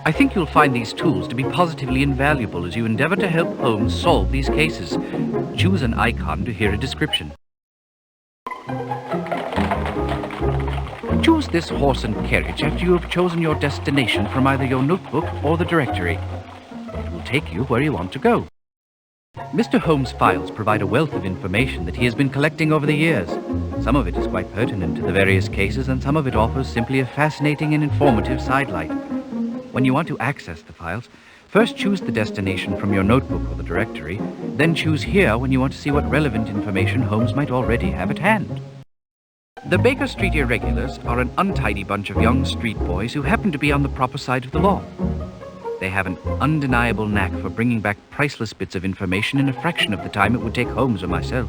I think you'll find these tools to be positively invaluable as you endeavor to help Holmes solve these cases. Choose an icon to hear a description. Choose this horse and carriage after you have chosen your destination from either your notebook or the directory. It will take you where you want to go. Mr. Holmes' files provide a wealth of information that he has been collecting over the years. Some of it is quite pertinent to the various cases, and some of it offers simply a fascinating and informative sidelight. When you want to access the files, first choose the destination from your notebook or the directory, then choose here when you want to see what relevant information Holmes might already have at hand. The Baker Street Irregulars are an untidy bunch of young street boys who happen to be on the proper side of the law. They have an undeniable knack for bringing back priceless bits of information in a fraction of the time it would take Holmes or myself.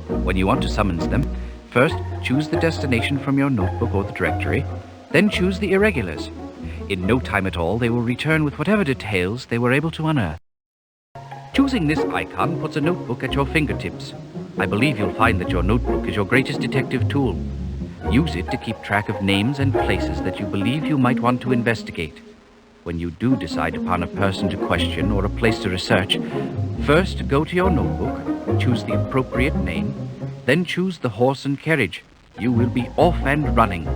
When you want to summons them, first choose the destination from your notebook or the directory, then choose the Irregulars. In no time at all, they will return with whatever details they were able to unearth. Choosing this icon puts a notebook at your fingertips. I believe you'll find that your notebook is your greatest detective tool. Use it to keep track of names and places that you believe you might want to investigate. When you do decide upon a person to question or a place to research, first go to your notebook, choose the appropriate name, then choose the horse and carriage. You will be off and running.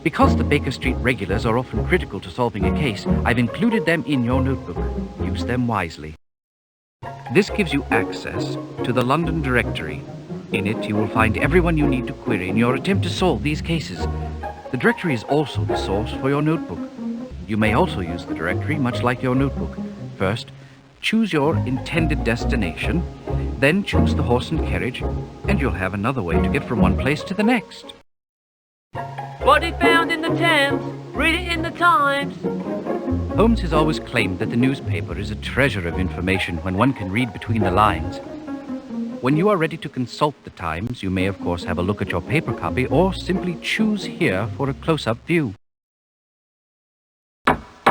Because the Baker Street regulars are often critical to solving a case, I've included them in your notebook. Use them wisely. This gives you access to the London directory. In it, you will find everyone you need to query in your attempt to solve these cases. The directory is also the source for your notebook. You may also use the directory much like your notebook. First, choose your intended destination, then choose the horse and carriage, and you'll have another way to get from one place to the next. What he found in the Thames, read it in the Times. Holmes has always claimed that the newspaper is a treasure of information when one can read between the lines. When you are ready to consult the Times, you may of course have a look at your paper copy or simply choose here for a close-up view.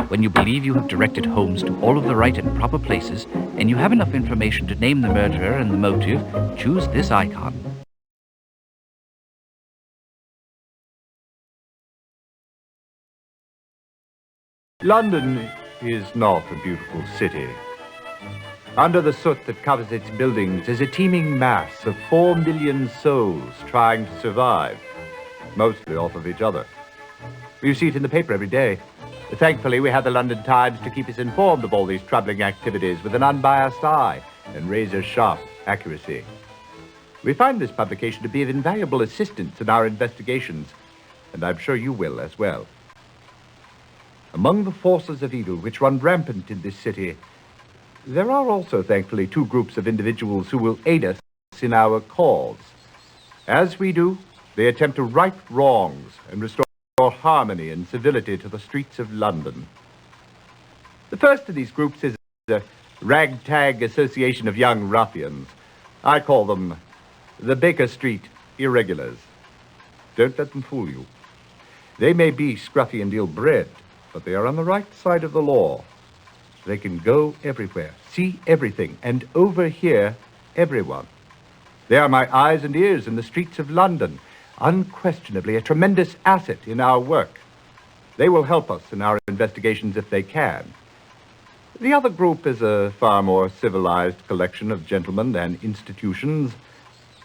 When you believe you have directed Holmes to all of the right and proper places, and you have enough information to name the murderer and the motive, choose this icon. London is not a beautiful city. Under the soot that covers its buildings is a teeming mass of 4 million souls trying to survive, mostly off of each other. You see it in the paper every day. Thankfully, we have the London Times to keep us informed of all these troubling activities with an unbiased eye and razor-sharp accuracy. We find this publication to be of invaluable assistance in our investigations, and I'm sure you will as well. Among the forces of evil which run rampant in this city, there are also, thankfully, two groups of individuals who will aid us in our cause. As we do, they attempt to right wrongs and restore harmony and civility to the streets of London. The first of these groups is a ragtag association of young ruffians. I call them the Baker Street Irregulars. Don't let them fool you. They may be scruffy and ill-bred, but they are on the right side of the law. They can go everywhere, see everything, and overhear everyone. They are my eyes and ears in the streets of London, unquestionably a tremendous asset in our work. They will help us in our investigations if they can. The other group is a far more civilized collection of gentlemen and institutions.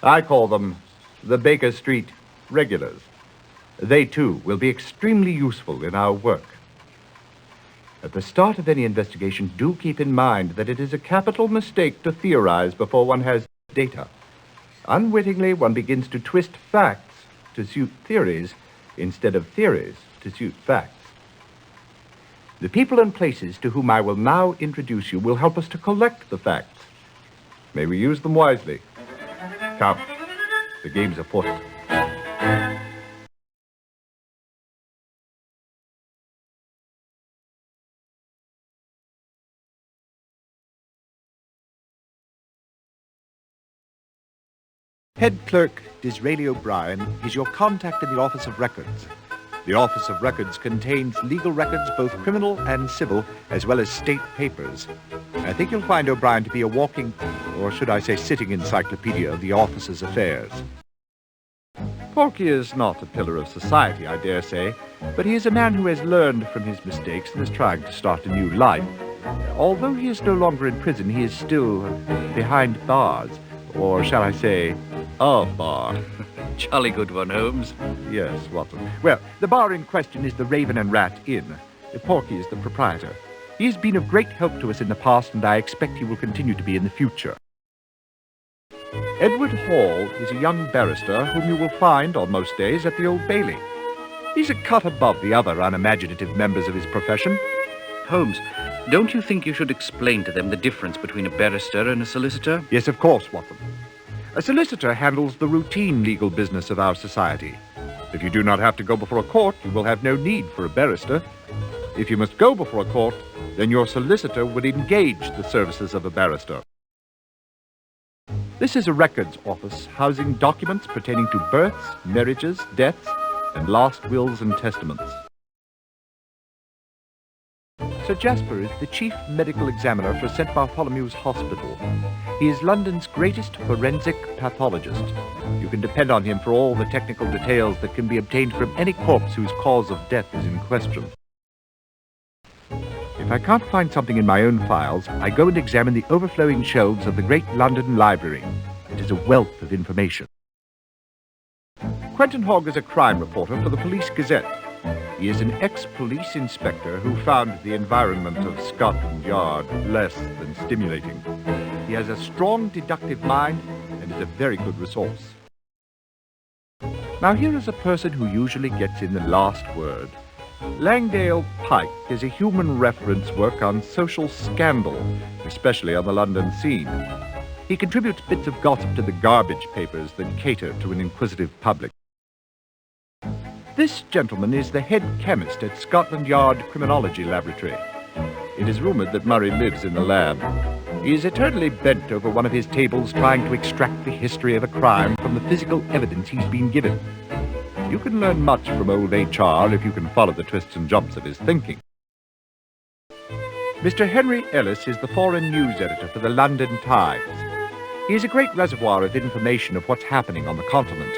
I call them the Baker Street Regulars. They, too, will be extremely useful in our work. At the start of any investigation, do keep in mind that it is a capital mistake to theorize before one has data. Unwittingly, one begins to twist facts to suit theories instead of theories to suit facts. The people and places to whom I will now introduce you will help us to collect the facts. May we use them wisely. Come, the game's afoot. Head Clerk Disraeli O'Brien is your contact in the Office of Records. The Office of Records contains legal records, both criminal and civil, as well as state papers. I think you'll find O'Brien to be a walking, or should I say sitting encyclopedia of the office's affairs. Porky is not a pillar of society, I dare say, but he is a man who has learned from his mistakes and is trying to start a new life. Although he is no longer in prison, he is still behind bars, or shall I say, a bar. Jolly good one, Holmes. Yes, Watson. Well, the bar in question is the Raven and Rat Inn. Porky is the proprietor. He has been of great help to us in the past, and I expect he will continue to be in the future. Edward Hall is a young barrister whom you will find on most days at the Old Bailey. He's a cut above the other unimaginative members of his profession. Holmes, don't you think you should explain to them the difference between a barrister and a solicitor? Yes, of course, Watson. A solicitor handles the routine legal business of our society. If you do not have to go before a court, you will have no need for a barrister. If you must go before a court, then your solicitor would engage the services of a barrister. This is a records office housing documents pertaining to births, marriages, deaths, and last wills and testaments. Sir Jasper is the chief medical examiner for St. Bartholomew's Hospital. He is London's greatest forensic pathologist. You can depend on him for all the technical details that can be obtained from any corpse whose cause of death is in question. If I can't find something in my own files, I go and examine the overflowing shelves of the great London Library. It is a wealth of information. Quentin Hogg is a crime reporter for the Police Gazette. He is an ex-police inspector who found the environment of Scotland Yard less than stimulating. He has a strong deductive mind and is a very good resource. Now here is a person who usually gets in the last word. Langdale Pike is a human reference work on social scandal, especially on the London scene. He contributes bits of gossip to the garbage papers that cater to an inquisitive public. This gentleman is the head chemist at Scotland Yard Criminology Laboratory. It is rumored that Murray lives in the lab. He is eternally bent over one of his tables trying to extract the history of a crime from the physical evidence he's been given. You can learn much from old HR if you can follow the twists and jumps of his thinking. Mr. Henry Ellis is the foreign news editor for the London Times. He is a great reservoir of information of what's happening on the continent.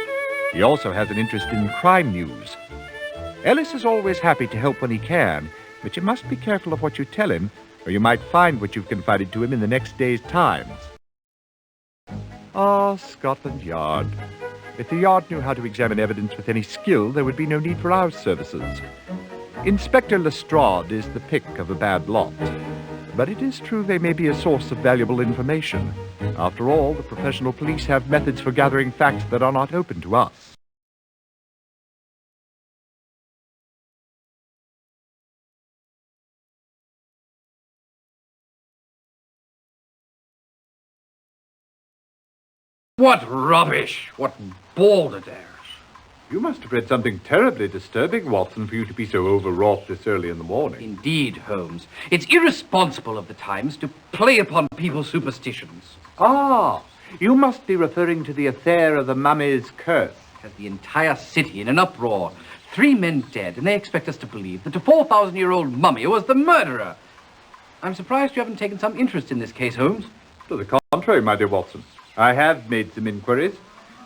He also has an interest in crime news. Ellis is always happy to help when he can, but you must be careful of what you tell him, or you might find what you've confided to him in the next day's Times. Ah, Scotland Yard. If the Yard knew how to examine evidence with any skill, there would be no need for our services. Inspector Lestrade is the pick of a bad lot. But it is true they may be a source of valuable information. After all, the professional police have methods for gathering facts that are not open to us. What rubbish! What balderdash! You must have read something terribly disturbing, Watson, for you to be so overwrought this early in the morning. Indeed, Holmes. It's irresponsible of the Times to play upon people's superstitions. Ah, you must be referring to the affair of the mummy's curse. Has the entire city in an uproar. 3 men dead, and they expect us to believe that a 4,000-year-old mummy was the murderer. I'm surprised you haven't taken some interest in this case, Holmes. To the contrary, my dear Watson. I have made some inquiries,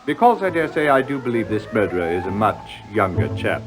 because I dare say I do believe this murderer is a much younger chap.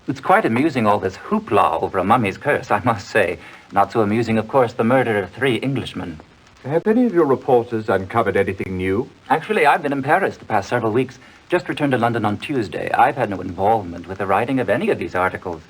It's quite amusing, all this hoopla over a mummy's curse, I must say. Not so amusing, of course, the murder of 3 Englishmen. Have any of your reporters uncovered anything new? Actually, I've been in Paris the past several weeks. Just returned to London on Tuesday. I've had no involvement with the writing of any of these articles.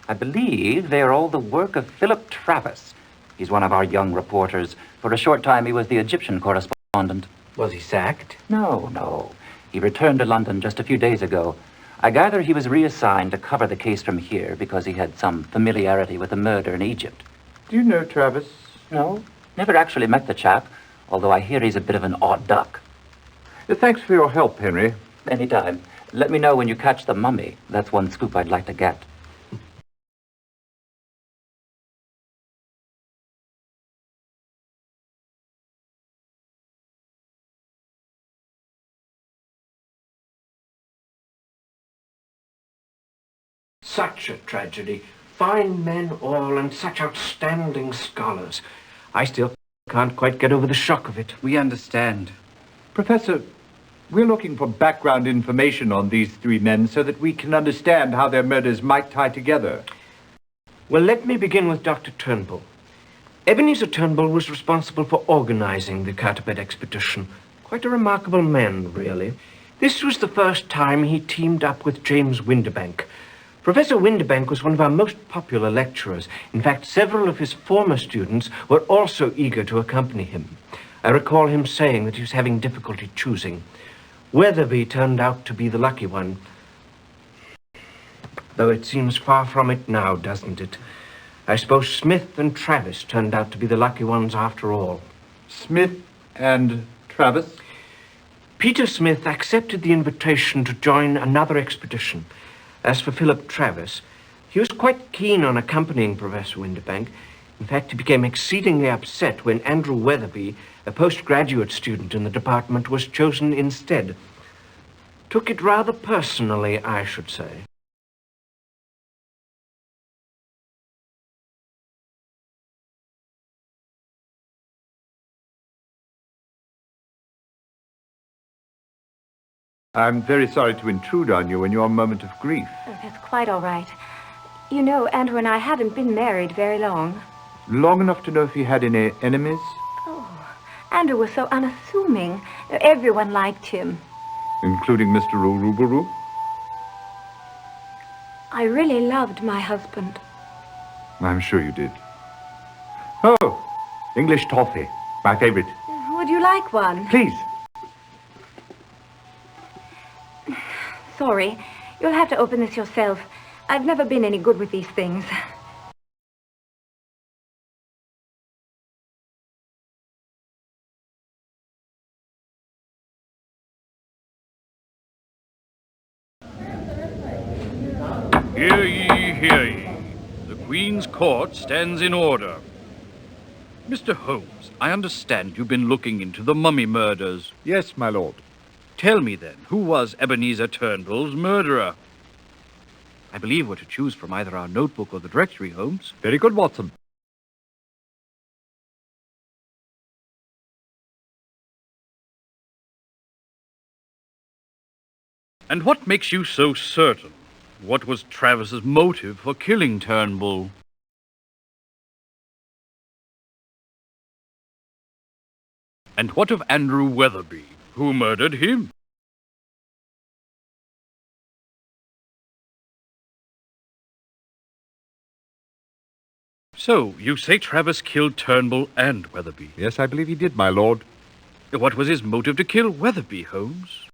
I believe they are all the work of Philip Travis. He's one of our young reporters. For a short time, he was the Egyptian correspondent. Was he sacked? No. He returned to London just a few days ago. I gather he was reassigned to cover the case from here because he had some familiarity with the murder in Egypt. Do you know Travis? No, never actually met the chap, although I hear he's a bit of an odd duck. Thanks for your help, Henry. Anytime. Let me know when you catch the mummy. That's one scoop I'd like to get. Such a tragedy. Fine men all, and such outstanding scholars. I still can't quite get over the shock of it. We understand. Professor, we're looking for background information on these 3 men so that we can understand how their murders might tie together. Well, let me begin with Dr. Turnbull. Ebenezer Turnbull was responsible for organizing the Carteret expedition. Quite a remarkable man, really. This was the first time he teamed up with James Windibank. Professor Windibank was one of our most popular lecturers. In fact, several of his former students were also eager to accompany him. I recall him saying that he was having difficulty choosing. Weatherby turned out to be the lucky one. Though it seems far from it now, doesn't it? I suppose Smith and Travis turned out to be the lucky ones after all. Smith and Travis? Peter Smith accepted the invitation to join another expedition. As for Philip Travis, he was quite keen on accompanying Professor Windibank. In fact, he became exceedingly upset when Andrew Weatherby, a postgraduate student in the department, was chosen instead. Took it rather personally, I should say. I'm very sorry to intrude on you in your moment of grief. Oh, that's quite all right. You know, Andrew and I haven't been married very long. Long enough to know if he had any enemies? Oh, Andrew was so unassuming. Everyone liked him. Including Mr. Urubaru? I really loved my husband. I'm sure you did. Oh, English toffee. My favorite. Would you like one? Please. Sorry. You'll have to open this yourself. I've never been any good with these things. Hear ye, hear ye. The Queen's Court stands in order. Mr. Holmes, I understand you've been looking into the mummy murders. Yes, my lord. Tell me then, who was Ebenezer Turnbull's murderer? I believe we're to choose from either our notebook or the directory, Holmes. Very good, Watson. And what makes you so certain? What was Travis's motive for killing Turnbull? And what of Andrew Weatherby? Who murdered him? So, you say Travis killed Turnbull and Weatherby? Yes, I believe he did, my lord. What was his motive to kill Weatherby, Holmes?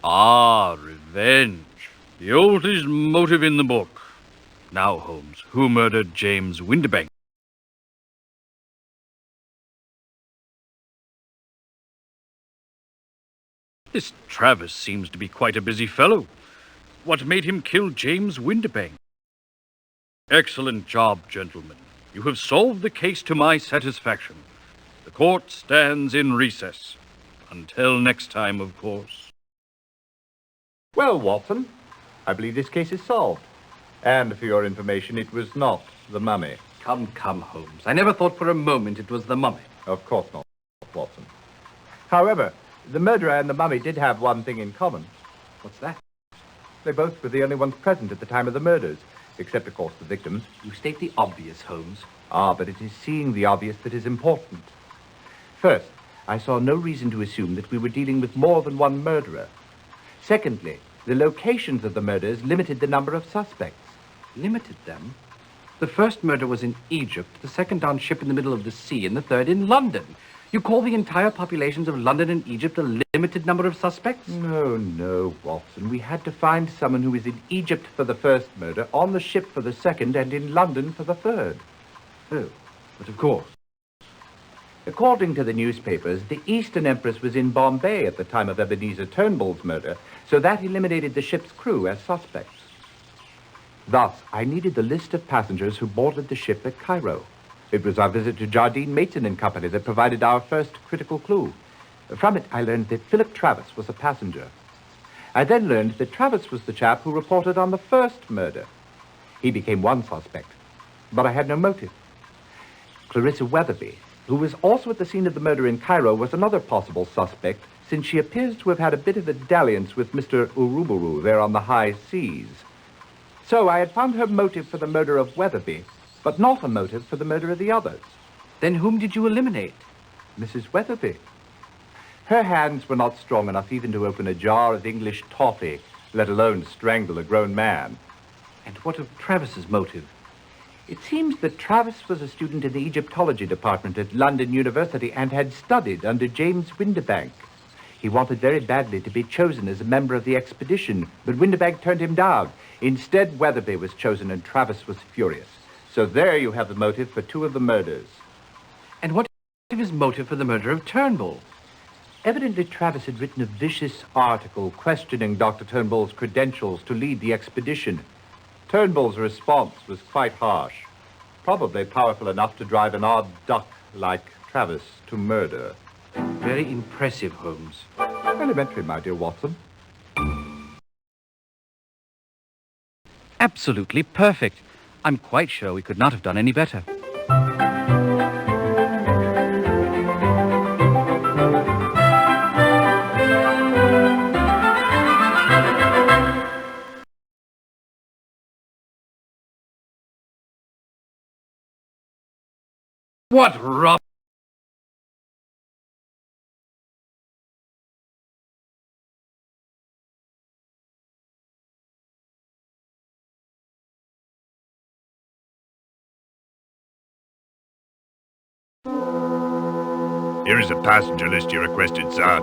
Ah, revenge. The oldest motive in the book. Now, Holmes, who murdered James Windibank? This Travis seems to be quite a busy fellow. What made him kill James Windibank? Excellent job, gentlemen. You have solved the case to my satisfaction. The court stands in recess. Until next time, of course. Well, Watson, I believe this case is solved. And for your information, it was not the mummy. Come, Holmes. I never thought for a moment it was the mummy. Of course not, Watson. However, the murderer and the mummy did have one thing in common. What's that? They both were the only ones present at the time of the murders, except, of course, the victims. You state the obvious, Holmes. Ah, but it is seeing the obvious that is important. First, I saw no reason to assume that we were dealing with more than one murderer. Secondly, the locations of the murders limited the number of suspects. Limited them? The first murder was in Egypt, the second on ship in the middle of the sea, and the third in London. You call the entire populations of London and Egypt a limited number of suspects? No, Watson. We had to find someone who was in Egypt for the first murder, on the ship for the second, and in London for the third. Oh, but of course. According to the newspapers, the Eastern Empress was in Bombay at the time of Ebenezer Turnbull's murder, so that eliminated the ship's crew as suspects. Thus, I needed the list of passengers who boarded the ship at Cairo. It was our visit to Jardine, Mason and Company that provided our first critical clue. From it, I learned that Philip Travis was a passenger. I then learned that Travis was the chap who reported on the first murder. He became one suspect, but I had no motive. Clarissa Weatherby, who was also at the scene of the murder in Cairo, was another possible suspect, since she appears to have had a bit of a dalliance with Mr. Uruburu there on the high seas. So I had found her motive for the murder of Weatherby, but not a motive for the murder of the others. Then whom did you eliminate? Mrs. Weatherby. Her hands were not strong enough even to open a jar of English toffee, let alone strangle a grown man. And what of Travis's motive? It seems that Travis was a student in the Egyptology department at London University and had studied under James Windibank. He wanted very badly to be chosen as a member of the expedition, but Windibank turned him down. Instead, Weatherby was chosen and Travis was furious. So there you have the motive for two of the murders. And what of his motive for the murder of Turnbull? Evidently, Travis had written a vicious article questioning Dr. Turnbull's credentials to lead the expedition. Turnbull's response was quite harsh, probably powerful enough to drive an odd duck like Travis to murder. Very impressive, Holmes. Elementary, my dear Watson. Absolutely perfect. I'm quite sure we could not have done any better. What rot! Here is a passenger list you requested, sir.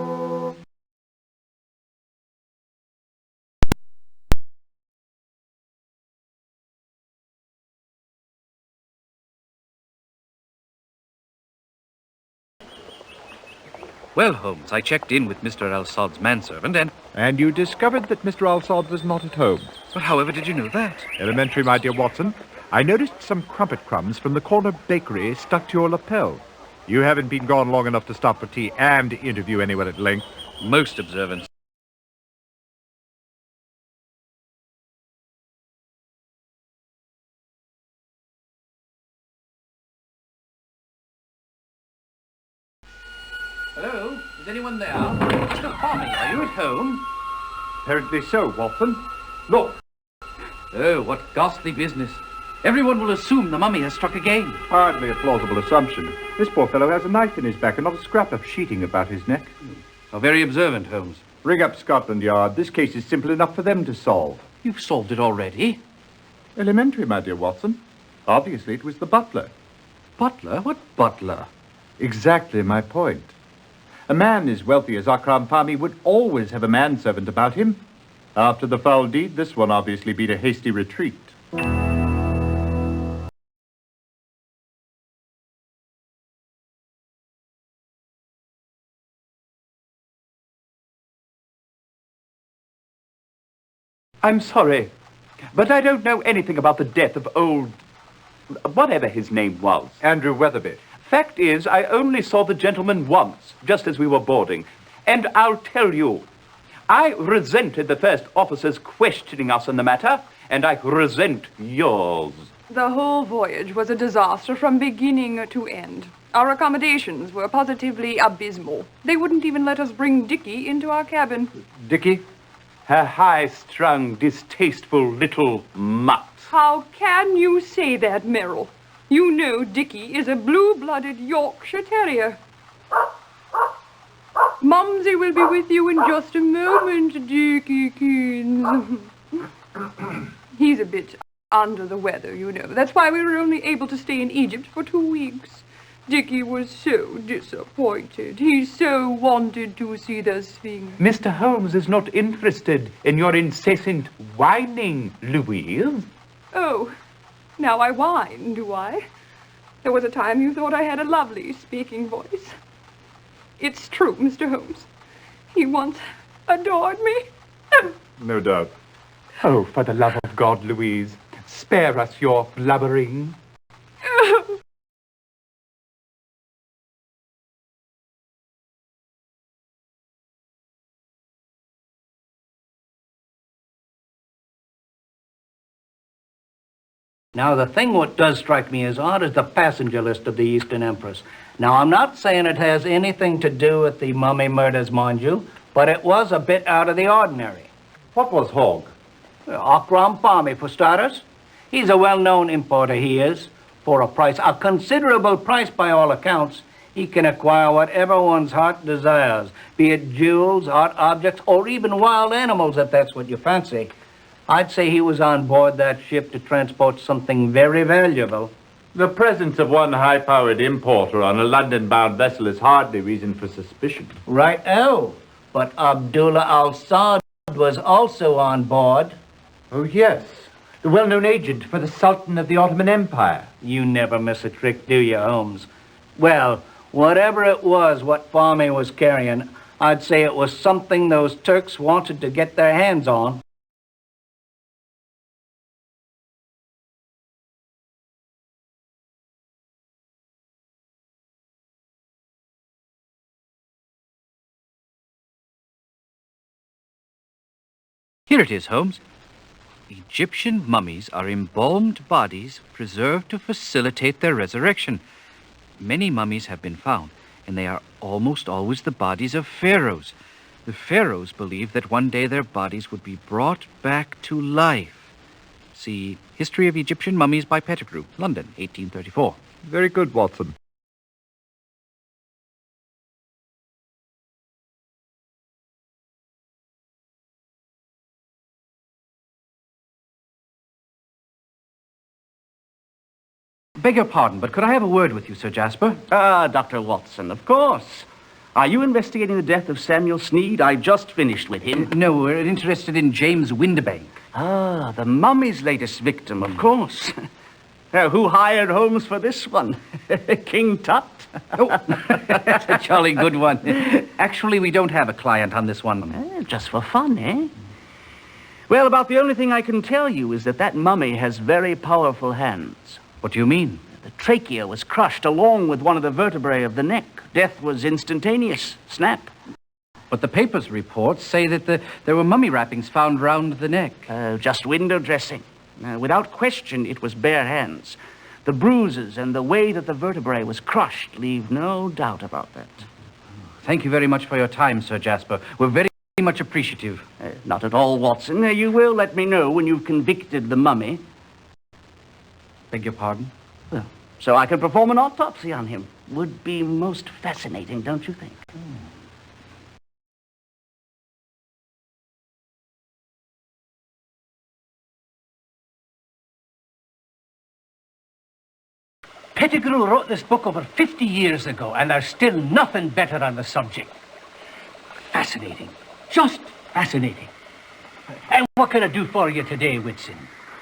Well, Holmes, I checked in with Mr. Al-Sad's manservant And you discovered that Mr. Al-Sad was not at home. But however did you know that? Elementary, my dear Watson. I noticed some crumpet crumbs from the corner bakery stuck to your lapel. You haven't been gone long enough to stop for tea and interview anyone at length. Most observant. Hello? Is anyone there? Mr. Harmy, are you at home? Apparently so, Watson. Look. Oh, what ghastly business. Everyone will assume the mummy has struck again. Hardly a plausible assumption. This poor fellow has a knife in his back and not a scrap of sheeting about his neck. How very observant, Holmes. Ring up Scotland Yard. This case is simple enough for them to solve. You've solved it already. Elementary, my dear Watson. Obviously, it was the butler. Butler? What butler? Exactly my point. A man as wealthy as Akram Fahmy would always have a manservant about him. After the foul deed, this one obviously beat a hasty retreat. I'm sorry, but I don't know anything about the death of old... whatever his name was. Andrew Weatherby. Fact is, I only saw the gentleman once, just as we were boarding. And I'll tell you, I resented the first officer's questioning us on the matter, and I resent yours. The whole voyage was a disaster from beginning to end. Our accommodations were positively abysmal. They wouldn't even let us bring Dickie into our cabin. Dickie? A high-strung, distasteful little mutt. How can you say that, Merrill? You know Dickie is a blue-blooded Yorkshire Terrier. Mumsy will be with you in just a moment, Dickiekins. He's a bit under the weather, you know. That's why we were only able to stay in Egypt for 2 weeks. Dickie was so disappointed. He so wanted to see the Sphinx. Mr. Holmes is not interested in your incessant whining, Louise. Oh, now I whine, do I? There was a time you thought I had a lovely speaking voice. It's true, Mr. Holmes. He once adored me. No doubt. Oh, for the love of God, Louise, spare us your blubbering. Now, the thing what does strike me as odd is the passenger list of the Eastern Empress. Now, I'm not saying it has anything to do with the mummy murders, mind you, but it was a bit out of the ordinary. What was Hogg? Akram Palmy, for starters. He's a well-known importer, he is. For a price, a considerable price by all accounts, he can acquire whatever one's heart desires, be it jewels, art objects, or even wild animals, if that's what you fancy. I'd say he was on board that ship to transport something very valuable. The presence of one high-powered importer on a London-bound vessel is hardly reason for suspicion. Right-o. But Abdullah al-Saad was also on board. Oh, yes. The well-known agent for the Sultan of the Ottoman Empire. You never miss a trick, do you, Holmes? Well, whatever it was what Palmy was carrying, I'd say it was something those Turks wanted to get their hands on. Here it is, Holmes. Egyptian mummies are embalmed bodies preserved to facilitate their resurrection. Many mummies have been found, and they are almost always the bodies of pharaohs. The pharaohs believed that one day their bodies would be brought back to life. See History of Egyptian Mummies by Pettigrew, London, 1834. Very good, Watson. Beg your pardon, but could I have a word with you, Sir Jasper? Dr. Watson, of course. Are you investigating the death of Samuel Sneed? I just finished with him. No, we're interested in James Windibank. Ah, the mummy's latest victim, of course. Who hired Holmes for this one? King Tut? Oh, that's a jolly good one. Actually, we don't have a client on this one. Just for fun, eh? Well, about the only thing I can tell you is that mummy has very powerful hands. What do you mean? The trachea was crushed along with one of the vertebrae of the neck. Death was instantaneous. Snap. But the paper's reports say that there were mummy wrappings found round the neck. Just window dressing. Without question, it was bare hands. The bruises and the way that the vertebrae was crushed leave no doubt about that. Thank you very much for your time, Sir Jasper. We're very much appreciative. Not at all, Watson. You will let me know when you've convicted the mummy. Beg your pardon? Well, so I can perform an autopsy on him. Would be most fascinating, don't you think? Pettigrew wrote this book over 50 years ago, and there's still nothing better on the subject. Fascinating. Just fascinating. And what can I do for you today, Whitson?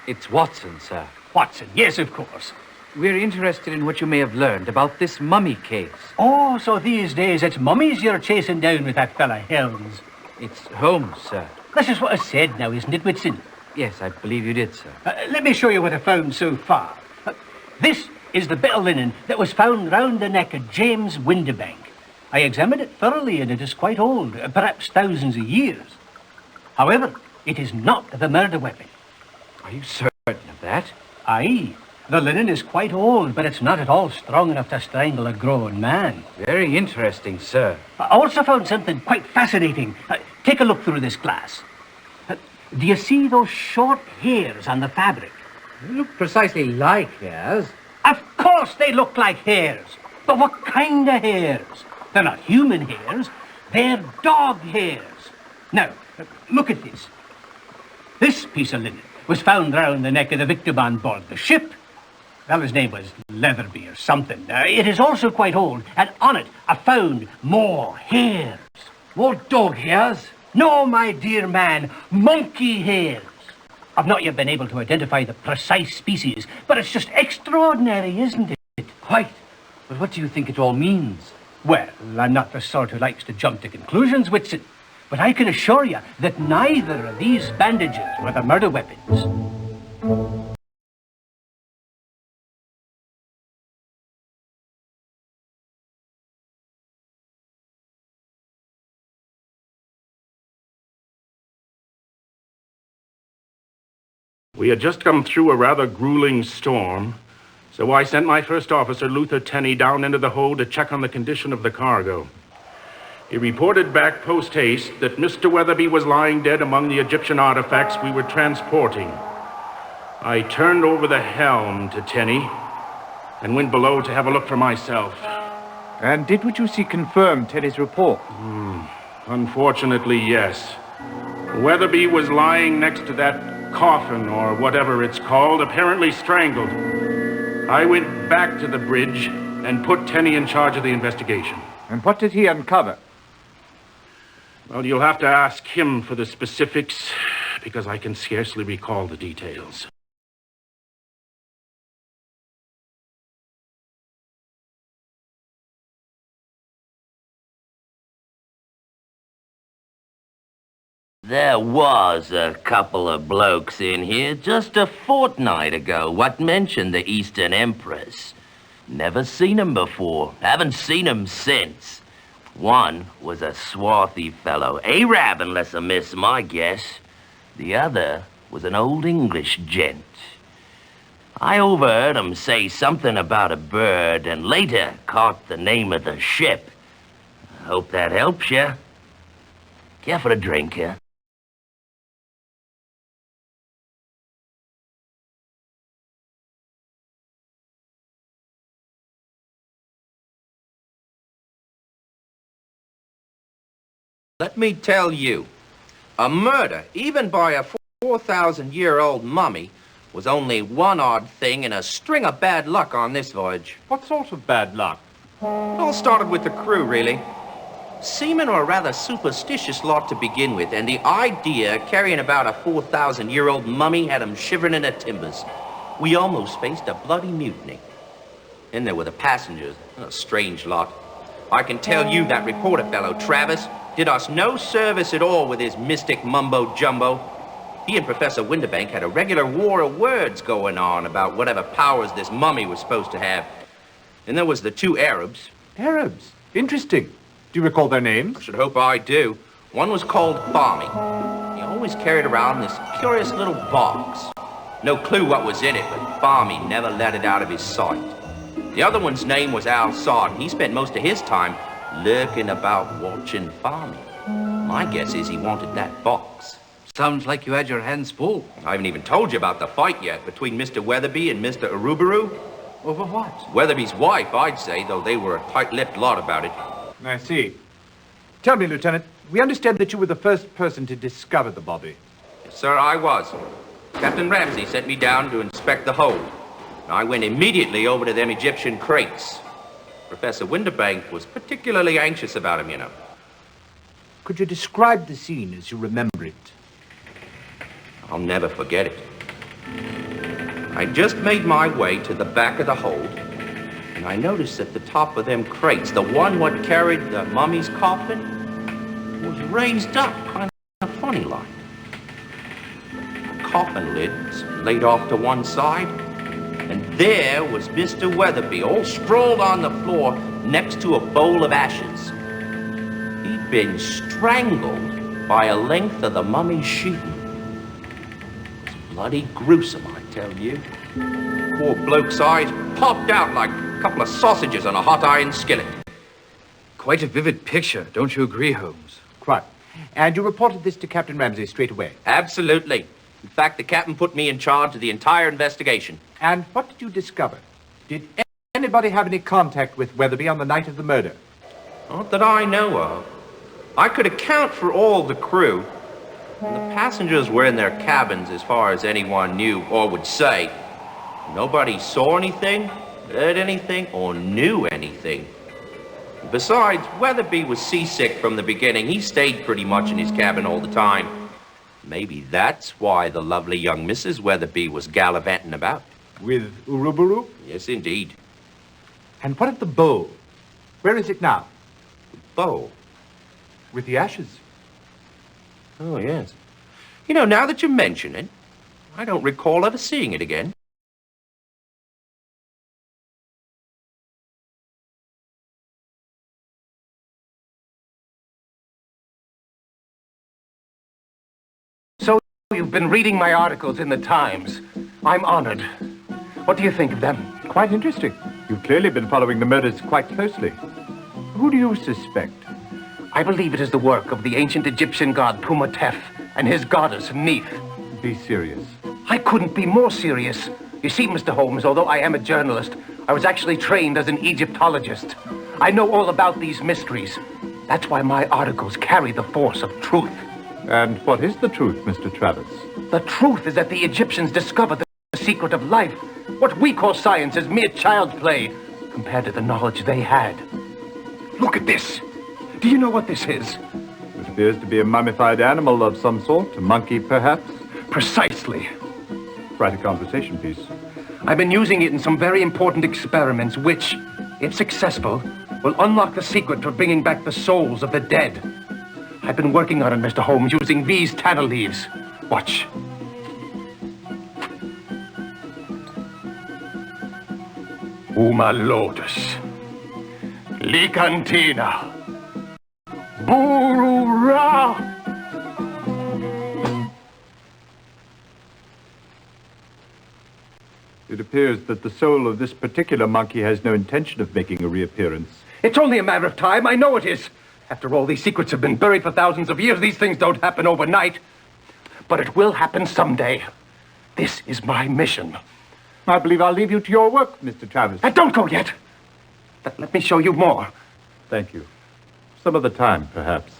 It's Watson, sir. Watson, yes, of course. We're interested in what you may have learned about this mummy case. Oh, so these days it's mummies you're chasing down with that fella Holmes. It's Holmes, sir. That's just what I said now, isn't it, Whitson? Yes, I believe you did, sir. Let me show you what I found so far. This is the bit of linen that was found round the neck of James Windibank. I examined it thoroughly, and it is quite old, perhaps thousands of years. However, it is not the murder weapon. Are you certain of that? Aye. The linen is quite old, but it's not at all strong enough to strangle a grown man. Very interesting, sir. I also found something quite fascinating. Take a look through this glass. Do you see those short hairs on the fabric? They look precisely like hairs. Of course they look like hairs. But what kind of hairs? They're not human hairs. They're dog hairs. Now, look at this. This piece of linen was found round the neck of the victim on board the ship. Well, his name was Leatherby or something. It is also quite old, and on it I found more hairs. More dog hairs? No, my dear man, monkey hairs. I've not yet been able to identify the precise species, but it's just extraordinary, isn't it? Quite. But what do you think it all means? Well, I'm not the sort who likes to jump to conclusions, Whitson. But I can assure you that neither of these bandages were the murder weapons. We had just come through a rather grueling storm, so I sent my first officer, Luther Tenney, down into the hold to check on the condition of the cargo. He reported back post-haste that Mr. Weatherby was lying dead among the Egyptian artifacts we were transporting. I turned over the helm to Tenney and went below to have a look for myself. And did what you see confirm Teddy's report? Unfortunately, yes. Weatherby was lying next to that coffin, or whatever it's called, apparently strangled. I went back to the bridge and put Tenney in charge of the investigation. And what did he uncover? Well, you'll have to ask him for the specifics, because I can scarcely recall the details. There was a couple of blokes in here just a fortnight ago what mentioned the Eastern Empress. Never seen 'em before, haven't seen 'em since. One was a swarthy fellow, Arab unless I miss my guess. The other was an old English gent. I overheard 'em say something about a bird and later caught the name of the ship. I hope that helps you. Care for a drink, huh? Let me tell you, a murder, even by a 4,000-year-old mummy, was only one odd thing in a string of bad luck on this voyage. What sort of bad luck? It all started with the crew, really. Seamen were a rather superstitious lot to begin with, and the idea of carrying about a 4,000-year-old mummy had them shivering in their timbers. We almost faced a bloody mutiny. Then there were the passengers, a strange lot. I can tell you that reporter fellow, Travis, did us no service at all with his mystic mumbo-jumbo. He and Professor Winterbank had a regular war of words going on about whatever powers this mummy was supposed to have. And there was the two Arabs. Arabs? Interesting. Do you recall their names? I should hope I do. One was called Barmy. He always carried around this curious little box. No clue what was in it, but Barmy never let it out of his sight. The other one's name was Al Sard, and he spent most of his time lurking about watching Barmy. My guess is he wanted that box. Sounds like you had your hands full. I haven't even told you about the fight yet between Mr. Weatherby and Mr. Arubaru. Over what? Weatherby's wife, I'd say, though they were a tight-lipped lot about it. I see. Tell me, Lieutenant, we understand that you were the first person to discover the body. Yes, sir, I was. Captain Ramsey sent me down to inspect the hold. I went immediately over to them Egyptian crates. Professor Winterbank was particularly anxious about him, you know. Could you describe the scene as you remember it? I'll never forget it. I just made my way to the back of the hold, and I noticed at the top of them crates, the one what carried the mummy's coffin was raised up kind of funny like. The coffin lid's laid off to one side, and there was Mr. Weatherby, all sprawled on the floor next to a bowl of ashes. He'd been strangled by a length of the mummy's sheeting. It's bloody gruesome, I tell you. Poor bloke's eyes popped out like a couple of sausages on a hot iron skillet. Quite a vivid picture, don't you agree, Holmes? Quite. And you reported this to Captain Ramsay straight away? Absolutely. In fact, the captain put me in charge of the entire investigation. And what did you discover? Did anybody have any contact with Weatherby on the night of the murder? Not that I know of. I could account for all the crew. And the passengers were in their cabins as far as anyone knew or would say. Nobody saw anything, heard anything, or knew anything. Besides, Weatherby was seasick from the beginning. He stayed pretty much in his cabin all the time. Maybe that's why the lovely young Mrs. Weatherby was gallivanting about. With Uruburu? Yes, indeed. And what of the bowl? Where is it now? The bowl? With the ashes. Oh, yes. You know, now that you mention it, I don't recall ever seeing it again. So you've been reading my articles in the Times. I'm honored. What do you think of them? Quite interesting. You've clearly been following the murders quite closely. Who do you suspect? I believe it is the work of the ancient Egyptian god Pumatef and his goddess Neith. Be serious. I couldn't be more serious. You see, Mr. Holmes, although I am a journalist, I was actually trained as an Egyptologist. I know all about these mysteries. That's why my articles carry the force of truth. And what is the truth, Mr. Travis? The truth is that the Egyptians discovered the secret of life. What we call science is mere child's play compared to the knowledge they had. Look at this. Do you know what this is? It appears to be a mummified animal of some sort. A monkey, perhaps? Precisely. Quite a conversation piece. I've been using it in some very important experiments which, if successful, will unlock the secret to bringing back the souls of the dead. I've been working on it, Mr. Holmes, using these tanner leaves. Watch. Uma Lotus. Licantina. Burura. It appears that the soul of this particular monkey has no intention of making a reappearance. It's only a matter of time. I know it is. After all, these secrets have been buried for thousands of years. These things don't happen overnight. But it will happen someday. This is my mission. I believe I'll leave you to your work, Mr. Travis. Don't go yet. Let me show you more. Thank you. Some other time, perhaps.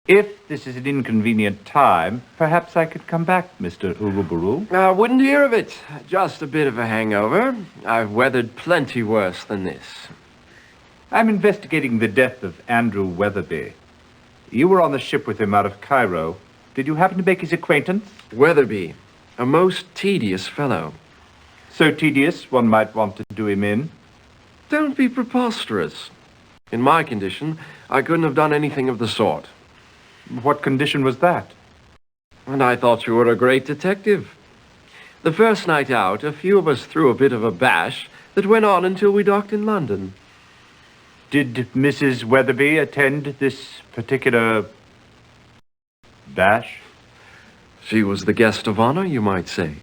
If this is an inconvenient time, perhaps I could come back, Mr. Uruburu. I wouldn't hear of it. Just a bit of a hangover. I've weathered plenty worse than this. I'm investigating the death of Andrew Weatherby. You were on the ship with him out of Cairo. Did you happen to make his acquaintance? Weatherby, a most tedious fellow. So tedious, one might want to do him in. Don't be preposterous. In my condition, I couldn't have done anything of the sort. What condition was that? And I thought you were a great detective. The first night out, a few of us threw a bit of a bash that went on until we docked in London. Did Mrs. Weatherby attend this particular bash? She was the guest of honor, you might say.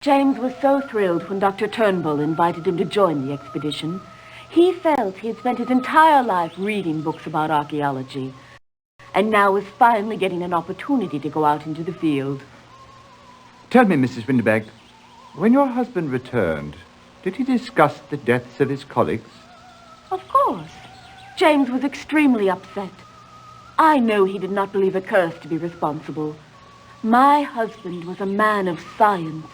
James was so thrilled when Dr. Turnbull invited him to join the expedition. He felt he had spent his entire life reading books about archaeology, and now was finally getting an opportunity to go out into the field. Tell me, Mrs. Winterberg, when your husband returned, did he discuss the deaths of his colleagues? Of course. James was extremely upset. I know he did not believe a curse to be responsible. My husband was a man of science.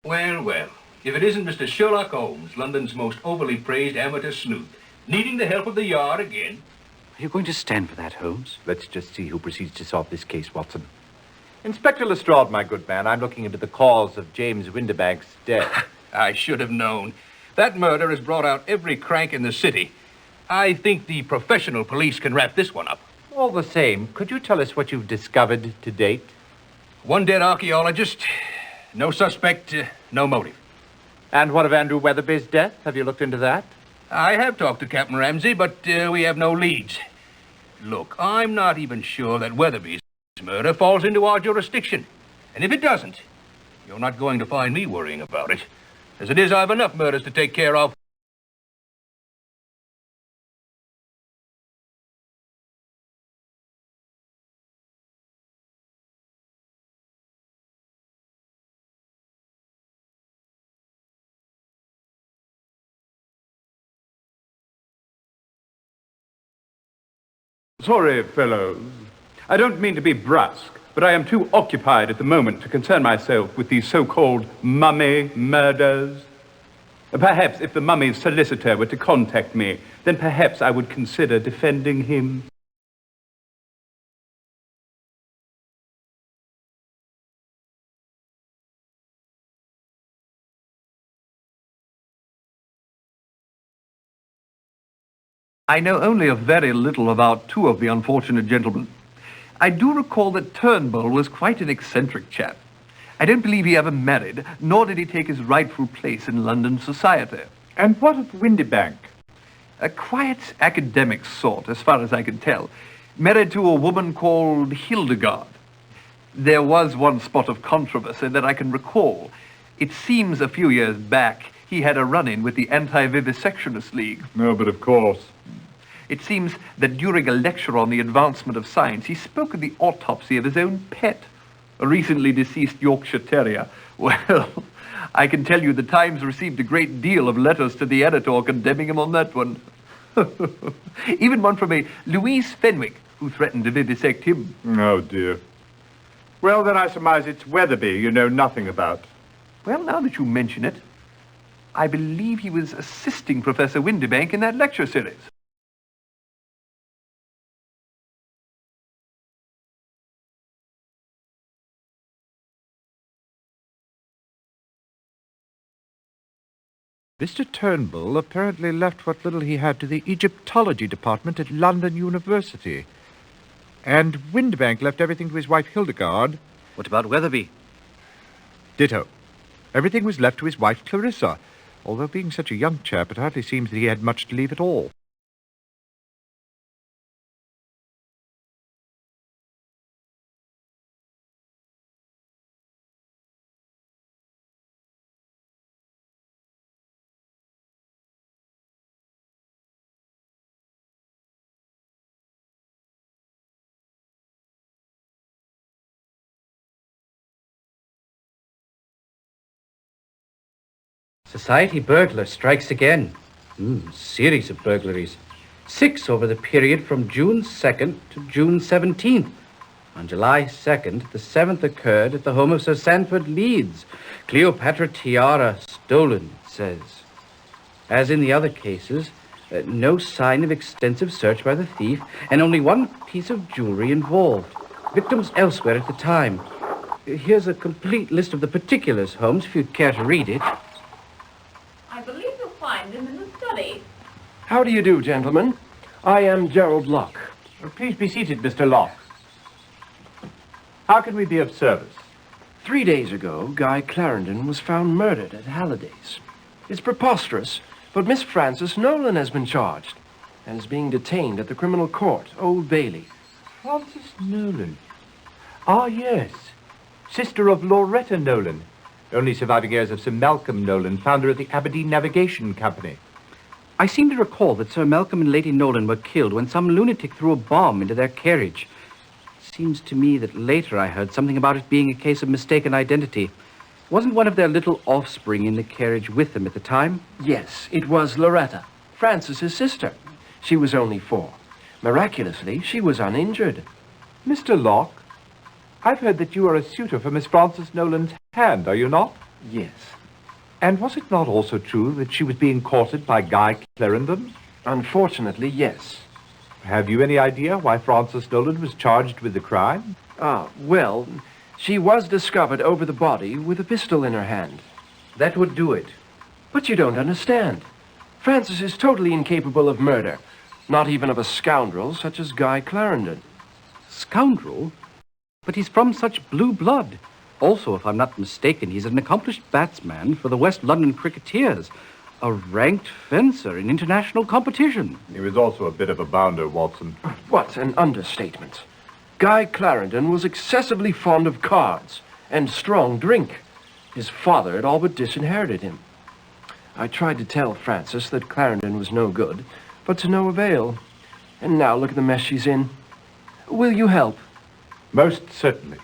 Well, well, if it isn't Mr. Sherlock Holmes, London's most overly praised amateur sleuth, needing the help of the Yard again. Are you going to stand for that, Holmes? Let's just see who proceeds to solve this case, Watson. Inspector Lestrade, my good man, I'm looking into the cause of James Winterbank's death. I should have known. That murder has brought out every crank in the city. I think the professional police can wrap this one up. All the same, could you tell us what you've discovered to date? One dead archaeologist, no suspect, no motive. And what of Andrew Weatherby's death? Have you looked into that? I have talked to Captain Ramsey, but we have no leads. Look, I'm not even sure that Weatherby's murder falls into our jurisdiction. And if it doesn't, you're not going to find me worrying about it. As it is, I have enough murders to take care of. Sorry, fellows. I don't mean to be brusque, but I am too occupied at the moment to concern myself with these so-called mummy murders. Perhaps if the mummy's solicitor were to contact me, then perhaps I would consider defending him. I know only a very little about two of the unfortunate gentlemen. I do recall that Turnbull was quite an eccentric chap. I don't believe he ever married, nor did he take his rightful place in London society. And what of Windybank? A quiet academic sort, as far as I can tell. Married to a woman called Hildegard. There was one spot of controversy that I can recall. It seems a few years back he had a run-in with the Anti-Vivisectionist League. No, but of course. It seems that during a lecture on the advancement of science, he spoke of the autopsy of his own pet, a recently deceased Yorkshire Terrier. Well, I can tell you the Times received a great deal of letters to the editor condemning him on that one. Even one from a Louise Fenwick, who threatened to vivisect him. Oh, dear. Well, then I surmise it's Weatherby you know nothing about. Well, now that you mention it, I believe he was assisting Professor Windybank in that lecture series. Mr. Turnbull apparently left what little he had to the Egyptology department at London University. And Windybank left everything to his wife Hildegard. What about Weatherby? Ditto. Everything was left to his wife Clarissa, although being such a young chap, it hardly seems that he had much to leave at all. Society burglar strikes again. Series of burglaries. 6 over the period from June 2nd to June 17th. On July 2nd, the 7th occurred at the home of Sir Sanford Leeds. Cleopatra tiara stolen, it says. As in the other cases, no sign of extensive search by the thief, and only one piece of jewelry involved. Victims elsewhere at the time. Here's a complete list of the particulars, Holmes, if you'd care to read it. I believe you'll find them in the study. How do you do, gentlemen? I am Gerald Locke. Please be seated, Mr. Locke. How can we be of service? 3 days ago, Guy Clarendon was found murdered at Halliday's. It's preposterous, but Miss Frances Nolan has been charged and is being detained at the criminal court, Old Bailey. Frances Nolan. Ah, yes. Sister of Loretta Nolan. Only surviving heirs of Sir Malcolm Nolan, founder of the Aberdeen Navigation Company. I seem to recall that Sir Malcolm and Lady Nolan were killed when some lunatic threw a bomb into their carriage. Seems to me that later I heard something about it being a case of mistaken identity. Wasn't one of their little offspring in the carriage with them at the time? Yes, it was Loretta, Frances's sister. She was only 4. Miraculously, she was uninjured. Mr. Locke, I've heard that you are a suitor for Miss Frances Nolan's hand, are you not? Yes. And was it not also true that she was being courted by Guy Clarendon? Unfortunately, yes. Have you any idea why Frances Nolan was charged with the crime? Well, she was discovered over the body with a pistol in her hand. That would do it. But you don't understand. Frances is totally incapable of murder, not even of a scoundrel such as Guy Clarendon. Scoundrel? But he's from such blue blood. Also, if I'm not mistaken, he's an accomplished batsman for the West London Cricketers, a ranked fencer in international competition. He was also a bit of a bounder, Watson. What an understatement. Guy Clarendon was excessively fond of cards and strong drink. His father had all but disinherited him. I tried to tell Frances that Clarendon was no good, but to no avail. And now look at the mess she's in. Will you help? Most certainly.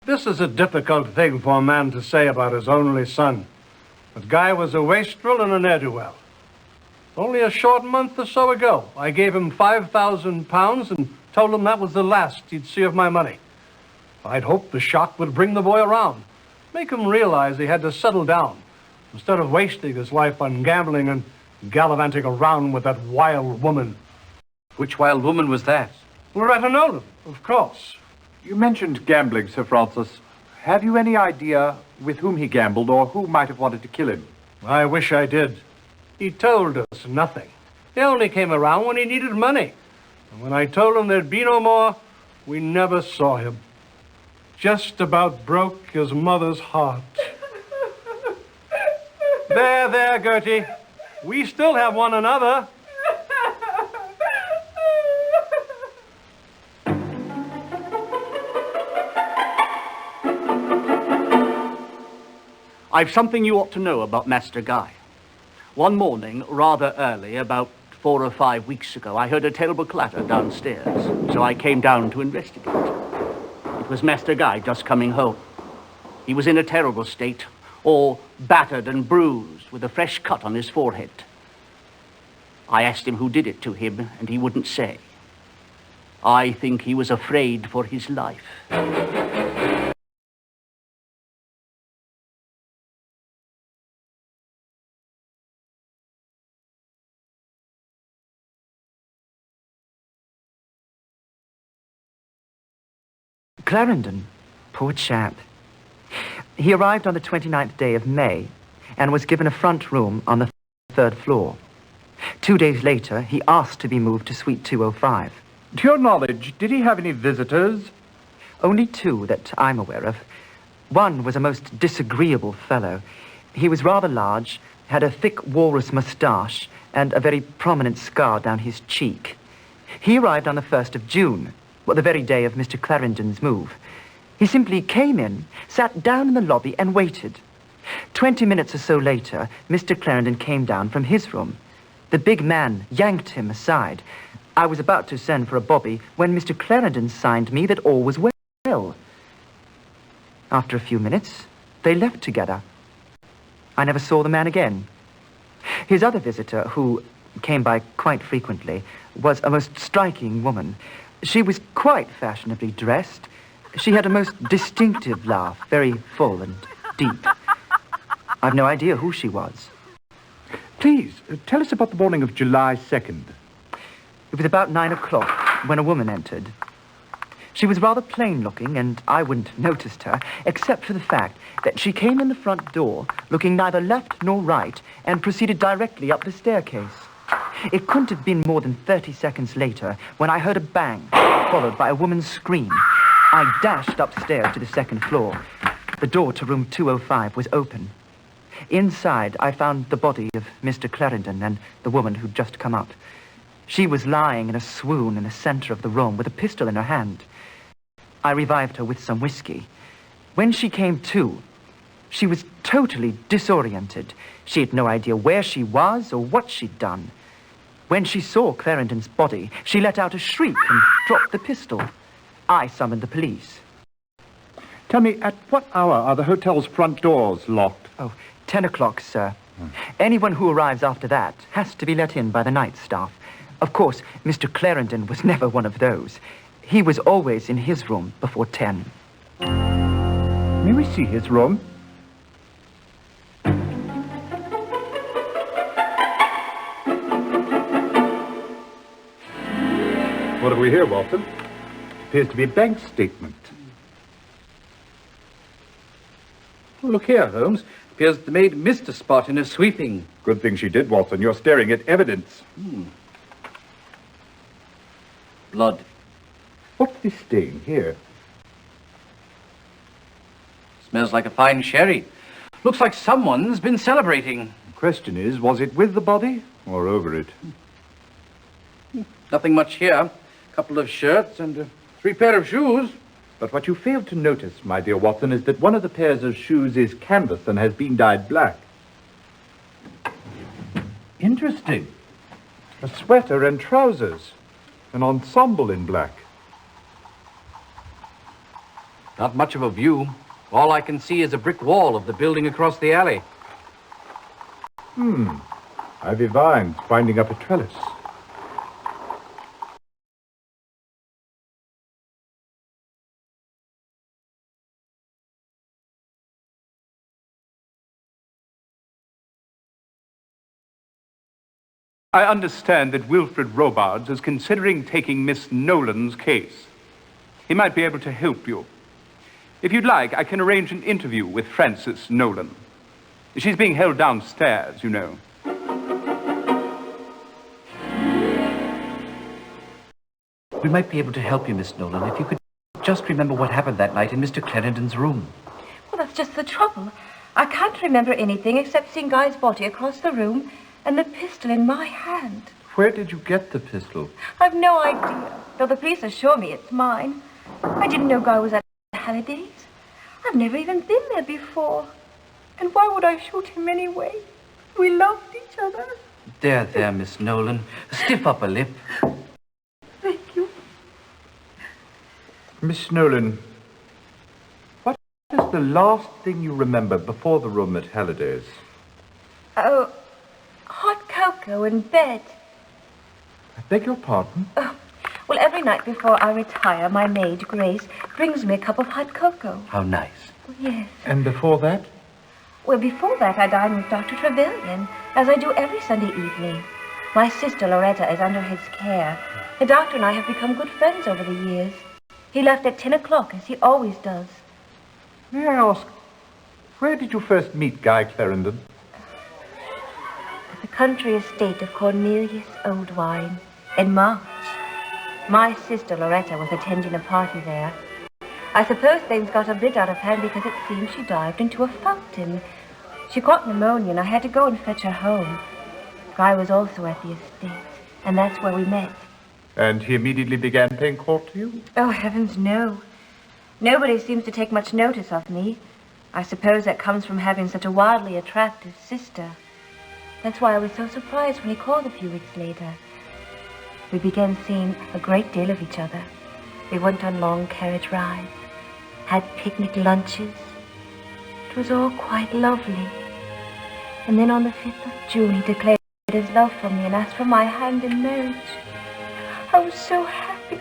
This is a difficult thing for a man to say about his only son. But Guy was a wastrel and a ne'er-do-well. Only a short month or so ago, I gave him £5,000 and told him that was the last he'd see of my money. I'd hoped the shock would bring the boy around, make him realize he had to settle down, instead of wasting his life on gambling and gallivanting around with that wild woman. Which wild woman was that? Loretta Nolan, of course. You mentioned gambling, Sir Francis. Have you any idea with whom he gambled or who might have wanted to kill him? I wish I did. He told us nothing. He only came around when he needed money. And when I told him there'd be no more, we never saw him. Just about broke his mother's heart. There, Gertie. We still have one another. I've something you ought to know about Master Guy. One morning, rather early, about 4 or 5 weeks ago, I heard a terrible clatter downstairs, so I came down to investigate. It was Master Guy just coming home. He was in a terrible state, all battered and bruised, with a fresh cut on his forehead. I asked him who did it to him, and he wouldn't say. I think he was afraid for his life. Clarendon, poor chap. He arrived on the 29th day of May and was given a front room on the 3rd floor. 2 days later, he asked to be moved to suite 205. To your knowledge, did he have any visitors? Only 2 that I'm aware of. One was a most disagreeable fellow. He was rather large, had a thick walrus moustache and a very prominent scar down his cheek. He arrived on the 1st of June. The very day of Mr. Clarendon's move. He simply came in, sat down in the lobby and waited. 20 minutes or so later, Mr. Clarendon came down from his room. The big man yanked him aside. I was about to send for a bobby when Mr. Clarendon signed me that all was well. After a few minutes, they left together. I never saw the man again. His other visitor, who came by quite frequently, was a most striking woman. She was quite fashionably dressed. She had a most distinctive laugh, very full and deep. I've no idea who she was. Please, tell us about the morning of July 2nd. It was about 9 o'clock when a woman entered. She was rather plain-looking, and I wouldn't have noticed her, except for the fact that she came in the front door, looking neither left nor right, and proceeded directly up the staircase. It couldn't have been more than 30 seconds later when I heard a bang, followed by a woman's scream. I dashed upstairs to the second floor. The door to room 205 was open. Inside, I found the body of Mr. Clarendon and the woman who'd just come up. She was lying in a swoon in the center of the room with a pistol in her hand. I revived her with some whiskey. When she came to, she was totally disoriented. She had no idea where she was or what she'd done. When she saw Clarendon's body, she let out a shriek and dropped the pistol. I summoned the police. Tell me, at what hour are the hotel's front doors locked? Oh, 10 o'clock, sir. Anyone who arrives after that has to be let in by the night staff. Of course, Mr. Clarendon was never one of those. He was always in his room before 10. May we see his room? What have we here, Watson? Appears to be a bank statement. Oh, look here, Holmes. Appears the maid missed a spot in her sweeping. Good thing she did, Watson. You're staring at evidence. Blood. What's this stain here? Smells like a fine sherry. Looks like someone's been celebrating. The question is, was it with the body or over it? Nothing much here. A couple of shirts and 3 pair of shoes. But what you failed to notice, my dear Watson, is that one of the pairs of shoes is canvas and has been dyed black. Interesting. A sweater and trousers. An ensemble in black. Not much of a view. All I can see is a brick wall of the building across the alley. Ivy vines winding up a trellis. I understand that Wilfred Robards is considering taking Miss Nolan's case. He might be able to help you. If you'd like, I can arrange an interview with Frances Nolan. She's being held downstairs, you know. We might be able to help you, Miss Nolan, if you could just remember what happened that night in Mr. Clarendon's room. Well, that's just the trouble. I can't remember anything except seeing Guy's body across the room and the pistol in my hand. Where did you get the pistol? I've no idea, though the police assure me it's mine. I didn't know Guy was at Halliday's. I've never even been there before. And why would I shoot him anyway? We loved each other. There, Miss Nolan. Stiff upper lip. Thank you. Miss Nolan, what is the last thing you remember before the room at Halliday's? Oh, hot cocoa in bed. I beg your pardon? Well, every night before I retire, my maid, Grace, brings me a cup of hot cocoa. How nice. Yes. And before that? Well, before that, I dine with Dr. Trevelyan, as I do every Sunday evening. My sister, Loretta, is under his care. The doctor and I have become good friends over the years. He left at 10 o'clock, as he always does. May I ask, where did you first meet Guy Clarendon? At the country estate of Cornelius Oldwine, in March. My sister, Loretta, was attending a party there. I suppose things got a bit out of hand because it seems she dived into a fountain. She caught pneumonia and I had to go and fetch her home. Guy was also at the estate, and that's where we met. And he immediately began paying court to you? Oh, heavens, no. Nobody seems to take much notice of me. I suppose that comes from having such a wildly attractive sister. That's why I was so surprised when he called a few weeks later. We began seeing a great deal of each other. We went on long carriage rides, had picnic lunches. It was all quite lovely. And then on the 5th of June, he declared his love for me and asked for my hand in marriage. I was so happy.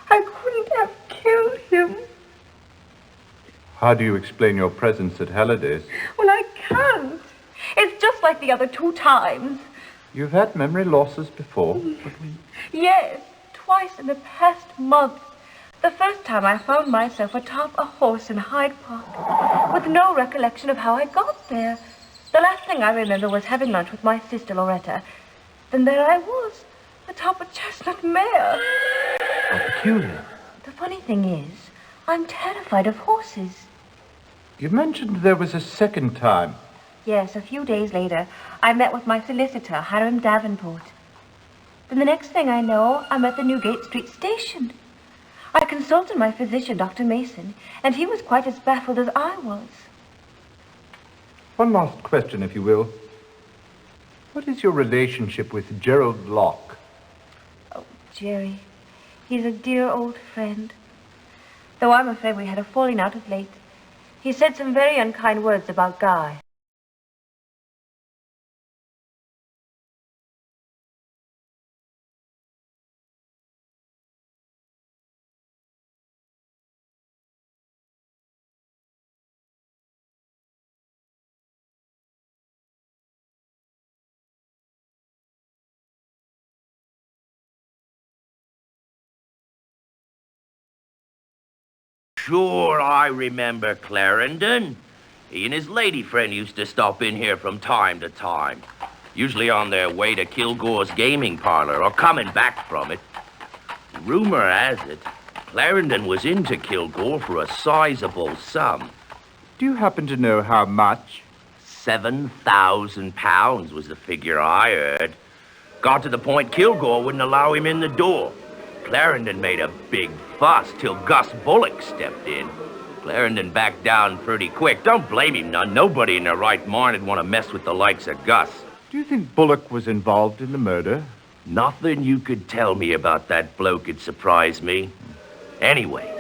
I couldn't have killed him. How do you explain your presence at Halliday's? Well, I can't. It's just like the other 2 times. You've had memory losses before. Yes, twice in the past month. The first time I found myself atop a horse in Hyde Park, with no recollection of how I got there. The last thing I remember was having lunch with my sister Loretta. Then there I was, atop a chestnut mare. How peculiar. The funny thing is, I'm terrified of horses. You mentioned there was a second time. Yes, a few days later, I met with my solicitor, Hiram Davenport. Then the next thing I know, I'm at the Newgate Street station. I consulted my physician, Dr. Mason, and he was quite as baffled as I was. One last question, if you will. What is your relationship with Gerald Locke? Oh, Jerry, he's a dear old friend. Though I'm afraid we had a falling out of late. He said some very unkind words about Guy. Sure, I remember Clarendon. He and his lady friend used to stop in here from time to time, usually on their way to Kilgore's gaming parlor or coming back from it. Rumor has it, Clarendon was into Kilgore for a sizable sum. Do you happen to know how much? £7,000 was the figure I heard. Got to the point Kilgore wouldn't allow him in the door. Clarendon made a big fuss till Gus Bullock stepped in. Clarendon backed down pretty quick. Don't blame him none. Nobody in their right mind would want to mess with the likes of Gus. Do you think Bullock was involved in the murder? Nothing you could tell me about that bloke would surprise me. Anyways,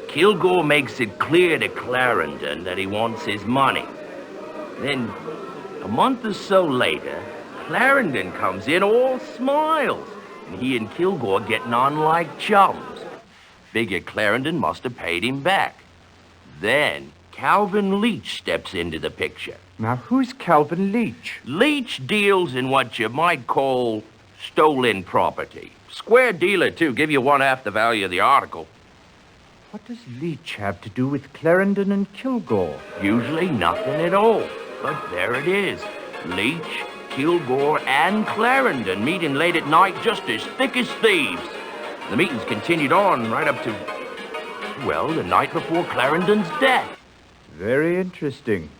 Kilgore makes it clear to Clarendon that he wants his money. Then, a month or so later, Clarendon comes in all smiles. And he and Kilgore getting on like chums. Figure Clarendon must have paid him back. Then Calvin Leach steps into the picture. Now, who's Calvin Leach? Leach deals in what you might call stolen property. Square dealer, too. Give you one half the value of the article. What does Leach have to do with Clarendon and Kilgore? Usually nothing at all. But there it is. Leach, Kilgore, and Clarendon meeting late at night just as thick as thieves. The meetings continued on right up to, well, the night before Clarendon's death. Very interesting.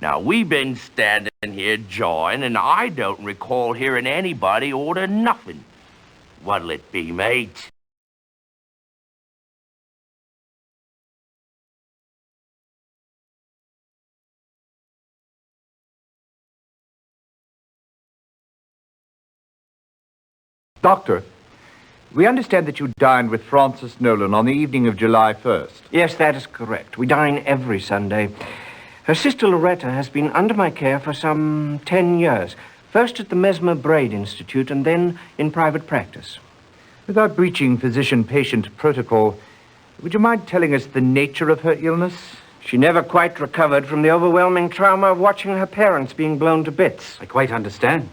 Now, we've been standing here jawing, and I don't recall hearing anybody order nothing. What'll it be, mate? Doctor, we understand that you dined with Frances Nolan on the evening of July 1st. Yes, that is correct. We dine every Sunday. Her sister Loretta has been under my care for some 10 years. First at the Mesmer Braid Institute and then in private practice. Without breaching physician-patient protocol, would you mind telling us the nature of her illness? She never quite recovered from the overwhelming trauma of watching her parents being blown to bits. I quite understand.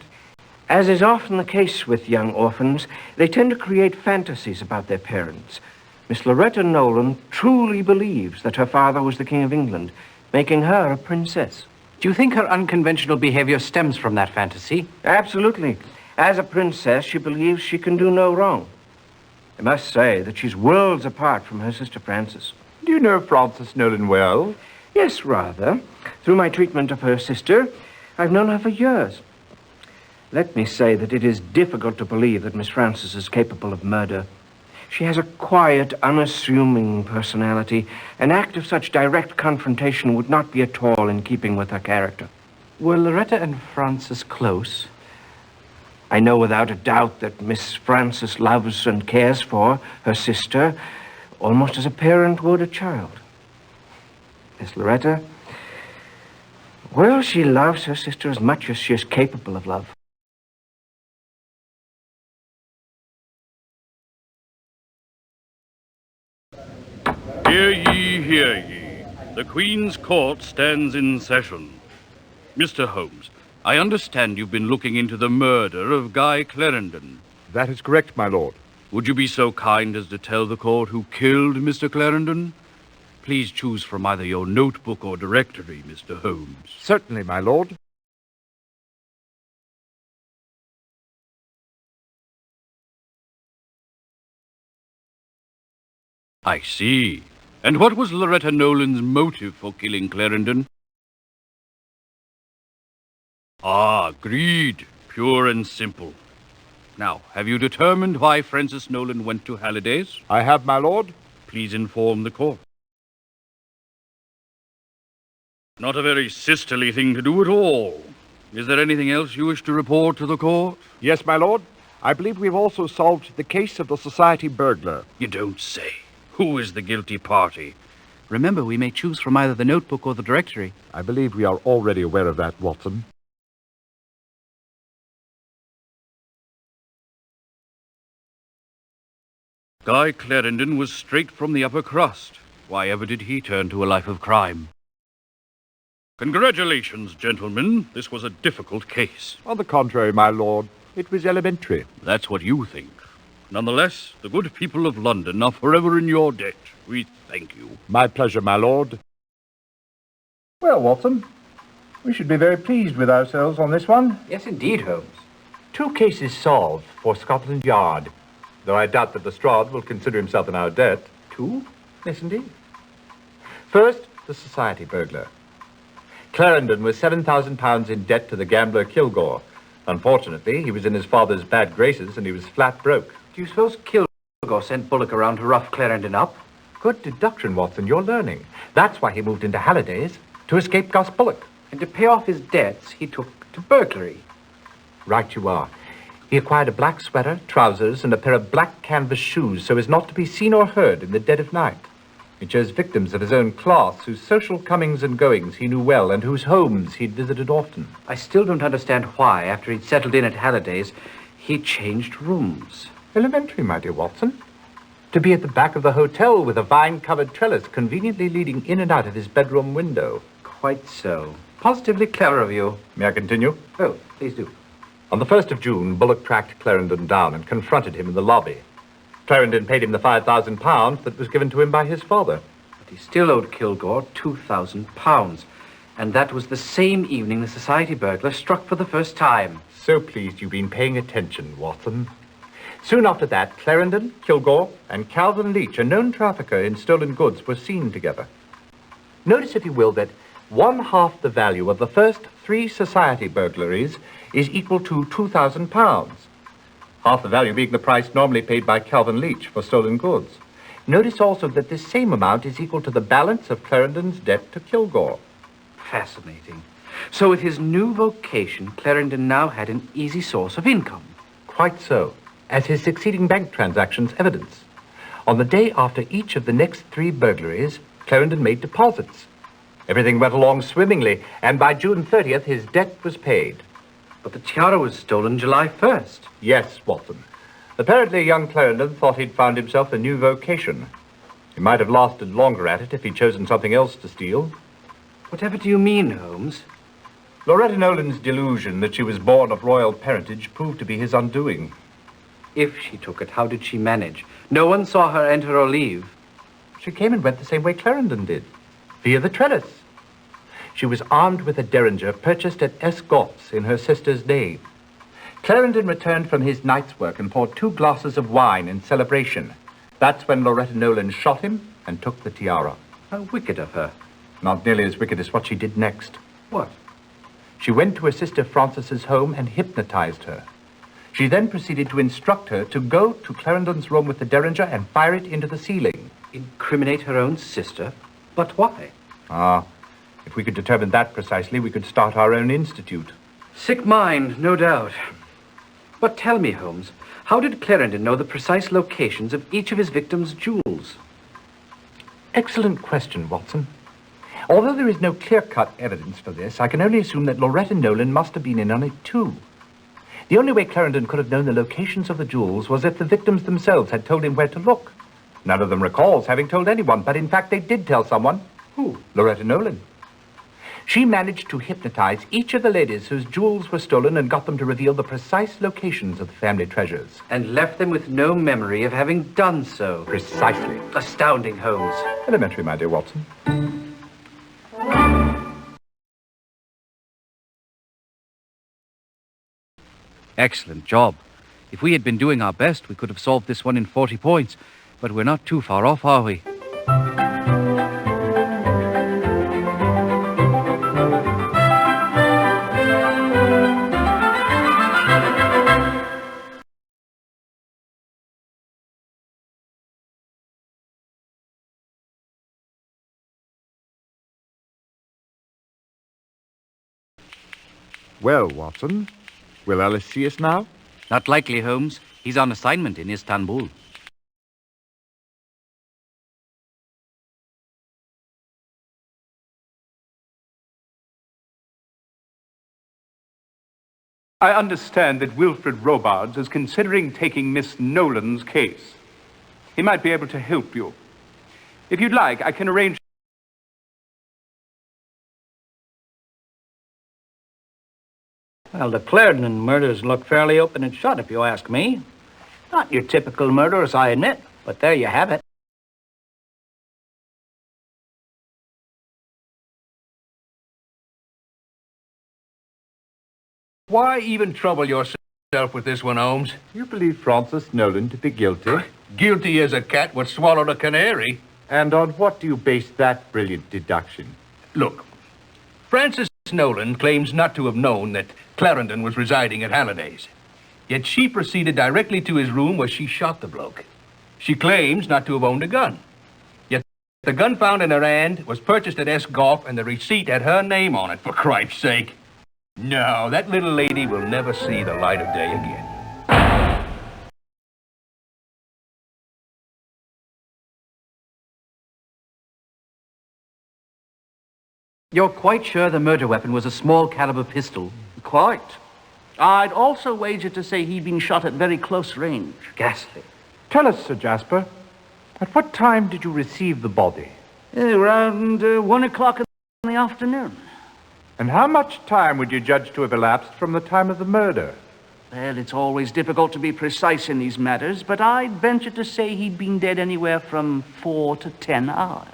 As is often the case with young orphans, they tend to create fantasies about their parents. Miss Loretta Nolan truly believes that her father was the King of England, making her a princess. Do you think her unconventional behavior stems from that fantasy? Absolutely. As a princess, she believes she can do no wrong. I must say that she's worlds apart from her sister Frances. Do you know Frances Nolan well? Yes, rather. Through my treatment of her sister, I've known her for years. Let me say that it is difficult to believe that Miss Frances is capable of murder. She has a quiet, unassuming personality. An act of such direct confrontation would not be at all in keeping with her character. Were Loretta and Frances close? I know without a doubt that Miss Frances loves and cares for her sister almost as a parent would a child. Miss Loretta, well, she loves her sister as much as she is capable of love. Hear ye, hear ye. The Queen's Court stands in session. Mr. Holmes, I understand you've been looking into the murder of Guy Clarendon. That is correct, my lord. Would you be so kind as to tell the court who killed Mr. Clarendon? Please choose from either your notebook or directory, Mr. Holmes. Certainly, my lord. I see. And what was Loretta Nolan's motive for killing Clarendon? Ah, greed. Pure and simple. Now, have you determined why Francis Nolan went to Halliday's? I have, my lord. Please inform the court. Not a very sisterly thing to do at all. Is there anything else you wish to report to the court? Yes, my lord. I believe we've also solved the case of the society burglar. You don't say. Who is the guilty party? Remember, we may choose from either the notebook or the directory. I believe we are already aware of that, Watson. Guy Clarendon was straight from the upper crust. Why ever did he turn to a life of crime? Congratulations, gentlemen. This was a difficult case. On the contrary, my lord, it was elementary. That's what you think. Nonetheless, the good people of London are forever in your debt. We thank you. My pleasure, my lord. Well, Watson, we should be very pleased with ourselves on this one. Yes, indeed, Holmes. 2 cases solved for Scotland Yard. Though I doubt that Lestrade will consider himself in our debt. 2? Yes, indeed. First, the society burglar. Clarendon was £7,000 in debt to the gambler Kilgore. Unfortunately, he was in his father's bad graces and he was flat broke. Do you suppose Kilgore sent Bullock around to rough Clarendon up? Good deduction, Watson. You're learning. That's why he moved into Halliday's, to escape Gus Bullock. And to pay off his debts, he took to burglary. Right you are. He acquired a black sweater, trousers, and a pair of black canvas shoes so as not to be seen or heard in the dead of night. He chose victims of his own class, whose social comings and goings he knew well, and whose homes he'd visited often. I still don't understand why, after he'd settled in at Halliday's, he changed rooms. Elementary, my dear Watson. To be at the back of the hotel with a vine-covered trellis conveniently leading in and out of his bedroom window. Quite so. Positively clever of you. May I continue? Oh, please do. On the 1st of June, Bullock tracked Clarendon down and confronted him in the lobby. Clarendon paid him the £5,000 that was given to him by his father. But he still owed Kilgore £2,000. And that was the same evening the society burglar struck for the first time. So pleased you've been paying attention, Watson. Soon after that, Clarendon, Kilgore, and Calvin Leach, a known trafficker in stolen goods, were seen together. Notice, if you will, that 1/2 the value of the first 3 society burglaries is equal to £2,000. Half the value being the price normally paid by Calvin Leach for stolen goods. Notice also that this same amount is equal to the balance of Clarendon's debt to Kilgore. Fascinating. So with his new vocation, Clarendon now had an easy source of income. Quite so, as his succeeding bank transactions evidence. On the day after each of the next 3 burglaries, Clarendon made deposits. Everything went along swimmingly, and by June 30th, his debt was paid. But the tiara was stolen July 1st. Yes, Watson. Apparently, young Clarendon thought he'd found himself a new vocation. He might have lasted longer at it if he'd chosen something else to steal. Whatever do you mean, Holmes? Loretta Nolan's delusion that she was born of royal parentage proved to be his undoing. If she took it, how did she manage? No one saw her enter or leave. She came and went the same way Clarendon did, via the trellis. She was armed with a derringer purchased at Escot's in her sister's name. Clarendon returned from his night's work and poured 2 glasses of wine in celebration. That's when Loretta Nolan shot him and took the tiara. How wicked of her. Not nearly as wicked as what she did next. What? She went to her sister Frances's home and hypnotized her. She then proceeded to instruct her to go to Clarendon's room with the derringer and fire it into the ceiling. Incriminate her own sister? But why? If we could determine that precisely, we could start our own institute. Sick mind, no doubt. But tell me, Holmes, how did Clarendon know the precise locations of each of his victims' jewels? Excellent question, Watson. Although there is no clear-cut evidence for this, I can only assume that Loretta Nolan must have been in on it too. The only way Clarendon could have known the locations of the jewels was if the victims themselves had told him where to look. None of them recalls having told anyone, but in fact they did tell someone. Who? Loretta Nolan. She managed to hypnotize each of the ladies whose jewels were stolen and got them to reveal the precise locations of the family treasures. And left them with no memory of having done so. Precisely. Astounding, Holmes. Elementary, my dear Watson. Excellent job. If we had been doing our best, we could have solved this one in 40 points. But we're not too far off, are we? Well, Watson, will Alice see us now? Not likely, Holmes. He's on assignment in Istanbul. I understand that Wilfred Robards is considering taking Miss Nolan's case. He might be able to help you. If you'd like, I can arrange... Well, the Clarendon murders look fairly open and shut, if you ask me. Not your typical murderers, I admit, but there you have it. Why even trouble yourself with this one, Holmes? You believe Francis Nolan to be guilty? Guilty as a cat would swallow a canary. And on what do you base that brilliant deduction? Look, Francis Nolan claims not to have known that Clarendon was residing at Halliday's. Yet she proceeded directly to his room where she shot the bloke. She claims not to have owned a gun. Yet the gun found in her hand was purchased at S. Golf and the receipt had her name on it, for Christ's sake. No, that little lady will never see the light of day again. You're quite sure the murder weapon was a small caliber pistol? Quite. I'd also wager to say he'd been shot at very close range. Ghastly. Tell us, Sir Jasper, at what time did you receive the body? Around 1 o'clock in the afternoon. And how much time would you judge to have elapsed from the time of the murder? Well, it's always difficult to be precise in these matters, but I'd venture to say he'd been dead anywhere from 4 to 10 hours.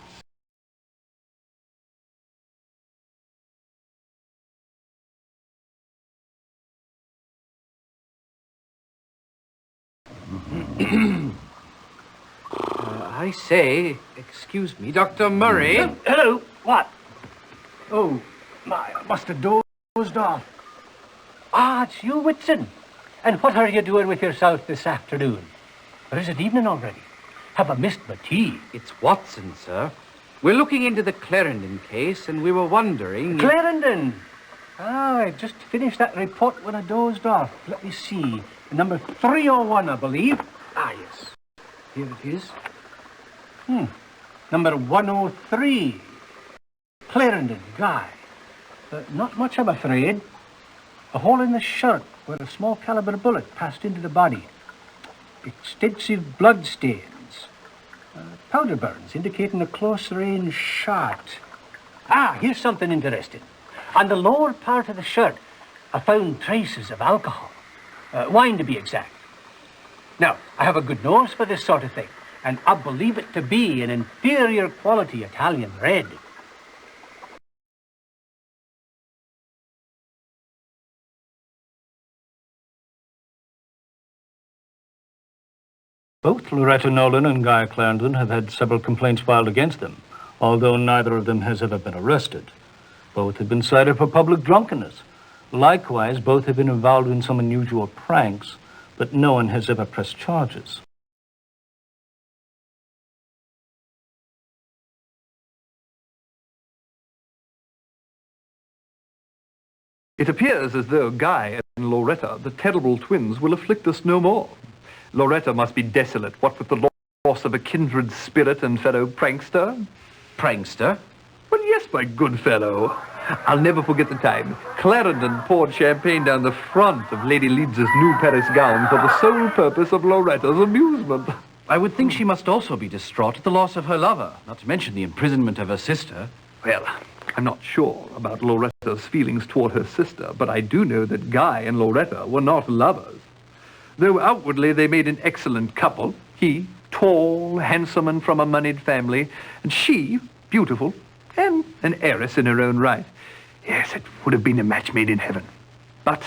I say, excuse me, Dr. Murray. Hello, what? Oh, my, I must have dozed off. Ah, it's you, Whitson. And what are you doing with yourself this afternoon? Or is it evening already? Have I missed my tea? It's Watson, sir. We're looking into the Clarendon case, and we were wondering... Clarendon! Ah, I just finished that report when I dozed off. Let me see. Number 301, I believe. Ah, yes. Here it is. Number 103. Clarendon, Guy. Not much, I'm afraid. A hole in the shirt where a small caliber bullet passed into the body. Extensive blood stains. Powder burns indicating a close-range shot. Ah, here's something interesting. On the lower part of the shirt, I found traces of alcohol. Wine, to be exact. Now, I have a good nose for this sort of thing, and I believe it to be an inferior quality Italian red. Both Loretta Nolan and Guy Clarendon have had several complaints filed against them, although neither of them has ever been arrested. Both have been cited for public drunkenness. Likewise, both have been involved in some unusual pranks, but no one has ever pressed charges. It appears as though Guy and Loretta, the terrible twins, will afflict us no more. Loretta must be desolate, what with the loss of a kindred spirit and fellow prankster. Prankster? Well, yes, my good fellow. I'll never forget the time Clarendon poured champagne down the front of Lady Leeds's new Paris gown for the sole purpose of Loretta's amusement. I would think she must also be distraught at the loss of her lover, not to mention the imprisonment of her sister. Well, I'm not sure about Loretta's feelings toward her sister, but I do know that Guy and Loretta were not lovers. Though outwardly they made an excellent couple, he, tall, handsome, and from a moneyed family, and she, beautiful, and an heiress in her own right. Yes, it would have been a match made in heaven. But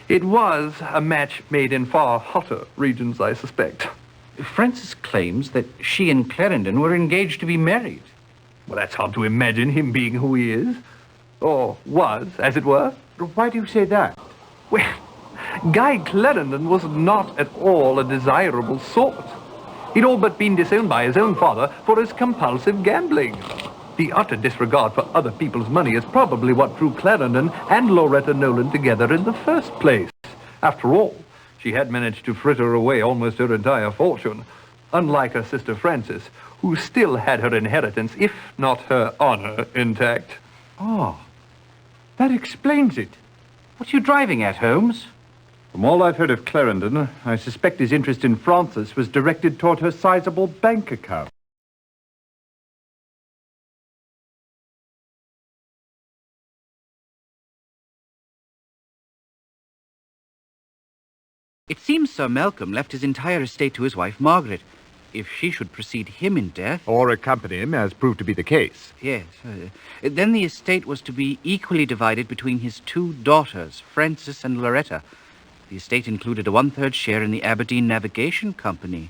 it was a match made in far hotter regions, I suspect. Francis claims that she and Clarendon were engaged to be married. Well, that's hard to imagine him being who he is. Or was, as it were. Why do you say that? Well, Guy Clarendon was not at all a desirable sort. He'd all but been disowned by his own father for his compulsive gambling. The utter disregard for other people's money is probably what drew Clarendon and Loretta Nolan together in the first place. After all, she had managed to fritter away almost her entire fortune, unlike her sister Frances, who still had her inheritance, if not her honor, intact. Oh, that explains it. What are you driving at, Holmes? From all I've heard of Clarendon, I suspect his interest in Frances was directed toward her sizable bank account. It seems Sir Malcolm left his entire estate to his wife, Margaret. If she should precede him in death... Or accompany him, as proved to be the case. Yes. Then the estate was to be equally divided between his two daughters, Frances and Loretta. The estate included a 1/3 share in the Aberdeen Navigation Company.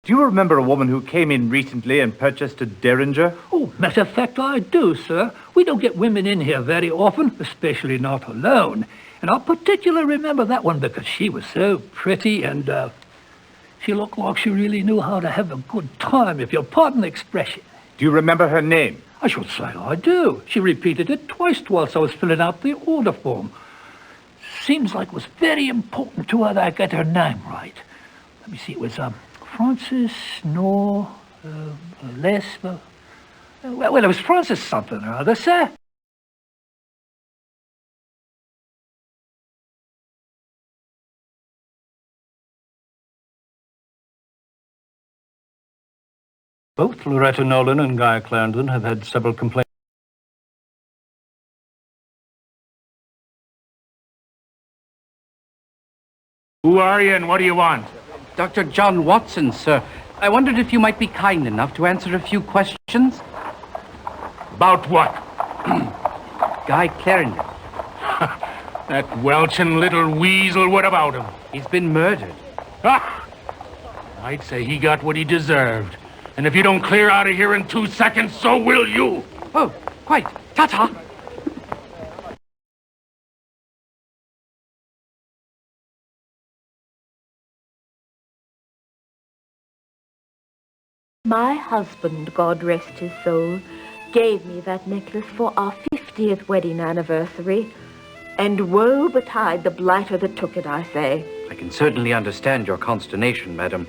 Do you remember a woman who came in recently and purchased a Derringer? Oh, matter of fact, I do, sir. We don't get women in here very often, especially not alone. And I particularly remember that one because she was so pretty and, she looked like she really knew how to have a good time, if you'll pardon the expression. Do you remember her name? I should say I do. She repeated it twice whilst I was filling out the order form. Seems like it was very important to her that I get her name right. Let me see, it was, Frances, no, less, well, it was Frances something or other, sir. Both Loretta Nolan and Guy Clarendon have had several complaints. Who are you and what do you want? Dr. John Watson, sir. I wondered if you might be kind enough to answer a few questions. About what? Guy Clarendon. That welching little weasel, what about him? He's been murdered. Ah! I'd say he got what he deserved. And if you don't clear out of here in 2 seconds, so will you. Oh, quite. Ta-ta. My husband, God rest his soul, gave me that necklace for our 50th wedding anniversary. And woe betide the blighter that took it, I say. I can certainly understand your consternation, madam.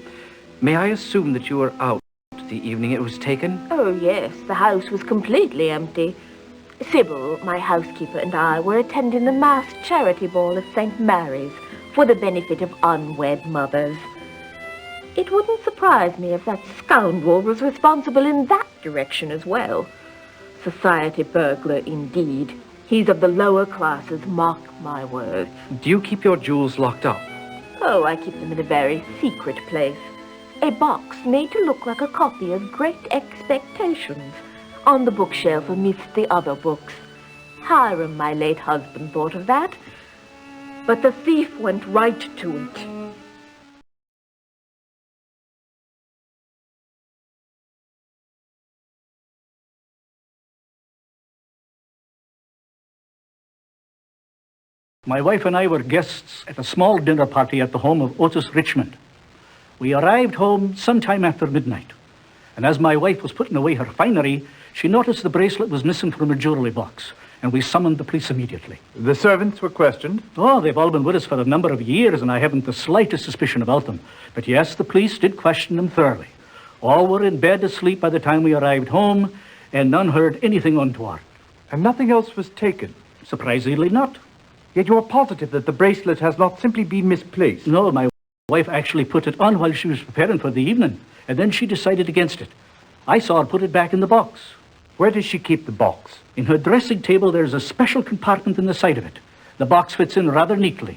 May I assume that you were out the evening it was taken? Oh, yes, the house was completely empty. Sybil, my housekeeper, and I were attending the mass charity ball at St. Mary's for the benefit of unwed mothers. It wouldn't surprise me if that scoundrel was responsible in that direction as well. Society burglar, indeed. He's of the lower classes, mark my words. Do you keep your jewels locked up? Oh, I keep them in a very secret place. A box made to look like a copy of Great Expectations on the bookshelf amidst the other books. Hiram, my late husband, thought of that. But the thief went right to it. My wife and I were guests at a small dinner party at the home of Otis Richmond. We arrived home sometime after midnight, and as my wife was putting away her finery, she noticed the bracelet was missing from her jewelry box, and we summoned the police immediately. The servants were questioned? Oh, they've all been with us for a number of years, and I haven't the slightest suspicion about them. But yes, the police did question them thoroughly. All were in bed asleep by the time we arrived home, and none heard anything untoward. And nothing else was taken? Surprisingly not. Yet you are positive that the bracelet has not simply been misplaced. No, my wife actually put it on while she was preparing for the evening, and then she decided against it. I saw her put it back in the box. Where does she keep the box? In her dressing table, there's a special compartment in the side of it. The box fits in rather neatly.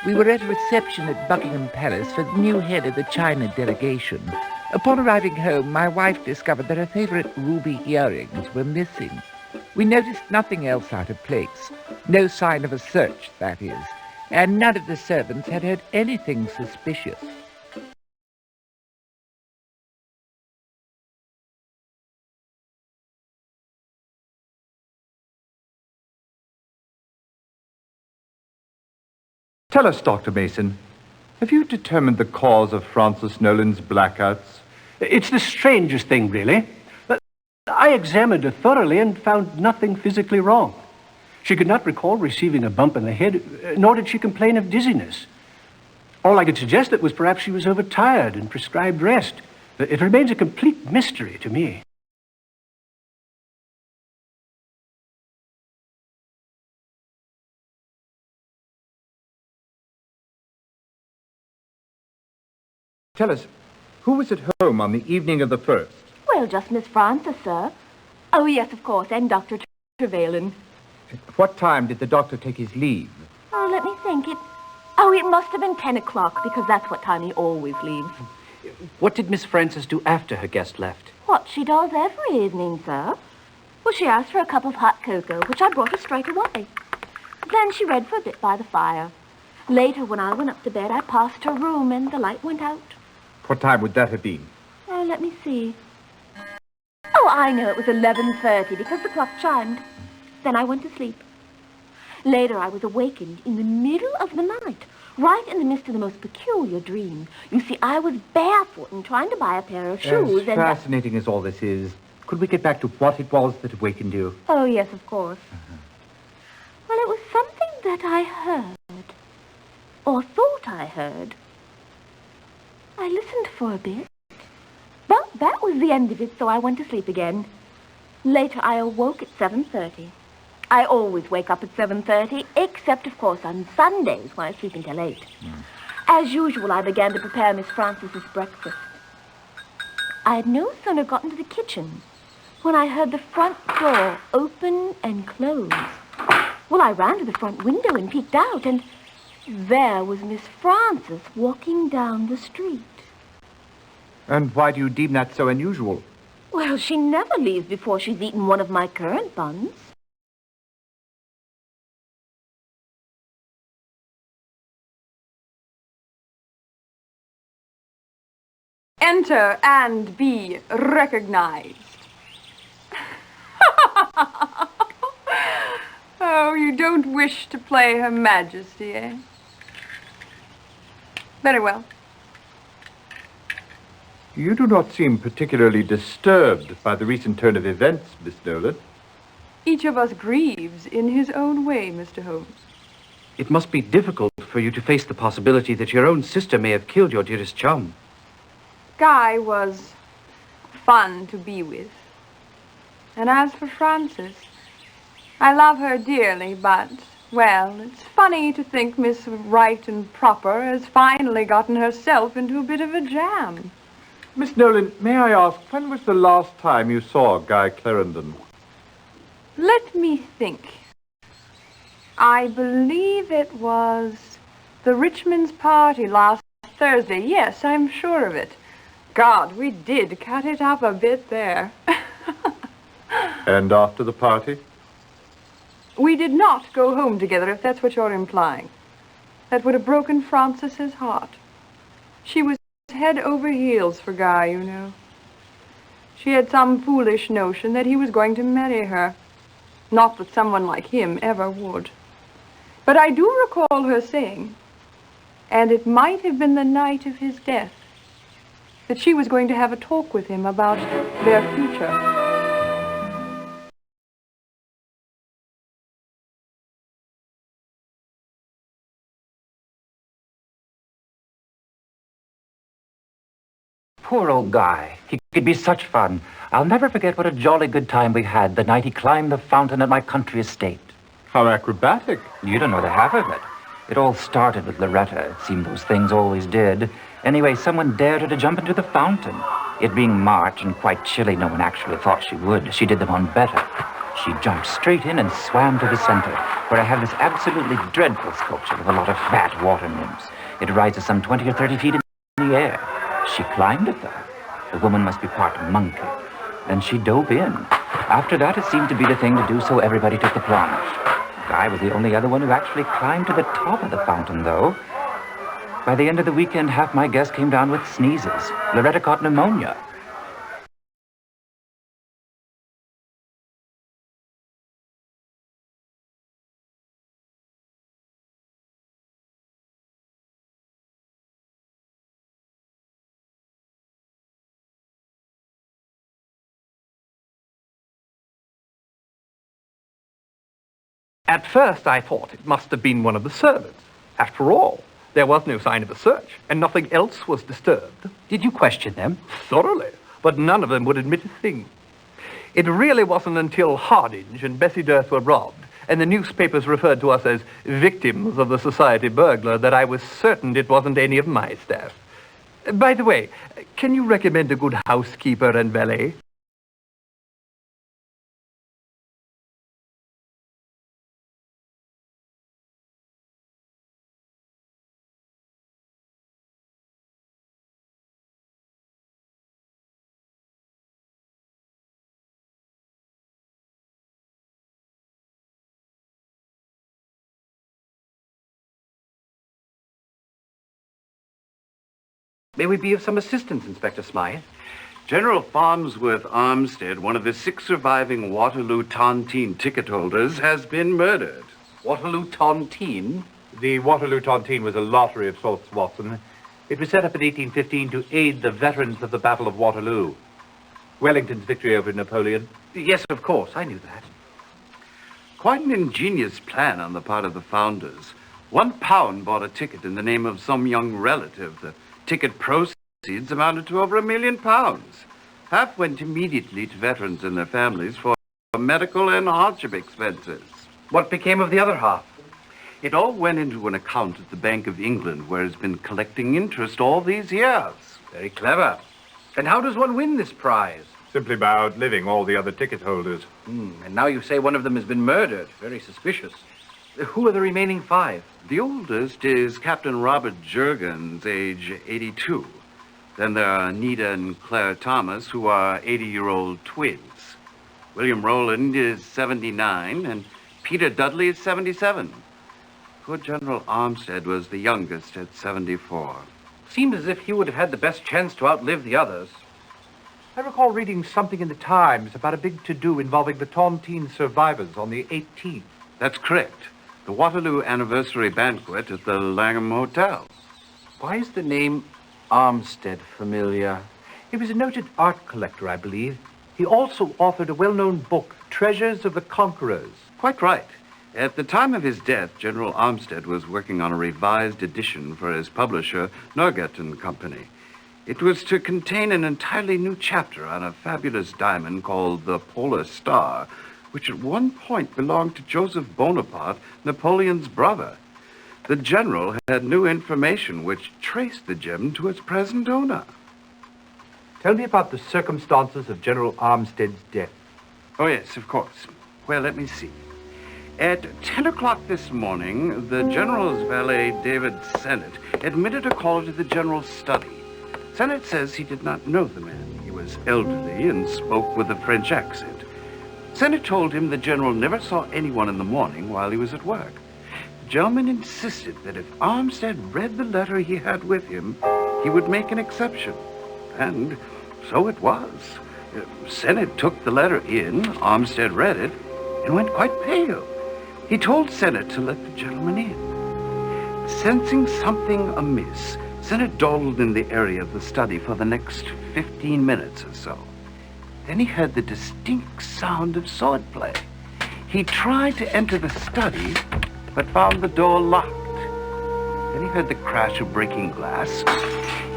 We were at a reception at Buckingham Palace for the new head of the China delegation. Upon arriving home, my wife discovered that her favourite ruby earrings were missing. We noticed nothing else out of place. No sign of a search, that is. And none of the servants had heard anything suspicious. Tell us, Dr. Mason, have you determined the cause of Frances Nolan's blackouts? It's the strangest thing, really. I examined her thoroughly and found nothing physically wrong. She could not recall receiving a bump in the head, nor did she complain of dizziness. All I could suggest was perhaps she was overtired and prescribed rest. It remains a complete mystery to me. Tell us, who was at home on the evening of the 1st? Well, just Miss Frances, sir. Oh, yes, of course, and Dr. Trevelyan. At what time did the doctor take his leave? Oh, let me think. It must have been 10 o'clock, because that's what time he always leaves. What did Miss Frances do after her guest left? What she does every evening, sir. Well, she asked for a cup of hot cocoa, which I brought her straight away. Then she read for a bit by the fire. Later, when I went up to bed, I passed her room, and the light went out. What time would that have been? Oh, let me see. Oh, I know, it was 11:30 because the clock chimed. Then I went to sleep. Later, I was awakened in the middle of the night, right in the midst of the most peculiar dream. You see, I was barefoot and trying to buy a pair of shoes, As fascinating as all this is, could we get back to what it was that awakened you? Oh, yes, of course. Well, it was something that I heard, or thought I heard. I listened for a bit, but that was the end of it, so I went to sleep again. Later, I awoke at 7:30. I always wake up at 7:30, except, of course, on Sundays when I sleep until 8. As usual, I began to prepare Miss Frances's breakfast. I had no sooner gotten to the kitchen when I heard the front door open and close. Well, I ran to the front window and peeked out, and there was Miss Frances walking down the street. And why do you deem that so unusual? Well, she never leaves before she's eaten one of my currant buns. Enter and be recognized. Oh, you don't wish to play Her Majesty, eh? Very well. You do not seem particularly disturbed by the recent turn of events, Miss Nolan. Each of us grieves in his own way, Mr. Holmes. It must be difficult for you to face the possibility that your own sister may have killed your dearest chum. Guy was fun to be with. And as for Frances, I love her dearly, but, well, it's funny to think Miss Right and Proper has finally gotten herself into a bit of a jam. Miss Nolan, may I ask, when was the last time you saw Guy Clarendon? Let me think. I believe it was the Richmond's party last Thursday. Yes, I'm sure of it. God, we did cut it up a bit there. And after the party? We did not go home together, if that's what you're implying. That would have broken Frances's heart. She was head over heels for Guy, you know. She had some foolish notion that he was going to marry her. Not that someone like him ever would. But I do recall her saying, and it might have been the night of his death, that she was going to have a talk with him about their future. Poor old guy. He could be such fun. I'll never forget what a jolly good time we had the night he climbed the fountain at my country estate. How acrobatic. You don't know the half of it. It all started with Loretta. It seemed those things always did. Anyway, someone dared her to jump into the fountain. It being March and quite chilly, no one actually thought she would. She did them on better. She jumped straight in and swam to the center, where I have this absolutely dreadful sculpture with a lot of fat water nymphs. It rises some 20 or 30 feet in the air. She climbed it, though. The woman must be part monkey. Then she dove in. After that, it seemed to be the thing to do, so everybody took the plunge. I was the only other one who actually climbed to the top of the fountain, though. By the end of the weekend, half my guests came down with sneezes. Loretta caught pneumonia. At first, I thought it must have been one of the servants. After all, there was no sign of a search, and nothing else was disturbed. Did you question them? Thoroughly, but none of them would admit a thing. It really wasn't until Hardinge and Bessie Durst were robbed, and the newspapers referred to us as victims of the society burglar, that I was certain it wasn't any of my staff. By the way, can you recommend a good housekeeper and valet? May we be of some assistance, Inspector Smythe? General Farnsworth Armstead, one of the 6 surviving Waterloo Tontine ticket holders, has been murdered. Waterloo Tontine? The Waterloo Tontine was a lottery of sorts, Watson. It was set up in 1815 to aid the veterans of the Battle of Waterloo. Wellington's victory over Napoleon. Yes, of course, I knew that. Quite an ingenious plan on the part of the founders. £1 bought a ticket in the name of some young relative. The ticket proceeds amounted to over £1 million. Half went immediately to veterans and their families for medical and hardship expenses. What became of the other half? It all went into an account at the Bank of England, where it's been collecting interest all these years. Very clever. And how does one win this prize? Simply by outliving all the other ticket holders. And now you say one of them has been murdered. Very suspicious. Who are the remaining 5? The oldest is Captain Robert Jurgens, age 82. Then there are Anita and Claire Thomas, who are 80-year-old twins. William Rowland is 79, and Peter Dudley is 77. Poor General Armstead was the youngest at 74. Seemed as if he would have had the best chance to outlive the others. I recall reading something in the Times about a big to-do involving the Tontine survivors on the 18th. That's correct. The Waterloo anniversary banquet at the Langham Hotel. Why is the name Armstead familiar? He was a noted art collector, I believe. He also authored a well-known book, Treasures of the Conquerors. Quite right. At the time of his death, General Armstead was working on a revised edition for his publisher, Nugget and Company. It was to contain an entirely new chapter on a fabulous diamond called the Polar Star, which at one point belonged to Joseph Bonaparte, Napoleon's brother. The general had new information which traced the gem to its present owner. Tell me about the circumstances of General Armstead's death. Oh, yes, of course. Well, let me see. At 10 o'clock this morning, the general's valet, David Sennett, admitted a caller to the general's study. Sennett says he did not know the man. He was elderly and spoke with a French accent. Sennett told him the general never saw anyone in the morning while he was at work. The gentleman insisted that if Armstead read the letter he had with him, he would make an exception. And so it was. Sennett took the letter in, Armstead read it, and went quite pale. He told Sennett to let the gentleman in. Sensing something amiss, Sennett dawdled in the area of the study for the next 15 minutes or so. Then he heard the distinct sound of swordplay. He tried to enter the study, but found the door locked. Then he heard the crash of breaking glass,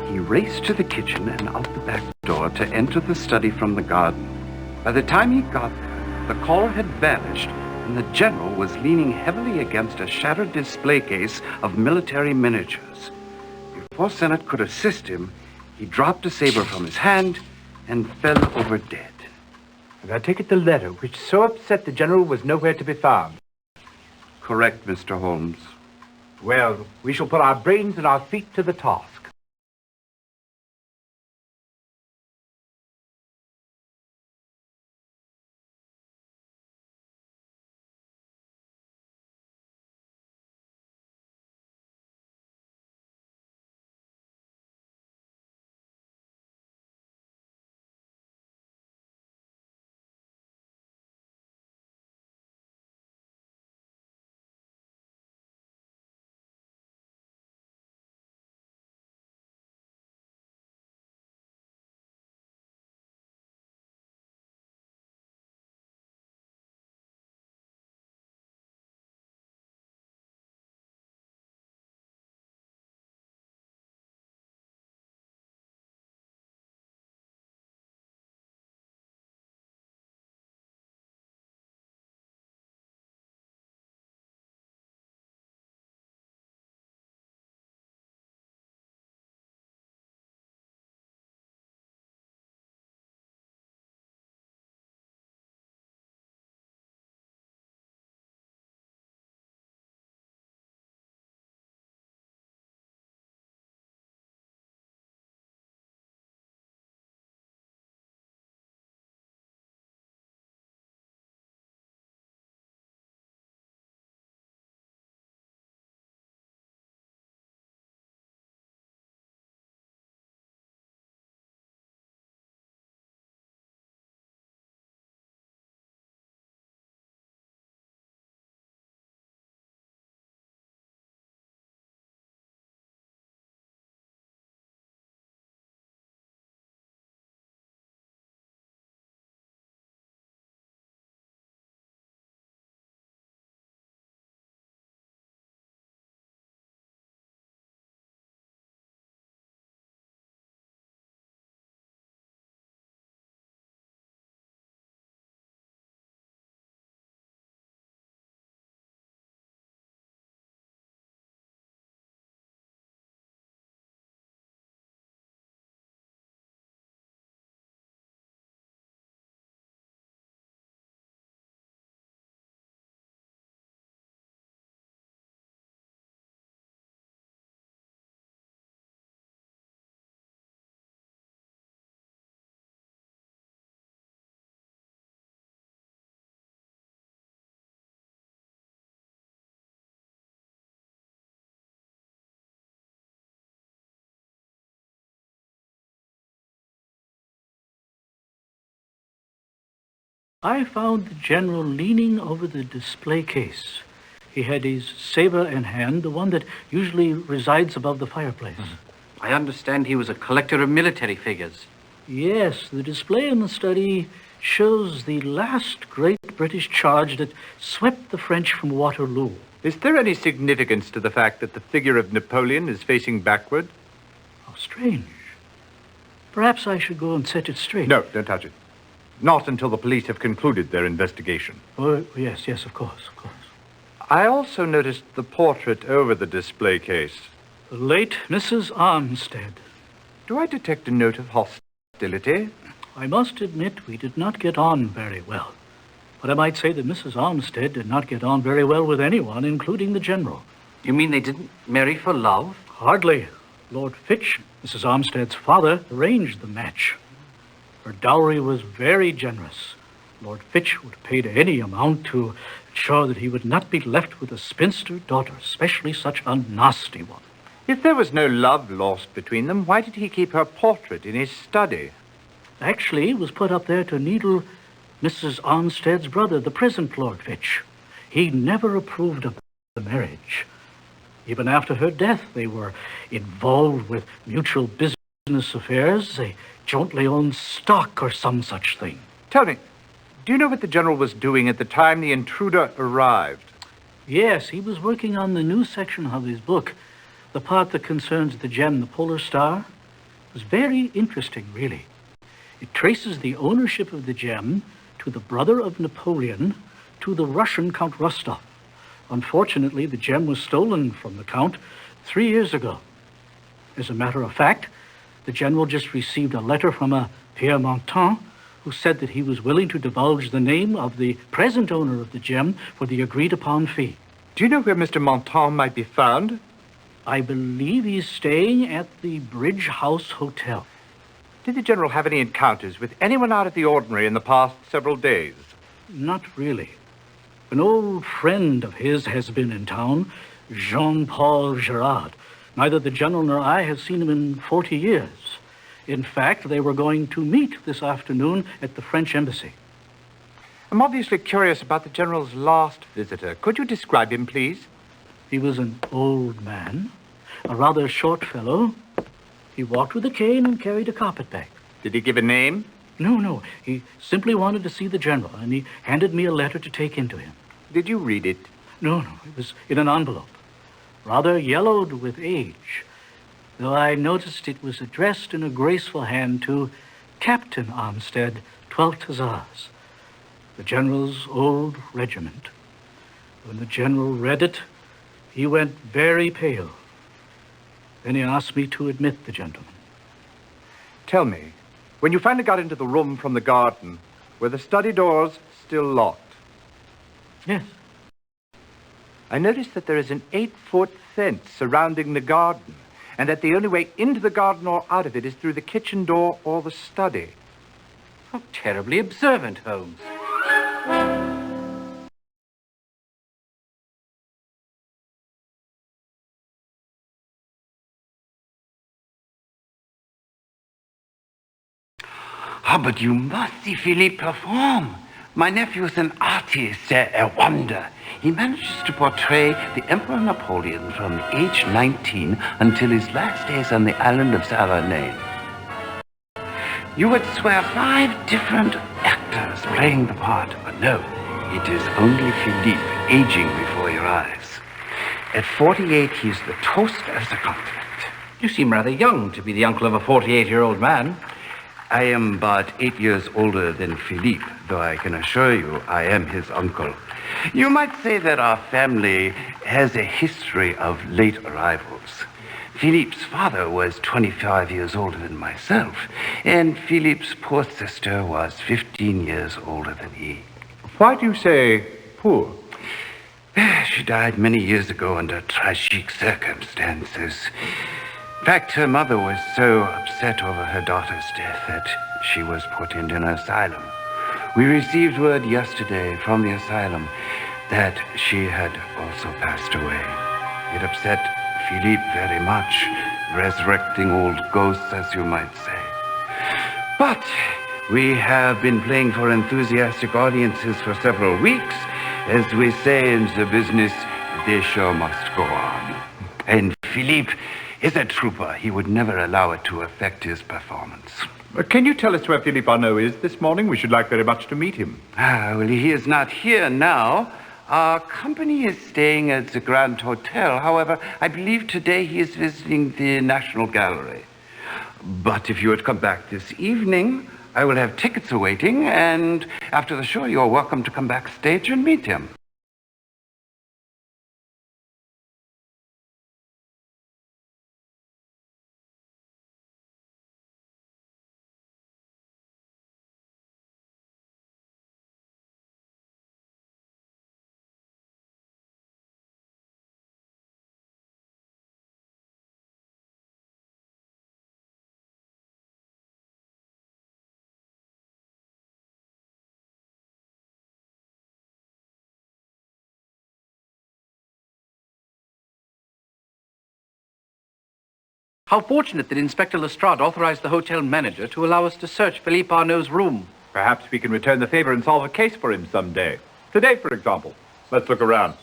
he raced to the kitchen and out the back door to enter the study from the garden. By the time he got there, the caller had vanished, and the general was leaning heavily against a shattered display case of military miniatures. Before Sennett could assist him, he dropped a saber from his hand and fell over dead. And I take it the letter, which so upset the general, was nowhere to be found. Correct, Mr. Holmes. Well, we shall put our brains and our feet to the task. I found the general leaning over the display case. He had his saber in hand, the one that usually resides above the fireplace. I understand he was a collector of military figures. Yes, the display in the study shows the last great British charge that swept the French from Waterloo. Is there any significance to the fact that the figure of Napoleon is facing backward? How strange. Perhaps I should go and set it straight. No, don't touch it. Not until the police have concluded their investigation. Oh, yes, of course. I also noticed the portrait over the display case. The late Mrs. Armstead. Do I detect a note of hostility? I must admit we did not get on very well. But I might say that Mrs. Armstead did not get on very well with anyone, including the general. You mean they didn't marry for love? Hardly. Lord Fitch, Mrs. Armstead's father, arranged the match. Her dowry was very generous. Lord Fitch would have paid any amount to ensure that he would not be left with a spinster daughter, especially such a nasty one. If there was no love lost between them, why did he keep her portrait in his study? Actually, it was put up there to needle Mrs. Armstead's brother, the present Lord Fitch. He never approved of the marriage. Even after her death, they were involved with mutual business affairs. They jointly owned stock or some such thing. Tell me, do you know what the general was doing at the time the intruder arrived? Yes, he was working on the new section of his book, The part that concerns the gem, the Polar Star, was very interesting, really. It traces the ownership of the gem to the brother of Napoleon, to the Russian Count Rostov. Unfortunately, the gem was stolen from the Count 3 years ago. As a matter of fact, the general just received a letter from a Pierre Montan, who said that he was willing to divulge the name of the present owner of the gem for the agreed-upon fee. Do you know where Mr. Montan might be found? I believe he's staying at the Bridge House Hotel. Did the General have any encounters with anyone out of the ordinary in the past several days? Not really. An old friend of his has been in town, Jean-Paul Girard. Neither the General nor I have seen him in 40 years. In fact, they were going to meet this afternoon at the French Embassy. I'm obviously curious about the General's last visitor. Could you describe him, please? He was an old man, a rather short fellow. He walked with a cane and carried a carpetbag. Did he give a name? No. He simply wanted to see the General, and he handed me a letter to take in to him. Did you read it? No. It was in an envelope, rather yellowed with age, though I noticed it was addressed in a graceful hand to Captain Armstead, 12th Hussars, the General's old regiment. When the General read it, he went very pale. Then he asked me to admit the gentleman. Tell me, when you finally got into the room from the garden, were the study doors still locked? Yes. I noticed that there is an 8-foot fence surrounding the garden, and that the only way into the garden or out of it is through the kitchen door or the study. How terribly observant, Holmes. Ah, but you must see Philippe perform. My nephew is an artist, a wonder. He manages to portray the Emperor Napoleon from age 19 until his last days on the island of Savarin. You would swear 5 different actors playing the part, but no, it is only Philippe aging before your eyes. At 48, he's the toast of the continent. You seem rather young to be the uncle of a 48-year-old man. I am but 8 years older than Philippe, though I can assure you I am his uncle. You might say that our family has a history of late arrivals. Philippe's father was 25 years older than myself, and Philippe's poor sister was 15 years older than he. Why do you say poor? She died many years ago under tragic circumstances. In fact, her mother was so upset over her daughter's death that she was put into an asylum. We received word yesterday from the asylum that she had also passed away. It upset Philippe very much, resurrecting old ghosts, as you might say. But we have been playing for enthusiastic audiences for several weeks. As we say in the business, the show must go on. And Philippe is a trooper. He would never allow it to affect his performance. Can you tell us where Philippe Arnaud is this morning? We should like very much to meet him. Well, he is not here now. Our company is staying at the Grand Hotel. However, I believe today he is visiting the National Gallery. But if you would come back this evening, I will have tickets awaiting, and after the show, you're welcome to come backstage and meet him. How fortunate that Inspector Lestrade authorized the hotel manager to allow us to search Philippe Arnaud's room. Perhaps we can return the favor and solve a case for him someday. Today, for example. Let's look around.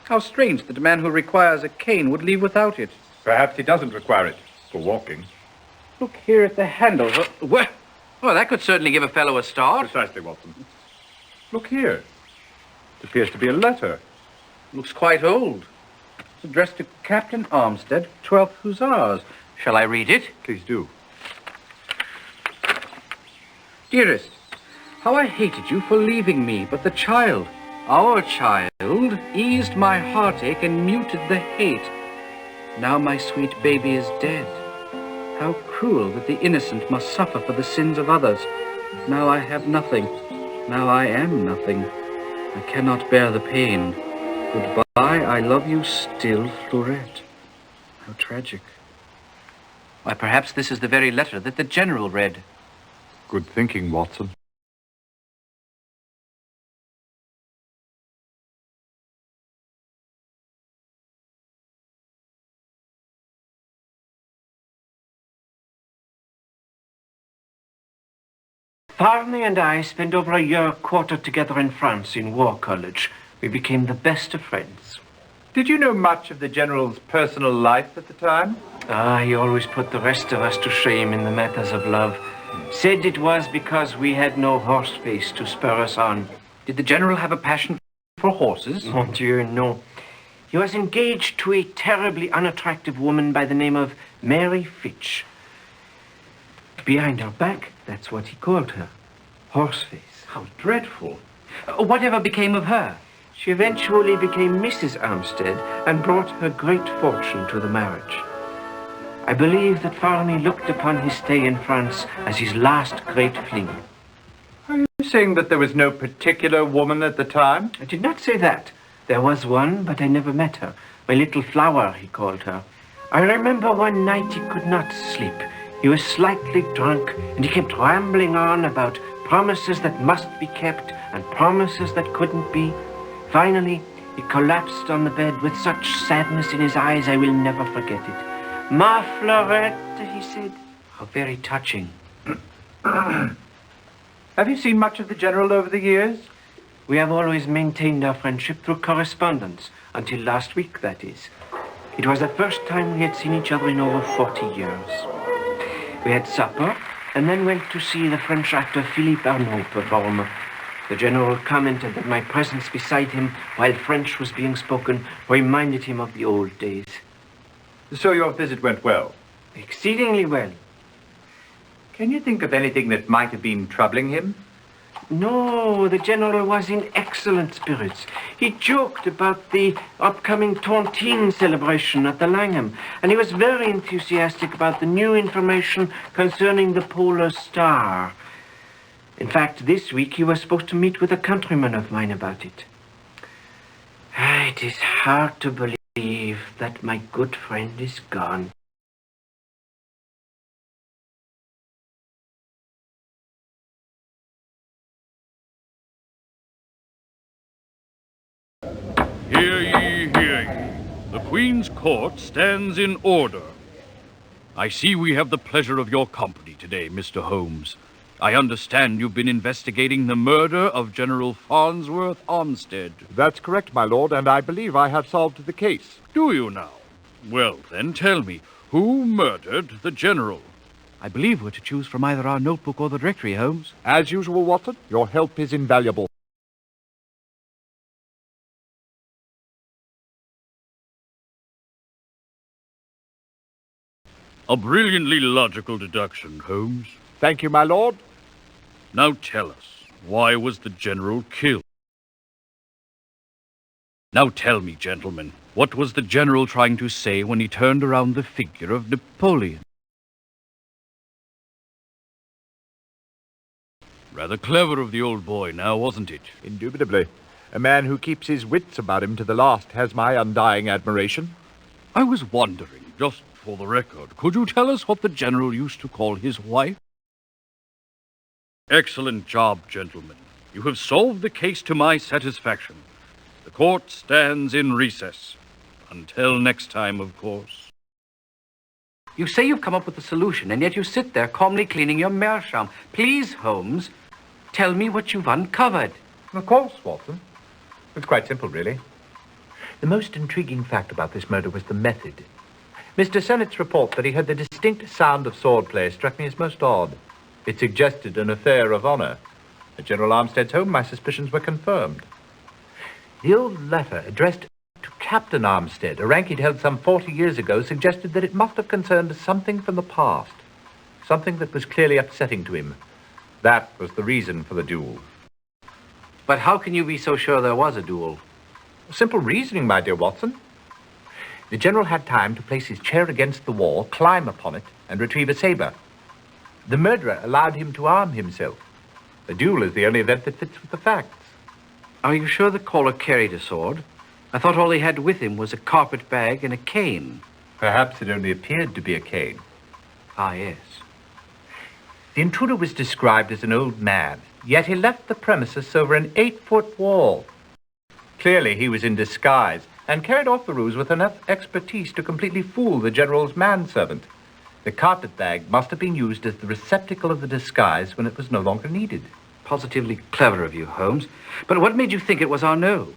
How strange that a man who requires a cane would leave without it. Perhaps he doesn't require it for walking. Look here at the handle. Well, that could certainly give a fellow a start. Precisely, Watson. Look here. It appears to be a letter. Looks quite old. It's addressed to Captain Armstead, 12th Hussars. Shall I read it? Please do. Dearest, how I hated you for leaving me, but the child, our child, eased my heartache and muted the hate. Now my sweet baby is dead. How cruel that the innocent must suffer for the sins of others. Now I have nothing. Now I am nothing. I cannot bear the pain. Goodbye, I love you still, Fleurette. How tragic. Why, perhaps this is the very letter that the General read. Good thinking, Watson. Farney and I spent over a year quartered together in France in War College. We became the best of friends. Did you know much of the General's personal life at the time? He always put the rest of us to shame in the matters of love. Said it was because we had no horse face to spur us on. Did the General have a passion for horses? Mon Dieu, no. He was engaged to a terribly unattractive woman by the name of Mary Fitch. Behind her back, that's what he called her. Horseface. How dreadful. Whatever became of her? She eventually became Mrs. Armstead and brought her great fortune to the marriage. I believe that Farney looked upon his stay in France as his last great fling. Are you saying that there was no particular woman at the time? I did not say that. There was one, but I never met her. My little flower, he called her. I remember one night he could not sleep. He was slightly drunk, and he kept rambling on about promises that must be kept and promises that couldn't be. Finally, he collapsed on the bed with such sadness in his eyes I will never forget it. Ma Fleurette, he said. How very touching. Have you seen much of the General over the years? We have always maintained our friendship through correspondence, until last week, that is. It was the first time we had seen each other in over 40 years. We had supper, and then went to see the French actor Philippe Arnaud perform. The General commented that my presence beside him while French was being spoken reminded him of the old days. So your visit went well? Exceedingly well. Can you think of anything that might have been troubling him? No, the General was in excellent spirits. He joked about the upcoming Tontine celebration at the Langham, and he was very enthusiastic about the new information concerning the Polar Star. In fact, this week he was supposed to meet with a countryman of mine about it. It is hard to believe that my good friend is gone. Hear ye, hear ye. The Queen's court stands in order. I see we have the pleasure of your company today, Mr. Holmes. I understand you've been investigating the murder of General Farnsworth Armstead. That's correct, my lord, and I believe I have solved the case. Do you now? Well, then tell me, who murdered the General? I believe we're to choose from either our notebook or the directory, Holmes. As usual, Watson, your help is invaluable. A brilliantly logical deduction, Holmes. Thank you, my lord. Now tell us, why was the General killed? Now tell me, gentlemen, what was the General trying to say when he turned around the figure of Napoleon? Rather clever of the old boy now, wasn't it? Indubitably. A man who keeps his wits about him to the last has my undying admiration. I was wondering, just for the record, could you tell us what the General used to call his wife? Excellent job, gentlemen. You have solved the case to my satisfaction. The court stands in recess. Until next time, of course. You say you've come up with a solution, and yet you sit there calmly cleaning your meerschaum. Please, Holmes, tell me what you've uncovered. Of course, Watson. It's quite simple, really. The most intriguing fact about this murder was the method. Mr. Sennett's report that he heard the distinct sound of swordplay struck me as most odd. It suggested an affair of honor. At General Armstead's home, my suspicions were confirmed. The old letter addressed to Captain Armstead, a rank he'd held some 40 years ago, suggested that it must have concerned something from the past. Something that was clearly upsetting to him. That was the reason for the duel. But how can you be so sure there was a duel? Simple reasoning, my dear Watson. The general had time to place his chair against the wall, climb upon it, and retrieve a saber. The murderer allowed him to arm himself. A duel is the only event that fits with the facts. Are you sure the caller carried a sword? I thought all he had with him was a carpet bag and a cane. Perhaps it only appeared to be a cane. Ah, yes. The intruder was described as an old man, yet he left the premises over an 8-foot wall. Clearly he was in disguise and carried off the ruse with enough expertise to completely fool the general's manservant. The carpet bag must have been used as the receptacle of the disguise when it was no longer needed. Positively clever of you, Holmes. But what made you think it was Arnaud?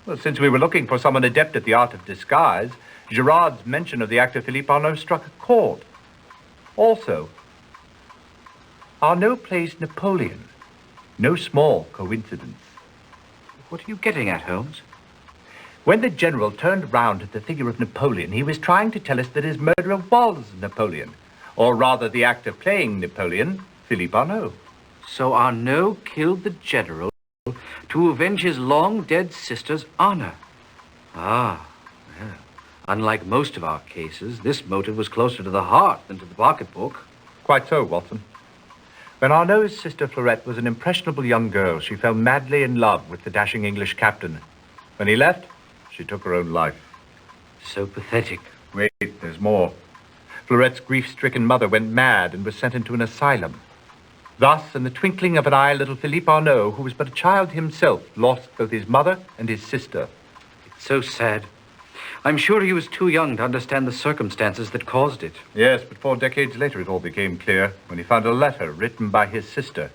Well, since we were looking for someone adept at the art of disguise, Gerard's mention of the actor Philippe Arnaud struck a chord. Also, Arnaud plays Napoleon. No small coincidence. What are you getting at, Holmes? When the general turned round at the figure of Napoleon, he was trying to tell us that his murderer was Napoleon. Or rather, the actor playing Napoleon, Philippe Arnaud. So Arnaud killed the general to avenge his long-dead sister's honor. Ah, well, unlike most of our cases, this motive was closer to the heart than to the pocketbook. Quite so, Watson. When Arnaud's sister Fleurette was an impressionable young girl, she fell madly in love with the dashing English captain. When he left, she took her own life. So pathetic. Wait, there's more. Fleurette's grief-stricken mother went mad and was sent into an asylum. Thus, in the twinkling of an eye, little Philippe Arnaud, who was but a child himself, lost both his mother and his sister. It's so sad. I'm sure he was too young to understand the circumstances that caused it. Yes, but 4 decades later it all became clear when he found a letter written by his sister.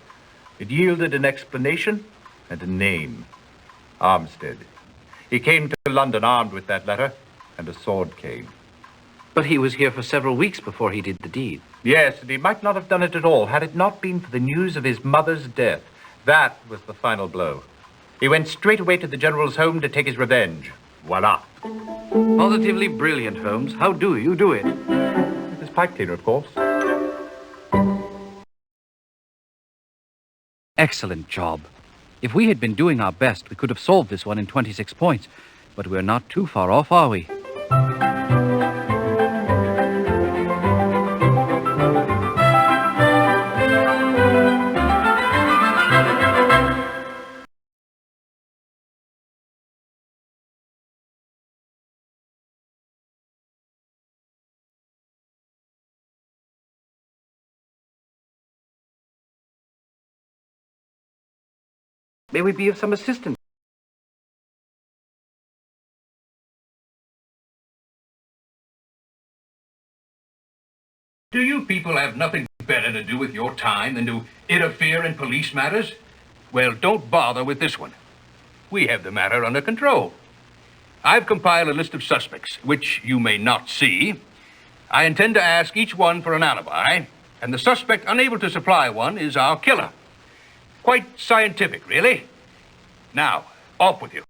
It yielded an explanation and a name. Armstead. He came to London armed with that letter and a sword cane. But he was here for several weeks before he did the deed. Yes, and he might not have done it at all had it not been for the news of his mother's death. That was the final blow. He went straight away to the general's home to take his revenge. Voila. Positively brilliant, Holmes. How do you do it? With his pipe cleaner, of course. Excellent job. If we had been doing our best, we could have solved this one in 26 points. But we're not too far off, are we? May we be of some assistance? Do you people have nothing better to do with your time than to interfere in police matters? Well, don't bother with this one. We have the matter under control. I've compiled a list of suspects, which you may not see. I intend to ask each one for an alibi, and the suspect unable to supply one is our killer. Quite scientific, really. Now, off with you.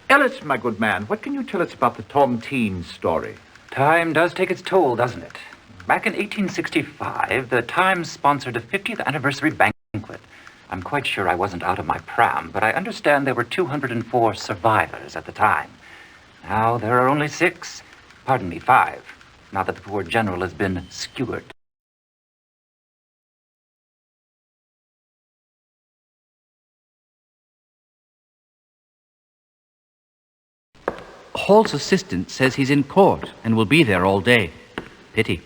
Ellis, my good man, what can you tell us about the Tontine story? Time does take its toll, doesn't it? Back in 1865, the Times sponsored a 50th anniversary banquet. I'm quite sure I wasn't out of my pram, but I understand there were 204 survivors at the time. Now there are only 6. Pardon me, 5. Now that the poor general has been skewered. Hall's assistant says he's in court and will be there all day. Pity.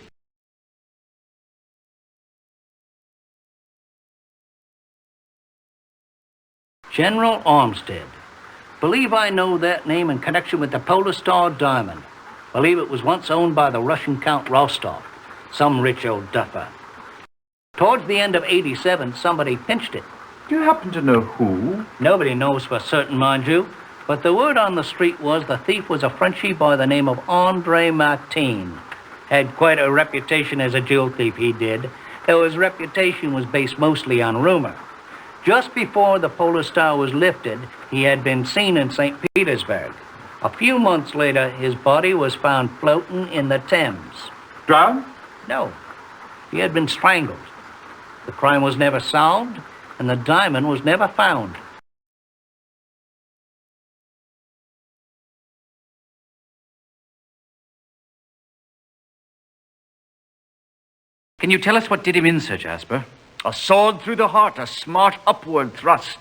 General Armstead. Believe I know that name in connection with the Polar Star Diamond. Believe it was once owned by the Russian Count Rostov, some rich old duffer. Towards the end of '87, somebody pinched it. Do you happen to know who? Nobody knows for certain, mind you. But the word on the street was the thief was a Frenchie by the name of Andre Martin. Had quite a reputation as a jewel thief, he did, though his reputation was based mostly on rumor. Just before the Polar Star was lifted, he had been seen in St. Petersburg. A few months later, his body was found floating in the Thames. Drowned? No. He had been strangled. The crime was never solved, and the diamond was never found. Can you tell us what did him in, Sir Jasper? A sword through the heart, a smart upward thrust.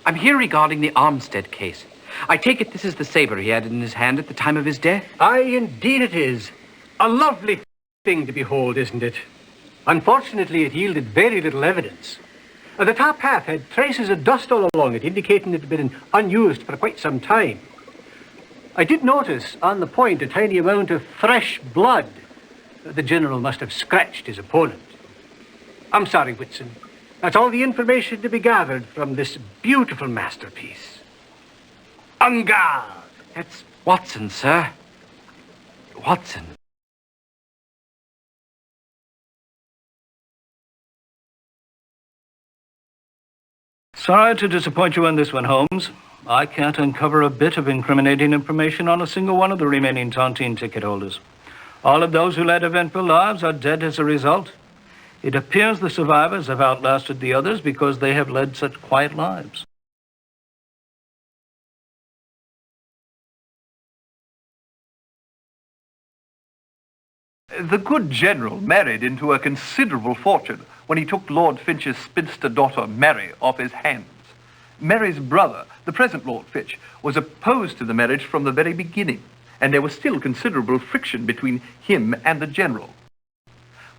I'm here regarding the Armstead case. I take it this is the saber he had in his hand at the time of his death? Aye, indeed it is. A lovely thing to behold, isn't it? Unfortunately, it yielded very little evidence. The top half had traces of dust all along it, indicating it had been unused for quite some time. I did notice on the point a tiny amount of fresh blood. The general must have scratched his opponent. I'm sorry, Whitson. That's all the information to be gathered from this beautiful masterpiece. En garde! That's Watson, sir. Watson. Sorry to disappoint you on this one, Holmes. I can't uncover a bit of incriminating information on a single one of the remaining tontine ticket holders. All of those who led eventful lives are dead as a result. It appears the survivors have outlasted the others because they have led such quiet lives. The good general married into a considerable fortune when he took Lord Finch's spinster daughter, Mary, off his hands. Mary's brother, the present Lord Finch, was opposed to the marriage from the very beginning, and there was still considerable friction between him and the general.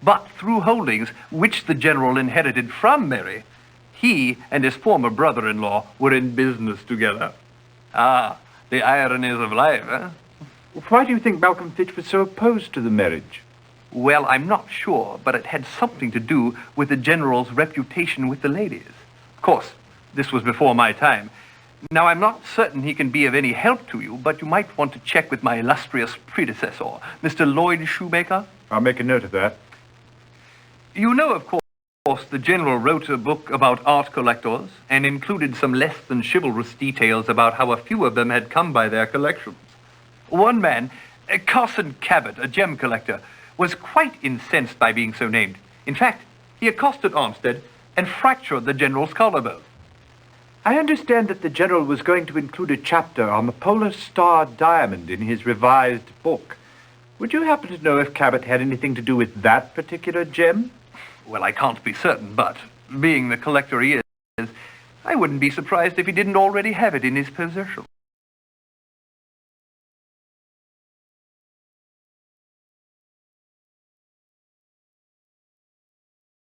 But through holdings which the general inherited from Mary, he and his former brother-in-law were in business together. Ah, the ironies of life, eh? Why do you think Malcolm Fitch was so opposed to the marriage? Well, I'm not sure, but it had something to do with the general's reputation with the ladies. Of course, this was before my time. Now, I'm not certain he can be of any help to you, but you might want to check with my illustrious predecessor, Mr. Lloyd Shoemaker. I'll make a note of that. You know, of course, the general wrote a book about art collectors and included some less than chivalrous details about how a few of them had come by their collections. One man, Carson Cabot, a gem collector, was quite incensed by being so named. In fact, he accosted Armstead and fractured the general's collarbone. I understand that the general was going to include a chapter on the Polar Star diamond in his revised book. Would you happen to know if Cabot had anything to do with that particular gem? Well, I can't be certain, but being the collector he is, I wouldn't be surprised if he didn't already have it in his possession.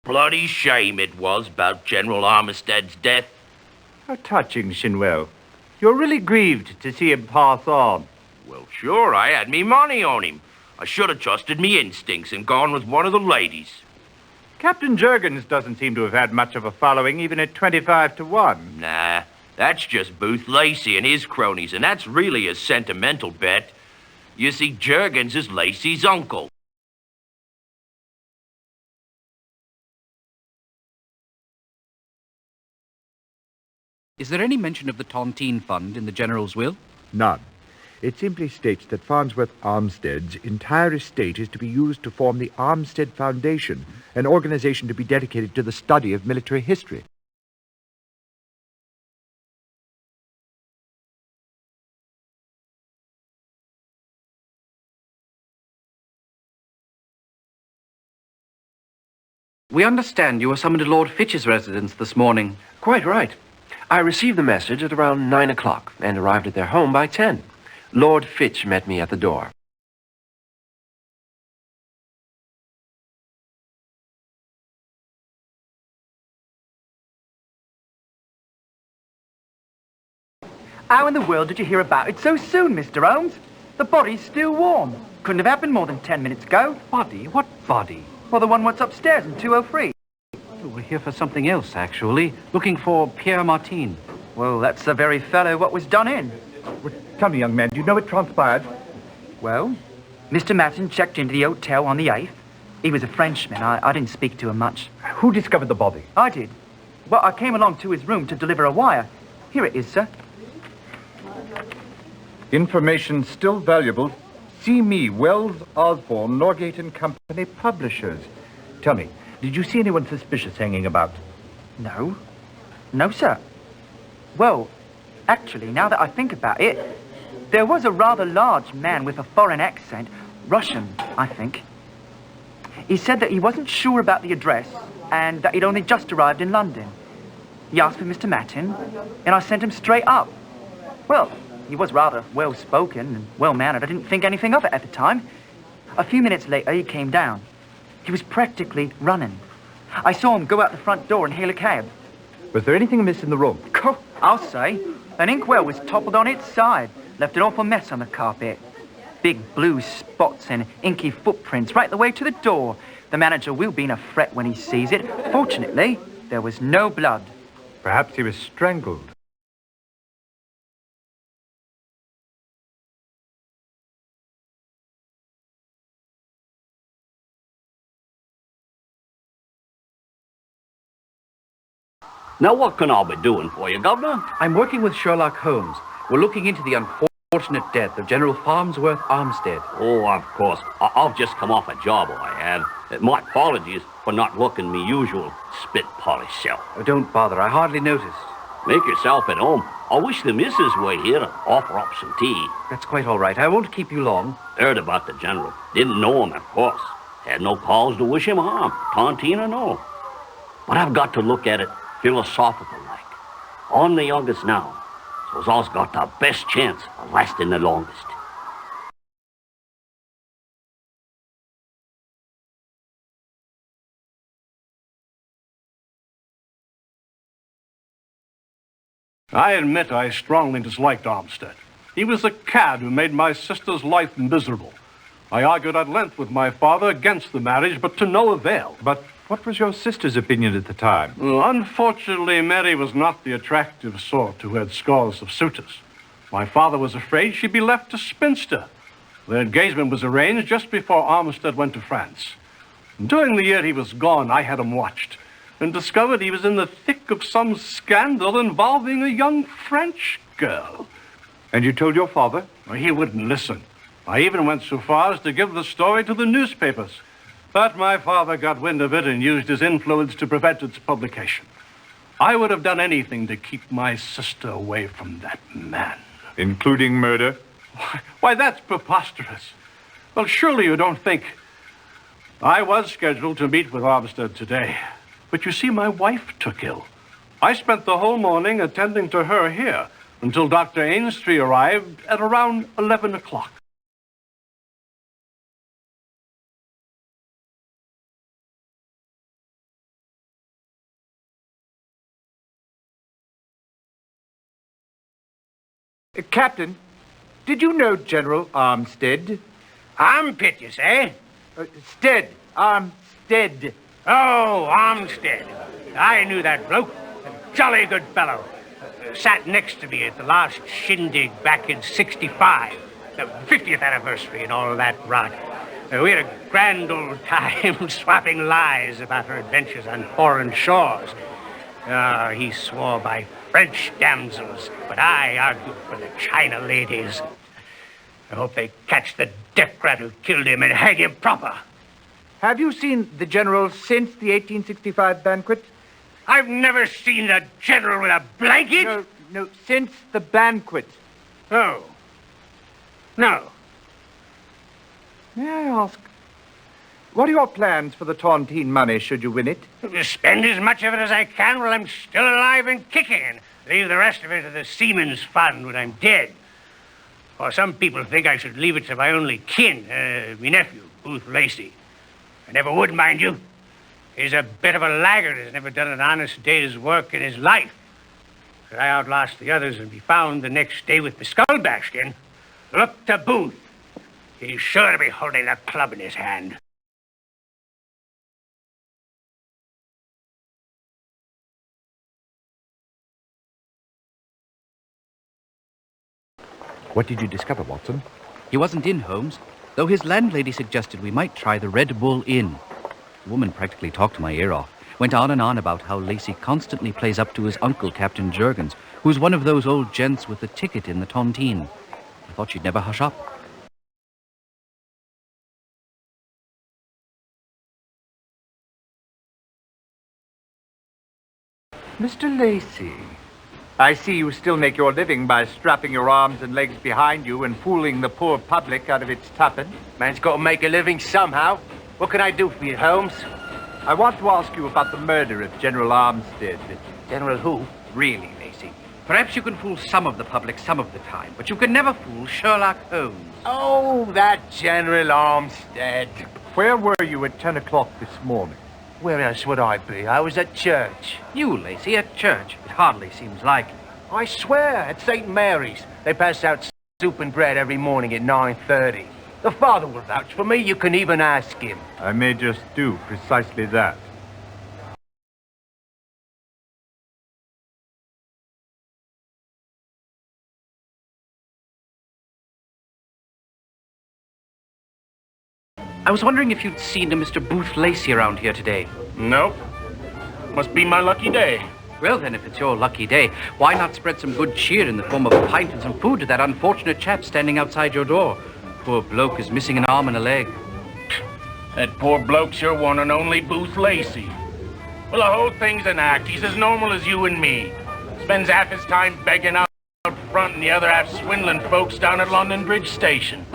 Bloody shame it was about General Armistead's death. How touching, Shinwell. You're really grieved to see him pass on. Well, sure, I had me money on him. I should have trusted me instincts and gone with one of the ladies. Captain Jurgens doesn't seem to have had much of a following, even at 25-1. Nah, that's just Booth Lacey and his cronies, and that's really a sentimental bet. You see, Jurgens is Lacey's uncle. Is there any mention of the Tontine Fund in the General's will? None. It simply states that Farnsworth Armstead's entire estate is to be used to form the Armstead Foundation, an organization to be dedicated to the study of military history. We understand you were summoned to Lord Fitch's residence this morning. Quite right. I received the message at around 9 o'clock and arrived at their home by 10. Lord Fitch met me at the door. How in the world did you hear about it so soon, Mr. Holmes? The body's still warm. Couldn't have happened more than 10 minutes ago. Body? What body? Well, the one what's upstairs in 203. We're here for something else, actually. Looking for Pierre Martin. Well, that's the very fellow what was done in. Tell me, young man, do you know what transpired? Well, Mr. Martin checked into the hotel on the 8th. He was a Frenchman. I didn't speak to him much. Who discovered the body? I did. Well, I came along to his room to deliver a wire. Here it is, sir. Information still valuable. See me, Wells, Osborne, Norgate and Company, publishers. Tell me, did you see anyone suspicious hanging about? No. No, sir. Well, actually, now that I think about it, there was a rather large man with a foreign accent. Russian, I think. He said that he wasn't sure about the address and that he'd only just arrived in London. He asked for Mr. Martin, and I sent him straight up. Well, he was rather well-spoken and well-mannered. I didn't think anything of it at the time. A few minutes later, he came down. He was practically running. I saw him go out the front door and hail a cab. Was there anything amiss in the room? I'll say. An inkwell was toppled on its side, left an awful mess on the carpet. Big blue spots and inky footprints right the way to the door. The manager will be in a fret when he sees it. Fortunately, there was no blood. Perhaps he was strangled. Now, what can I be doing for you, Governor? I'm working with Sherlock Holmes. We're looking into the unfortunate death of General Farnsworth Armstead. Oh, of course. I've just come off a job, I have. My apologies for not looking me usual spit polish self. Oh, don't bother. I hardly noticed. Make yourself at home. I wish the missus were here to offer up some tea. That's quite all right. I won't keep you long. Heard about the General. Didn't know him, of course. Had no cause to wish him harm, tontine or no. But I've got to look at it philosophical like. I'm the youngest now, so I's got the best chance of lasting the longest. I admit I strongly disliked Armstead. He was a cad who made my sister's life miserable. I argued at length with my father against the marriage, but to no avail. But what was your sister's opinion at the time? Well, unfortunately, Mary was not the attractive sort who had scores of suitors. My father was afraid she'd be left a spinster. The engagement was arranged just before Armstead went to France. During the year he was gone, I had him watched and discovered he was in the thick of some scandal involving a young French girl. And you told your father? Well, he wouldn't listen. I even went so far as to give the story to the newspapers. But my father got wind of it and used his influence to prevent its publication. I would have done anything to keep my sister away from that man. Including murder? Why, that's preposterous. Well, surely you don't think... I was scheduled to meet with Armstead today. But you see, my wife took ill. I spent the whole morning attending to her here until Dr. Ainstree arrived at around 11 o'clock. Captain, did you know General Armstead? Armpit, you say? Armstead. Oh, Armstead. I knew that bloke. A jolly good fellow. Sat next to me at the last shindig back in '65. The 50th anniversary and all that rot. We had a grand old time swapping lies about our adventures on foreign shores. He swore by French damsels, but I argued for the China ladies. I hope they catch the death rat who killed him and hang him proper. Have you seen the General since the 1865 banquet? I've never seen the General with a blanket. No, since the banquet. Oh. No. May I ask, what are your plans for the Tontine money should you win it? Spend as much of it as I can while I'm still alive and kicking, and leave the rest of it to the Seamen's Fund when I'm dead. Or some people think I should leave it to my only kin, my nephew, Booth Lacey. I never would, mind you. He's a bit of a laggard, has never done an honest day's work in his life. Could I outlast the others and be found the next day with the skull bashed in, look to Booth. He's sure to be holding a club in his hand. What did you discover, Watson? He wasn't in, Holmes, though his landlady suggested we might try the Red Bull Inn. The woman practically talked my ear off, went on and on about how Lacey constantly plays up to his uncle, Captain Jurgens, who's one of those old gents with the ticket in the tontine. I thought she'd never hush up. Mr. Lacey, I see you still make your living by strapping your arms and legs behind you and fooling the poor public out of its tuppence. Man's got to make a living somehow. What can I do for you, Holmes? I want to ask you about the murder of General Armstead. General who? Really, Lacey, perhaps you can fool some of the public some of the time, but you can never fool Sherlock Holmes. Oh, that General Armstead. Where were you at 10 o'clock this morning? Where else would I be? I was at church. You, Lacey, at church? It hardly seems likely. I swear, at St. Mary's. They pass out soup and bread every morning at 9:30. The father will vouch for me. You can even ask him. I may just do precisely that. I was wondering if you'd seen a Mr. Booth Lacey around here today. Nope. Must be my lucky day. Well, then, if it's your lucky day, why not spread some good cheer in the form of a pint and some food to that unfortunate chap standing outside your door? Poor bloke is missing an arm and a leg. That poor bloke's your one and only Booth Lacey. Well, the whole thing's an act. He's as normal as you and me. Spends half his time begging out front and the other half swindling folks down at London Bridge Station.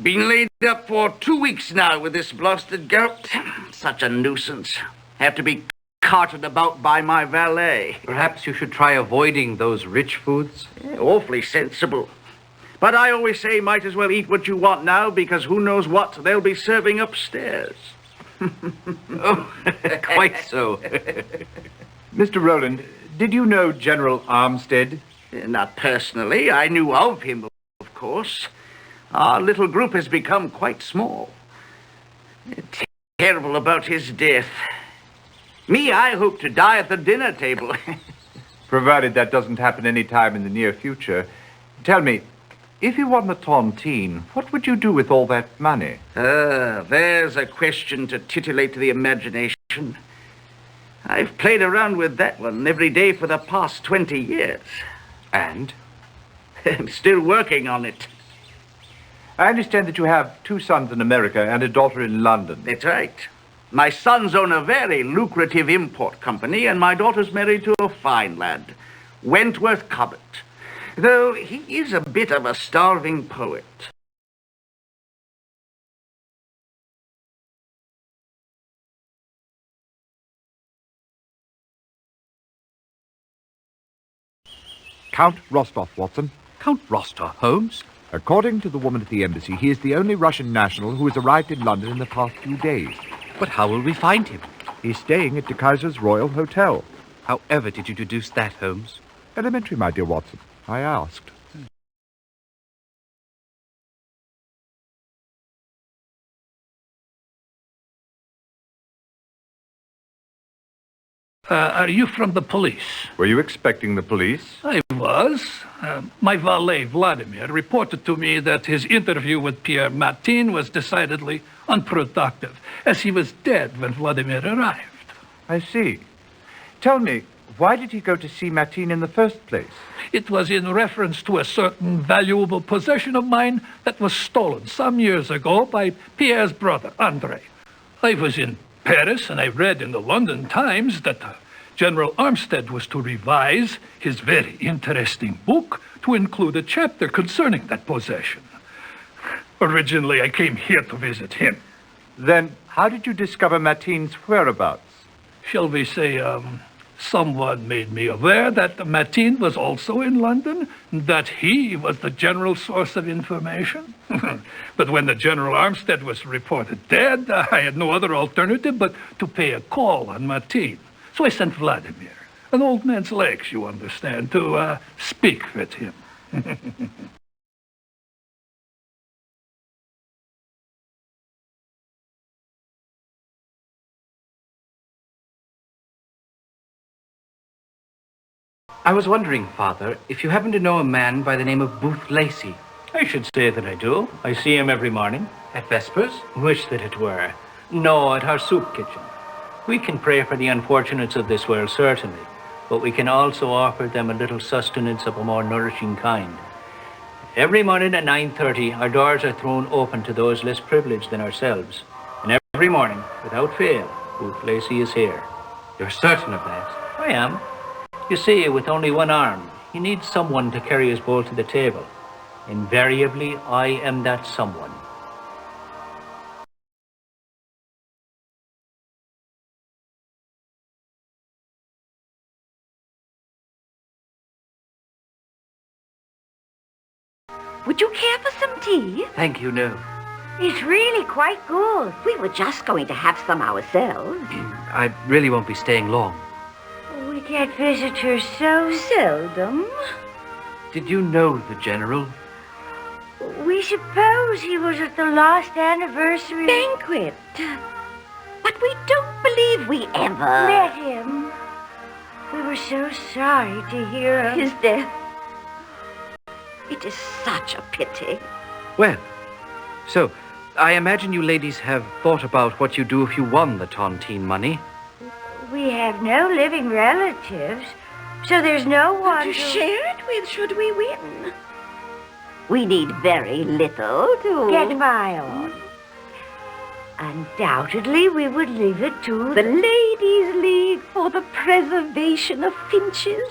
Been laid up for 2 weeks now with this blasted gout. Such a nuisance. Have to be carted about by my valet. Perhaps you should try avoiding those rich foods. Awfully sensible. But I always say might as well eat what you want now, because who knows what they'll be serving upstairs. Oh, quite so. Mr. Rowland, did you know General Armstead? Not personally. I knew of him, of course. Our little group has become quite small. Terrible about his death. Me, I hope to die at the dinner table. Provided that doesn't happen any time in the near future. Tell me, if you won the tontine, what would you do with all that money? There's a question to titillate the imagination. I've played around with that one every day for the past 20 years. And? I'm still working on it. I understand that you have 2 sons in America and a daughter in London. That's right. My sons own a very lucrative import company, and my daughter's married to a fine lad, Wentworth Cobbett, though he is a bit of a starving poet. Count Rostov, Watson. Count Rostov, Holmes? According to the woman at the embassy, he is the only Russian national who has arrived in London in the past few days. But how will we find him? He's staying at De Kaiser's Royal Hotel. However did you deduce that, Holmes? Elementary, my dear Watson. I asked. Are you from the police? Were you expecting the police? I was. My valet, Vladimir, reported to me that his interview with Pierre Matin was decidedly unproductive, as he was dead when Vladimir arrived. I see. Tell me, why did he go to see Matin in the first place? It was in reference to a certain valuable possession of mine that was stolen some years ago by Pierre's brother, André. I was in Paris, and I read in the London Times that General Armstead was to revise his very interesting book to include a chapter concerning that possession. Originally, I came here to visit him. Then how did you discover Matin's whereabouts? Shall we say, someone made me aware that Matin was also in London, that he was the general source of information. But when the General Armstead was reported dead, I had no other alternative but to pay a call on Matin. So I sent Vladimir, an old man's legs, you understand, to speak with him. I was wondering, Father, if you happen to know a man by the name of Booth Lacey. I should say that I do. I see him every morning. At Vespers? Wish that it were. No, at our soup kitchen. We can pray for the unfortunates of this world, certainly, but we can also offer them a little sustenance of a more nourishing kind. Every morning at 9:30, our doors are thrown open to those less privileged than ourselves. And every morning, without fail, Booth Lacey is here. You're certain of that? I am. You see, with only one arm, he needs someone to carry his bowl to the table. Invariably, I am that someone. Would you care for some tea? Thank you, no. It's really quite good. We were just going to have some ourselves. I really won't be staying long. We get visitors so seldom. Did you know the General? We suppose he was at the last anniversary banquet. But we don't believe we ever met him. We were so sorry to hear of his death. It is such a pity. Well, so, I imagine you ladies have thought about what you'd do if you won the tontine money. We have no living relatives, so there's no one to share it with should we win. We need very little to get by on. Undoubtedly, we would leave it to the Ladies' League for the Preservation of Finches.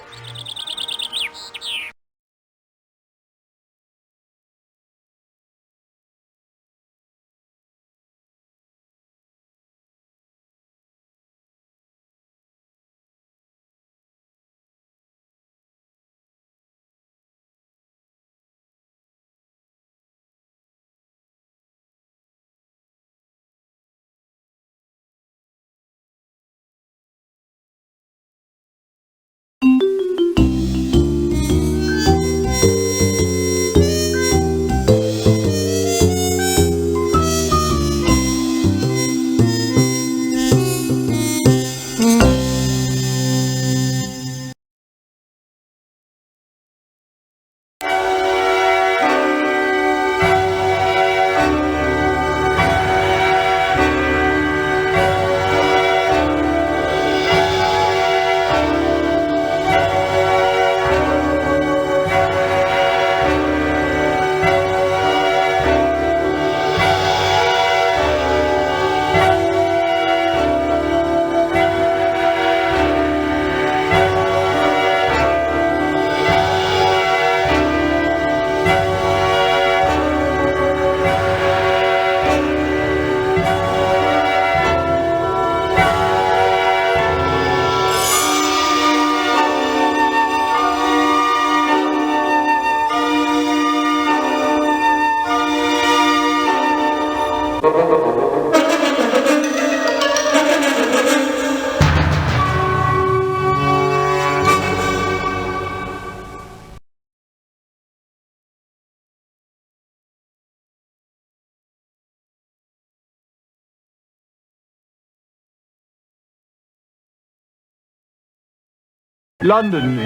London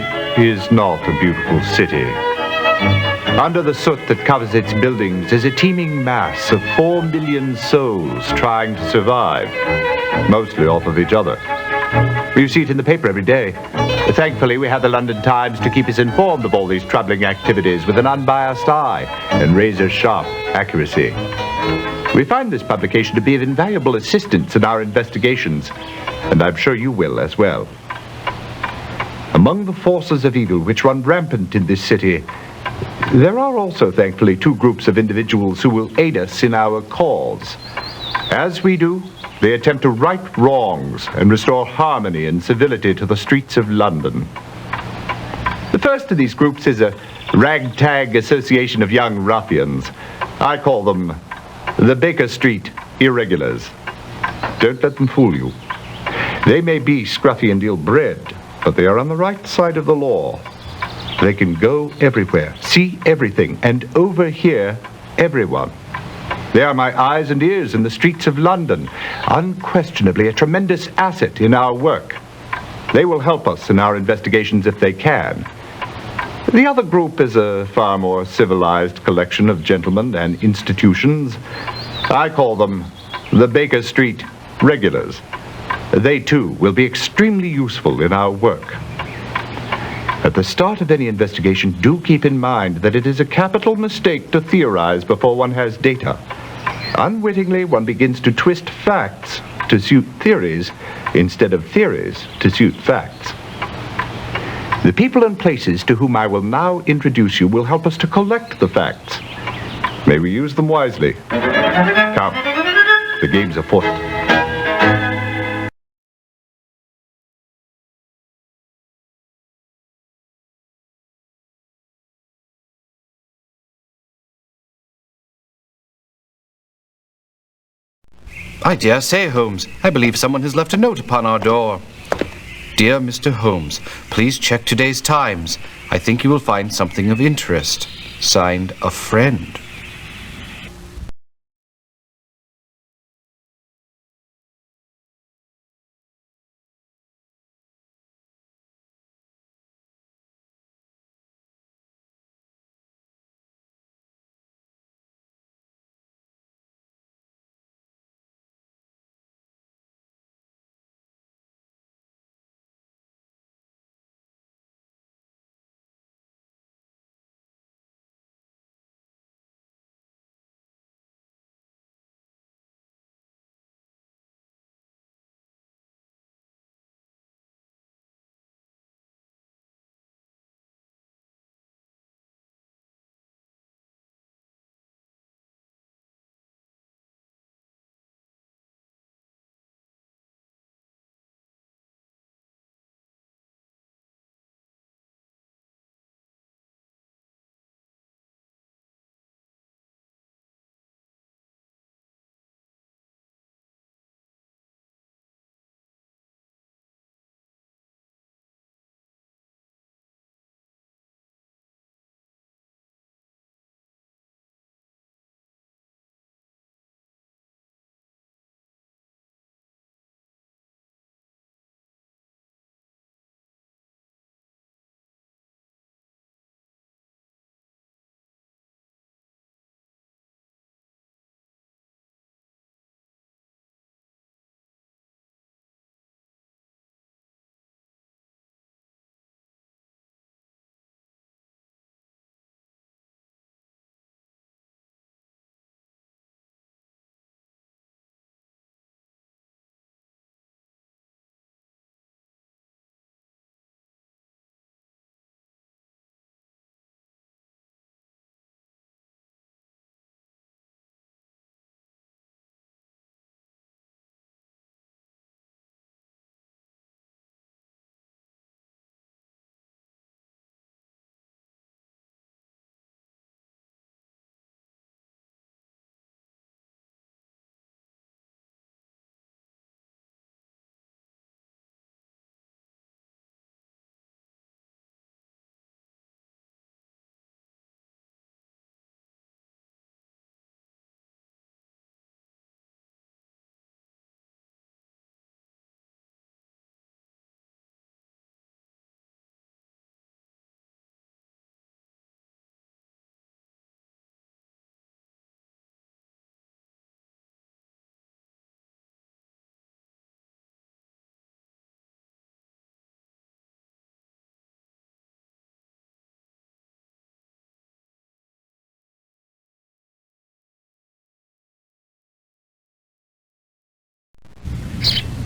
is not a beautiful city. Under the soot that covers its buildings is a teeming mass of 4 million souls trying to survive, mostly off of each other. You see it in the paper every day. Thankfully, we have the London Times to keep us informed of all these troubling activities with an unbiased eye and razor-sharp accuracy. We find this publication to be of invaluable assistance in our investigations, and I'm sure you will as well. Among the forces of evil which run rampant in this city, there are also, thankfully, two groups of individuals who will aid us in our cause. As we do, they attempt to right wrongs and restore harmony and civility to the streets of London. The first of these groups is a ragtag association of young ruffians. I call them the Baker Street Irregulars. Don't let them fool you. They may be scruffy and ill-bred, but they are on the right side of the law. They can go everywhere, see everything, and overhear everyone. They are my eyes and ears in the streets of London, unquestionably a tremendous asset in our work. They will help us in our investigations if they can. The other group is a far more civilized collection of gentlemen and institutions. I call them the Baker Street Regulars. They, too, will be extremely useful in our work. At the start of any investigation, do keep in mind that it is a capital mistake to theorize before one has data. Unwittingly, one begins to twist facts to suit theories instead of theories to suit facts. The people and places to whom I will now introduce you will help us to collect the facts. May we use them wisely. Come, the game's afoot. I dare say, Holmes, I believe someone has left a note upon our door. Dear Mr. Holmes, please check today's Times. I think you will find something of interest. Signed, a friend.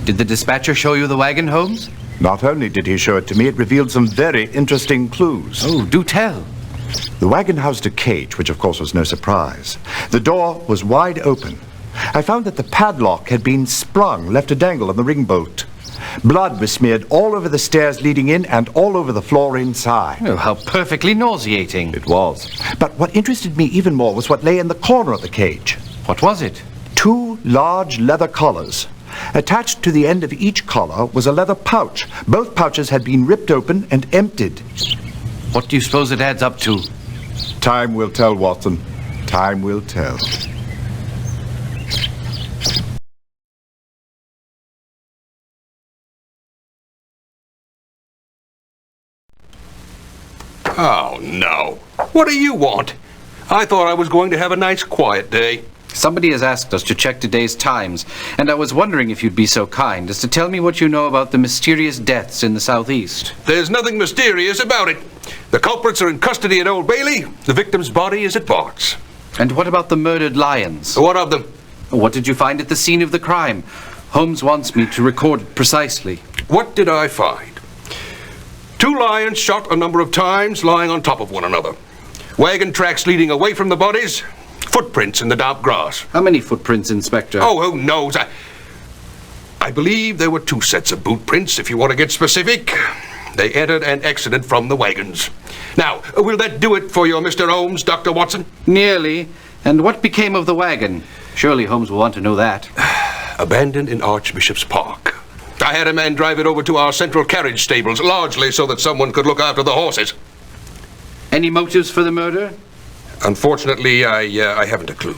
Did the dispatcher show you the wagon, Holmes? Not only did he show it to me, it revealed some very interesting clues. Oh, do tell. The wagon housed a cage, which of course was no surprise. The door was wide open. I found that the padlock had been sprung, left to dangle on the ring bolt. Blood was smeared all over the stairs leading in and all over the floor inside. Oh, how perfectly nauseating. It was. But what interested me even more was what lay in the corner of the cage. What was it? 2 large leather collars. Attached to the end of each collar was a leather pouch. Both pouches had been ripped open and emptied. What do you suppose it adds up to? Time will tell, Watson. Time will tell. Oh, no. What do you want? I thought I was going to have a nice quiet day. Somebody has asked us to check today's Times, and I was wondering if you'd be so kind as to tell me what you know about the mysterious deaths in the southeast. There's nothing mysterious about it. The culprits are in custody at Old Bailey. The victim's body is at Bart's. And what about the murdered lions? What of them? What did you find at the scene of the crime? Holmes wants me to record it precisely. What did I find? 2 lions shot a number of times, lying on top of one another. Wagon tracks leading away from the bodies. Footprints in the damp grass. How many footprints, Inspector? Oh, who knows? I believe there were 2 sets of boot prints, if you want to get specific. They entered and exited from the wagons. Now, will that do it for you, Mr. Holmes, Dr. Watson? Nearly. And what became of the wagon? Surely Holmes will want to know that. Abandoned in Archbishop's Park. I had a man drive it over to our central carriage stables, largely so that someone could look after the horses. Any motives for the murder? Unfortunately, I haven't a clue.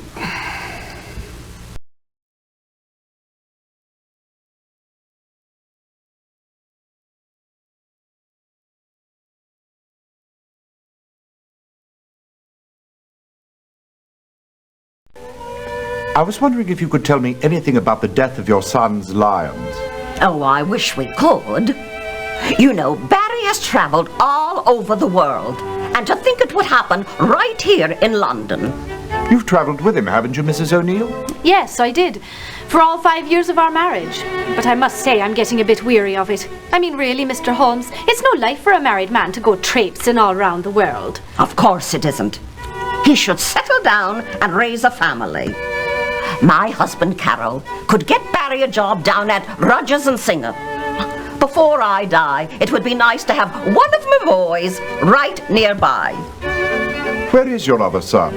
I was wondering if you could tell me anything about the death of your son's lions. Oh, I wish we could. You know, Barry has traveled all over the world. And to think it would happen right here in London. You've traveled with him, haven't you, Mrs. O'Neill? Yes, I did. For all 5 years of our marriage. But I must say I'm getting a bit weary of it. I mean, really, Mr. Holmes, it's no life for a married man to go traipsing all round the world. Of course it isn't. He should settle down and raise a family. My husband, Carol, could get Barry a job down at Rogers and Singer. Before I die, it would be nice to have one of my boys right nearby. Where is your other son?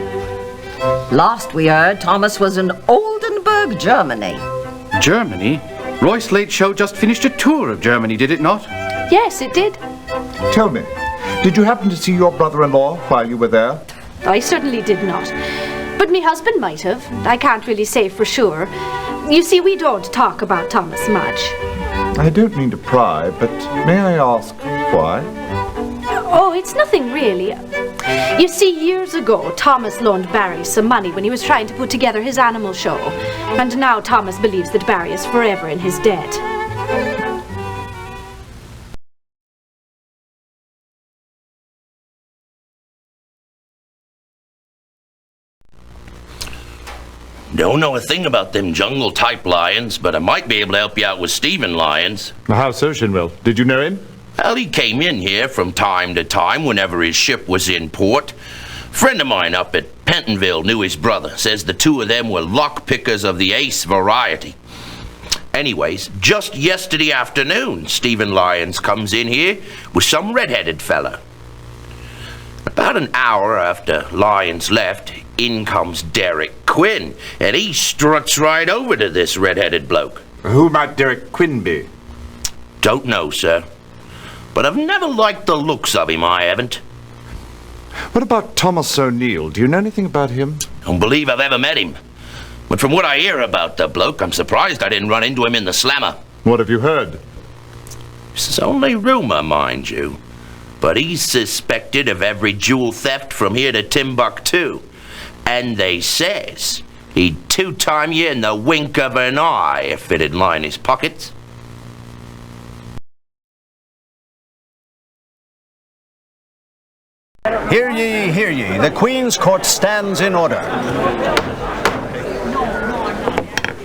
Last we heard, Thomas was in Oldenburg, Germany. Germany? Roy's late show just finished a tour of Germany, did it not? Yes, it did. Tell me, did you happen to see your brother-in-law while you were there? I certainly did not. But my husband might have. I can't really say for sure. You see, we don't talk about Thomas much. I don't mean to pry, but may I ask why? Oh, it's nothing really. You see, years ago, Thomas loaned Barry some money when he was trying to put together his animal show. And now Thomas believes that Barry is forever in his debt. Don't know a thing about them jungle-type lions, but I might be able to help you out with Stephen Lyons. How so, Shinwell? Did you know him? Well, he came in here from time to time whenever his ship was in port. Friend of mine up at Pentonville knew his brother. Says the 2 of them were lock-pickers of the ace variety. Anyways, just yesterday afternoon, Stephen Lyons comes in here with some red-headed fella. About an hour after Lyons left, in comes Derek Quinn, and he struts right over to this red-headed bloke. Who might Derek Quinn be? Don't know, sir. But I've never liked the looks of him, I haven't. What about Thomas O'Neill? Do you know anything about him? Don't believe I've ever met him. But from what I hear about the bloke, I'm surprised I didn't run into him in the slammer. What have you heard? It's only rumor, mind you. But he's suspected of every jewel theft from here to Timbuktu. And they says he'd 2-time you in the wink of an eye if it'd line his pockets. Hear ye, hear ye. The Queen's Court stands in order.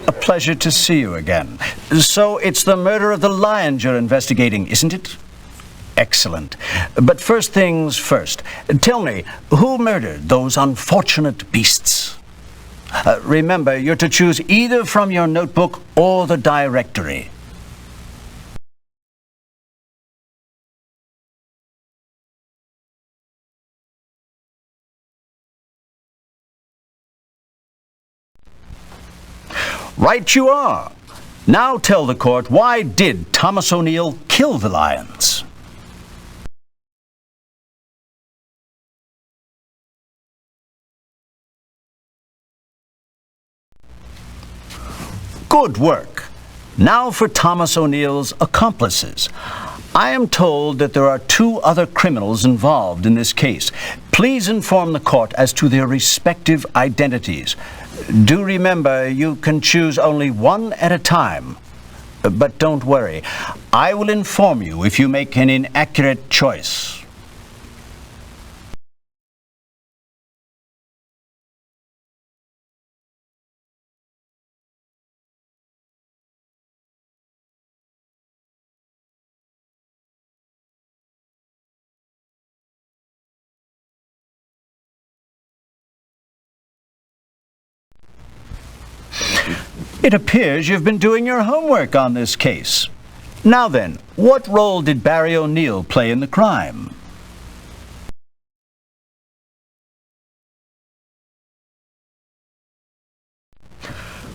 A pleasure to see you again. So it's the murder of the lions you're investigating, isn't it? Excellent. But first things first. Tell me, who murdered those unfortunate beasts? Remember, you're to choose either from your notebook or the directory. Right you are. Now tell the court, why did Thomas O'Neill kill the lions? Good work. Now for Thomas O'Neill's accomplices. I am told that there are 2 other criminals involved in this case. Please inform the court as to their respective identities. Do remember, you can choose only one at a time. But don't worry, I will inform you if you make an inaccurate choice. It appears you've been doing your homework on this case. Now then, what role did Barry O'Neill play in the crime?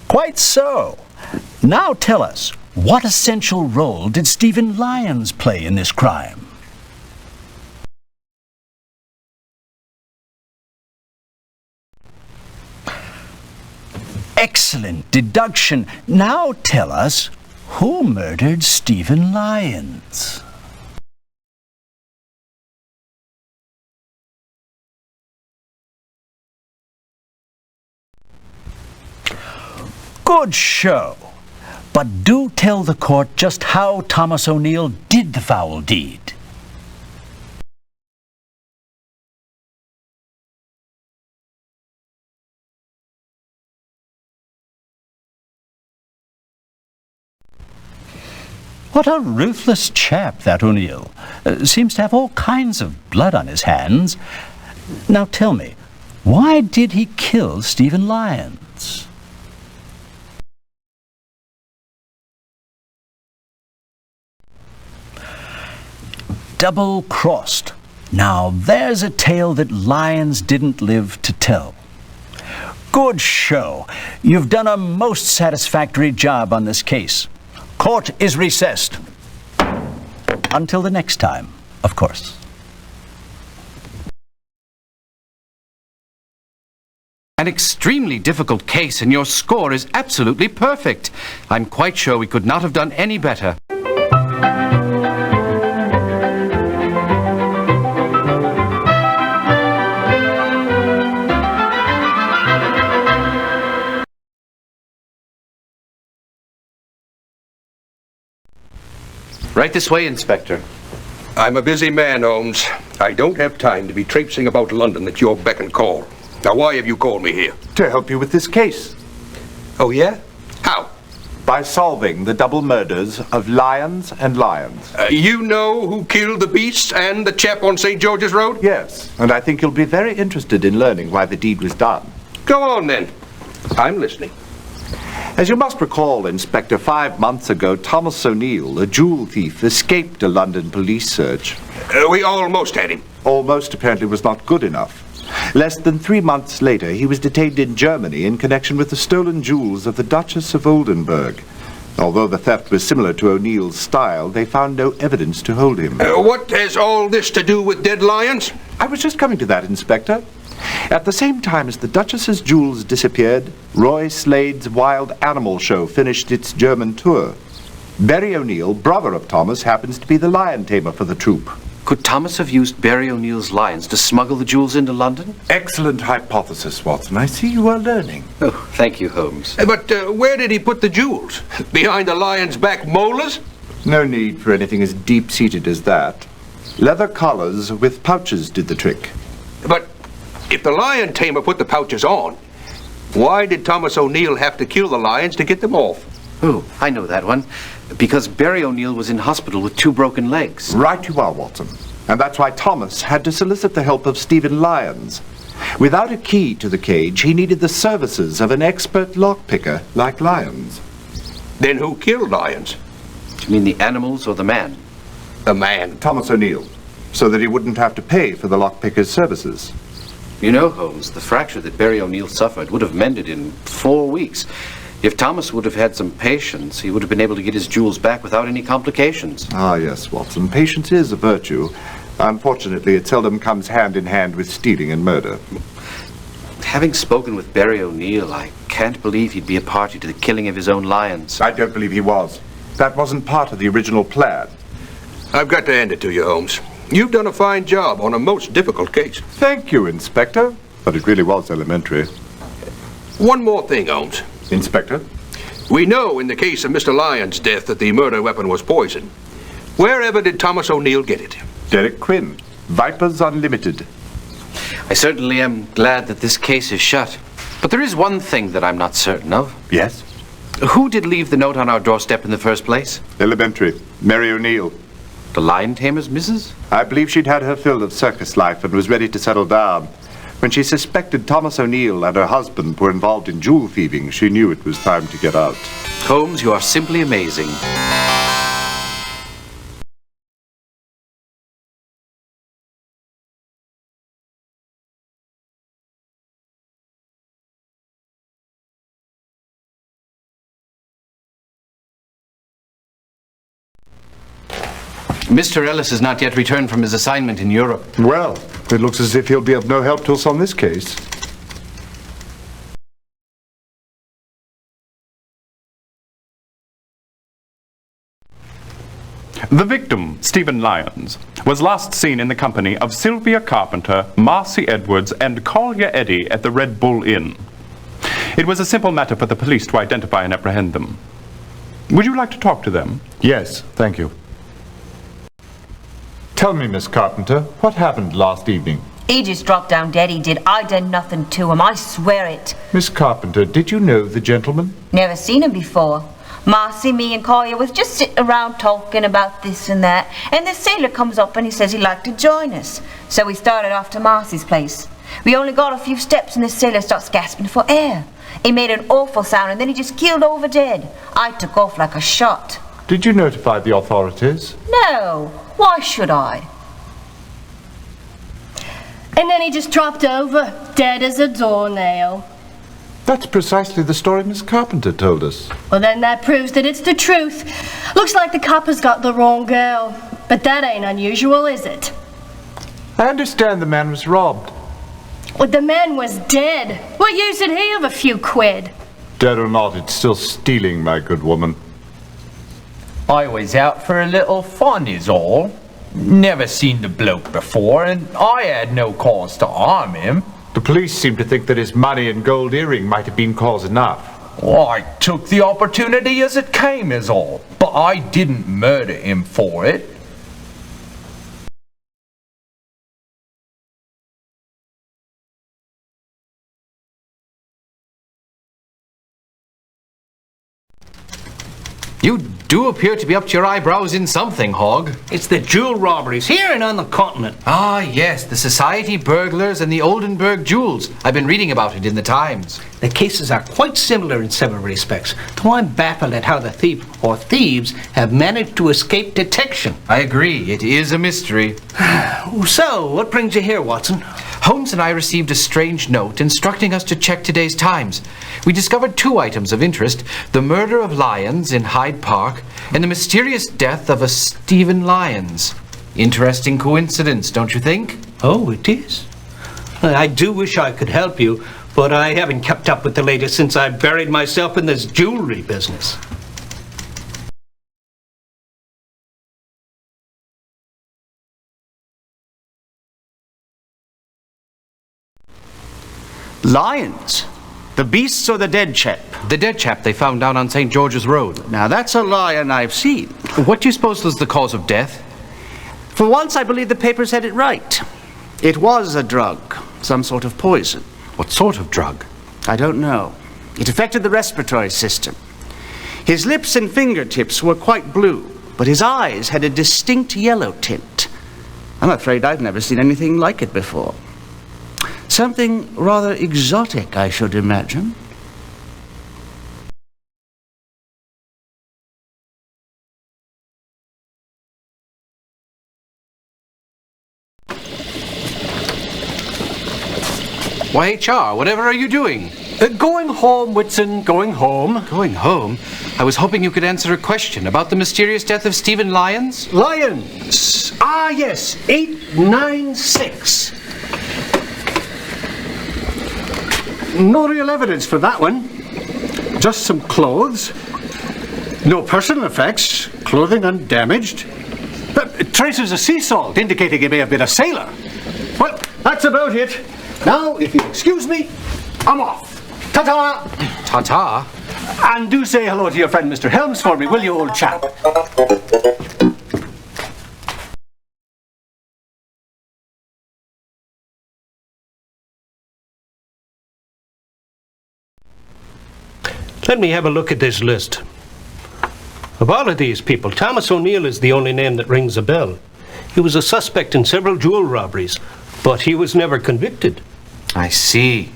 Quite so. Now tell us, what essential role did Stephen Lyons play in this crime? Excellent deduction. Now tell us, who murdered Stephen Lyons? Good show. But do tell the court just how Thomas O'Neill did the foul deed. What a ruthless chap, that O'Neill. Seems to have all kinds of blood on his hands. Now tell me, why did he kill Stephen Lyons? Double-crossed. Now there's a tale that Lyons didn't live to tell. Good show. You've done a most satisfactory job on this case. Court is recessed. Until the next time, of course. An extremely difficult case, and your score is absolutely perfect. I'm quite sure we could not have done any better. Right this way, Inspector. I'm a busy man, Holmes. I don't have time to be traipsing about London at your beck and call. Now, why have you called me here? To help you with this case. Oh, yeah? How? By solving the double murders of Lyons and Lyons. You know who killed the beasts and the chap on St. George's Road? Yes, and I think you'll be very interested in learning why the deed was done. Go on, then. I'm listening. As you must recall, Inspector, 5 months ago, Thomas O'Neill, a jewel thief, escaped a London police search. We almost had him. Almost apparently was not good enough. Less than 3 months later, he was detained in Germany in connection with the stolen jewels of the Duchess of Oldenburg. Although the theft was similar to O'Neill's style, they found no evidence to hold him. What has all this to do with dead Lyons? I was just coming to that, Inspector. At the same time as the Duchess's jewels disappeared, Roy Slade's Wild Animal Show finished its German tour. Barry O'Neill, brother of Thomas, happens to be the lion tamer for the troupe. Could Thomas have used Barry O'Neill's lions to smuggle the jewels into London? Excellent hypothesis, Watson. I see you are learning. Oh, thank you, Holmes. But where did he put the jewels? Behind the lion's back molars? No need for anything as deep-seated as that. Leather collars with pouches did the trick. But if the lion tamer put the pouches on, why did Thomas O'Neill have to kill the lions to get them off? Oh, I know that one. Because Barry O'Neill was in hospital with 2 broken legs. Right you are, Watson. And that's why Thomas had to solicit the help of Stephen Lyons. Without a key to the cage, he needed the services of an expert lockpicker like Lyons. Then who killed Lyons? Do you mean the animals or the man? The man. Thomas O'Neill, so that he wouldn't have to pay for the lockpicker's services. You know, Holmes, the fracture that Barry O'Neill suffered would have mended in 4 weeks. If Thomas would have had some patience, he would have been able to get his jewels back without any complications. Ah, yes, Watson. Patience is a virtue. Unfortunately, it seldom comes hand in hand with stealing and murder. Having spoken with Barry O'Neill, I can't believe he'd be a party to the killing of his own lions. I don't believe he was. That wasn't part of the original plan. I've got to hand it to you, Holmes. You've done a fine job on a most difficult case. Thank you, Inspector. But it really was elementary. One more thing, Holmes. Inspector? We know in the case of Mr. Lyons' death that the murder weapon was poison. Wherever did Thomas O'Neill get it? Derek Quinn, Vipers Unlimited. I certainly am glad that this case is shut. But there is one thing that I'm not certain of. Yes? Who did leave the note on our doorstep in the first place? Elementary. Mary O'Neill. The lion tamer's missus? I believe she'd had her fill of circus life and was ready to settle down. When she suspected Thomas O'Neill and her husband were involved in jewel thieving, she knew it was time to get out. Holmes, you are simply amazing. Mr. Ellis has not yet returned from his assignment in Europe. Well, it looks as if he'll be of no help to us on this case. The victim, Stephen Lyons, was last seen in the company of Sylvia Carpenter, Marcy Edwards, and Collier Eddy at the Red Bull Inn. It was a simple matter for the police to identify and apprehend them. Would you like to talk to them? Yes, thank you. Tell me, Miss Carpenter, what happened last evening? He just dropped down dead, he did. I done nothing to him, I swear it. Miss Carpenter, did you know the gentleman? Never seen him before. Marcy, me and Collier was just sitting around talking about this and that, and the sailor comes up and he says he'd like to join us. So we started off to Marcy's place. We only got a few steps and the sailor starts gasping for air. He made an awful sound and then he just keeled over dead. I took off like a shot. Did you notify the authorities? No, why should I? And then he just dropped over, dead as a doornail. That's precisely the story Miss Carpenter told us. Well, then that proves that it's the truth. Looks like the coppers got the wrong girl. But that ain't unusual, is it? I understand the man was robbed. Well, the man was dead. What use did he of a few quid? Dead or not, it's still stealing, my good woman. I was out for a little fun is all. Never seen the bloke before, and I had no cause to harm him. The police seem to think that his money and gold earring might have been cause enough. Well, I took the opportunity as it came is all, but I didn't murder him for it. You do appear to be up to your eyebrows in something, Hogg. It's the jewel robberies here and on the continent. Ah, yes, the society burglars and the Oldenburg jewels. I've been reading about it in the Times. The cases are quite similar in several respects, though I'm baffled at how the thief or thieves have managed to escape detection. I agree, it is a mystery. So, what brings you here, Watson? Holmes and I received a strange note instructing us to check today's Times. We discovered 2 items of interest: the murder of Lyons in Hyde Park and the mysterious death of a Stephen Lyons. Interesting coincidence, don't you think? Oh, it is. I do wish I could help you, but I haven't kept up with the latest since I buried myself in this jewelry business. Lions? The beasts or the dead chap? The dead chap they found down on St. George's Road. Now that's a lion I've seen. What do you suppose was the cause of death? For once I believe the papers had it right. It was a drug, some sort of poison. What sort of drug? I don't know. It affected the respiratory system. His lips and fingertips were quite blue, but his eyes had a distinct yellow tint. I'm afraid I've never seen anything like it before. Something rather exotic, I should imagine. Why, HR, whatever are you doing? Going home, Whitson, going home. Going home? I was hoping you could answer a question about the mysterious death of Stephen Lyons. Lyons! Ah, yes, 896. No real evidence for that one. Just some clothes. No personal effects. Clothing undamaged. Traces of sea salt indicating he may have been a sailor. Well, that's about it. Now, if you'll excuse me, I'm off. Ta-ta! Ta-ta? And do say hello to your friend Mr. Helms for me, will you, old chap? Let me have a look at this list. Of all of these people, Thomas O'Neill is the only name that rings a bell. He was a suspect in several jewel robberies, but he was never convicted. I see.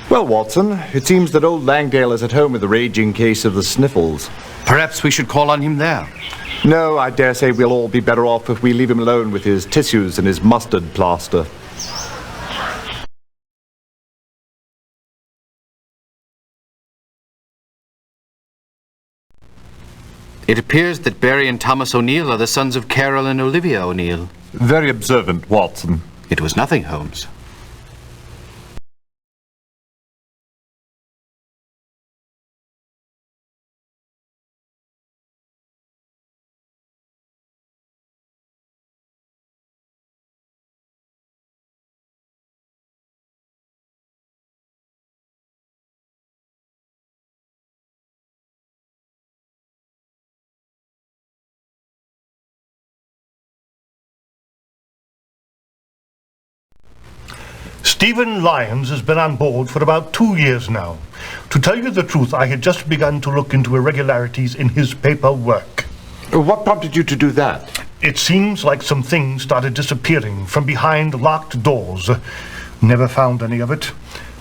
Well, Watson, it seems that old Langdale is at home with a raging case of the sniffles. Perhaps we should call on him there. No, I dare say we'll all be better off if we leave him alone with his tissues and his mustard plaster. It appears that Barry and Thomas O'Neill are the sons of Carol and Olivia O'Neill. Very observant, Watson. It was nothing, Holmes. Stephen Lyons has been on board for about 2 years now. To tell you the truth, I had just begun to look into irregularities in his paperwork. What prompted you to do that? It seems like some things started disappearing from behind locked doors. Never found any of it.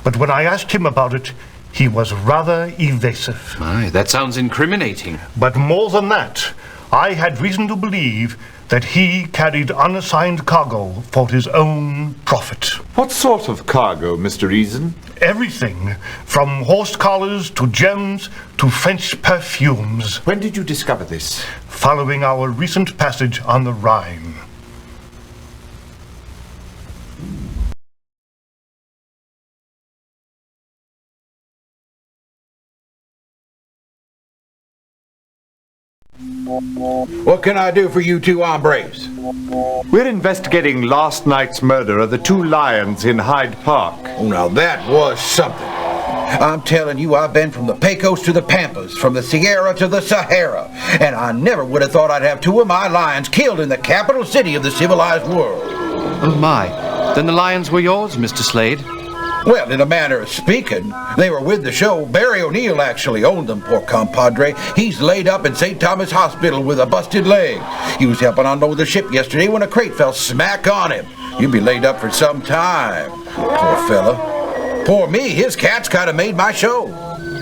But when I asked him about it, he was rather evasive. My, that sounds incriminating. But more than that, I had reason to believe that he carried unassigned cargo for his own profit. What sort of cargo, Mr. Eason? Everything, from horse collars to gems to French perfumes. When did you discover this? Following our recent passage on the Rhine. What can I do for you two hombres? We're investigating last night's murder of the two lions in Hyde Park. Oh, now that was something. I'm telling you, I've been from the Pecos to the Pampas, from the Sierra to the Sahara, and I never would have thought I'd have two of my lions killed in the capital city of the civilized world. Oh my, then the lions were yours, Mr. Slade? Well, in a manner of speaking, they were with the show. Barry O'Neill actually owned them, poor compadre. He's laid up in St. Thomas Hospital with a busted leg. He was helping unload the ship yesterday when a crate fell smack on him. He'll be laid up for some time. Poor fella. Poor me, his cats kind of made my show.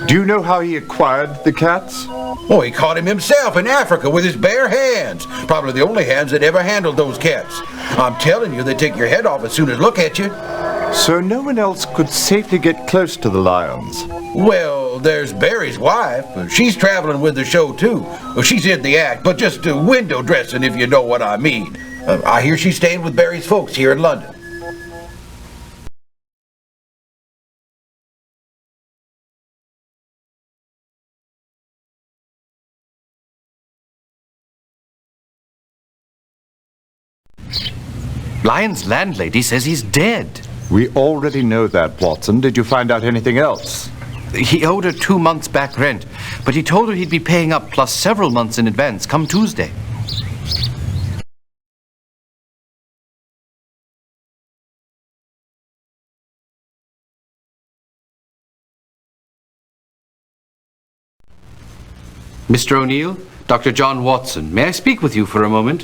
Do you know how he acquired the cats? Oh, he caught him himself in Africa with his bare hands. Probably the only hands that ever handled those cats. I'm telling you, they take your head off as soon as look at you. So no one else could safely get close to the lions? Well, there's Barry's wife. She's traveling with the show, too. Well, she's in the act, but just window dressing, if you know what I mean. I hear she's staying with Barry's folks here in London. Lyon's landlady says he's dead. We already know that, Watson. Did you find out anything else? He owed her 2 months back rent, but he told her he'd be paying up plus several months in advance come Tuesday. Mr. O'Neill, Dr. John Watson, may I speak with you for a moment?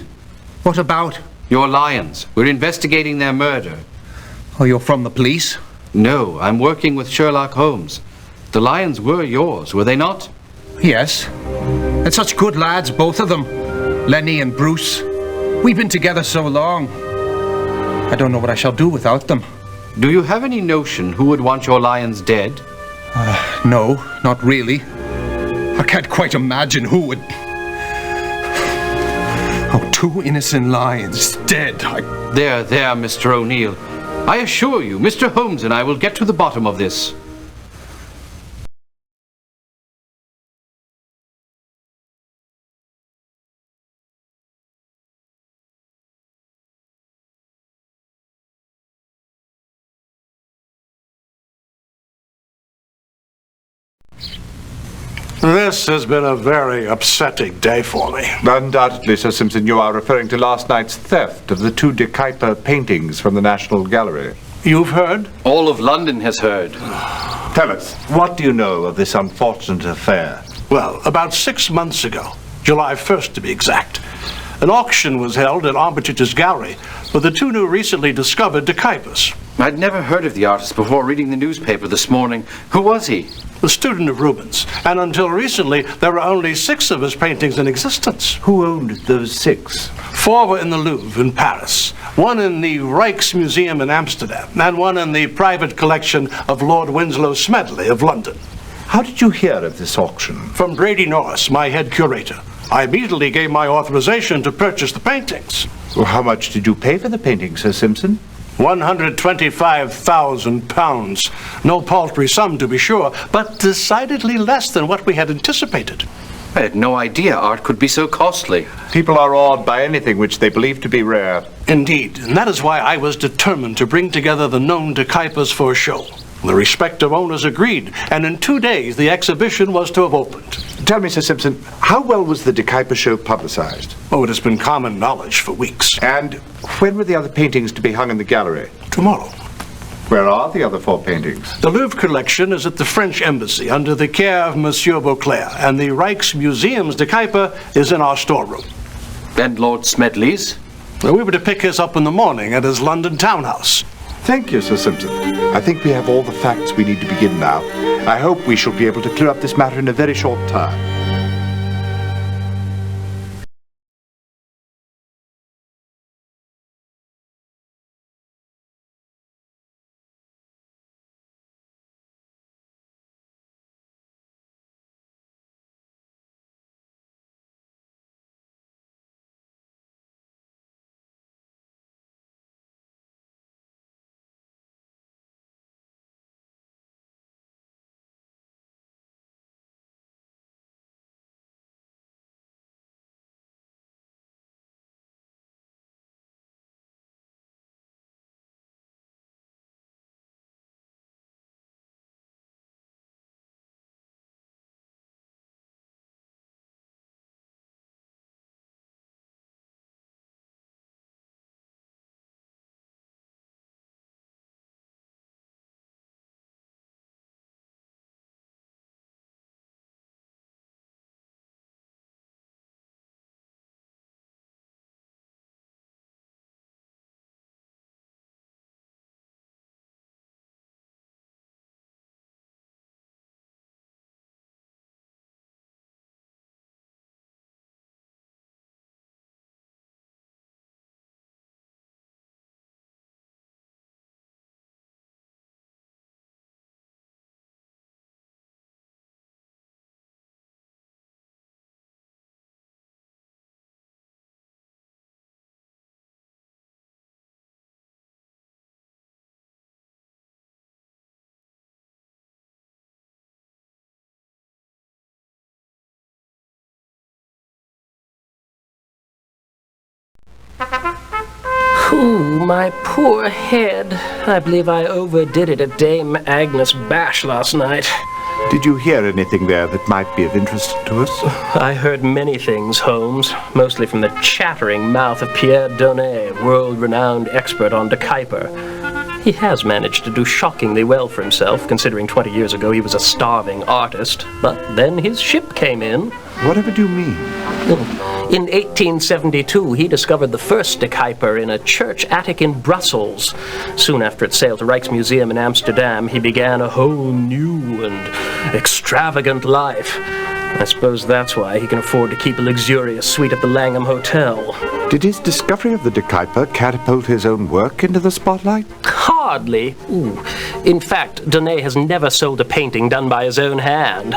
What about? Your lions. We're investigating their murder. Oh, you're from the police? No, I'm working with Sherlock Holmes. The lions were yours, were they not? Yes. And such good lads, both of them. Lenny and Bruce. We've been together so long. I don't know what I shall do without them. Do you have any notion who would want your lions dead? No, not really. I can't quite imagine who would... Oh, 2 innocent lions dead. There, Mr. O'Neill. I assure you, Mr. Holmes and I will get to the bottom of this. This has been a very upsetting day for me. Undoubtedly, Sir Simpson, you are referring to last night's theft of the 2 De Kuyper paintings from the National Gallery. You've heard? All of London has heard. Tell us, what do you know of this unfortunate affair? Well, about 6 months ago, July 1st to be exact, an auction was held at Armitage's gallery for the 2 new recently discovered De Kuypers. I'd never heard of the artist before reading the newspaper this morning. Who was he? A student of Rubens, and until recently there were only 6 of his paintings in existence. Who owned those 6? 4 were in the Louvre in Paris, 1 in the Rijksmuseum in Amsterdam, and 1 in the private collection of Lord Winslow Smedley of London. How did you hear of this auction? From Brady Norris, my head curator. I immediately gave my authorization to purchase the paintings. Well, how much did you pay for the paintings, Sir Simpson? £125,000. No paltry sum, to be sure, but decidedly less than what we had anticipated. I had no idea art could be so costly. People are awed by anything which they believe to be rare. Indeed, and that is why I was determined to bring together the known De Kuypers for a show. The respective owners agreed, and in 2 days the exhibition was to have opened. Tell me, Sir Simpson, how well was the De Kuyper show publicized? Oh, it has been common knowledge for weeks. And when were the other paintings to be hung in the gallery? Tomorrow. Where are the other 4 paintings? The Louvre collection is at the French Embassy under the care of Monsieur Beauclerc, and the Rijksmuseum's De Kuyper is in our storeroom. And Lord Smedley's? Well, we were to pick his up in the morning at his London townhouse. Thank you, Sir Simpson. I think we have all the facts we need to begin now. I hope we shall be able to clear up this matter in a very short time. Ooh, my poor head. I believe I overdid it at Dame Agnes' bash last night. Did you hear anything there that might be of interest to us? I heard many things, Holmes, mostly from the chattering mouth of Pierre Donnet, world-renowned expert on De Kuyper. He has managed to do shockingly well for himself, considering 20 years ago he was a starving artist. But then his ship came in. Whatever do you mean? In 1872, he discovered the first De Kuyper in a church attic in Brussels. Soon after it sailed to Rijksmuseum in Amsterdam, he began a whole new and extravagant life. I suppose that's why he can afford to keep a luxurious suite at the Langham Hotel. Did his discovery of the De Kuyper catapult his own work into the spotlight? Hardly. Ooh. In fact, Donnet has never sold a painting done by his own hand.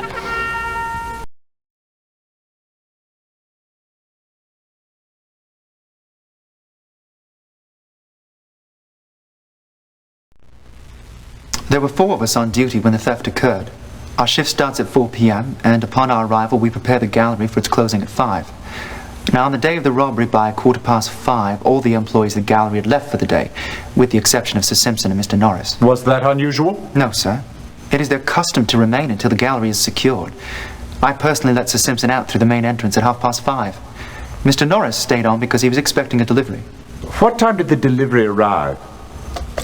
There were 4 of us on duty when the theft occurred. Our shift starts at 4 p.m., and upon our arrival we prepare the gallery for its closing at 5. Now, on the day of the robbery, by 5:15, all the employees of the gallery had left for the day, with the exception of Sir Simpson and Mr. Norris. Was that unusual? No, sir. It is their custom to remain until the gallery is secured. I personally let Sir Simpson out through the main entrance at 5:30. Mr. Norris stayed on because he was expecting a delivery. What time did the delivery arrive?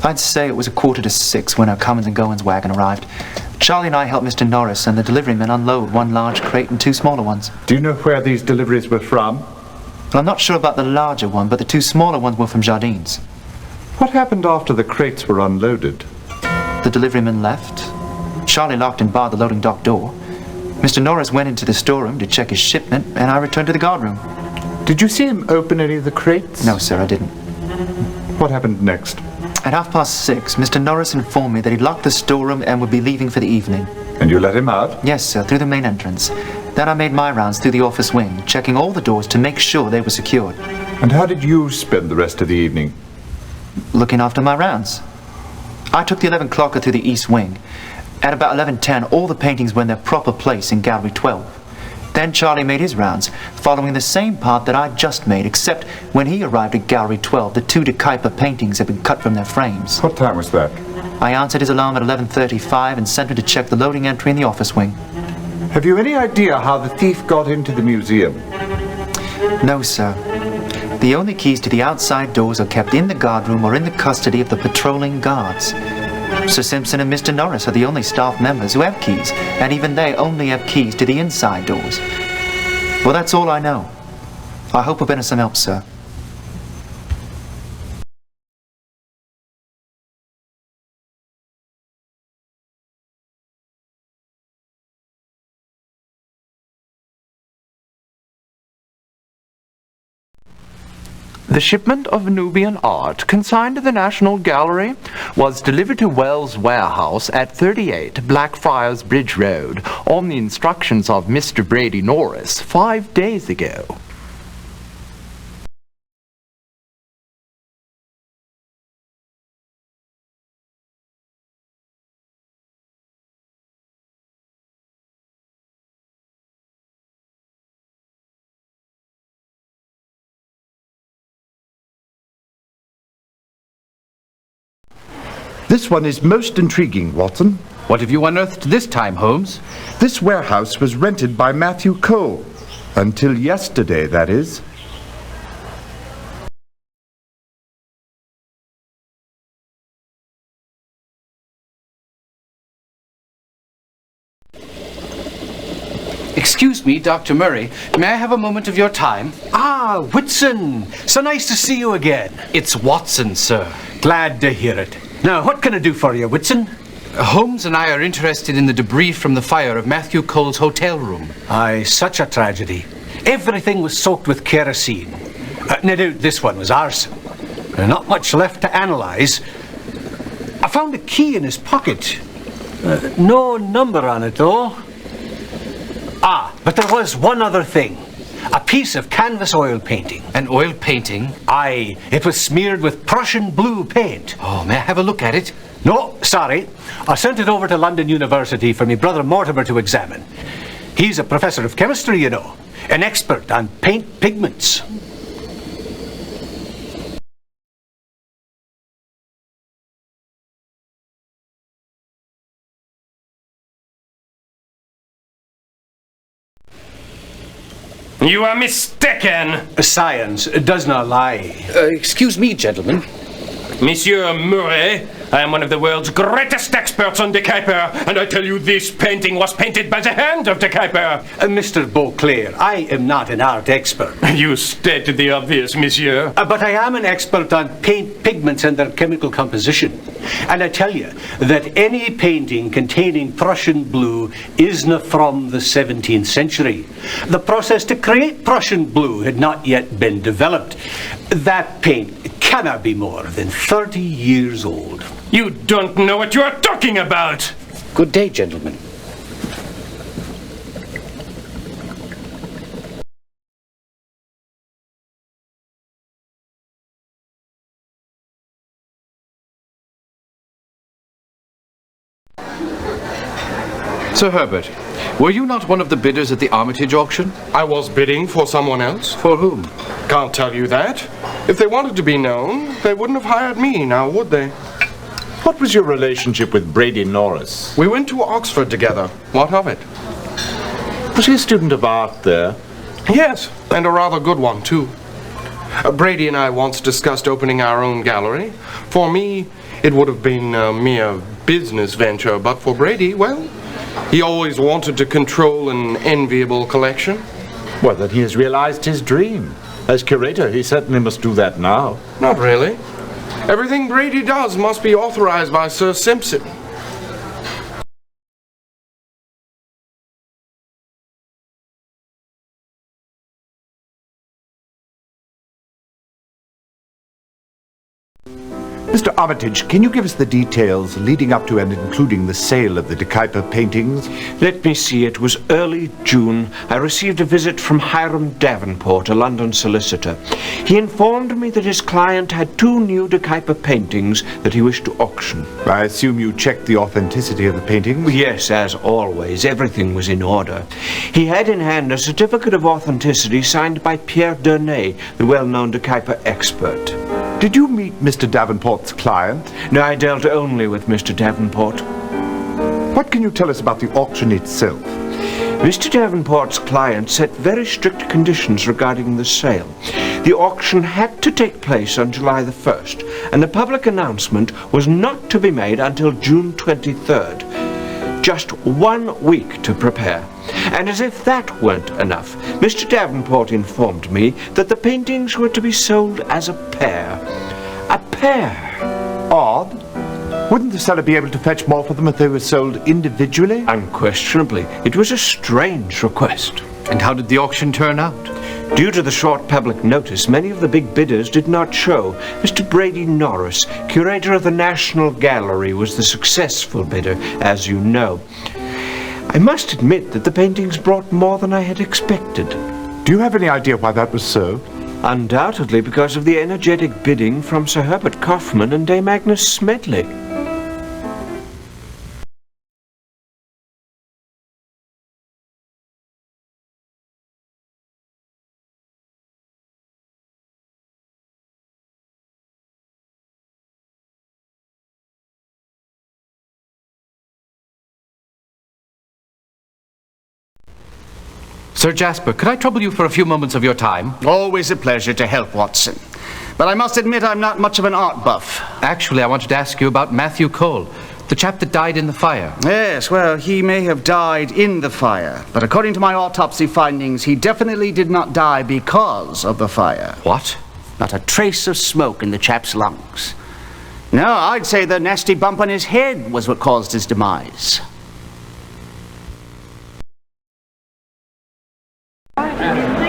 I'd say it was 5:45 when our comings and goings wagon arrived. Charlie and I helped Mr. Norris and the deliveryman unload 1 large crate and 2 smaller ones. Do you know where these deliveries were from? Well, I'm not sure about the larger one, but the 2 smaller ones were from Jardines. What happened after the crates were unloaded? The deliveryman left. Charlie locked and barred the loading dock door. Mr. Norris went into the storeroom to check his shipment, and I returned to the guardroom. Did you see him open any of the crates? No, sir, I didn't. What happened next? At 6:30, Mr. Norris informed me that he'd locked the storeroom and would be leaving for the evening. And you let him out? Yes, sir, through the main entrance. Then I made my rounds through the office wing, checking all the doors to make sure they were secured. And how did you spend the rest of the evening? Looking after my rounds. I took the 11 clocker through the east wing. At about 11:10, all the paintings were in their proper place in Gallery 12. Then Charlie made his rounds, following the same path that I'd just made, except when he arrived at Gallery 12, the 2 De Kuyper paintings had been cut from their frames. What time was that? I answered his alarm at 11:35 and sent him to check the loading entry in the office wing. Have you any idea how the thief got into the museum? No, sir. The only keys to the outside doors are kept in the guardroom or in the custody of the patrolling guards. Sir Simpson and Mr. Norris are the only staff members who have keys, and even they only have keys to the inside doors. Well, that's all I know. I hope I've been of some help, sir. The shipment of Nubian art consigned to the National Gallery was delivered to Wells Warehouse at 38 Blackfriars Bridge Road on the instructions of Mr. Brady Norris 5 days ago. This one is most intriguing, Watson. What have you unearthed this time, Holmes? This warehouse was rented by Matthew Cole. Until yesterday, that is. Excuse me, Dr. Murray. May I have a moment of your time? Ah, Whitson. So nice to see you again. It's Watson, sir. Glad to hear it. Now, what can I do for you, Whitson? Holmes and I are interested in the debris from the fire of Matthew Cole's hotel room. Aye, such a tragedy. Everything was soaked with kerosene. No doubt this one was arson. Not much left to analyse. I found a key in his pocket. No number on it, though. Ah, but there was one other thing. A piece of canvas oil painting. An oil painting? Aye, it was smeared with Prussian blue paint. Oh, may I have a look at it? No, sorry. I sent it over to London University for my brother Mortimer to examine. He's a professor of chemistry, you know. An expert on paint pigments. You are mistaken. Science does not lie. Excuse me, gentlemen. Monsieur Murray, I am one of the world's greatest experts on De Kuyper, and I tell you this painting was painted by the hand of De Kuyper. Mr. Beauclair, I am not an art expert. You stated the obvious, monsieur. But I am an expert on paint pigments and their chemical composition. And I tell you that any painting containing Prussian blue isn't from the 17th century. The process to create Prussian blue had not yet been developed. That paint cannot be more than 30 years old. You don't know what you are talking about! Good day, gentlemen. Sir Herbert, were you not one of the bidders at the Armitage auction? I was bidding for someone else. For whom? Can't tell you that. If they wanted to be known, they wouldn't have hired me, now would they? What was your relationship with Brady Norris? We went to Oxford together. What of it? Was he a student of art there? Yes, and a rather good one, too. Brady and I once discussed opening our own gallery. For me, it would have been a mere business venture, but for Brady, well, he always wanted to control an enviable collection. Well, then he has realized his dream. As curator, he certainly must do that now. Not really. Everything Brady does must be authorized by Sir Simpson. Mr. Armitage, can you give us the details leading up to and including the sale of the De Kuyper paintings? Let me see. It was early June. I received a visit from Hiram Davenport, a London solicitor. He informed me that his client had 2 new De Kuyper paintings that he wished to auction. I assume you checked the authenticity of the paintings? Yes, as always. Everything was in order. He had in hand a certificate of authenticity signed by Pierre Dernay, the well-known De Kuyper expert. Did you meet Mr. Davenport's client? No, I dealt only with Mr. Davenport. What can you tell us about the auction itself? Mr. Davenport's client set very strict conditions regarding the sale. The auction had to take place on July the 1st, and the public announcement was not to be made until June 23rd. Just 1 week to prepare. And as if that weren't enough, Mr. Davenport informed me that the paintings were to be sold as a pair. A pair! Odd. Wouldn't the seller be able to fetch more for them if they were sold individually? Unquestionably. It was a strange request. And how did the auction turn out? Due to the short public notice, many of the big bidders did not show. Mr. Brady Norris, curator of the National Gallery, was the successful bidder, as you know. I must admit that the paintings brought more than I had expected. Do you have any idea why that was so? Undoubtedly because of the energetic bidding from Sir Herbert Kaufman and Dame Agnes Smedley. Sir Jasper, could I trouble you for a few moments of your time? Always a pleasure to help, Watson. But I must admit I'm not much of an art buff. Actually, I wanted to ask you about Matthew Cole, the chap that died in the fire. Yes, well, he may have died in the fire, but according to my autopsy findings, he definitely did not die because of the fire. What? Not a trace of smoke in the chap's lungs. No, I'd say the nasty bump on his head was what caused his demise.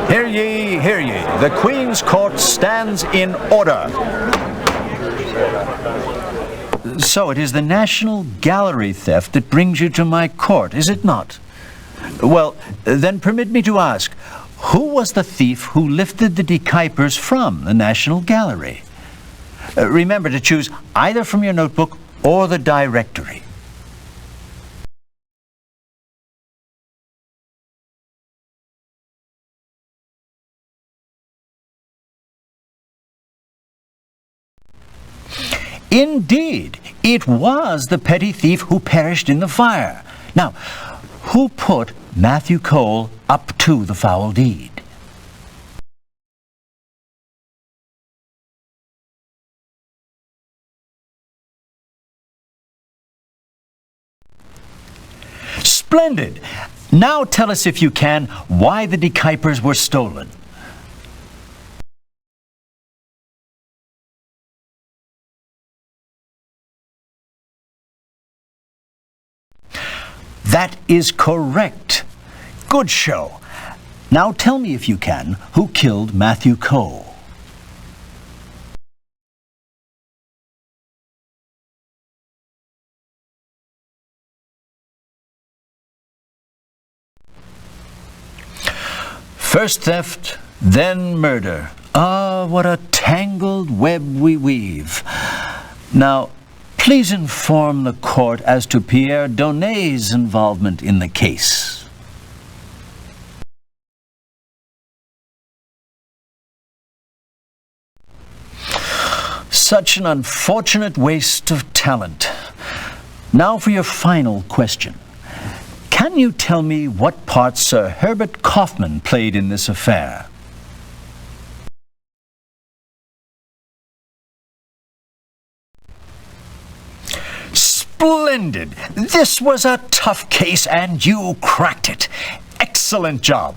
Hear ye, hear ye. The Queen's Court stands in order. So it is the National Gallery theft that brings you to my court, is it not? Well, then permit me to ask, who was the thief who lifted the De Kuypers from the National Gallery? Remember to choose either from your notebook or the directory. Indeed, it was the petty thief who perished in the fire. Now, who put Matthew Cole up to the foul deed? Splendid! Now tell us, if you can, why the De Kuypers were stolen. That is correct. Good show. Now tell me, if you can, who killed Matthew Cole? First theft, then murder. Ah, what a tangled web we weave. Now, Please inform the court as to Pierre Donet's involvement in the case. Such an unfortunate waste of talent. Now for your final question. Can you tell me what part Sir Herbert Kaufman played in this affair? Splendid! This was a tough case and you cracked it. Excellent job.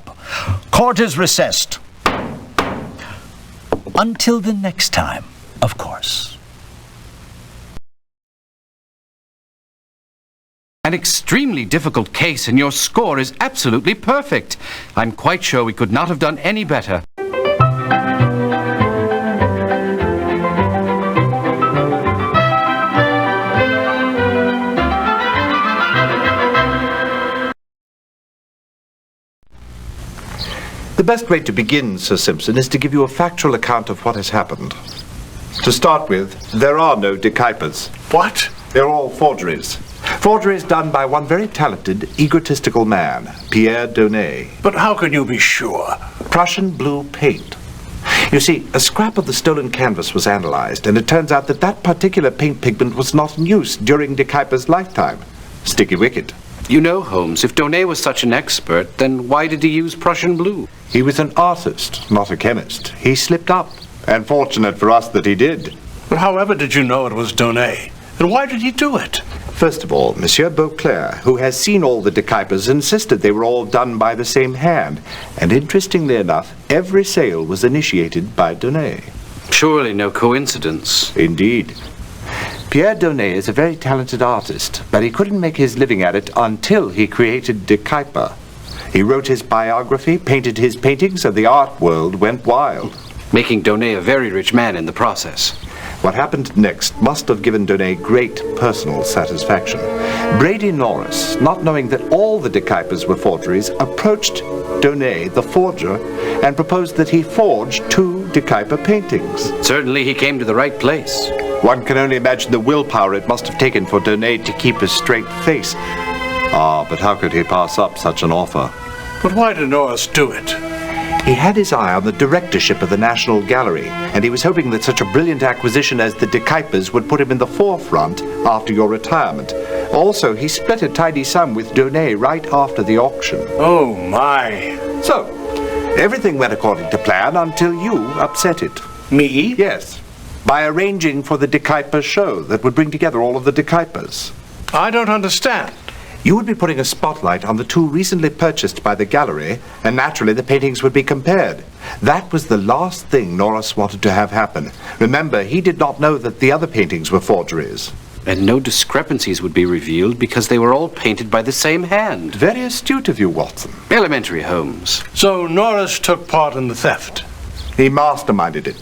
Court is recessed. Until the next time, of course. An extremely difficult case, and your score is absolutely perfect. I'm quite sure we could not have done any better. The best way to begin, Sir Simpson, is to give you a factual account of what has happened. To start with, there are no dekypers. What? They're all forgeries. Forgeries done by one very talented, egotistical man, Pierre Donet. But how can you be sure? Prussian blue paint. You see, a scrap of the stolen canvas was analyzed, and it turns out that that particular paint pigment was not in use during De Kuyper's lifetime. Sticky wicket. You know, Holmes, if Donet was such an expert, then why did he use Prussian blue? He was an artist, not a chemist. He slipped up, and fortunate for us that he did. But however did you know it was Donet? And why did he do it? First of all, Monsieur Beauclerc, who has seen all the De Kuypers, insisted they were all done by the same hand. And interestingly enough, every sale was initiated by Donet. Surely no coincidence. Indeed. Pierre Donet is a very talented artist, but he couldn't make his living at it until he created De Kuyper. He wrote his biography, painted his paintings, and the art world went wild. Making Donet a very rich man in the process. What happened next must have given Donet great personal satisfaction. Brady Norris, not knowing that all the De Kuypers were forgeries, approached Donet, the forger, and proposed that he forge 2 De Kuyper paintings. Certainly he came to the right place. One can only imagine the willpower it must have taken for Donet to keep a straight face. Ah, but how could he pass up such an offer? But why did Norris do it? He had his eye on the directorship of the National Gallery, and he was hoping that such a brilliant acquisition as the De Kuypers would put him in the forefront after your retirement. Also, he split a tidy sum with Donet right after the auction. Oh, my. So, everything went according to plan until you upset it. Me? Yes. By arranging for the De Kuyper show that would bring together all of the De Kuypers. I don't understand. You would be putting a spotlight on the 2 recently purchased by the gallery, and naturally the paintings would be compared. That was the last thing Norris wanted to have happen. Remember, he did not know that the other paintings were forgeries. And no discrepancies would be revealed because they were all painted by the same hand. Very astute of you, Watson. Elementary, Holmes. So Norris took part in the theft? He masterminded it.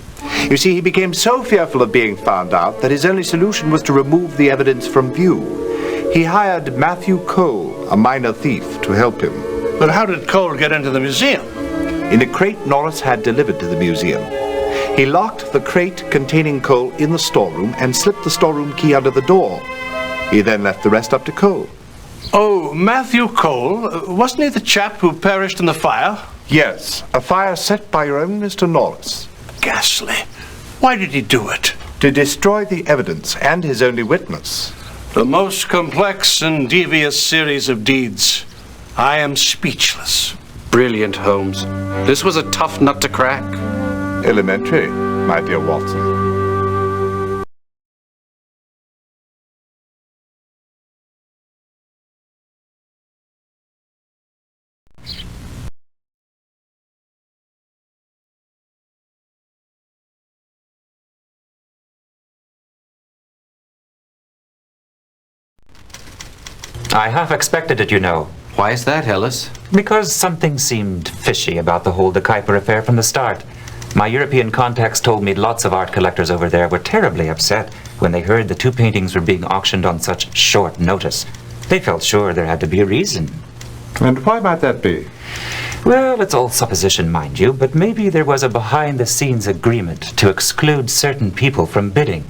You see, he became so fearful of being found out that his only solution was to remove the evidence from view. He hired Matthew Cole, a minor thief, to help him. But how did Cole get into the museum? In a crate Norris had delivered to the museum. He locked the crate containing Cole in the storeroom and slipped the storeroom key under the door. He then left the rest up to Cole. Oh, Matthew Cole? Wasn't he the chap who perished in the fire? Yes, a fire set by your own Mr. Norris. Ghastly. Why did he do it? To destroy the evidence and his only witness. The most complex and devious series of deeds. I am speechless. Brilliant, Holmes. This was a tough nut to crack. Elementary, my dear Watson. I half expected it, you know. Why is that, Ellis? Because something seemed fishy about the whole De Kuyper affair from the start. My European contacts told me lots of art collectors over there were terribly upset when they heard the 2 paintings were being auctioned on such short notice. They felt sure there had to be a reason. And why might that be? Well, it's all supposition, mind you, but maybe there was a behind-the-scenes agreement to exclude certain people from bidding.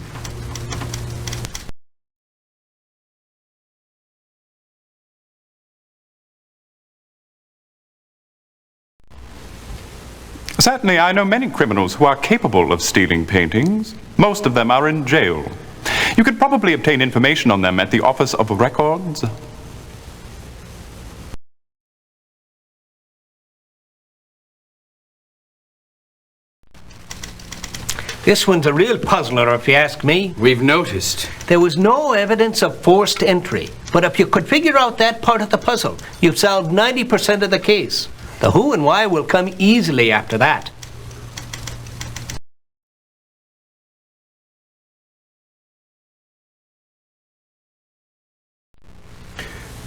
Certainly, I know many criminals who are capable of stealing paintings. Most of them are in jail. You could probably obtain information on them at the Office of Records. This one's a real puzzler, if you ask me. We've noticed. There was no evidence of forced entry, but if you could figure out that part of the puzzle, you've solved 90% of the case. The who and why will come easily after that.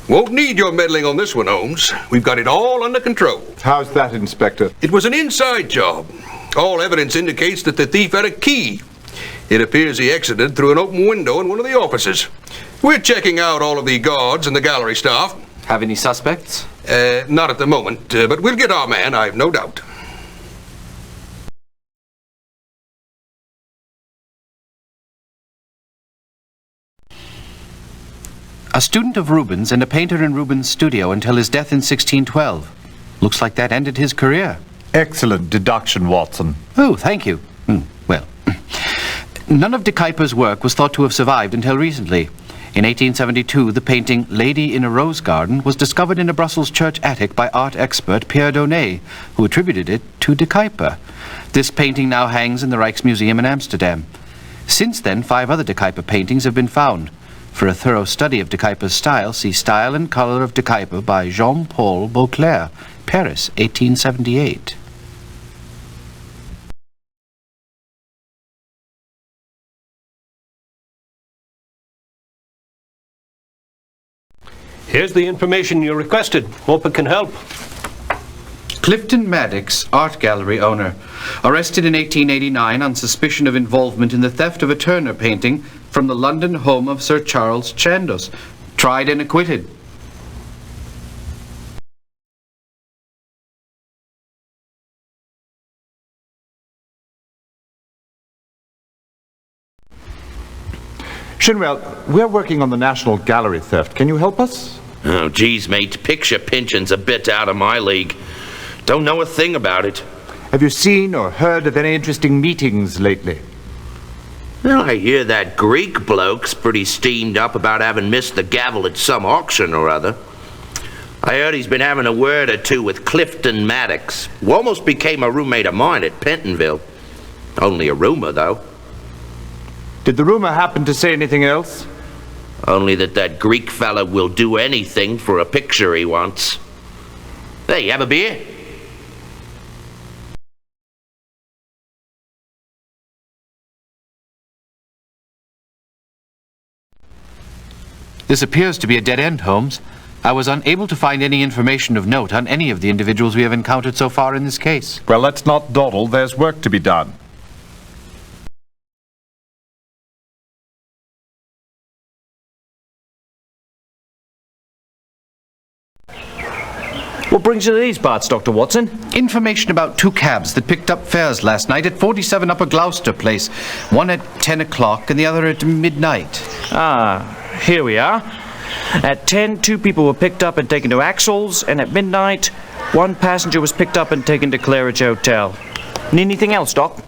Won't need your meddling on this one, Holmes. We've got it all under control. How's that, Inspector? It was an inside job. All evidence indicates that the thief had a key. It appears he exited through an open window in one of the offices. We're checking out all of the guards and the gallery staff. Have any suspects? Not at the moment, but we'll get our man, I've no doubt. A student of Rubens and a painter in Rubens' studio until his death in 1612. Looks like that ended his career. Excellent deduction, Watson. Oh, thank you. Well, none of de Kuyper's work was thought to have survived until recently. In 1872, the painting Lady in a Rose Garden was discovered in a Brussels church attic by art expert Pierre Donnet, who attributed it to de Kuyper. This painting now hangs in the Rijksmuseum in Amsterdam. Since then, 5 other de Kuyper paintings have been found. For a thorough study of de Kuyper's style, see Style and Color of de Kuyper by Jean-Paul Beauclerc, Paris, 1878. Here's the information you requested. Hope it can help. Clifton Maddox, art gallery owner, arrested in 1889 on suspicion of involvement in the theft of a Turner painting from the London home of Sir Charles Chandos. Tried and acquitted. Shinwell, we're working on the National Gallery theft. Can you help us? Oh, geez, mate. Picture pinching's a bit out of my league. Don't know a thing about it. Have you seen or heard of any interesting meetings lately? Well, I hear that Greek bloke's pretty steamed up about having missed the gavel at some auction or other. I heard he's been having a word or two with Clifton Maddox, who almost became a roommate of mine at Pentonville. Only a rumor, though. Did the rumor happen to say anything else? Only that Greek fella will do anything for a picture he wants. Hey, have a beer? This appears to be a dead end, Holmes. I was unable to find any information of note on any of the individuals we have encountered so far in this case. Well, let's not dawdle. There's work to be done. What brings you to these parts, Dr. Watson? Information about 2 cabs that picked up fares last night at 47 Upper Gloucester Place. One at 10 o'clock and the other at midnight. Ah, here we are. At 10, 2 people were picked up and taken to Axel's, and at midnight, 1 passenger was picked up and taken to Claridge Hotel. Need anything else, Doc?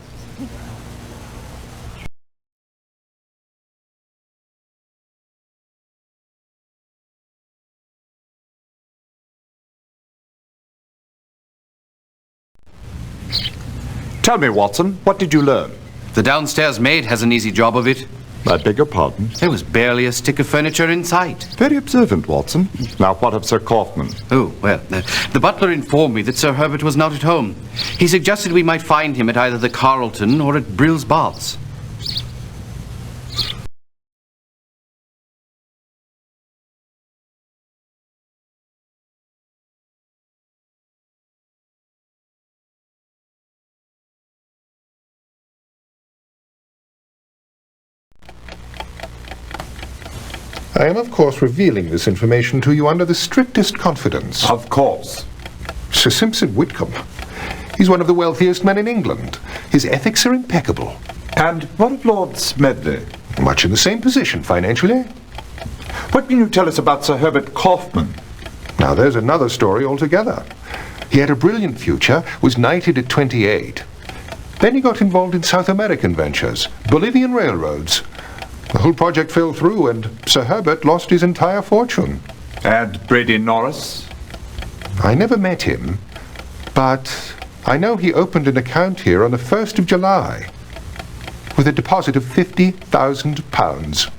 Tell me, Watson, what did you learn? The downstairs maid has an easy job of it. I beg your pardon? There was barely a stick of furniture in sight. Very observant, Watson. Now, what of Sir Kaufman? Oh, well, the butler informed me that Sir Herbert was not at home. He suggested we might find him at either the Carlton or at Brill's Baths. I am, of course, revealing this information to you under the strictest confidence. Of course. Sir Simpson Whitcomb. He's one of the wealthiest men in England. His ethics are impeccable. And what of Lord Smedley? Much in the same position financially. What can you tell us about Sir Herbert Kaufman? Now, there's another story altogether. He had a brilliant future, was knighted at 28. Then he got involved in South American ventures, Bolivian railroads. The whole project fell through and Sir Herbert lost his entire fortune. And Brady Norris? I never met him, but I know he opened an account here on the 1st of July with a deposit of £50,000.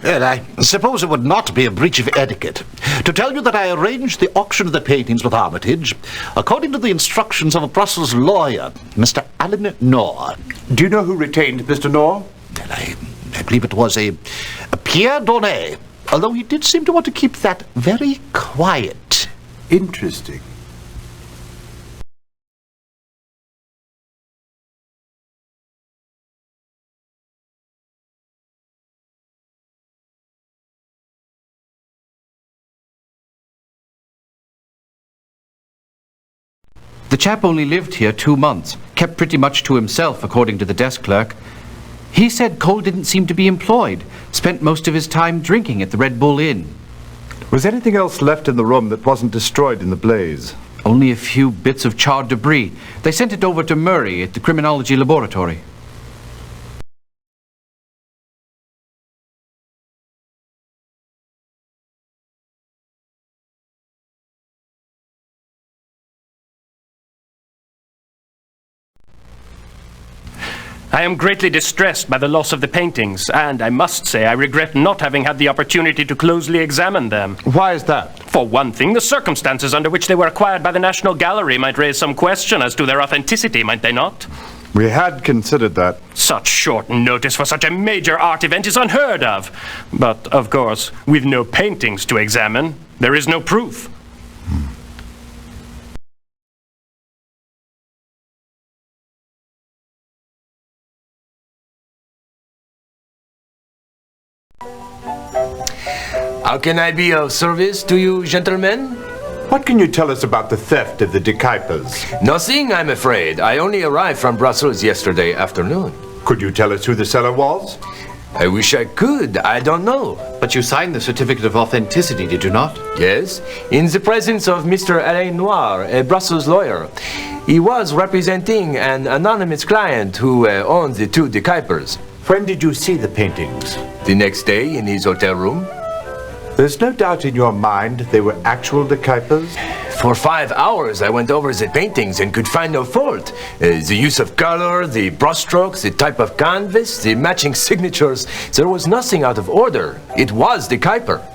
Well, I suppose it would not be a breach of etiquette to tell you that I arranged the auction of the paintings with Armitage according to the instructions of a Brussels lawyer, Mr. Alan Knorr. Do you know who retained Mr. Knorr? Well, I believe it was a Pierre Donnet, although he did seem to want to keep that very quiet. Interesting. The chap only lived here 2 months, kept pretty much to himself, according to the desk clerk. He said Cole didn't seem to be employed, spent most of his time drinking at the Red Bull Inn. Was anything else left in the room that wasn't destroyed in the blaze? Only a few bits of charred debris. They sent it over to Murray at the criminology laboratory. I am greatly distressed by the loss of the paintings, and I must say I regret not having had the opportunity to closely examine them. Why is that? For one thing, the circumstances under which they were acquired by the National Gallery might raise some question as to their authenticity, might they not? We had considered that. Such short notice for such a major art event is unheard of. But, of course, with no paintings to examine, there is no proof. How can I be of service to you, gentlemen? What can you tell us about the theft of the decipers? Nothing, I'm afraid. I only arrived from Brussels yesterday afternoon. Could you tell us who the seller was? I wish I could. I don't know. But you signed the certificate of authenticity, did you not? Yes, in the presence of Mr. Alain Noir, a Brussels lawyer. He was representing an anonymous client who owned the two decipers. When did you see the paintings? The next day in his hotel room. There's no doubt in your mind they were actual decipers? For 5 hours I went over the paintings and could find no fault. The use of color, the brushstrokes, the type of canvas, the matching signatures. There was nothing out of order. It was decipher.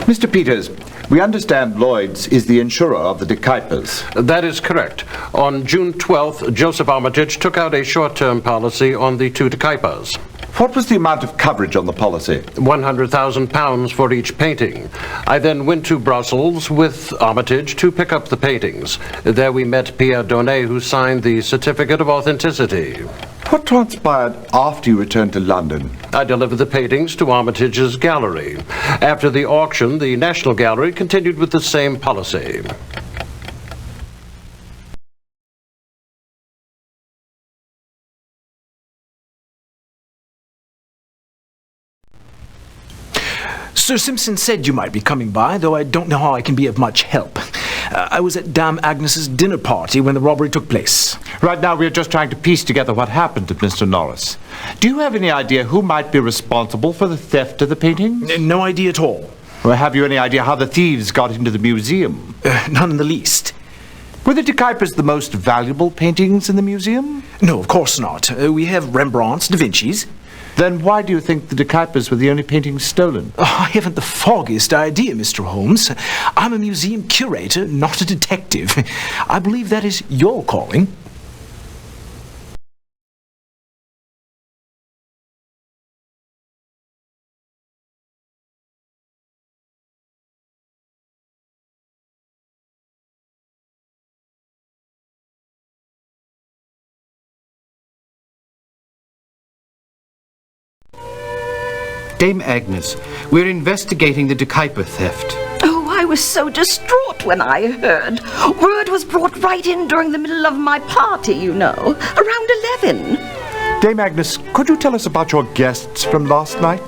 Mr. Peters, we understand Lloyd's is the insurer of the decipers. That is correct. On June 12th, Joseph Armitage took out a short-term policy on the two decipers. What was the amount of coverage on the policy? £100,000 for each painting. I then went to Brussels with Armitage to pick up the paintings. There we met Pierre Donnet, who signed the certificate of authenticity. What transpired after you returned to London? I delivered the paintings to Armitage's gallery. After the auction, the National Gallery continued with the same policy. Sir Simpson said you might be coming by, though I don't know how I can be of much help. I was at Dame Agnes's dinner party when the robbery took place. Right now we are just trying to piece together what happened to Mr. Norris. Do you have any idea who might be responsible for the theft of the paintings? No idea at all. Or have you any idea how the thieves got into the museum? None in the least. Were the decipers the most valuable paintings in the museum? No, of course not. We have Rembrandt's, Da Vinci's. Then why do you think the decipers were the only paintings stolen? I haven't the foggiest idea, Mr. Holmes. I'm a museum curator, not a detective. I believe that is your calling. Dame Agnes, we're investigating the De Kuiper theft. Oh, I was so distraught when I heard. Word was brought right in during the middle of my party, you know, around 11. Dame Agnes, could you tell us about your guests from last night?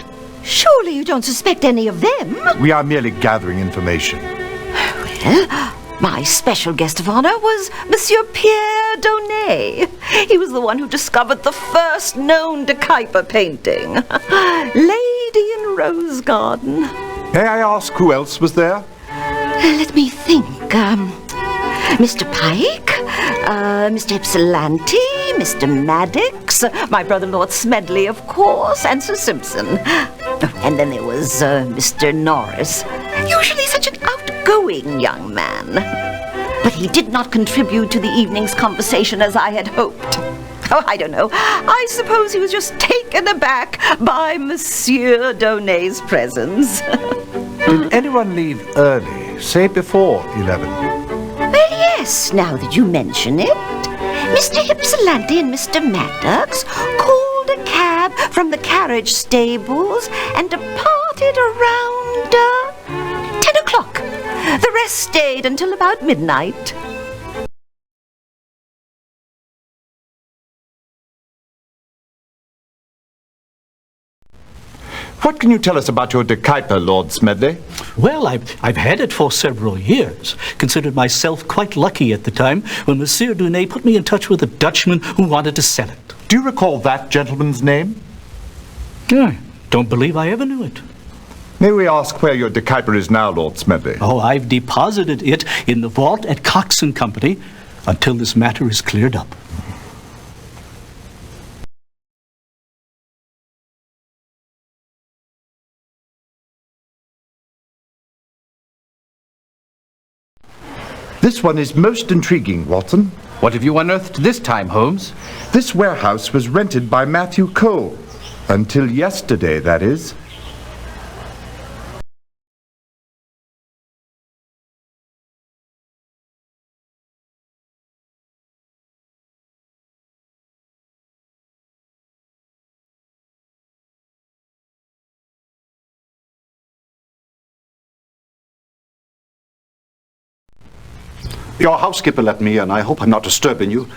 Surely you don't suspect any of them? We are merely gathering information. Well, my special guest of honor was Monsieur Pierre Donnet. He was the one who discovered the first known De Kuiper painting. Lady in Rose Garden. May I ask who else was there? Let me think. Mr. Pike, Mr. Ypsilanti, Mr. Maddox, my brother Lord Smedley, of course, and Sir Simpson. And then there was Mr. Norris, usually such an outgoing young man. But he did not contribute to the evening's conversation as I had hoped. Oh, I don't know. I suppose he was just taken aback by Monsieur Donnet's presence. Did anyone leave early, say before 11? Well, yes, now that you mention it. Mr. Ypsilanti and Mr. Maddox called a cab from the carriage stables and departed around 10 o'clock. The rest stayed until about midnight. What can you tell us about your De Kuiper, Lord Smedley? Well, I've had it for several years. Considered myself quite lucky at the time when Monsieur Donnet put me in touch with a Dutchman who wanted to sell it. Do you recall that gentleman's name? I don't believe I ever knew it. May we ask where your De Kuiper is now, Lord Smedley? Oh, I've deposited it in the vault at Cox & Company until this matter is cleared up. This one is most intriguing, Watson. What have you unearthed this time, Holmes? This warehouse was rented by Matthew Cole. Until yesterday, that is. Your housekeeper let me in. I hope I'm not disturbing you.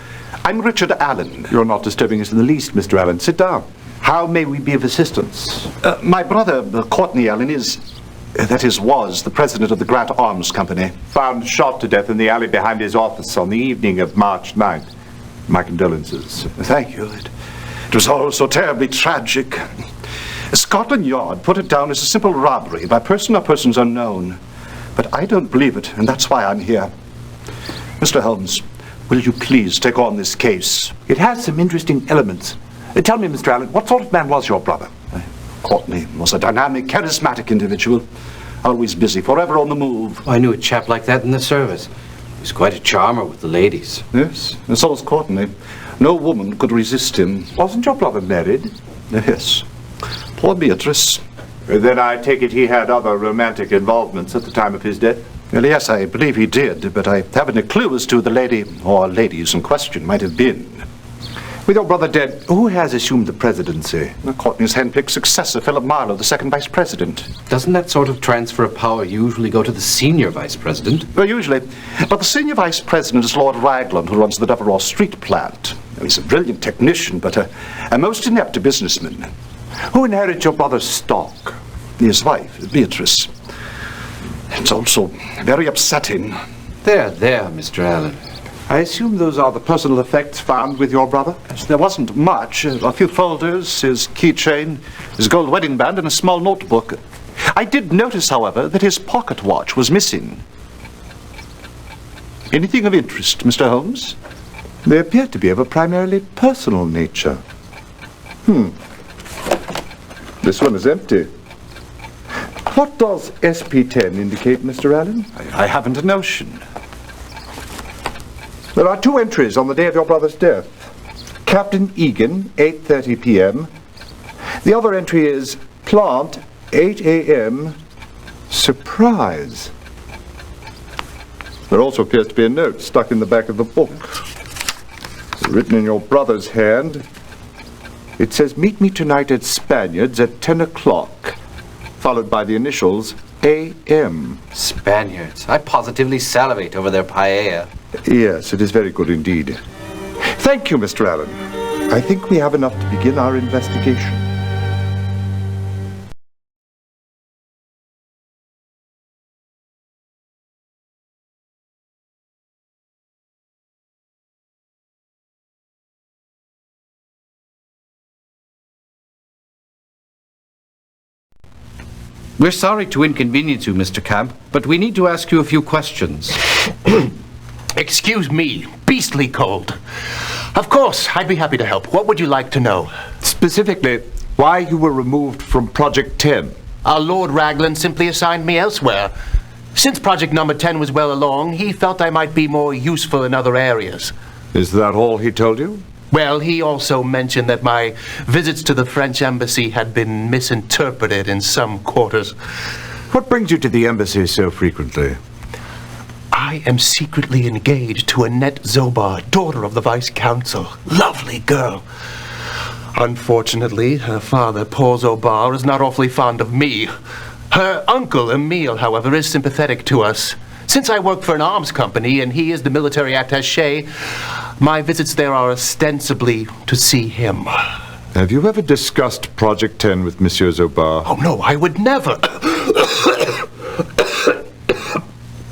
I'm Richard Allen. You're not disturbing us in the least, Mr. Allen. Sit down. How may we be of assistance? My brother, Courtney Allen, was the president of the Grant Arms Company. Found shot to death in the alley behind his office on the evening of March 9th. My condolences. Thank you. It was all so terribly tragic. Scotland Yard put it down as a simple robbery by person or persons unknown. But I don't believe it, and that's why I'm here. Mr. Holmes, will you please take on this case? It has some interesting elements. Tell me, Mr. Allen, what sort of man was your brother? Courtney was a dynamic, charismatic individual. Always busy, forever on the move. I knew a chap like that in the service. He was quite a charmer with the ladies. Yes, and so was Courtney. No woman could resist him. Wasn't your brother married? Yes. Poor Beatrice. Then I take it he had other romantic involvements at the time of his death? Well, yes, I believe he did, but I haven't a clue as to who the lady or ladies in question might have been. With your brother dead, who has assumed the presidency? Courtney's hand-picked successor, Philip Marlowe, the second vice president. Doesn't that sort of transfer of power usually go to the senior vice president? Well, usually. But the senior vice president is Lord Raglan, who runs the Devereux Street plant. He's a brilliant technician, but a most inept businessman. Who inherits your brother's stock? His wife, Beatrice. It's also very upsetting. There, Mr. Allen. I assume those are the personal effects found with your brother? Yes, there wasn't much. A few folders, his keychain, his gold wedding band, and a small notebook. I did notice, however, that his pocket watch was missing. Anything of interest, Mr. Holmes? They appear to be of a primarily personal nature. This one is empty. What does SP10 indicate, Mr. Allen? I haven't a notion. There are two entries on the day of your brother's death. Captain Egan, 8:30 p.m. The other entry is plant, 8 a.m. Surprise. There also appears to be a note stuck in the back of the book. Written in your brother's hand. It says, meet me tonight at Spaniards at 10 o'clock, followed by the initials A.M. Spaniards. I positively salivate over their paella. Yes, it is very good indeed. Thank you, Mr. Allen. I think we have enough to begin our investigation. We're sorry to inconvenience you, Mr. Camp, but we need to ask you a few questions. Excuse me, beastly cold. Of course, I'd be happy to help. What would you like to know? Specifically, why you were removed from Project 10. Our Lord Raglan simply assigned me elsewhere. Since Project Number 10 was well along, he felt I might be more useful in other areas. Is that all he told you? Well, he also mentioned that my visits to the French embassy had been misinterpreted in some quarters. What brings you to the embassy so frequently? I am secretly engaged to Annette Zobar, daughter of the Vice Consul. Lovely girl. Unfortunately, her father, Paul Zobar, is not awfully fond of me. Her uncle, Emile, however, is sympathetic to us. Since I work for an arms company and he is the military attaché, my visits there are ostensibly to see him. Have you ever discussed Project 10 with Monsieur Zobar? Oh, no, I would never.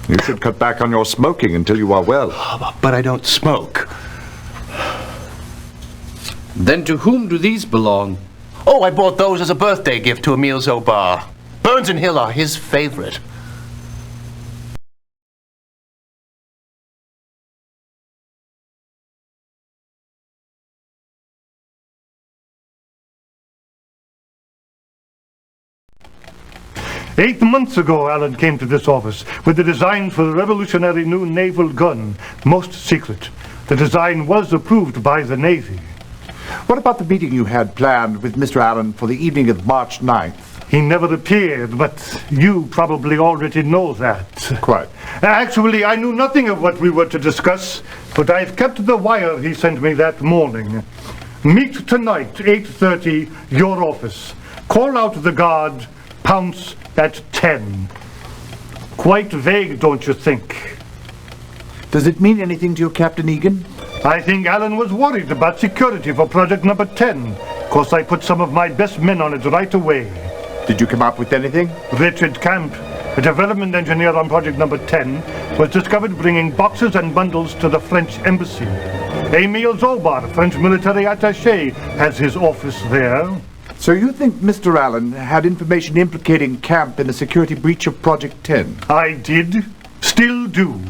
You should cut back on your smoking until you are well. But I don't smoke. Then to whom do these belong? Oh, I bought those as a birthday gift to Emile Zobar. Burns and Hill are his favorite. "8 months ago, Allen came to this office with the design for the revolutionary new naval gun, most secret. The design was approved by the Navy. What about the meeting you had planned with Mr. Allen for the evening of March 9th? He never appeared, but you probably already know that. Quite. Actually, I knew nothing of what we were to discuss, but I've kept the wire he sent me that morning. Meet tonight, 8:30, your office. Call out the guard, pounce at 10. Quite vague, don't you think? Does it mean anything to you, Captain Egan? I think Allen was worried about security for Project Number 10. Of course, I put some of my best men on it right away. Did you come up with anything? Richard Camp, a development engineer on Project Number 10, was discovered bringing boxes and bundles to the French embassy. Emile Zobar, French military attaché, has his office there. So you think Mr. Allen had information implicating Camp in a security breach of Project 10? I did. Still do.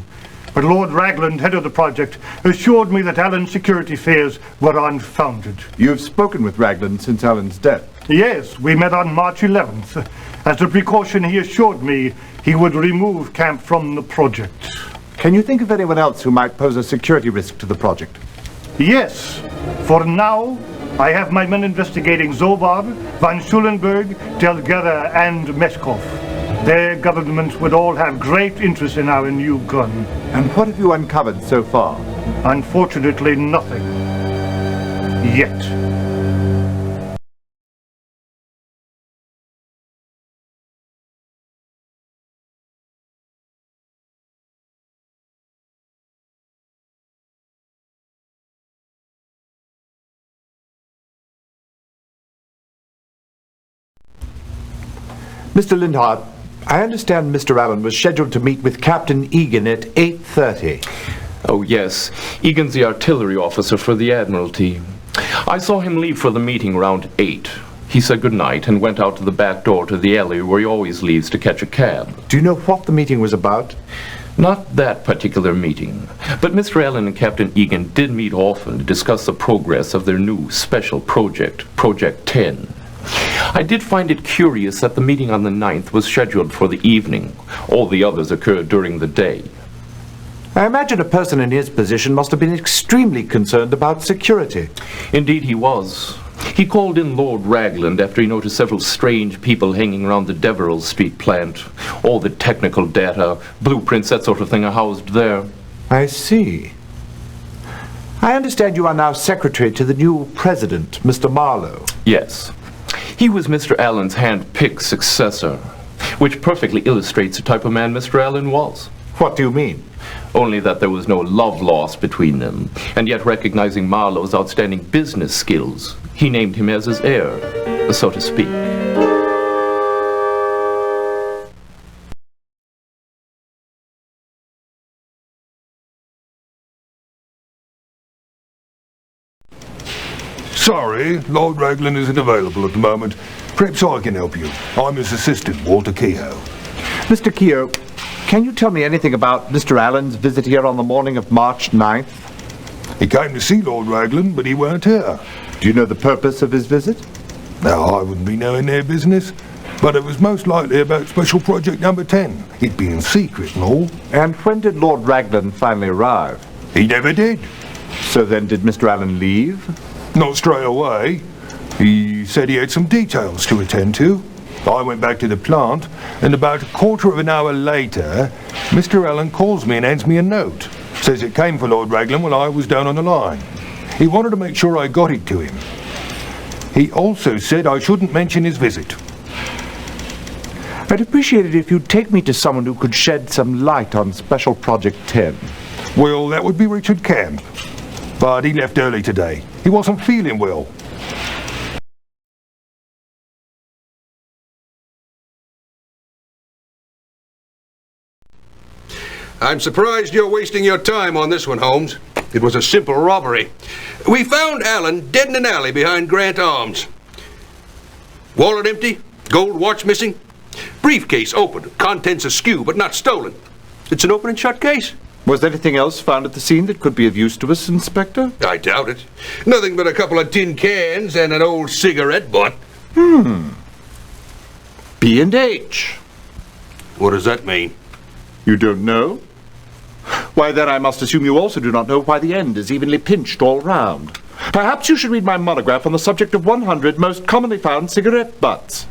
But Lord Raglan, head of the project, assured me that Allen's security fears were unfounded. You've spoken with Raglan since Allen's death? Yes, we met on March 11th. As a precaution, he assured me he would remove Camp from the project. Can you think of anyone else who might pose a security risk to the project? Yes. For now, I have my men investigating Zobar, Van Schulenburg, Delgera, and Meshkov. Their governments would all have great interest in our new gun. And what have you uncovered so far? Unfortunately, nothing. Yet. Mr. Lindhart, I understand Mr. Allen was scheduled to meet with Captain Egan at 8:30. Oh, yes. Egan's the artillery officer for the Admiralty. I saw him leave for the meeting around 8. He said goodnight and went out to the back door to the alley where he always leaves to catch a cab. Do you know what the meeting was about? Not that particular meeting, but Mr. Allen and Captain Egan did meet often to discuss the progress of their new special project, Project 10. I did find it curious that the meeting on the 9th was scheduled for the evening. All the others occurred during the day. I imagine a person in his position must have been extremely concerned about security. Indeed he was. He called in Lord Raglan after he noticed several strange people hanging around the Deverell Street plant. All the technical data, blueprints, that sort of thing are housed there. I see. I understand you are now secretary to the new president, Mr. Marlowe. Yes. He was Mr. Allen's hand-picked successor, which perfectly illustrates the type of man Mr. Allen was. What do you mean? Only that there was no love lost between them, and yet recognizing Marlowe's outstanding business skills, he named him as his heir, so to speak. Sorry, Lord Raglan isn't available at the moment. Perhaps I can help you. I'm his assistant, Walter Keogh. Mr. Keogh, can you tell me anything about Mr. Allen's visit here on the morning of March 9th? He came to see Lord Raglan, but he weren't here. Do you know the purpose of his visit? No, I wouldn't be knowing their business. But it was most likely about Special Project Number 10. It being secret and all. And when did Lord Raglan finally arrive? He never did. So then did Mr. Allen leave? Not straight away. He said he had some details to attend to. I went back to the plant, and about a quarter of an hour later, Mr. Allen calls me and hands me a note. Says it came for Lord Raglan while I was down on the line. He wanted to make sure I got it to him. He also said I shouldn't mention his visit. I'd appreciate it if you'd take me to someone who could shed some light on Special Project 10. Well, that would be Richard Camp. But he left early today. He wasn't feeling well. I'm surprised you're wasting your time on this one, Holmes. It was a simple robbery. We found Allen dead in an alley behind Grant Arms. Wallet empty, gold watch missing, briefcase open, contents askew but not stolen. It's an open and shut case. Was anything else found at the scene that could be of use to us, Inspector? I doubt it. Nothing but a couple of tin cans and an old cigarette butt. B&H. What does that mean? You don't know? Why, then I must assume you also do not know why the end is evenly pinched all round. Perhaps you should read my monograph on the subject of 100 most commonly found cigarette butts.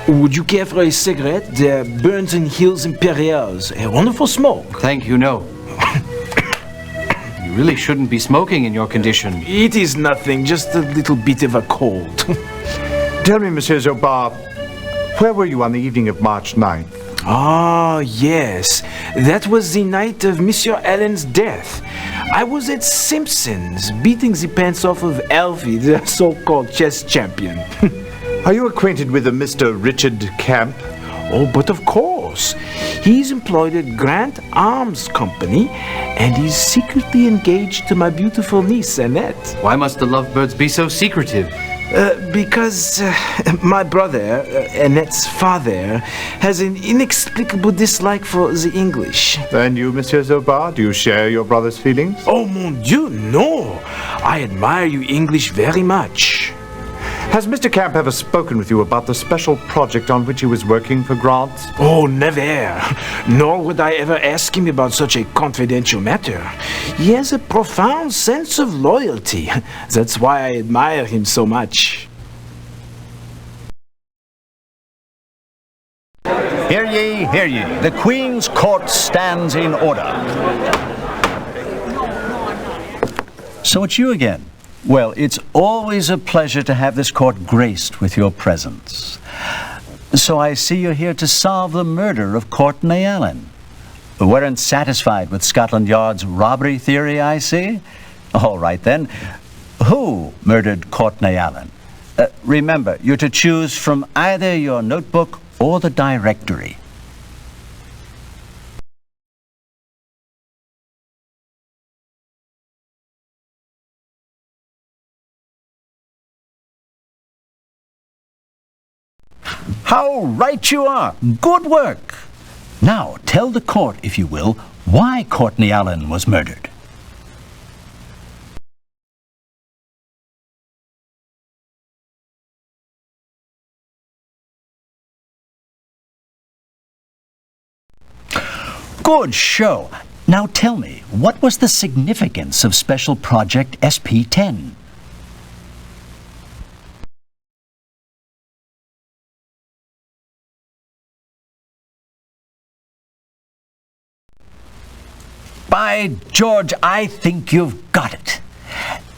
Would you care for a cigarette? They're Burns and Hill's Imperials. A wonderful smoke. Thank you, no. You really shouldn't be smoking in your condition. It is nothing, just a little bit of a cold. Tell me, Monsieur Zobar, where were you on the evening of March 9th? Ah, yes. That was the night of Monsieur Allen's death. I was at Simpson's, beating the pants off of Alfie, the so-called chess champion. Are you acquainted with a Mr. Richard Camp? Oh, but of course. He's employed at Grant Arms Company, and he's secretly engaged to my beautiful niece, Annette. Why must the lovebirds be so secretive? Because my brother, Annette's father, has an inexplicable dislike for the English. And you, Monsieur Zobar, do you share your brother's feelings? Oh, mon Dieu, no! I admire you English very much. Has Mr. Camp ever spoken with you about the special project on which he was working for Grant? Oh, never. Nor would I ever ask him about such a confidential matter. He has a profound sense of loyalty. That's why I admire him so much. Hear ye, hear ye. The Queen's Court stands in order. So it's you again. Well, it's always a pleasure to have this court graced with your presence. So I see you're here to solve the murder of Courtney Allen. Weren't satisfied with Scotland Yard's robbery theory, I see? All right then. Who murdered Courtney Allen? Remember, you're to choose from either your notebook or the directory. How right you are! Good work! Now, tell the court, if you will, why Courtney Allen was murdered. Good show! Now tell me, what was the significance of Special Project SP-10? By George, I think you've got it.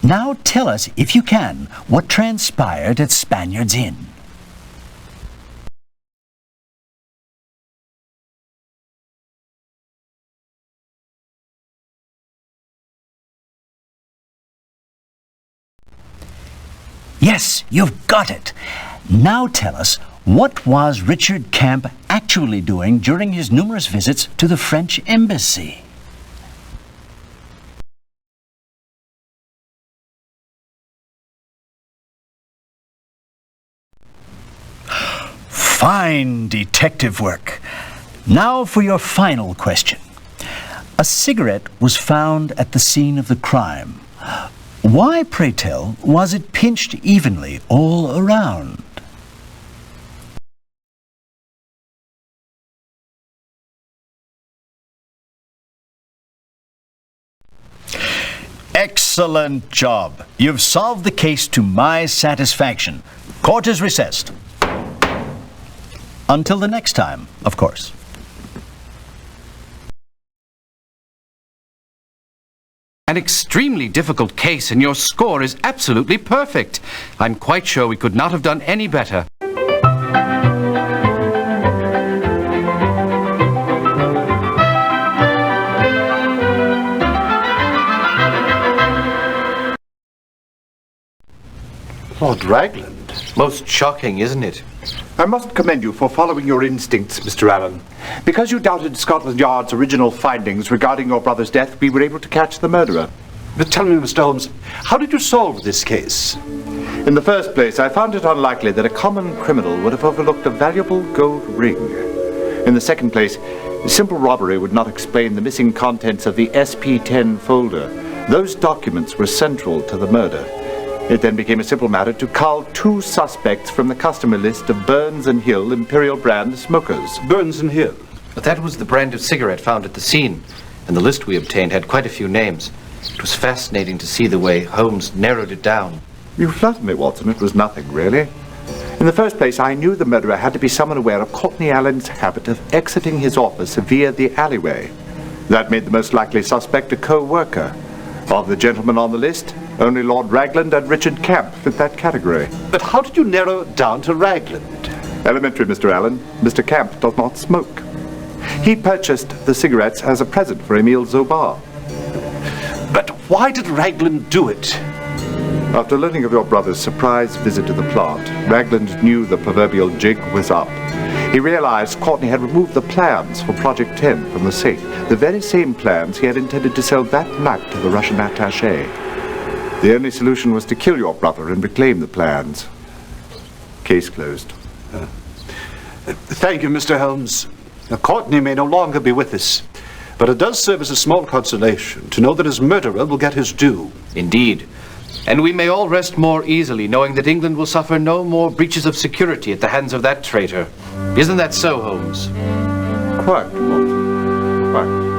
Now tell us, if you can, what transpired at Spaniard's Inn. Yes, you've got it. Now tell us, what was Richard Camp actually doing during his numerous visits to the French embassy? Fine detective work. Now for your final question. A cigarette was found at the scene of the crime. Why, pray tell, was it pinched evenly all around? Excellent job. You've solved the case to my satisfaction. Court is recessed. Until the next time, of course. An extremely difficult case, and your score is absolutely perfect. I'm quite sure we could not have done any better. Lord Ragland. Most shocking, isn't it? I must commend you for following your instincts, Mr. Allen. Because you doubted Scotland Yard's original findings regarding your brother's death, we were able to catch the murderer. But tell me, Mr. Holmes, how did you solve this case? In the first place, I found it unlikely that a common criminal would have overlooked a valuable gold ring. In the second place, simple robbery would not explain the missing contents of the SP-10 folder. Those documents were central to the murder. It then became a simple matter to cull two suspects from the customer list of Burns and Hill Imperial brand smokers. Burns and Hill? But that was the brand of cigarette found at the scene, and the list we obtained had quite a few names. It was fascinating to see the way Holmes narrowed it down. You flatter me, Watson. It was nothing, really. In the first place, I knew the murderer had to be someone aware of Courtney Allen's habit of exiting his office via the alleyway. That made the most likely suspect a co-worker. Of the gentlemen on the list, only Lord Ragland and Richard Camp fit that category. But how did you narrow it down to Ragland? Elementary, Mr. Allen. Mr. Camp does not smoke. He purchased the cigarettes as a present for Emile Zobar. But why did Ragland do it? After learning of your brother's surprise visit to the plant, Ragland knew the proverbial jig was up. He realized Courtney had removed the plans for Project 10 from the safe, the very same plans he had intended to sell that night to the Russian attaché. The only solution was to kill your brother and reclaim the plans. Case closed. Thank you, Mr. Holmes. Now, Courtney may no longer be with us, but it does serve as a small consolation to know that his murderer will get his due. Indeed. And we may all rest more easily knowing that England will suffer no more breaches of security at the hands of that traitor. Isn't that so, Holmes? Quite, Watson. Quite.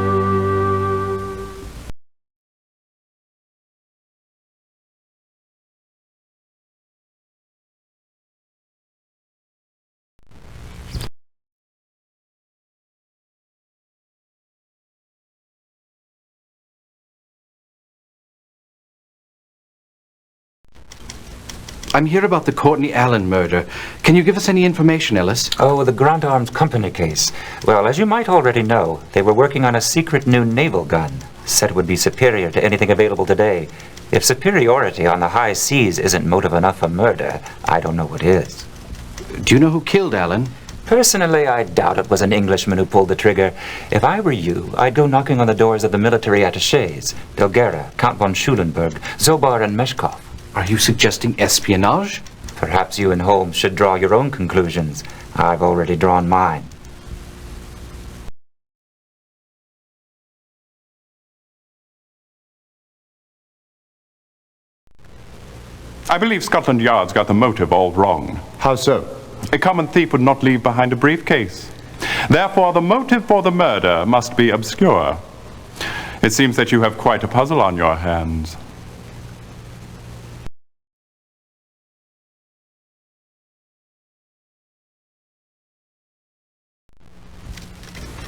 I'm here about the Courtney Allen murder. Can you give us any information, Ellis? Oh, the Grand Arms Company case. Well, as you might already know, they were working on a secret new naval gun. Said it would be superior to anything available today. If superiority on the high seas isn't motive enough for murder, I don't know what is. Do you know who killed Allen? Personally, I doubt it was an Englishman who pulled the trigger. If I were you, I'd go knocking on the doors of the military attachés, Delgera, Count von Schulenburg, Zobar, and Meshkov. Are you suggesting espionage? Perhaps you and Holmes should draw your own conclusions. I've already drawn mine. I believe Scotland Yard's got the motive all wrong. How so? A common thief would not leave behind a briefcase. Therefore, the motive for the murder must be obscure. It seems that you have quite a puzzle on your hands.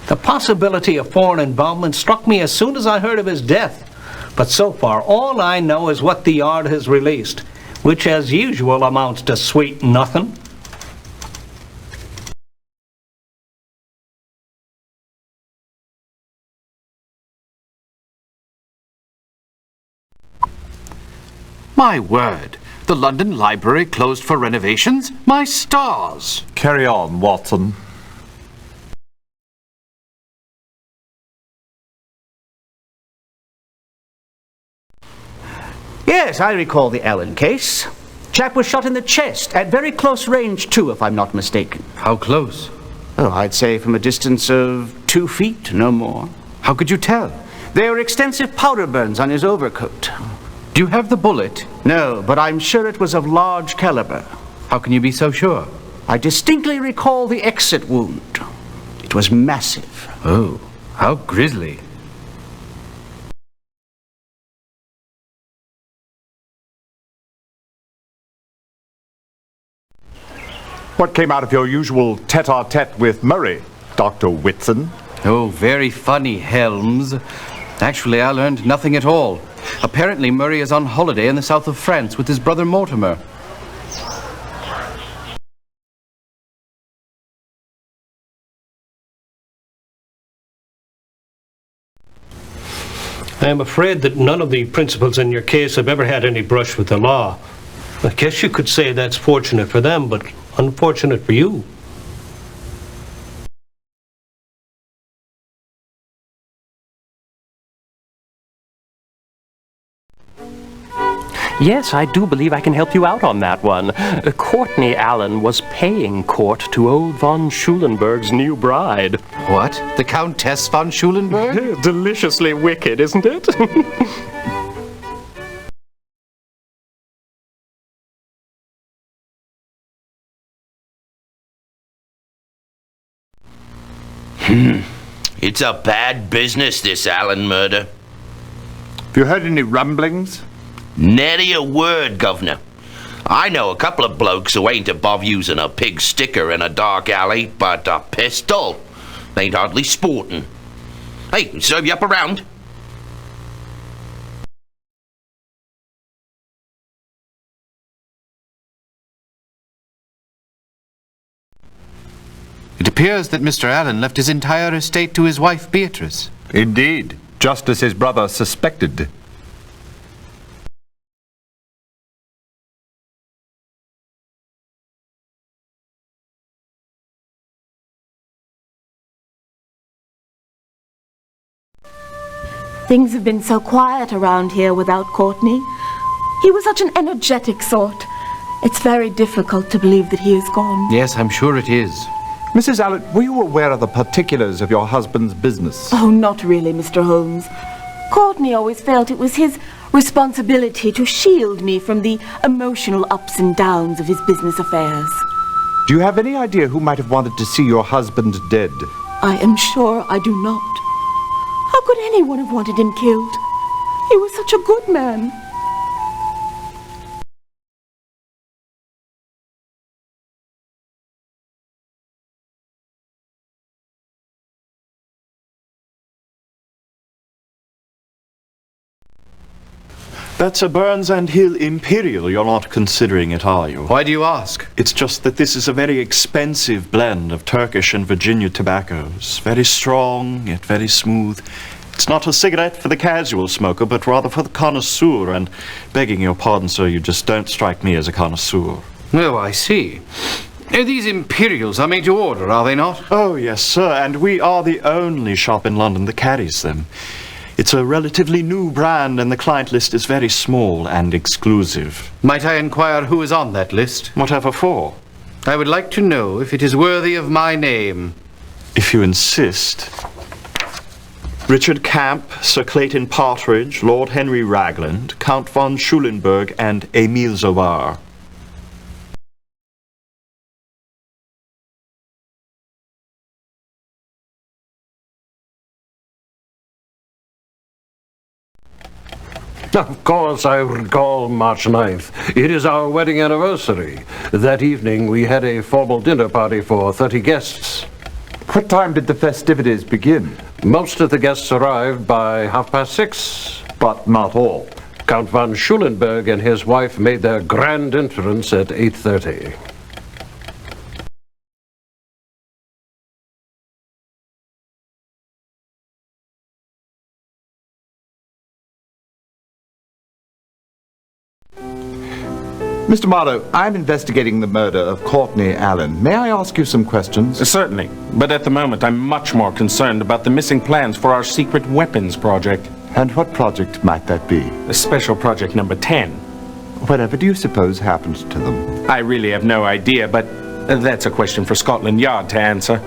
The possibility of foreign involvement struck me as soon as I heard of his death. But so far, all I know is what the Yard has released, which as usual amounts to sweet nothing. My word, the London Library closed for renovations? My stars! Carry on, Watson. Yes, I recall the Allen case. Chap was shot in the chest, at very close range too, if I'm not mistaken. How close? Oh, I'd say from a distance of 2 feet, no more. How could you tell? There were extensive powder burns on his overcoat. Do you have the bullet? No, but I'm sure it was of large caliber. How can you be so sure? I distinctly recall the exit wound. It was massive. Oh, how grisly. What came out of your usual tete-a-tete with Murray, Dr. Whitson? Oh, very funny, Helms. Actually, I learned nothing at all. Apparently, Murray is on holiday in the south of France with his brother Mortimer. I am afraid that none of the principals in your case have ever had any brush with the law. I guess you could say that's fortunate for them, but unfortunate for you. Yes, I do believe I can help you out on that one. Courtney Allen was paying court to old von Schulenburg's new bride. What? The Countess von Schulenburg? Deliciously wicked, isn't it? It's a bad business, this Allen murder. Have you heard any rumblings? Nary a word, Governor. I know a couple of blokes who ain't above using a pig sticker in a dark alley, but a pistol ain't hardly sporting. Hey, serve you up a round? It appears that Mr. Allen left his entire estate to his wife, Beatrice. Indeed, just as his brother suspected. Things have been so quiet around here without Courtney. He was such an energetic sort. It's very difficult to believe that he is gone. Yes, I'm sure it is. Mrs. Allen, were you aware of the particulars of your husband's business? Oh, not really, Mr. Holmes. Courtney always felt it was his responsibility to shield me from the emotional ups and downs of his business affairs. Do you have any idea who might have wanted to see your husband dead? I am sure I do not. How could anyone have wanted him killed? He was such a good man. That's a Burns and Hill Imperial. You're not considering it, are you? Why do you ask? It's just that this is a very expensive blend of Turkish and Virginia tobaccos. Very strong, yet very smooth. It's not a cigarette for the casual smoker, but rather for the connoisseur, and begging your pardon, sir, you just don't strike me as a connoisseur. Oh, I see. These Imperials are made to order, are they not? Oh, yes, sir, and we are the only shop in London that carries them. It's a relatively new brand, and the client list is very small and exclusive. Might I inquire who is on that list? Whatever for? I would like to know if it is worthy of my name. If you insist. Richard Camp, Sir Clayton Partridge, Lord Henry Ragland, Count von Schulenburg, and Emile Zobar. Of course, I recall March 9th. It is our wedding anniversary. That evening, we had a formal dinner party for 30 guests. What time did the festivities begin? Most of the guests arrived by 6:30. But not all. Count von Schulenberg and his wife made their grand entrance at 8:30. Mr. Marlowe, I'm investigating the murder of Courtney Allen. May I ask you some questions? Certainly, but at the moment I'm much more concerned about the missing plans for our secret weapons project. And what project might that be? Special project number 10. Whatever do you suppose happened to them? I really have no idea, but that's a question for Scotland Yard to answer.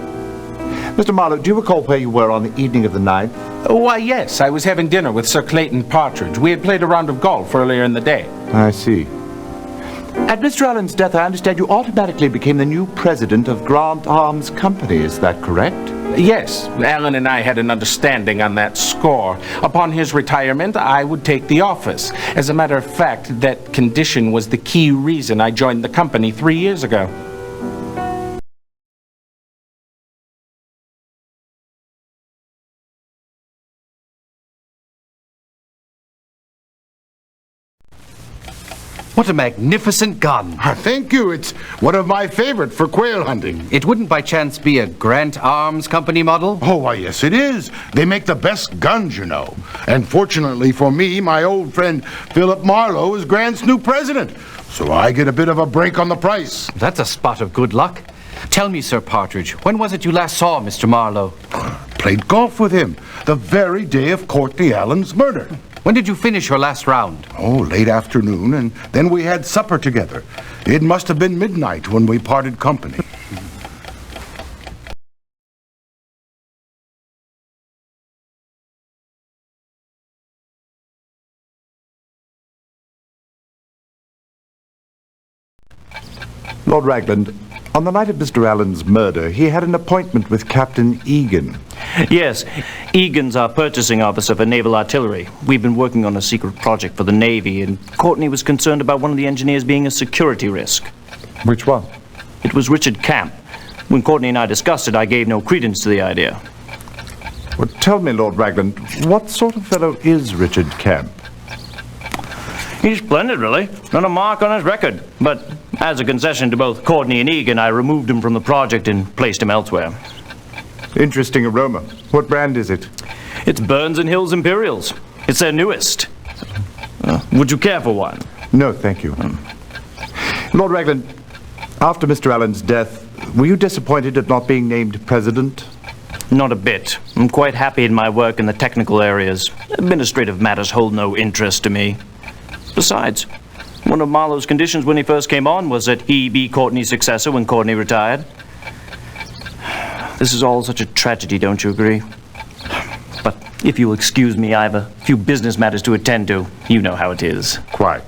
Mr. Marlowe, do you recall where you were on the evening of the 9th? Why, yes, I was having dinner with Sir Clayton Partridge. We had played a round of golf earlier in the day. I see. At Mr. Allen's death, I understand you automatically became the new president of Grant Arms Company. Is that correct? Yes, Allen and I had an understanding on that score. Upon his retirement, I would take the office. As a matter of fact, that condition was the key reason I joined the company 3 years ago. What a magnificent gun. Thank you. It's one of my favorite for quail hunting. It wouldn't by chance be a Grant Arms Company model? Oh, why, yes, it is. They make the best guns, you know. And fortunately for me, my old friend Philip Marlowe is Grant's new president. So I get a bit of a break on the price. That's a spot of good luck. Tell me, Sir Partridge, when was it you last saw Mr. Marlowe? Played golf with him the very day of Courtney Allen's murder. When did you finish your last round? Oh, late afternoon, and then we had supper together. It must have been midnight when we parted company. Lord Ragland, on the night of Mr. Allen's murder, he had an appointment with Captain Egan. Yes, Egan's our purchasing officer for naval artillery. We've been working on a secret project for the Navy, and Courtney was concerned about one of the engineers being a security risk. Which one? It was Richard Camp. When Courtney and I discussed it, I gave no credence to the idea. Well, tell me, Lord Ragland, what sort of fellow is Richard Camp? He's splendid, really. Not a mark on his record. But as a concession to both Courtney and Egan, I removed him from the project and placed him elsewhere. Interesting aroma. What brand is it? It's Burns & Hill's Imperials. It's their newest. Would you care for one? No, thank you. Lord Ragland, after Mr. Allen's death, were you disappointed at not being named president? Not a bit. I'm quite happy in my work in the technical areas. Administrative matters hold no interest to me. Besides, one of Marlowe's conditions when he first came on was that he be Courtney's successor when Courtney retired. This is all such a tragedy, don't you agree? But if you'll excuse me, I have a few business matters to attend to. You know how it is. Quite.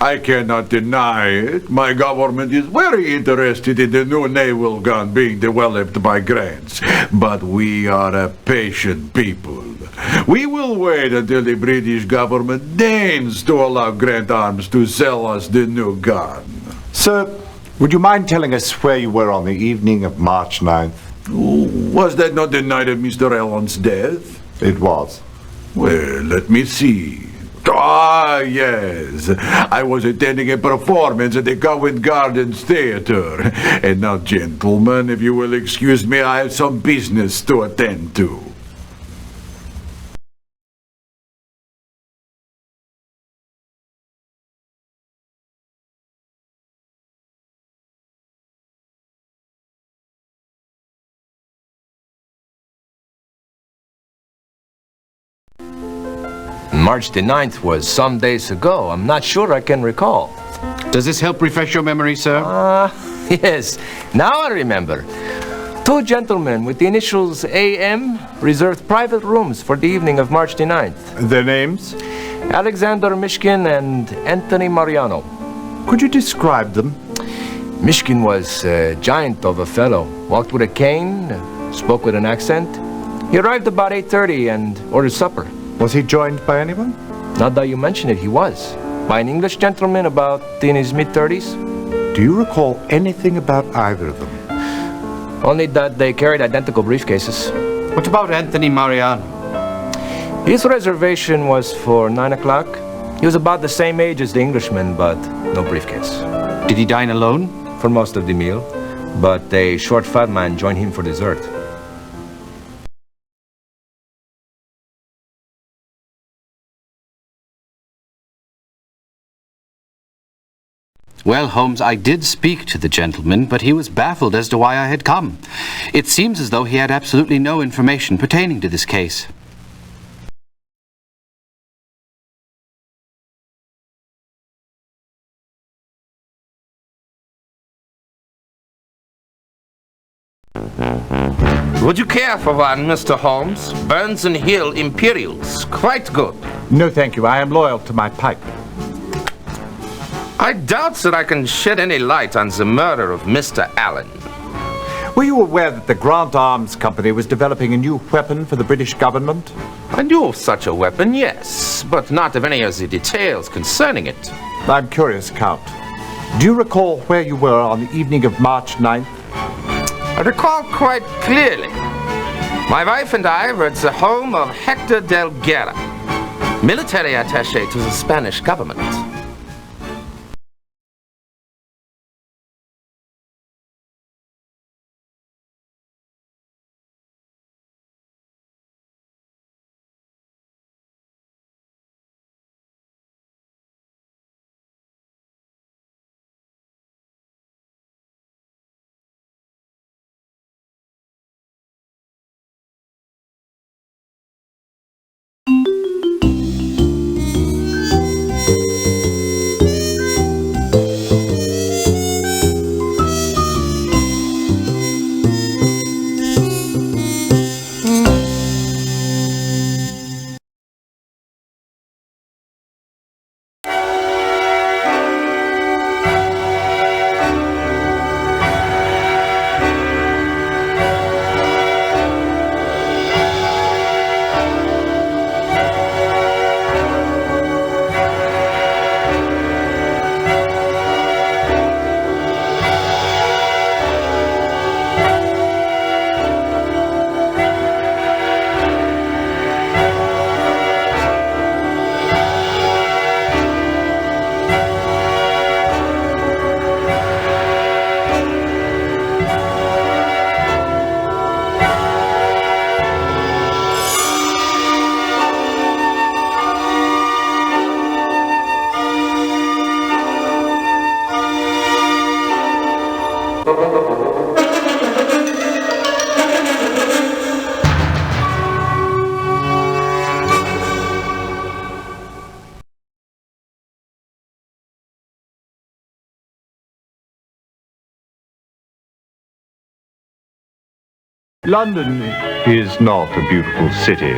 I cannot deny it. My government is very interested in the new naval gun being developed by Grant. But we are a patient people. We will wait until the British government deigns to allow Grant Arms to sell us the new gun. Sir, would you mind telling us where you were on the evening of March 9th? Was that not the night of Mr. Allen's death? It was. Well, let me see. Ah, yes. I was attending a performance at the Covent Gardens Theatre. And now, gentlemen, if you will excuse me, I have some business to attend to. March the 9th was some days ago. I'm not sure I can recall. Does this help refresh your memory, sir? Yes. Now I remember. Two gentlemen with the initials AM reserved private rooms for the evening of March the 9th. Their names? Alexander Mishkin and Anthony Mariano. Could you describe them? Mishkin was a giant of a fellow. Walked with a cane, spoke with an accent. He arrived about 8:30 and ordered supper. Was he joined by anyone? Now that you mention it, he was. By an English gentleman about in his mid-30s. Do you recall anything about either of them? Only that they carried identical briefcases. What about Anthony Mariano? His reservation was for 9 o'clock. He was about the same age as the Englishman, but no briefcase. Did he dine alone? For most of the meal, but a short fat man joined him for dessert. Well, Holmes, I did speak to the gentleman, but he was baffled as to why I had come. It seems as though he had absolutely no information pertaining to this case. Would you care for one, Mr. Holmes? Burns and Hill Imperials. Quite good. No, thank you. I am loyal to my pipe. I doubt that I can shed any light on the murder of Mr. Allen. Were you aware that the Grant Arms Company was developing a new weapon for the British government? I knew of such a weapon, yes, but not of any of the details concerning it. I'm curious, Count. Do you recall where you were on the evening of March 9th? I recall quite clearly. My wife and I were at the home of Hector Del Guerra, military attaché to the Spanish government. London is not a beautiful city.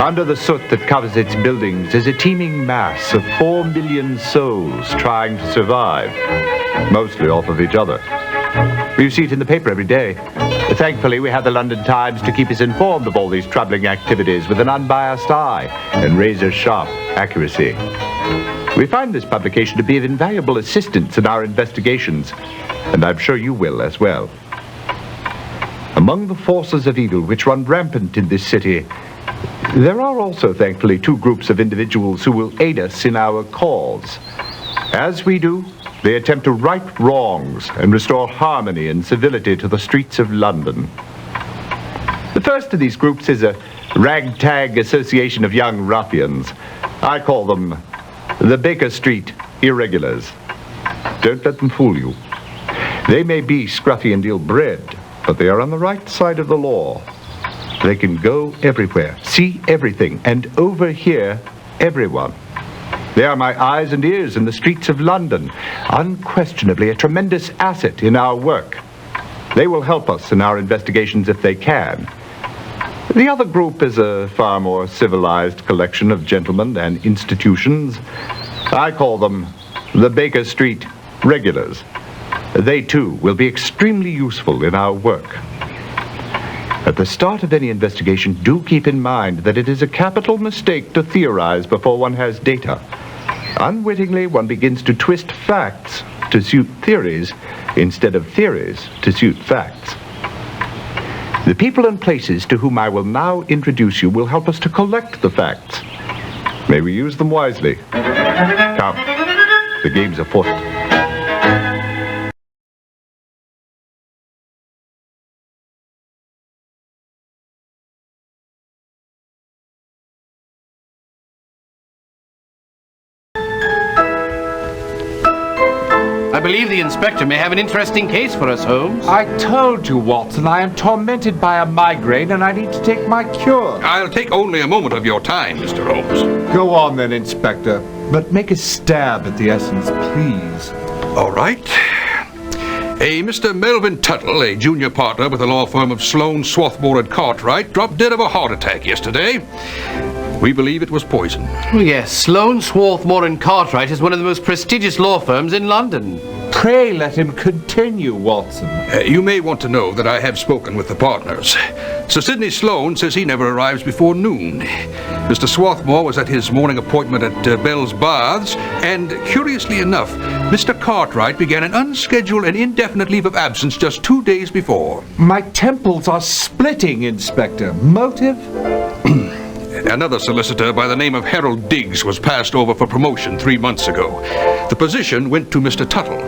Under the soot that covers its buildings is a teeming mass of 4 million souls trying to survive, mostly off of each other. You see it in the paper every day. Thankfully, we have the London Times to keep us informed of all these troubling activities with an unbiased eye and razor-sharp accuracy. We find this publication to be of invaluable assistance in our investigations, and I'm sure you will as well. Among the forces of evil which run rampant in this city, there are also, thankfully, 2 groups of individuals who will aid us in our cause. As we do, they attempt to right wrongs and restore harmony and civility to the streets of London. The first of these groups is a ragtag association of young ruffians. I call them the Baker Street Irregulars. Don't let them fool you. They may be scruffy and ill-bred, but they are on the right side of the law. They can go everywhere, see everything, and overhear everyone. They are my eyes and ears in the streets of London, unquestionably a tremendous asset in our work. They will help us in our investigations if they can. The other group is a far more civilized collection of gentlemen and institutions. I call them the Baker Street Regulars. They, too, will be extremely useful in our work. At the start of any investigation, do keep in mind that it is a capital mistake to theorize before one has data. Unwittingly, one begins to twist facts to suit theories instead of theories to suit facts. The people and places to whom I will now introduce you will help us to collect the facts. May we use them wisely. Come, the game's afoot. I believe the inspector may have an interesting case for us, Holmes. I told you, Watson, I am tormented by a migraine and I need to take my cure. I'll take only a moment of your time, Mr. Holmes. Go on then, Inspector. But make a stab at the essence, please. All right. A Mr. Melvin Tuttle, a junior partner with the law firm of Sloane, Swarthmore and Cartwright, dropped dead of a heart attack yesterday. We believe it was poison. Oh, yes, Sloane, Swarthmore and Cartwright is one of the most prestigious law firms in London. Pray let him continue, Watson. You may want to know that I have spoken with the partners. Sir Sidney Sloane says he never arrives before noon. Mr. Swarthmore was at his morning appointment at Bell's Baths, and curiously enough, Mr. Cartwright began an unscheduled and indefinite leave of absence just 2 days before. My temples are splitting, Inspector. Motive? Another solicitor by the name of Harold Diggs was passed over for promotion 3 months ago. The position went to Mr. Tuttle.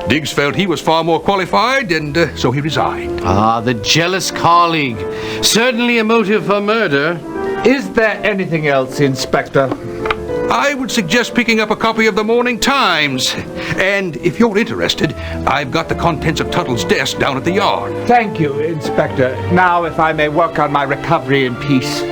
Diggs felt he was far more qualified, and so he resigned. Ah, the jealous colleague. Certainly a motive for murder. Is there anything else, Inspector? I would suggest picking up a copy of the Morning Times. And if you're interested, I've got the contents of Tuttle's desk down at the yard. Thank you, Inspector. Now, if I may work on my recovery in peace.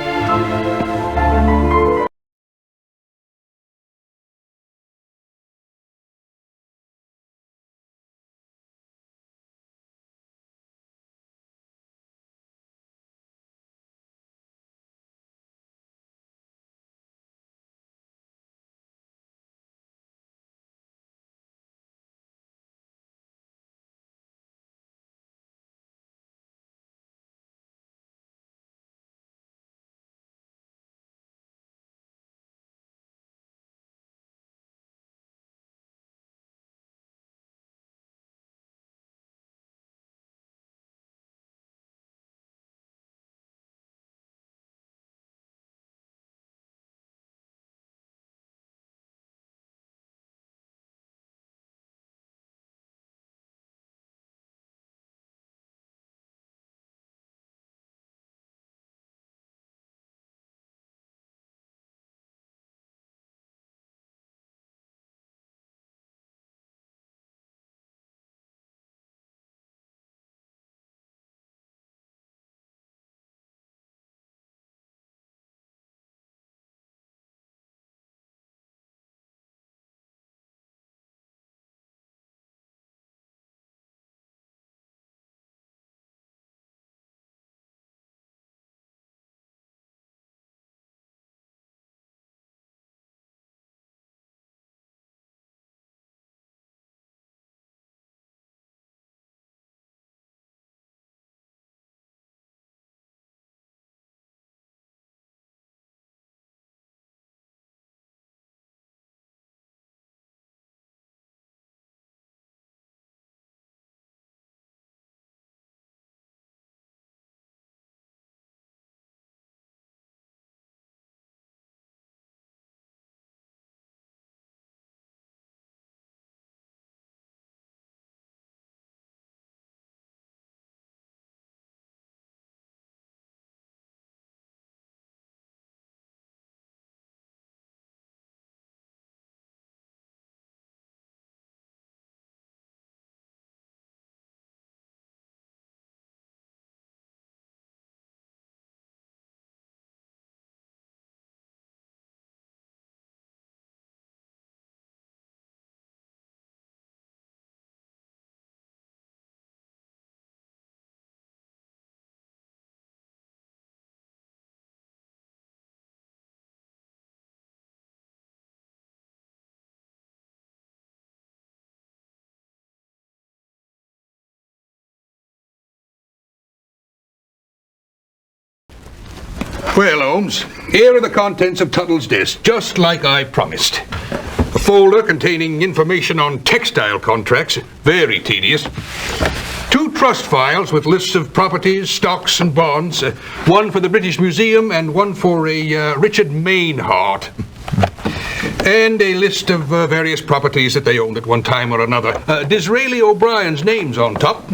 Well, Holmes, here are the contents of Tuttle's desk, just like I promised. A folder containing information on textile contracts, very tedious. 2 trust files with lists of properties, stocks and bonds. One for the British Museum and one for a Richard Mainhart. And a list of various properties that they owned at one time or another. Disraeli O'Brien's name's on top.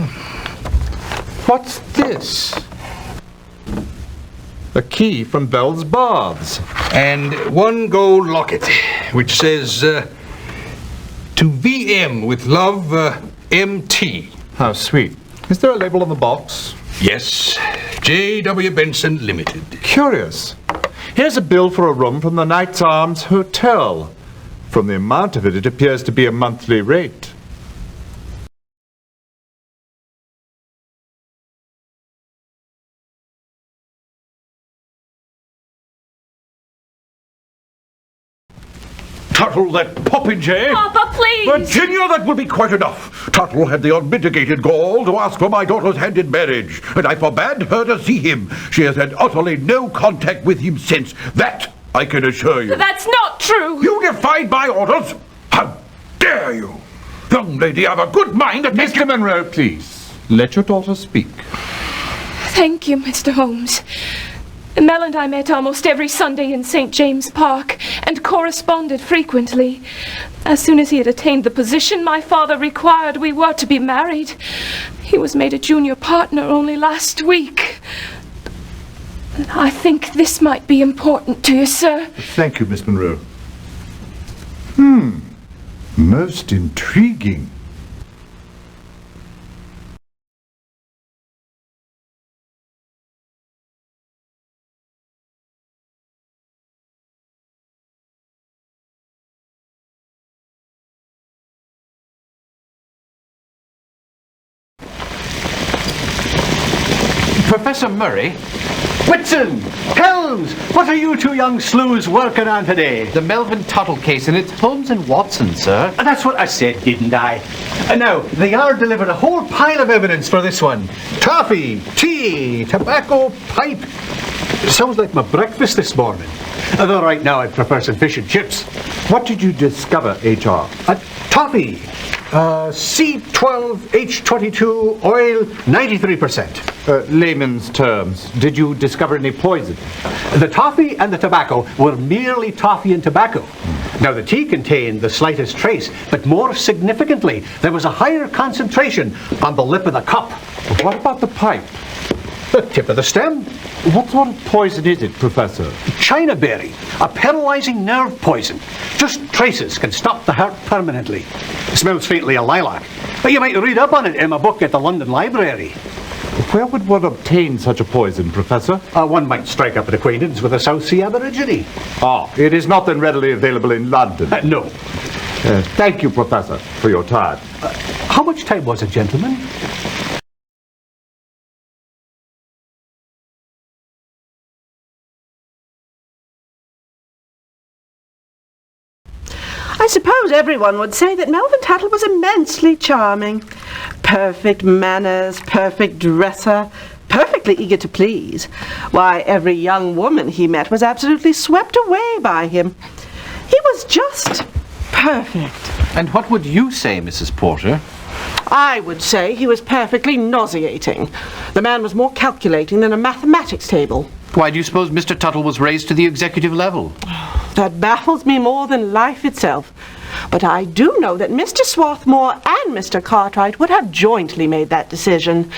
What's this? A key from Bell's Baths. And 1 gold locket, which says, to VM with love, MT. How sweet. Is there a label on the box? Yes. J.W. Benson Limited. Curious. Here's a bill for a room from the Knights Arms Hotel. From the amount of it, it appears to be a monthly rate. Tuttle, that popinjay! Papa, please! Virginia, that will be quite enough. Tuttle had the unmitigated gall to ask for my daughter's hand in marriage, and I forbade her to see him. She has had utterly no contact with him since. That I can assure you. That's not true! You defied my orders? How dare you? Young lady, have a good mind to take... Mr. Monroe, please. Let your daughter speak. Thank you, Mr. Holmes. Mel and I met almost every Sunday in St. James Park and corresponded frequently. As soon as he had attained the position my father required, we were to be married. He was made a junior partner only last week. I think this might be important to you, sir. Thank you, Miss Monroe. Most intriguing. Professor Murray? Whitson! Helms! What are you 2 young sleuths working on today? The Melvin Tuttle case, and it's Holmes and Watson, sir. And that's what I said, didn't I? And now, the Yard delivered a whole pile of evidence for this one. Toffee, tea, tobacco, pipe. Sounds like my breakfast this morning. Although right now I'd prefer some fish and chips. What did you discover, H.R.? Toffee. C12H22 oil 93%. Layman's terms, did you discover any poison? The toffee and the tobacco were merely toffee and tobacco. Now the tea contained the slightest trace, but more significantly, there was a higher concentration on the lip of the cup. What about the pipe? The tip of the stem. What sort of poison is it, Professor? China berry, a paralyzing nerve poison. Just traces can stop the heart permanently. It smells faintly of lilac. But you might read up on it in a book at the London Library. Where would one obtain such a poison, Professor? One might strike up an acquaintance with a South Sea Aborigine. It is not then readily available in London? No. Thank you, Professor, for your time. How much time was it, gentlemen? I suppose everyone would say that Melvin Tuttle was immensely charming. Perfect manners, perfect dresser, perfectly eager to please. Why, every young woman he met was absolutely swept away by him. He was just perfect. And what would you say, Mrs. Porter? I would say he was perfectly nauseating. The man was more calculating than a mathematics table. Why do you suppose Mr. Tuttle was raised to the executive level? That baffles me more than life itself. But I do know that Mr. Swarthmore and Mr. Cartwright would have jointly made that decision.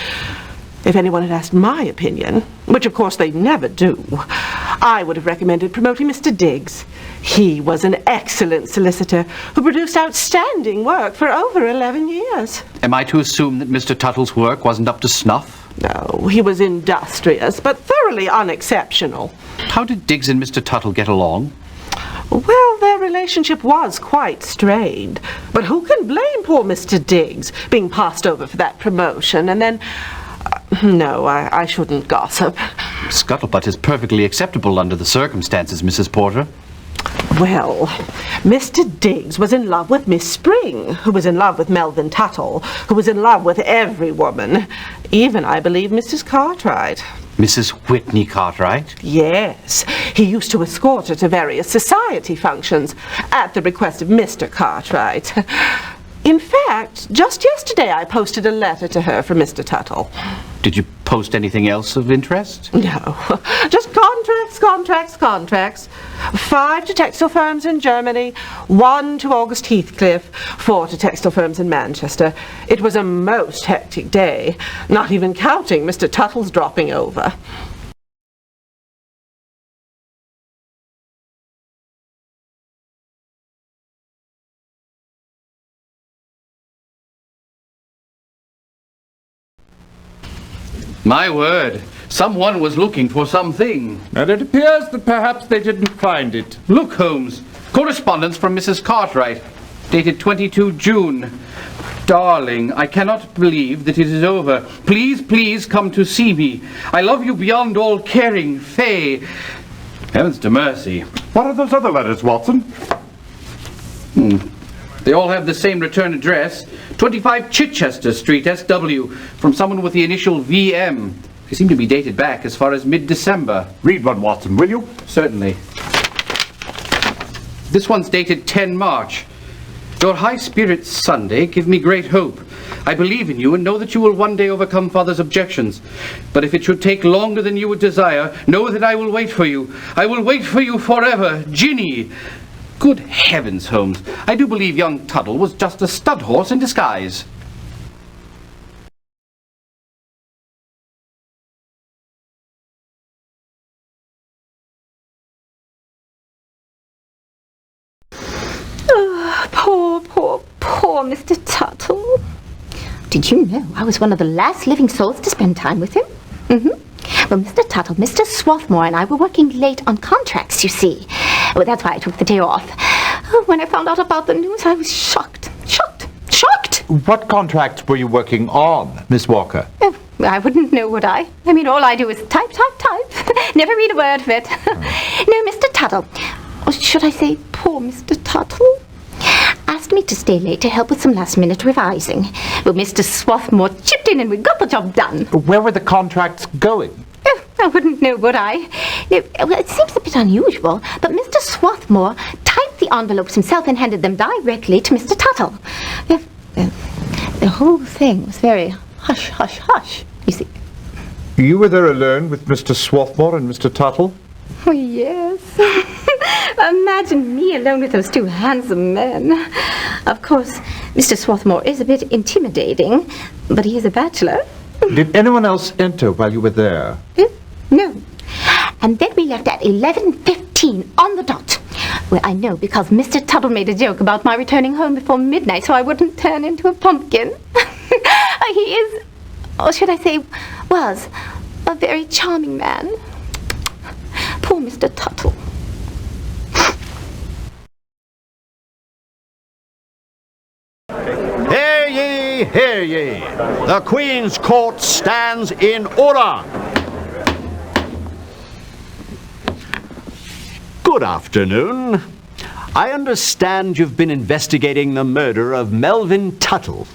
If anyone had asked my opinion, which of course they never do, I would have recommended promoting Mr. Diggs. He was an excellent solicitor who produced outstanding work for over 11 years. Am I to assume that Mr. Tuttle's work wasn't up to snuff? No, he was industrious, but thoroughly unexceptional. How did Diggs and Mr. Tuttle get along? Well, their relationship was quite strained. But who can blame poor Mr. Diggs being passed over for that promotion and then... no, I shouldn't gossip. Scuttlebutt is perfectly acceptable under the circumstances, Mrs. Porter. Well, Mr. Diggs was in love with Miss Spring, who was in love with Melvin Tuttle, who was in love with every woman, even, I believe, Mrs. Cartwright. Mrs. Whitney Cartwright? Yes. He used to escort her to various society functions at the request of Mr. Cartwright. In fact, just yesterday I posted a letter to her from Mr. Tuttle. Did you post anything else of interest? No. Just contracts. 5 to textile firms in Germany, 1 to August Heathcliff, 4 to textile firms in Manchester. It was a most hectic day, not even counting Mr. Tuttle's dropping over. My word, someone was looking for something. And it appears that perhaps they didn't find it. Look, Holmes, correspondence from Mrs. Cartwright, dated 22 June. Darling, I cannot believe that it is over. Please come to see me. I love you beyond all caring, Fay. Heavens to mercy. What are those other letters, Watson? They all have the same return address, 25 Chichester Street, SW, from someone with the initial VM. They seem to be dated back as far as mid-December. Read one, Watson, will you? Certainly. This one's dated 10 March. Your high spirits Sunday give me great hope. I believe in you and know that you will one day overcome Father's objections. But if it should take longer than you would desire, know that I will wait for you. I will wait for you forever. Ginny. Good heavens, Holmes. I do believe young Tuttle was just a stud horse in disguise. Poor Mr. Tuttle. Did you know I was one of the last living souls to spend time with him? Well, Mr. Tuttle, Mr. Swarthmore and I were working late on contracts, you see. Well, that's why I took the day off. When I found out about the news, I was shocked. What contracts were you working on, Miss Walker? Oh, I wouldn't know, would I? I mean, all I do is type. Never read a word of it. No, Mr. Tuttle, or should I say poor Mr. Tuttle, asked me to stay late to help with some last-minute revising. Well, Mr. Swarthmore chipped in and we got the job done. Where were the contracts going? Oh, I wouldn't know, would I? No, well, it seems a bit unusual, but Mr. Swarthmore typed the envelopes himself and handed them directly to Mr. Tuttle. The whole thing was very hush, you see. You were there alone with Mr. Swarthmore and Mr. Tuttle? Oh, yes. Imagine me alone with those two handsome men. Of course, Mr. Swarthmore is a bit intimidating, but he is a bachelor. Did anyone else enter while you were there? No. And then we left at 11:15 on the dot. Well, I know because Mr. Tuttle made a joke about my returning home before midnight so I wouldn't turn into a pumpkin. He is, or should I say, was, a very charming man. Poor Mr. Tuttle. Hear ye! The Queen's Court stands in order! Good afternoon. I understand you've been investigating the murder of Melvin Tuttle.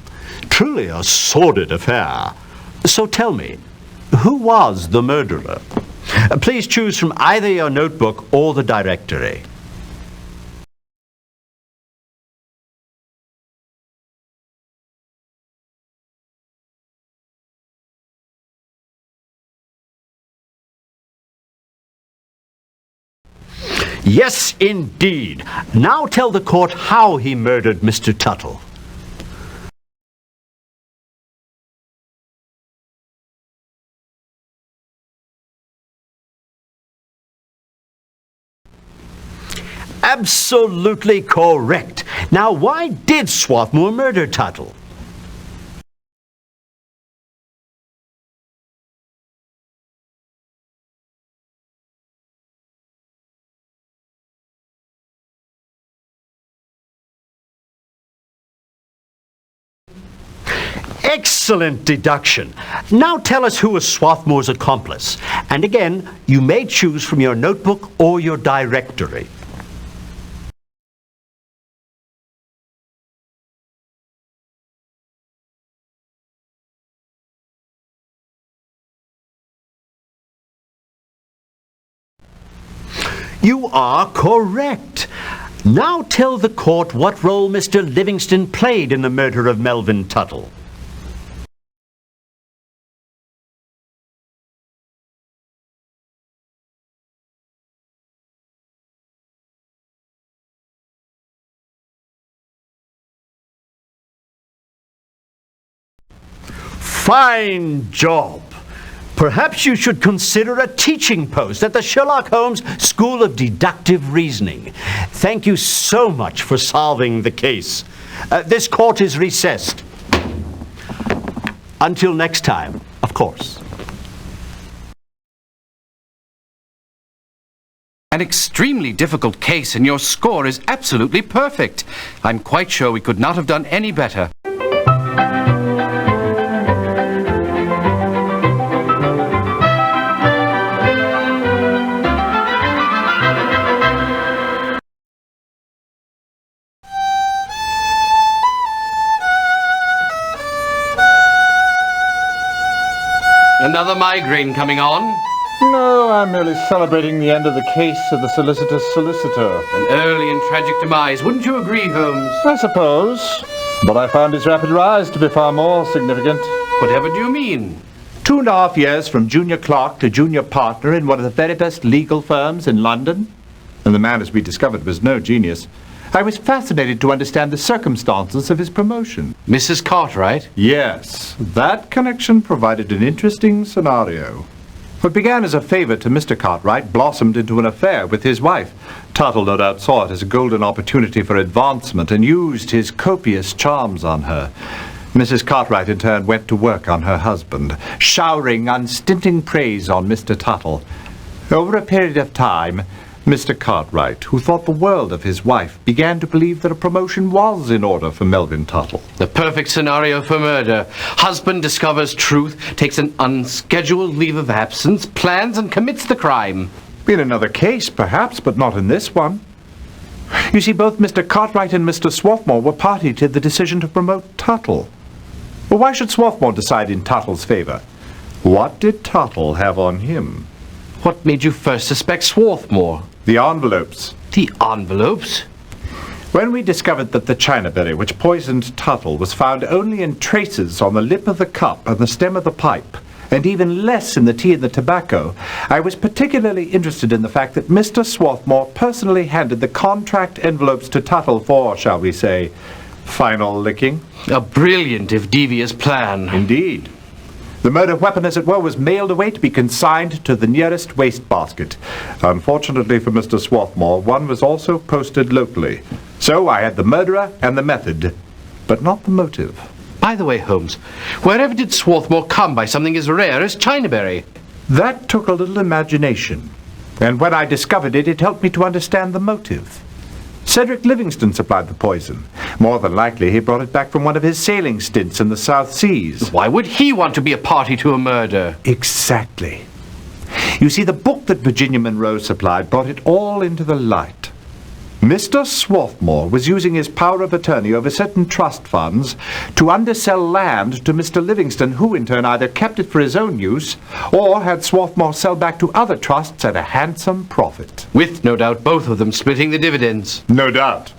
Truly a sordid affair. So tell me, who was the murderer? Please choose from either your notebook or the directory. Yes, indeed. Now tell the court how he murdered Mr. Tuttle. Absolutely correct. Now, why did Swarthmore murder Tuttle? Excellent deduction. Now tell us who was Swarthmore's accomplice. And again, you may choose from your notebook or your directory. You are correct. Now tell the court what role Mr. Livingston played in the murder of Melvin Tuttle. Fine job. Perhaps you should consider a teaching post at the Sherlock Holmes School of Deductive Reasoning. Thank you so much for solving the case. This court is recessed. Until next time, of course. An extremely difficult case, and your score is absolutely perfect. I'm quite sure we could not have done any better. Another migraine coming on? No, I'm merely celebrating the end of the case of the Solicitous Solicitor. An early and tragic demise, wouldn't you agree, Holmes? I suppose. But I found his rapid rise to be far more significant. Whatever do you mean? 2.5 years from junior clerk to junior partner in one of the very best legal firms in London. And the man, as we discovered, was no genius. I was fascinated to understand the circumstances of his promotion. Mrs. Cartwright? Yes. That connection provided an interesting scenario. What began as a favor to Mr. Cartwright blossomed into an affair with his wife. Tuttle no doubt saw it as a golden opportunity for advancement and used his copious charms on her. Mrs. Cartwright in turn went to work on her husband, showering unstinting praise on Mr. Tuttle. Over a period of time, Mr. Cartwright, who thought the world of his wife, began to believe that a promotion was in order for Melvin Tuttle. The perfect scenario for murder. Husband discovers truth, takes an unscheduled leave of absence, plans and commits the crime. In another case, perhaps, but not in this one. You see, both Mr. Cartwright and Mr. Swarthmore were party to the decision to promote Tuttle. Well, why should Swarthmore decide in Tuttle's favor? What did Tuttle have on him? What made you first suspect Swarthmore? The envelopes. The envelopes? When we discovered that the chinaberry which poisoned Tuttle was found only in traces on the lip of the cup and the stem of the pipe, and even less in the tea and the tobacco, I was particularly interested in the fact that Mr. Swarthmore personally handed the contract envelopes to Tuttle for, shall we say, final licking. A brilliant if devious plan. Indeed. The murder weapon, as it were, was mailed away to be consigned to the nearest wastebasket. Unfortunately for Mr. Swarthmore, one was also posted locally. So I had the murderer and the method, but not the motive. By the way, Holmes, wherever did Swarthmore come by something as rare as chinaberry? That took a little imagination. And when I discovered it, it helped me to understand the motive. Cedric Livingston supplied the poison. More than likely, he brought it back from one of his sailing stints in the South Seas. Why would he want to be a party to a murder? Exactly. You see, the book that Virginia Monroe supplied brought it all into the light. Mr. Swarthmore was using his power of attorney over certain trust funds to undersell land to Mr. Livingston, who in turn either kept it for his own use or had Swarthmore sell back to other trusts at a handsome profit. With, no doubt, both of them splitting the dividends. No doubt.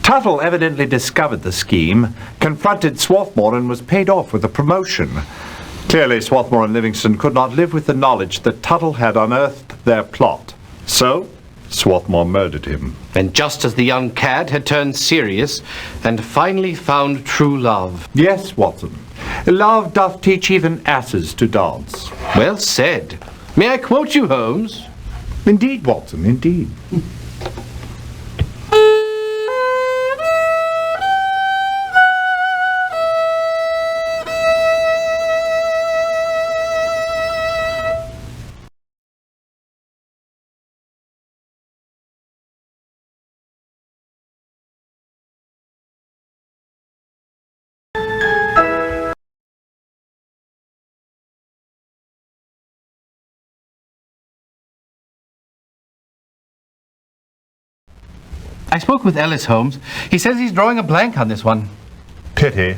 Tuttle evidently discovered the scheme, confronted Swarthmore, and was paid off with a promotion. Clearly, Swarthmore and Livingston could not live with the knowledge that Tuttle had unearthed their plot. So, Swarthmore murdered him. And just as the young cad had turned serious and finally found true love. Yes, Watson. Love doth teach even asses to dance. Well said. May I quote you, Holmes? Indeed, Watson, indeed. I spoke with Ellis, Holmes. He says he's drawing a blank on this one. Pity.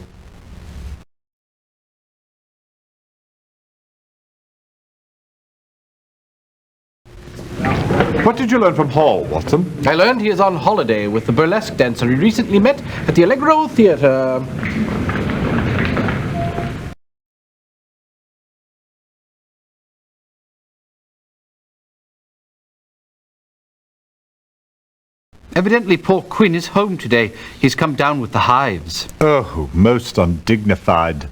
What did you learn from Hall, Watson? I learned he is on holiday with the burlesque dancer he recently met at the Allegro Theatre. Evidently Paul Quinn is home today. He's come down with the hives. Oh, most undignified.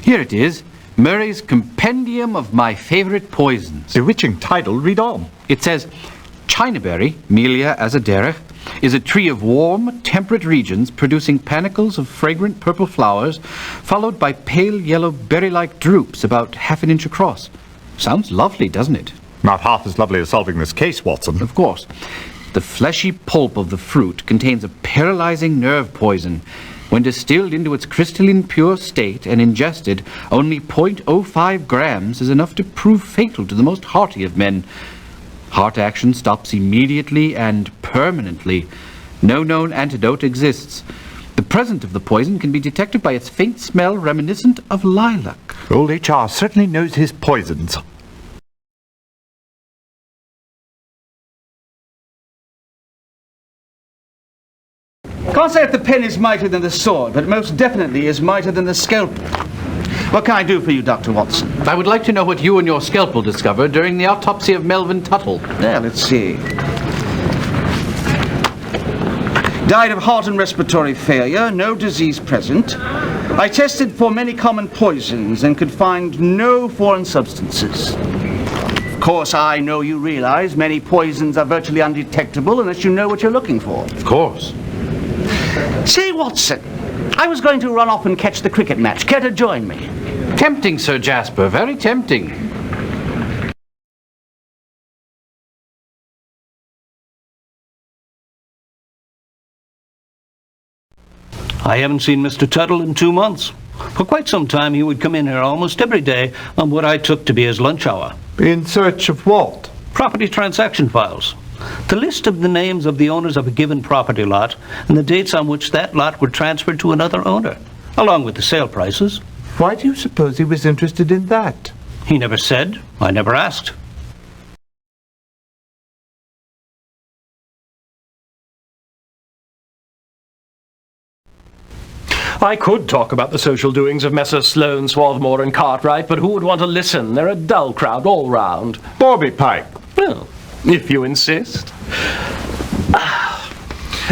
Here it is. Murray's Compendium of My Favorite Poisons. Bewitching title, read on. It says, Chinaberry, Melia azadirach, is a tree of warm, temperate regions producing panicles of fragrant purple flowers, followed by pale yellow berry-like drupes about half an inch across. Sounds lovely, doesn't it? Not half as lovely as solving this case, Watson. Of course. The fleshy pulp of the fruit contains a paralyzing nerve poison. When distilled into its crystalline pure state and ingested, only 0.05 grams is enough to prove fatal to the most hearty of men. Heart action stops immediately and permanently. No known antidote exists. The presence of the poison can be detected by its faint smell reminiscent of lilac. Old H.R. certainly knows his poisons. Can't say if the pen is mightier than the sword, but most definitely is mightier than the scalpel. What can I do for you, Dr. Watson? I would like to know what you and your scalpel discovered during the autopsy of Melvin Tuttle. There, let's see. Died of heart and respiratory failure, no disease present. I tested for many common poisons and could find no foreign substances. Of course, I know you realize many poisons are virtually undetectable unless you know what you're looking for. Of course. Say, Watson, I was going to run off and catch the cricket match. Care to join me? Tempting, Sir Jasper, very tempting. I haven't seen Mr. Tuttle in 2 months. For quite some time he would come in here almost every day on what I took to be his lunch hour. In search of what? Property transaction files. The list of the names of the owners of a given property lot and the dates on which that lot were transferred to another owner, along with the sale prices. Why do you suppose he was interested in that? He never said. I never asked. I could talk about the social doings of Messrs. Sloane, Swarthmore and Cartwright, but who would want to listen? They're a dull crowd all round. Bobby Pike. Well, if you insist.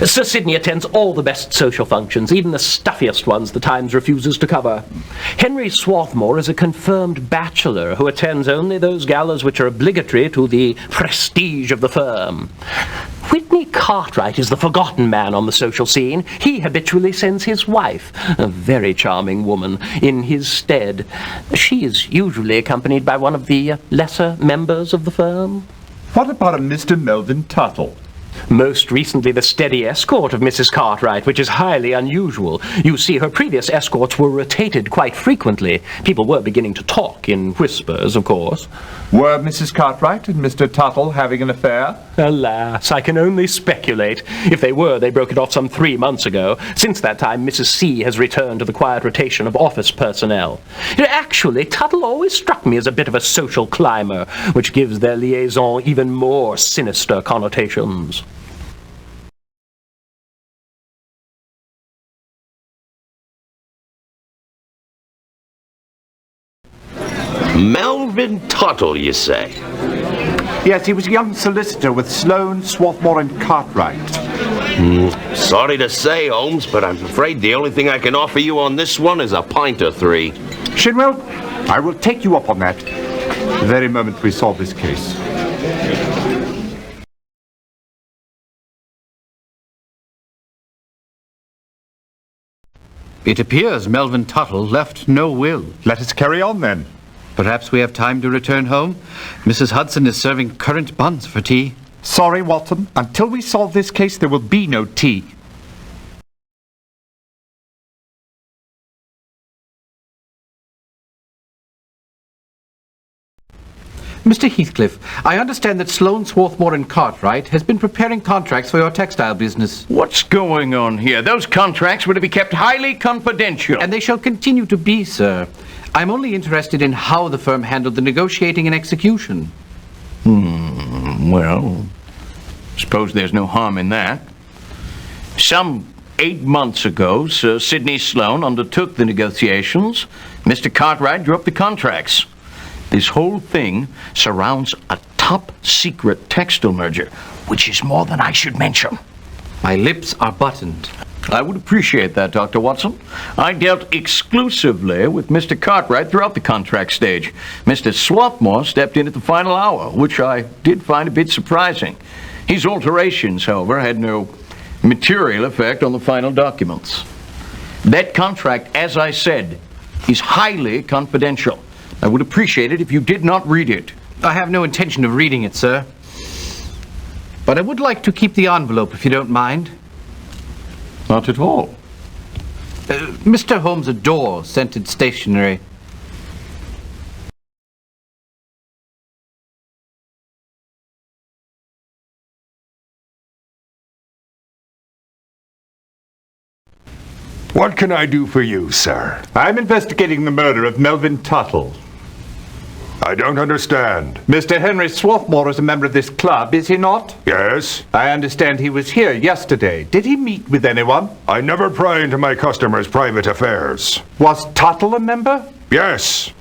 Sir Sidney attends all the best social functions, even the stuffiest ones the Times refuses to cover. Henry Swarthmore is a confirmed bachelor who attends only those galas which are obligatory to the prestige of the firm. Whitney Cartwright is the forgotten man on the social scene. He habitually sends his wife, a very charming woman, in his stead. She is usually accompanied by one of the lesser members of the firm. What about a Mr. Melvin Tuttle? Most recently the steady escort of Mrs. Cartwright, which is highly unusual. You see, her previous escorts were rotated quite frequently. People were beginning to talk, in whispers, of course. Were Mrs. Cartwright and Mr. Tuttle having an affair? Alas, I can only speculate. If they were, they broke it off some 3 months ago. Since that time, Mrs. C has returned to the quiet rotation of office personnel. Actually, Tuttle always struck me as a bit of a social climber, which gives their liaison even more sinister connotations. Melvin Tuttle, you say? Yes, he was a young solicitor with Sloane, Swarthmore and Cartwright. Sorry to say, Holmes, but I'm afraid the only thing I can offer you on this one is a pint or 3. Shinwell, I will take you up on that the very moment we solve this case. It appears Melvin Tuttle left no will. Let us carry on, then. Perhaps we have time to return home. Mrs. Hudson is serving currant buns for tea. Sorry, Watson. Until we solve this case, there will be no tea. Mr. Heathcliff, I understand that Sloane, Swarthmore and Cartwright has been preparing contracts for your textile business. What's going on here? Those contracts were to be kept highly confidential. And they shall continue to be, sir. I'm only interested in how the firm handled the negotiating and execution. Well, suppose there's no harm in that. Some 8 months ago, Sir Sidney Sloane undertook the negotiations. Mr. Cartwright drew up the contracts. This whole thing surrounds a top-secret textile merger, which is more than I should mention. My lips are buttoned. I would appreciate that, Dr. Watson. I dealt exclusively with Mr. Cartwright throughout the contract stage. Mr. Swarthmore stepped in at the final hour, which I did find a bit surprising. His alterations, however, had no material effect on the final documents. That contract, as I said, is highly confidential. I would appreciate it if you did not read it. I have no intention of reading it, sir. But I would like to keep the envelope, if you don't mind. Not at all. Mr. Holmes adores scented stationery. What can I do for you, sir? I'm investigating the murder of Melvin Tuttle. I don't understand. Mr. Henry Swarthmore is a member of this club, is he not? Yes. I understand he was here yesterday. Did he meet with anyone? I never pry into my customers' private affairs. Was Tuttle a member? Yes.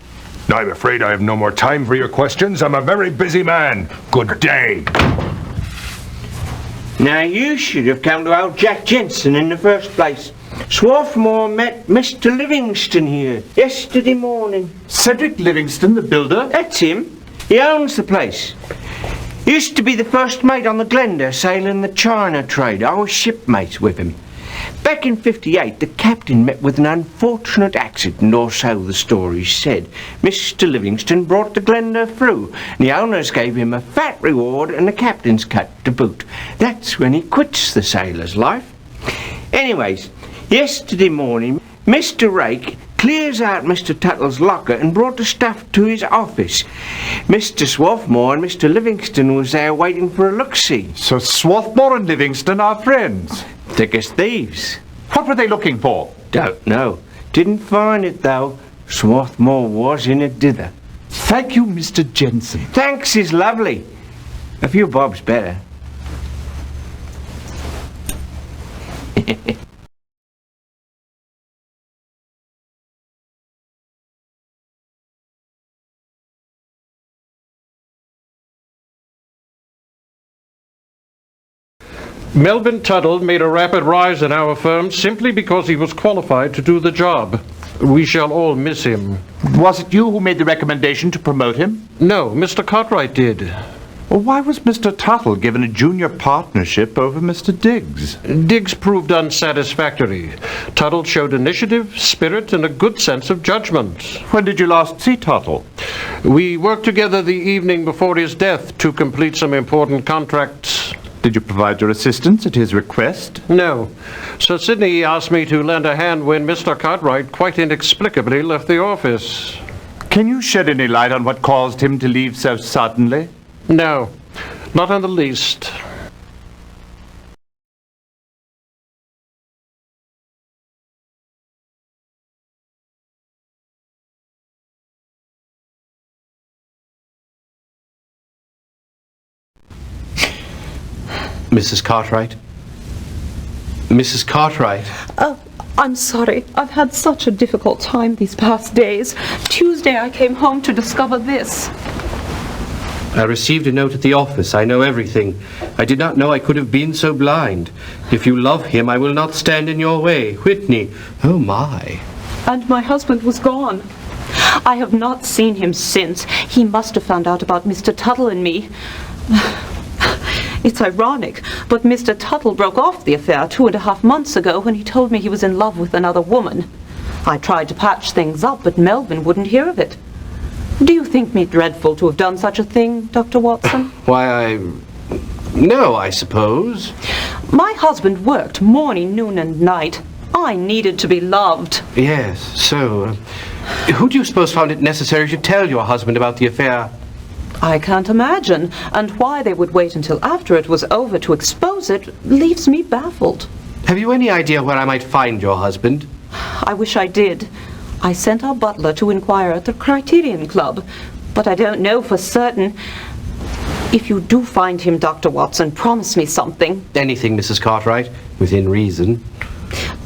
I'm afraid I have no more time for your questions. I'm a very busy man. Good day. Now, you should have come to old Jack Jensen in the first place. Swarthmore met Mr. Livingston here yesterday morning. Cedric Livingston, the builder? That's him. He owns the place. Used to be the first mate on the Glenda sailing the China trade. I was shipmate with him. Back in '58, the captain met with an unfortunate accident, or so the story said. Mr. Livingston brought the Glenda through, and the owners gave him a fat reward and a captain's cut to boot. That's when he quits the sailor's life. Anyways, yesterday morning, Mr. Rake clears out Mr. Tuttle's locker and brought the stuff to his office. Mr. Swarthmore and Mr. Livingston was there waiting for a look-see. So Swarthmore and Livingston are friends? Thick as thieves. What were they looking for? Don't know. Didn't find it, though. Swarthmore was in a dither. Thank you, Mr. Jensen. Thanks is lovely. A few bobs better. Melvin Tuttle made a rapid rise in our firm simply because he was qualified to do the job. We shall all miss him. Was it you who made the recommendation to promote him? No, Mr. Cartwright did. Well, why was Mr. Tuttle given a junior partnership over Mr. Diggs? Diggs proved unsatisfactory. Tuttle showed initiative, spirit, and a good sense of judgment. When did you last see Tuttle? We worked together the evening before his death to complete some important contracts. Did you provide your assistance at his request? No. Sir Sidney asked me to lend a hand when Mr. Cartwright quite inexplicably left the office. Can you shed any light on what caused him to leave so suddenly? No, not in the least. Mrs. Cartwright? Mrs. Cartwright? I'm sorry. I've had such a difficult time these past days. Tuesday I came home to discover this. I received a note at the office. I know everything. I did not know I could have been so blind. If you love him, I will not stand in your way. Whitney. Oh, my. And my husband was gone. I have not seen him since. He must have found out about Mr. Tuttle and me. It's ironic, but Mr. Tuttle broke off the affair 2.5 months ago when he told me he was in love with another woman. I tried to patch things up, but Melvin wouldn't hear of it. Do you think me dreadful to have done such a thing, Dr. Watson? Why, No, I suppose. My husband worked morning, noon, and night. I needed to be loved. Yes, so... who do you suppose found it necessary to tell your husband about the affair? I can't imagine, and why they would wait until after it was over to expose it leaves me baffled. Have you any idea where I might find your husband? I wish I did. I sent our butler to inquire at the Criterion Club, but I don't know for certain. If you do find him, Dr. Watson, promise me something. Anything, Mrs. Cartwright, within reason.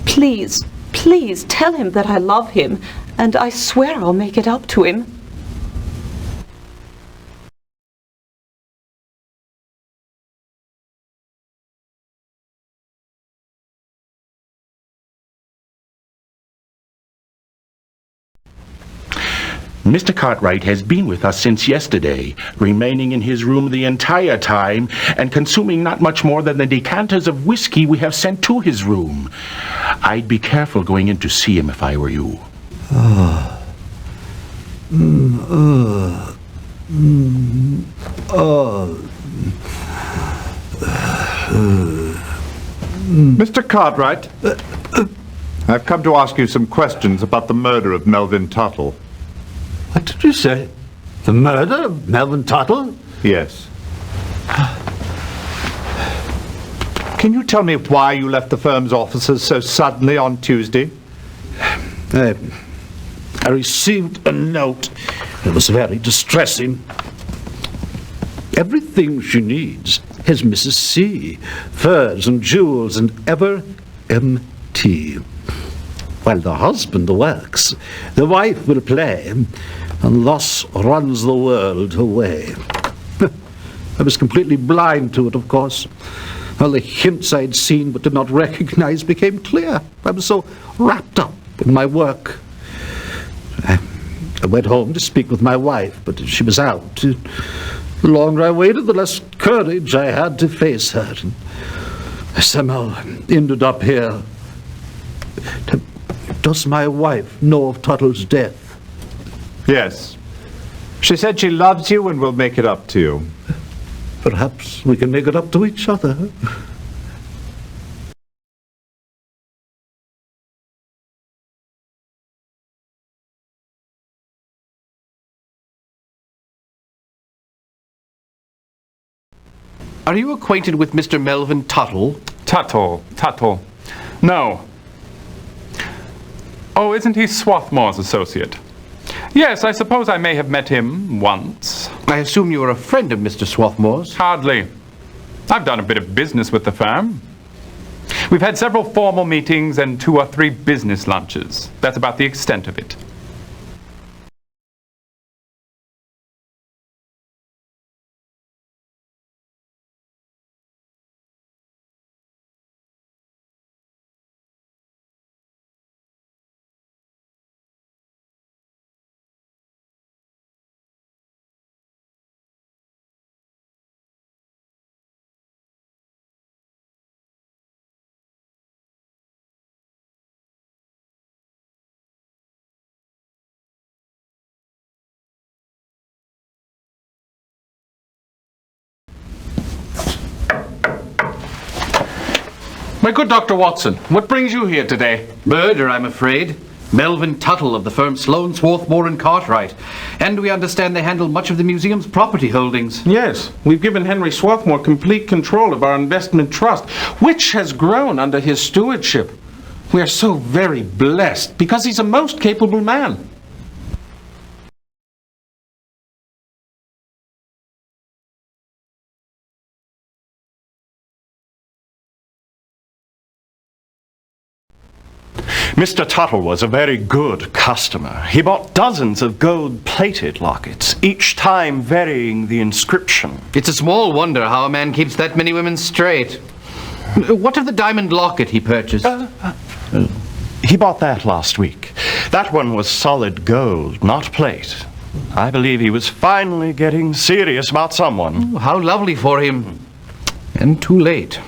Please, please tell him that I love him, and I swear I'll make it up to him. Mr. Cartwright has been with us since yesterday, remaining in his room the entire time and consuming not much more than the decanters of whiskey we have sent to his room. I'd be careful going in to see him if I were you. Mr. Cartwright, I've come to ask you some questions about the murder of Melvin Tuttle. What did you say? The murder of Melvin Tuttle? Yes. Can you tell me why you left the firm's offices so suddenly on Tuesday? I received a note. It was very distressing. Everything she needs has Mrs. C. Furs and jewels and ever empty. While the husband works, the wife will play, and thus runs the world away. I was completely blind to it, of course. All the hints I'd seen but did not recognize became clear. I was so wrapped up in my work. I went home to speak with my wife, but she was out. The longer I waited, the less courage I had to face her. And I somehow ended up here. Does my wife know of Tuttle's death? Yes. She said she loves you and will make it up to you. Perhaps we can make it up to each other. Are you acquainted with Mr. Melvin Tuttle? Tuttle. No. Oh, isn't he Swarthmore's associate? Yes, I suppose I may have met him once. I assume you are a friend of Mr. Swarthmore's? Hardly. I've done a bit of business with the firm. We've had several formal meetings and 2 or 3 business lunches. That's about the extent of it. My good Dr. Watson, what brings you here today? Murder, I'm afraid. Melvin Tuttle of the firm Sloane, Swarthmore and Cartwright. And we understand they handle much of the museum's property holdings. Yes, we've given Henry Swarthmore complete control of our investment trust, which has grown under his stewardship. We are so very blessed because he's a most capable man. Mr. Tuttle was a very good customer. He bought dozens of gold-plated lockets, each time varying the inscription. It's a small wonder how a man keeps that many women straight. What of the diamond locket he purchased? He bought that last week. That one was solid gold, not plate. I believe he was finally getting serious about someone. Oh, how lovely for him. And too late.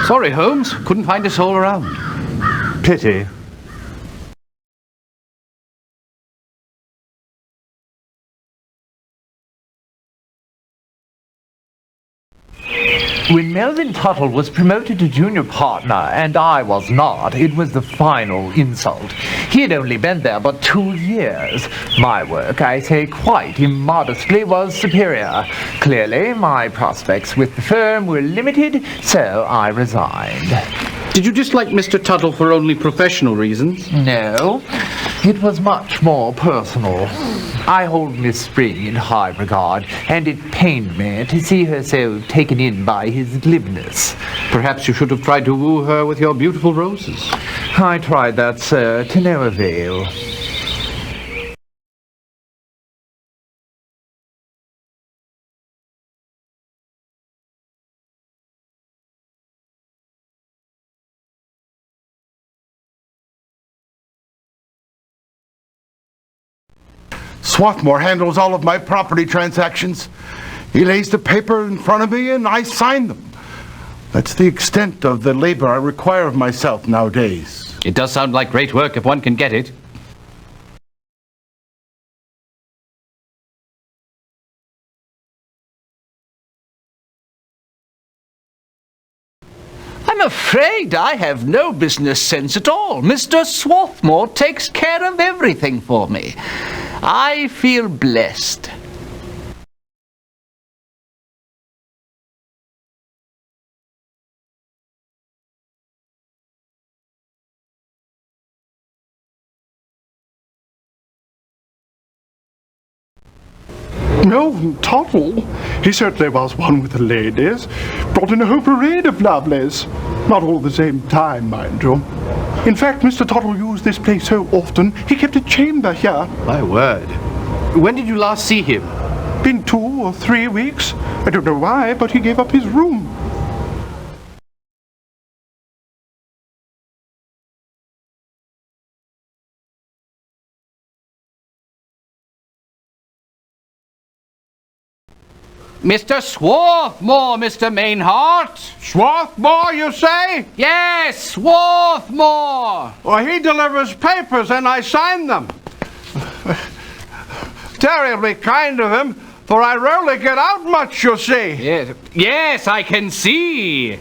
Sorry, Holmes. Couldn't find us all around. Pity. When Melvin Tuttle was promoted to junior partner, and I was not, it was the final insult. He had only been there but 2 years. My work, I say quite immodestly, was superior. Clearly, my prospects with the firm were limited, so I resigned. Did you dislike Mr. Tuttle for only professional reasons? No, it was much more personal. I hold Miss Spring in high regard, and it pained me to see her so taken in by his glibness. Perhaps you should have tried to woo her with your beautiful roses. I tried that, sir, to no avail. Swarthmore handles all of my property transactions. He lays the paper in front of me and I sign them. That's the extent of the labor I require of myself nowadays. It does sound like great work if one can get it. I'm afraid I have no business sense at all. Mr. Swarthmore takes care of everything for me. I feel blessed. No, Tuttle. He certainly was one with the ladies. Brought in a whole parade of lovelies. Not all at the same time, mind you. In fact, Mr. Tuttle used this place so often, he kept a chamber here. My word. When did you last see him? Been 2 or 3 weeks. I don't know why, but he gave up his room. Mr. Swarthmore, Mr. Mainhart. Swarthmore, you say? Yes, Swarthmore. Well, he delivers papers and I sign them. Terribly kind of him, for I rarely get out much, you see. Yes, I can see.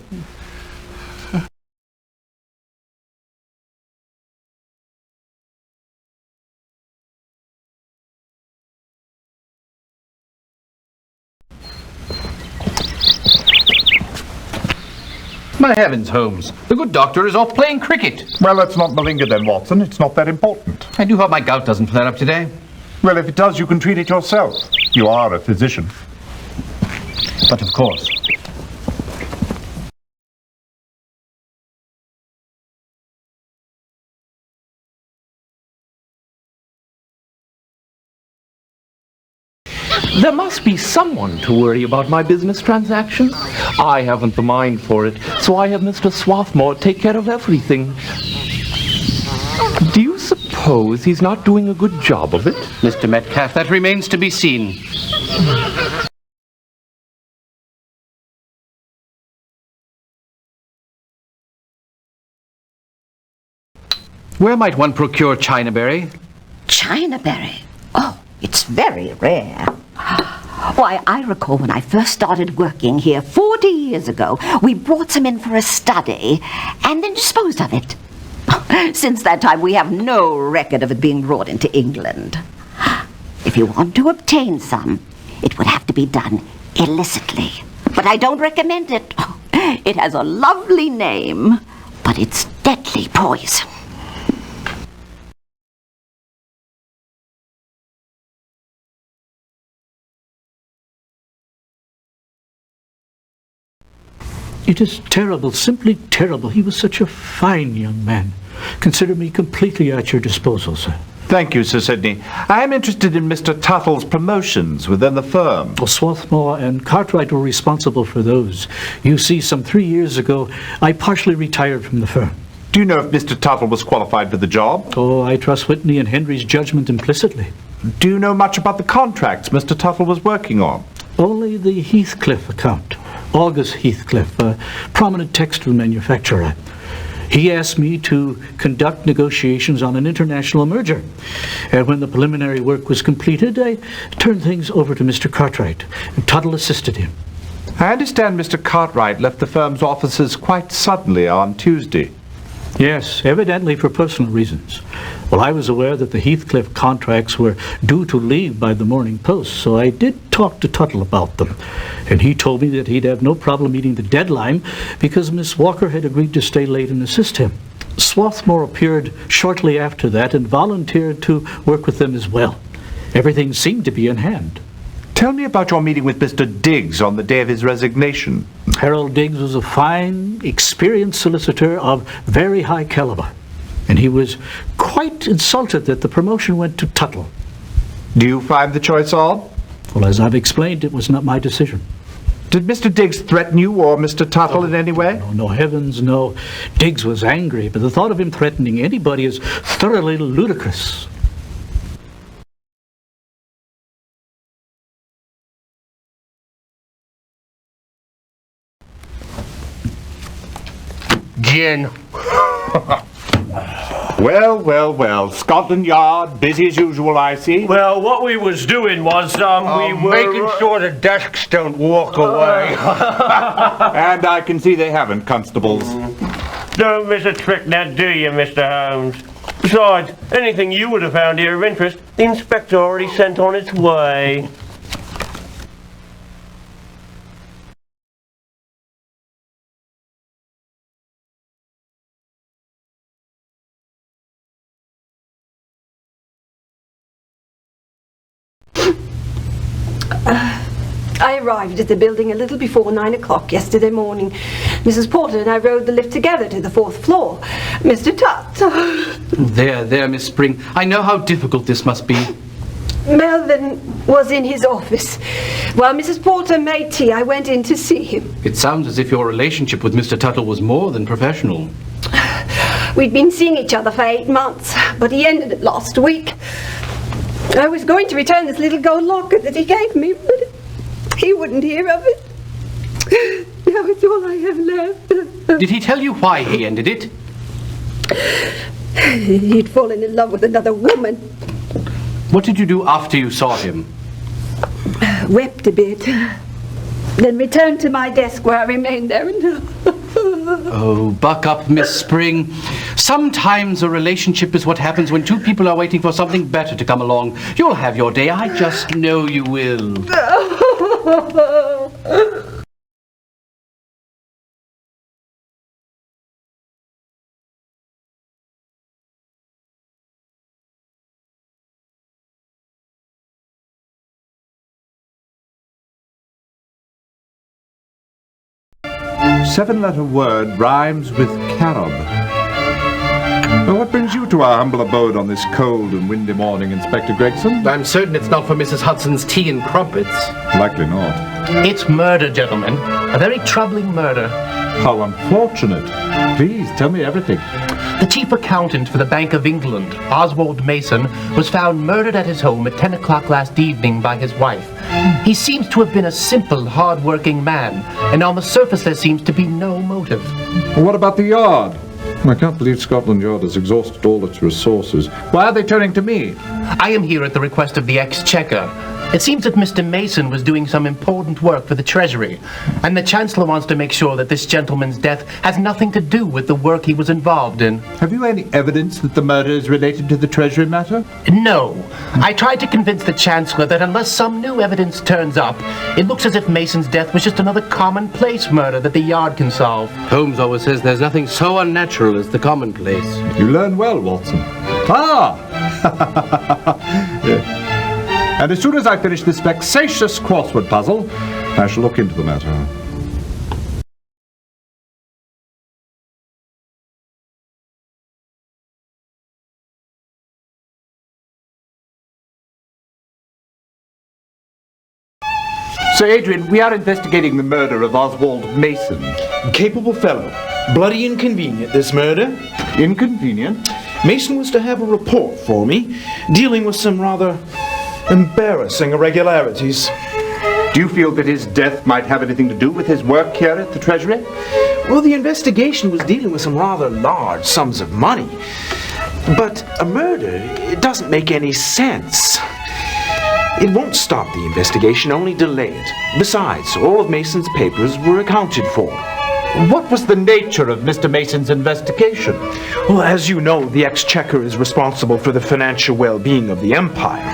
My heavens, Holmes. The good doctor is off playing cricket. Well, let's not malinger then, Watson. It's not that important. I do hope my gout doesn't flare up today. Well, if it does, you can treat it yourself. You are a physician. But of course. There must be someone to worry about my business transactions. I haven't the mind for it, so I have Mr. Swarthmore take care of everything. Do you suppose he's not doing a good job of it? Mr. Metcalf, that remains to be seen. Where might one procure Chinaberry? Chinaberry? Oh, it's very rare. Why, I recall when I first started working here 40 years ago, we brought some in for a study and then disposed of it. Since that time, we have no record of it being brought into England. If you want to obtain some, it would have to be done illicitly. But I don't recommend it. It has a lovely name, but it's deadly poison. It is terrible, simply terrible. He was such a fine young man. Consider me completely at your disposal, sir. Thank you, Sir Sidney. I am interested in Mr. Tuttle's promotions within the firm. Well, Swarthmore and Cartwright were responsible for those. You see, some 3 years ago, I partially retired from the firm. Do you know if Mr. Tuttle was qualified for the job? Oh, I trust Whitney and Henry's judgment implicitly. Do you know much about the contracts Mr. Tuttle was working on? Only the Heathcliff account. August Heathcliff, a prominent textile manufacturer. He asked me to conduct negotiations on an international merger. And when the preliminary work was completed, I turned things over to Mr. Cartwright, and Tuttle assisted him. I understand Mr. Cartwright left the firm's offices quite suddenly on Tuesday. Yes, evidently for personal reasons. Well, I was aware that the Heathcliff contracts were due to leave by the Morning Post, so I did talk to Tuttle about them. And he told me that he'd have no problem meeting the deadline because Miss Walker had agreed to stay late and assist him. Swarthmore appeared shortly after that and volunteered to work with them as well. Everything seemed to be in hand. Tell me about your meeting with Mr. Diggs on the day of his resignation. Harold Diggs was a fine, experienced solicitor of very high caliber, and he was quite insulted that the promotion went to Tuttle. Do you find the choice odd? Well, as I've explained, it was not my decision. Did Mr. Diggs threaten you or Mr. Tuttle in any way? No, heavens, no. Diggs was angry, but the thought of him threatening anybody is thoroughly ludicrous. Gin. Well. Scotland Yard, busy as usual, I see. Well, what we was doing was, we were... making sure the desks don't walk away. And I can see they haven't, constables. Don't miss a trick now, do you, Mr. Holmes? Besides, anything you would have found here of interest, the inspector already sent on its way. I arrived at the building a little before 9 o'clock yesterday morning. Mrs. Porter and I rode the lift together to the 4th floor. Mr. Tutt. There, Miss Spring. I know how difficult this must be. Melvin was in his office. While Mrs. Porter made tea, I went in to see him. It sounds as if your relationship with Mr. Tuttle was more than professional. We'd been seeing each other for 8 months, but he ended it last week. I was going to return this little gold locket that he gave me, but he wouldn't hear of it. Now it's all I have left. Did he tell you why he ended it? He'd fallen in love with another woman. What did you do after you saw him? Wept a bit. Then returned to my desk where I remained there until... Oh, buck up, Miss Spring. Sometimes a relationship is what happens when two people are waiting for something better to come along. You'll have your day, I just know you will. Seven-letter word rhymes with carob. Well, what brings you to our humble abode on this cold and windy morning, Inspector Gregson? I'm certain it's not for Mrs. Hudson's tea and crumpets. Likely not. It's murder, gentlemen. A very troubling murder. How unfortunate. Please, tell me everything. The chief accountant for the Bank of England, Oswald Mason, was found murdered at his home at 10 o'clock last evening by his wife. He seems to have been a simple, hard-working man, and on the surface there seems to be no motive. What about the Yard? I can't believe Scotland Yard has exhausted all its resources. Why are they turning to me? I am here at the request of the Exchequer. It seems that Mr. Mason was doing some important work for the Treasury, and the Chancellor wants to make sure that this gentleman's death has nothing to do with the work he was involved in. Have you any evidence that the murder is related to the Treasury matter? No. I tried to convince the Chancellor that unless some new evidence turns up, it looks as if Mason's death was just another commonplace murder that the Yard can solve. Holmes always says there's nothing so unnatural as the commonplace. You learn well, Watson. Ah! Yeah. And as soon as I finish this vexatious crossword puzzle, I shall look into the matter. Sir Adrian, we are investigating the murder of Oswald Mason. Capable fellow. Bloody inconvenient, this murder. Inconvenient? Mason was to have a report for me, dealing with some rather embarrassing irregularities. Do you feel that his death might have anything to do with his work here at the Treasury? Well, the investigation was dealing with some rather large sums of money. But a murder, it doesn't make any sense. It won't stop the investigation, only delay it. Besides, all of Mason's papers were accounted for. What was the nature of Mr. Mason's investigation? Well, as you know, the Exchequer is responsible for the financial well-being of the Empire.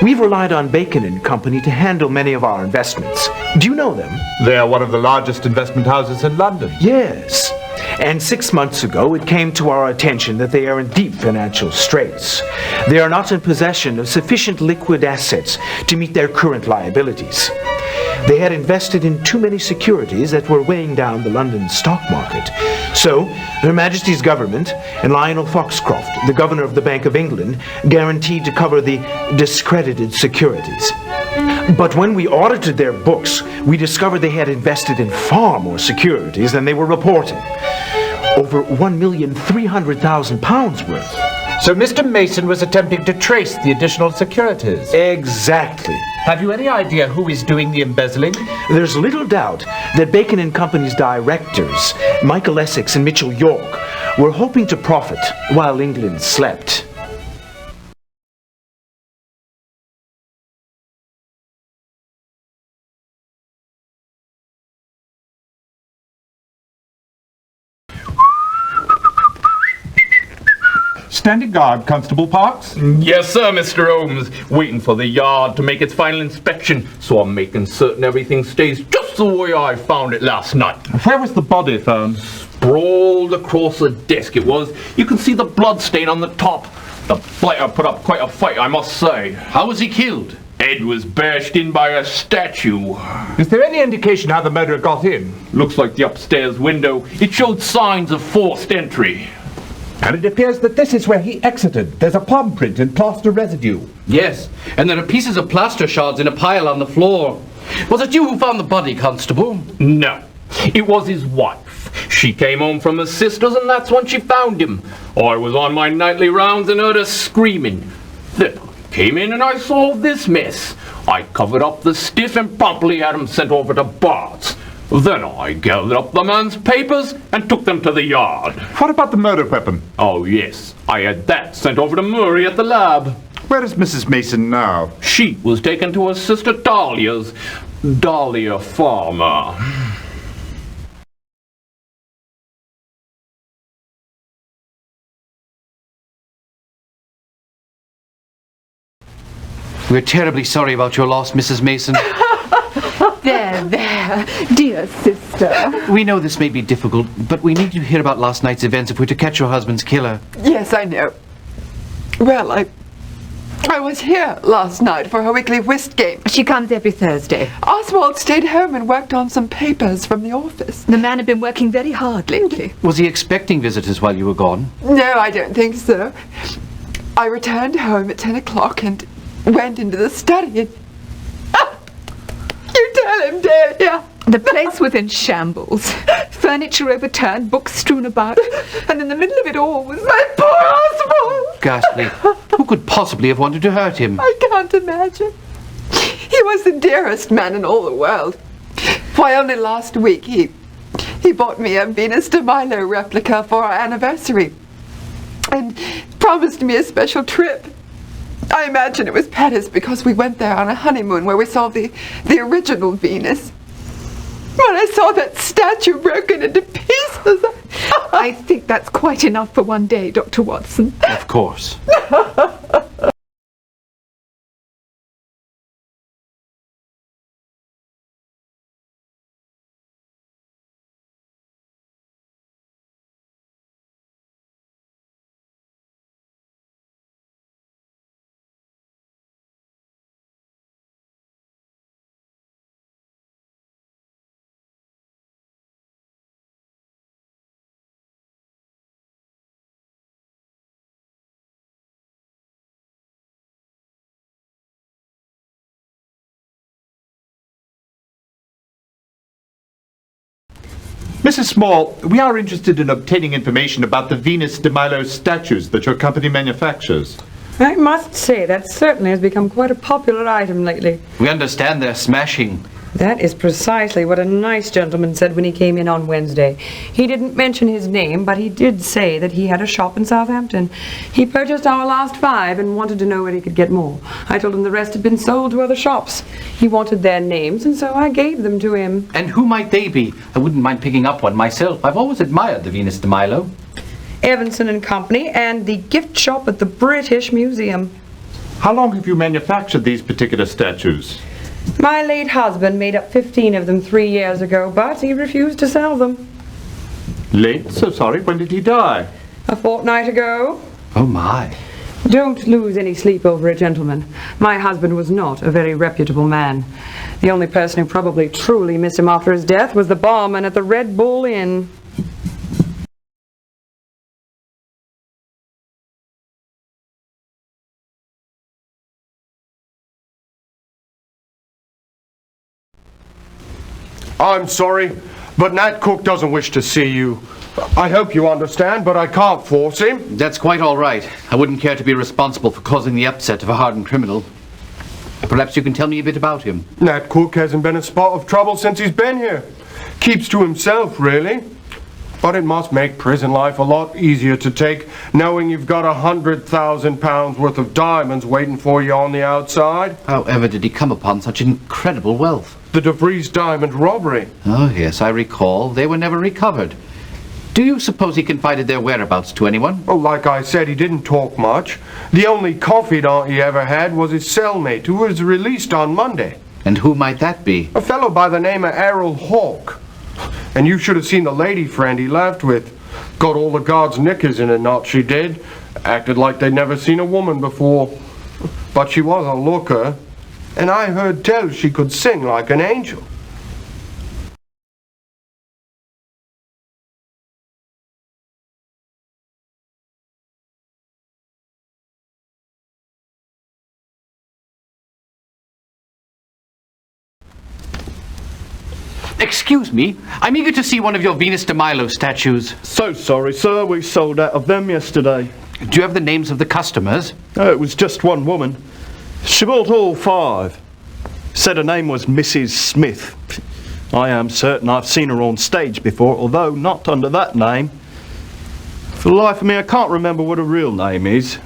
We've relied on Bacon & Company to handle many of our investments. Do you know them? They are one of the largest investment houses in London. Yes. And 6 months ago, it came to our attention that they are in deep financial straits. They are not in possession of sufficient liquid assets to meet their current liabilities. They had invested in too many securities that were weighing down the London stock market. So, Her Majesty's government and Lionel Foxcroft, the Governor of the Bank of England, guaranteed to cover the discredited securities. But when we audited their books, we discovered they had invested in far more securities than they were reporting. Over £1,300,000 worth. So Mr. Mason was attempting to trace the additional securities? Exactly. Have you any idea who is doing the embezzling? There's little doubt that Bacon & Company's directors, Michael Essex and Mitchell York, were hoping to profit while England slept. Standing guard, Constable Parks? Yes, sir, Mr. Holmes. Waiting for the yard to make its final inspection, so I'm making certain everything stays just the way I found it last night. Where was the body found? Sprawled across the desk it was. You can see the blood stain on the top. The blighter put up quite a fight, I must say. How was he killed? Head was bashed in by a statue. Is there any indication how the murderer got in? Looks like the upstairs window. It showed signs of forced entry. And it appears that this is where he exited. There's a palm print and plaster residue. Yes, and there are pieces of plaster shards in a pile on the floor. Was it you who found the body, Constable? No, it was his wife. She came home from her sister's and that's when she found him. I was on my nightly rounds and heard her screaming. Then I came in and I saw this mess. I covered up the stiff and promptly had him sent over to Bart's. Then I gathered up the man's papers and took them to the yard. What about the murder weapon? Oh, yes. I had that sent over to Murray at the lab. Where is Mrs. Mason now? She was taken to her sister Dahlia's. Dahlia Farmer. We're terribly sorry about your loss, Mrs. Mason. There, dear sister. We know this may be difficult, but we need to hear about last night's events if we're to catch your husband's killer. Yes, I know. Well, I was here last night for her weekly whist game. She comes every Thursday. Oswald stayed home and worked on some papers from the office. The man had been working very hard lately. Was he expecting visitors while you were gone? No, I don't think so. I returned home at 10 o'clock and went into the study and... You tell him, Dahlia. The place was in shambles. Furniture overturned, books strewn about, and in the middle of it all was my poor Oswald. Ghastly. Who could possibly have wanted to hurt him? I can't imagine. He was the dearest man in all the world. Why, only last week he bought me a Venus de Milo replica for our anniversary and promised me a special trip. I imagine it was Paris because we went there on a honeymoon where we saw the original Venus. When I saw that statue broken into pieces, I think that's quite enough for one day, Dr. Watson. Of course. Mrs. Small, we are interested in obtaining information about the Venus de Milo statues that your company manufactures. I must say, that certainly has become quite a popular item lately. We understand they're smashing. That is precisely what a nice gentleman said when he came in on Wednesday. He didn't mention his name, but he did say that he had a shop in Southampton. He purchased our last 5 and wanted to know where he could get more. I told him the rest had been sold to other shops. He wanted their names, and so I gave them to him. And who might they be? I wouldn't mind picking up one myself. I've always admired the Venus de Milo. Evanson and Company, and the gift shop at the British Museum. How long have you manufactured these particular statues? My late husband made up 15 of them 3 years ago, but he refused to sell them. Late? So sorry. When did he die? A fortnight ago. Oh my. Don't lose any sleep over it, gentlemen. My husband was not a very reputable man. The only person who probably truly missed him after his death was the barman at the Red Bull Inn. I'm sorry, but Nat Cook doesn't wish to see you. I hope you understand, but I can't force him. That's quite all right. I wouldn't care to be responsible for causing the upset of a hardened criminal. Perhaps you can tell me a bit about him. Nat Cook hasn't been a spot of trouble since he's been here. Keeps to himself, really. But it must make prison life a lot easier to take, knowing you've got £100,000 worth of diamonds waiting for you on the outside. However did he come upon such incredible wealth? The DeVries diamond robbery. Oh, yes, I recall. They were never recovered. Do you suppose he confided their whereabouts to anyone? Oh, like I said, he didn't talk much. The only confidant he ever had was his cellmate, who was released on Monday. And who might that be? A fellow by the name of Errol Hawke. And you should have seen the lady friend he left with. Got all the guards' knickers in a knot, she did. Acted like they'd never seen a woman before. But she was a looker. And I heard tell she could sing like an angel. Excuse me, I'm eager to see one of your Venus de Milo statues. So sorry, sir, we sold out of them yesterday. Do you have the names of the customers? It was just one woman. She bought all 5. Said her name was Mrs. Smith. I am certain I've seen her on stage before, although not under that name. For the life of me, I can't remember what her real name is.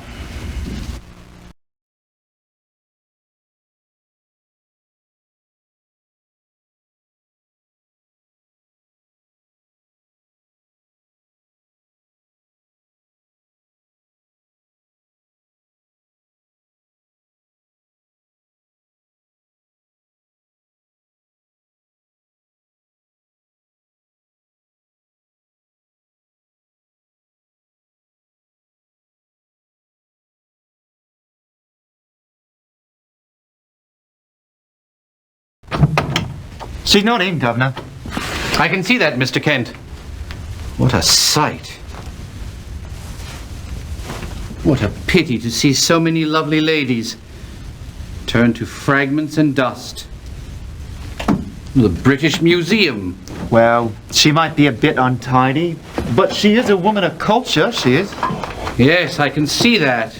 She's not in, Governor. I can see that, Mr. Kent. What a sight. What a pity to see so many lovely ladies turned to fragments and dust. The British Museum. Well, she might be a bit untidy, but she is a woman of culture, she is. Yes, I can see that.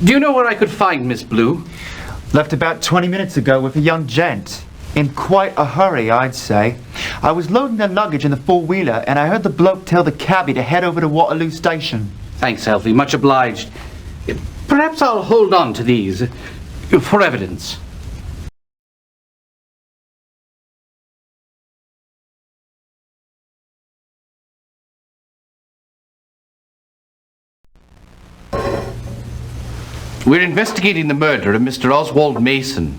Do you know where I could find Miss Blue? Left about 20 minutes ago with a young gent. In quite a hurry, I'd say. I was loading their luggage in the four-wheeler, and I heard the bloke tell the cabbie to head over to Waterloo Station. Thanks, Alfie. Much obliged. Perhaps I'll hold on to these for evidence. We're investigating the murder of Mr. Oswald Mason.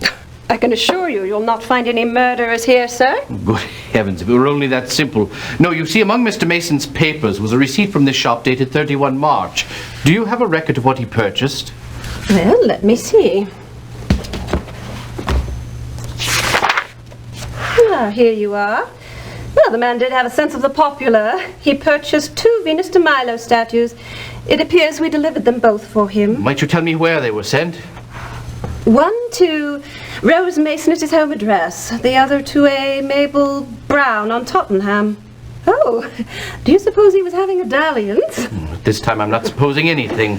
I can assure you, you'll not find any murderers here, sir. Good heavens, if it were only that simple. No, you see, among Mr. Mason's papers was a receipt from this shop dated 31 March. Do you have a record of what he purchased? Well, let me see. Ah, here you are. Well, the man did have a sense of the popular. He purchased 2 Venus de Milo statues. It appears we delivered them both for him. Might you tell me where they were sent? One to Rose Mason at his home address. The other to a Mabel Brown on Tottenham. Oh, do you suppose he was having a dalliance? This time I'm not supposing anything.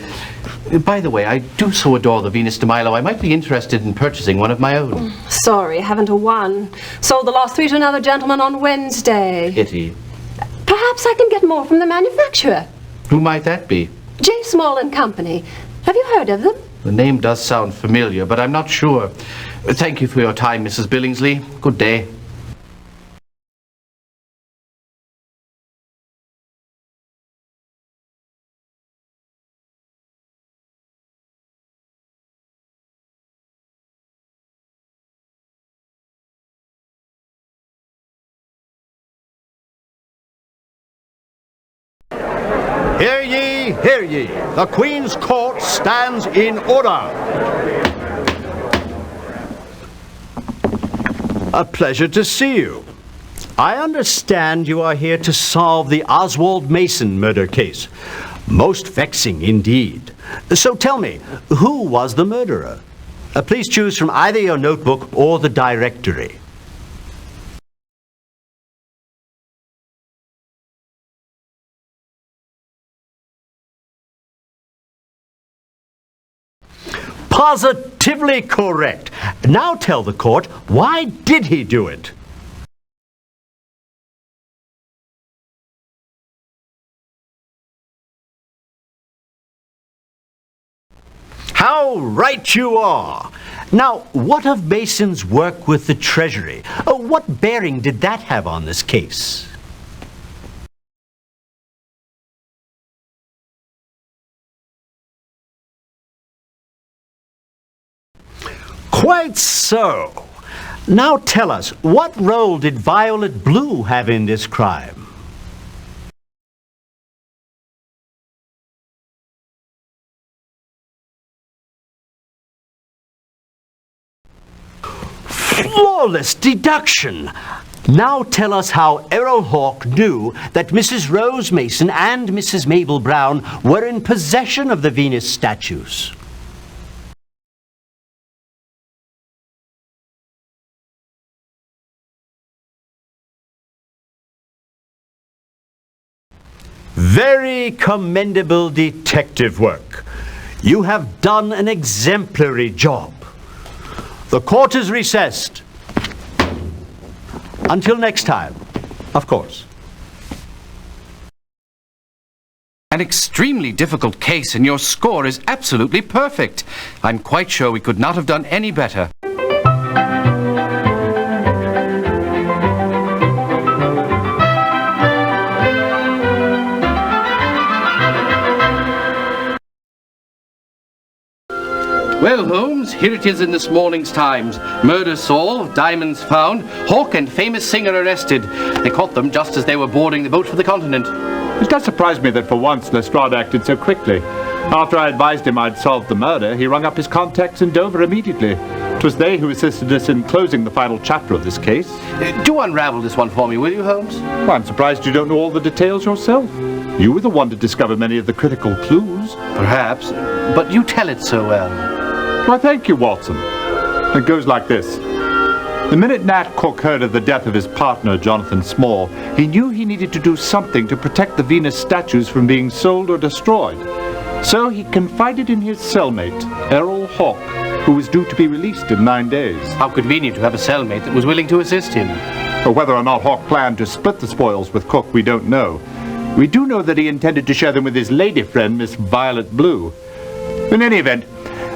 By the way, I do so adore the Venus de Milo. I might be interested in purchasing one of my own. Sorry, haven't a one. Sold the last 3 to another gentleman on Wednesday. Pity. Perhaps I can get more from the manufacturer. Who might that be? J. Small and Company. Have you heard of them? The name does sound familiar, but I'm not sure. Thank you for your time, Mrs. Billingsley. Good day. Hear ye, hear ye. The Queen's Court stands in order. A pleasure to see you. I understand you are here to solve the Oswald Mason murder case. Most vexing indeed. So tell me, who was the murderer? Please choose from either your notebook or the directory. Positively correct. Now tell the court, why did he do it? How right you are. Now, what of Mason's work with the Treasury? What bearing did that have on this case? Quite so. Now tell us, what role did Violet Blue have in this crime? Flawless deduction. Now tell us how Errol Hawke knew that Mrs. Rose Mason and Mrs. Mabel Brown were in possession of the Venus statues. Very commendable detective work. You have done an exemplary job. The court is recessed. Until next time, of course. An extremely difficult case, and your score is absolutely perfect. I'm quite sure we could not have done any better. Well, Holmes, here it is in this morning's Times. Murder solved, diamonds found, Hawke and famous singer arrested. They caught them just as they were boarding the boat for the continent. It does surprise me that for once Lestrade acted so quickly. After I advised him I'd solved the murder, he rung up his contacts in Dover immediately. It was they who assisted us in closing the final chapter of this case. Do unravel this one for me, will you, Holmes? Well, I'm surprised you don't know all the details yourself. You were the one to discover many of the critical clues. Perhaps, but you tell it so well. Why, thank you, Watson. It goes like this. The minute Nat Cook heard of the death of his partner, Jonathan Small, he knew he needed to do something to protect the Venus statues from being sold or destroyed. So he confided in his cellmate, Errol Hawke, who was due to be released in 9 days. How convenient to have a cellmate that was willing to assist him. But whether or not Hawke planned to split the spoils with Cook, we don't know. We do know that he intended to share them with his lady friend, Miss Violet Blue. In any event,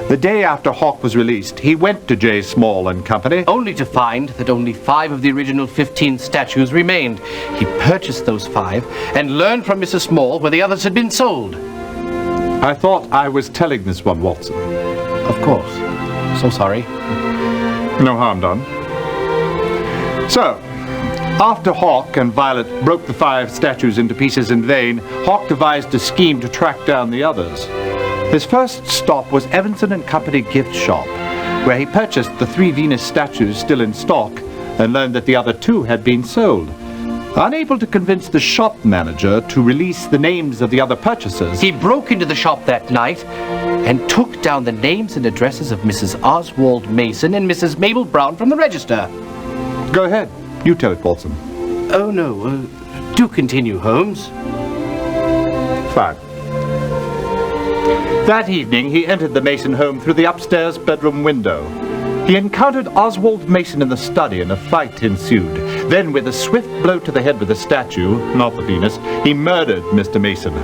the day after Hawke was released, he went to J. Small and Company. Only to find that only 5 of the original 15 statues remained. He purchased those 5 and learned from Mrs. Small where the others had been sold. I thought I was telling this one, Watson. Of course. So sorry. No harm done. So, after Hawke and Violet broke the 5 statues into pieces in vain, Hawke devised a scheme to track down the others. His first stop was Evanson and Company gift shop, where he purchased the 3 Venus statues still in stock and learned that the other 2 had been sold. Unable to convince the shop manager to release the names of the other purchasers, he broke into the shop that night and took down the names and addresses of Mrs. Oswald Mason and Mrs. Mabel Brown from the register. Go ahead. You tell it, Watson. Oh, no. Do continue, Holmes. Fine. That evening, he entered the Mason home through the upstairs bedroom window. He encountered Oswald Mason in the study and a fight ensued. Then, with a swift blow to the head with a statue, not the Venus, he murdered Mr. Mason.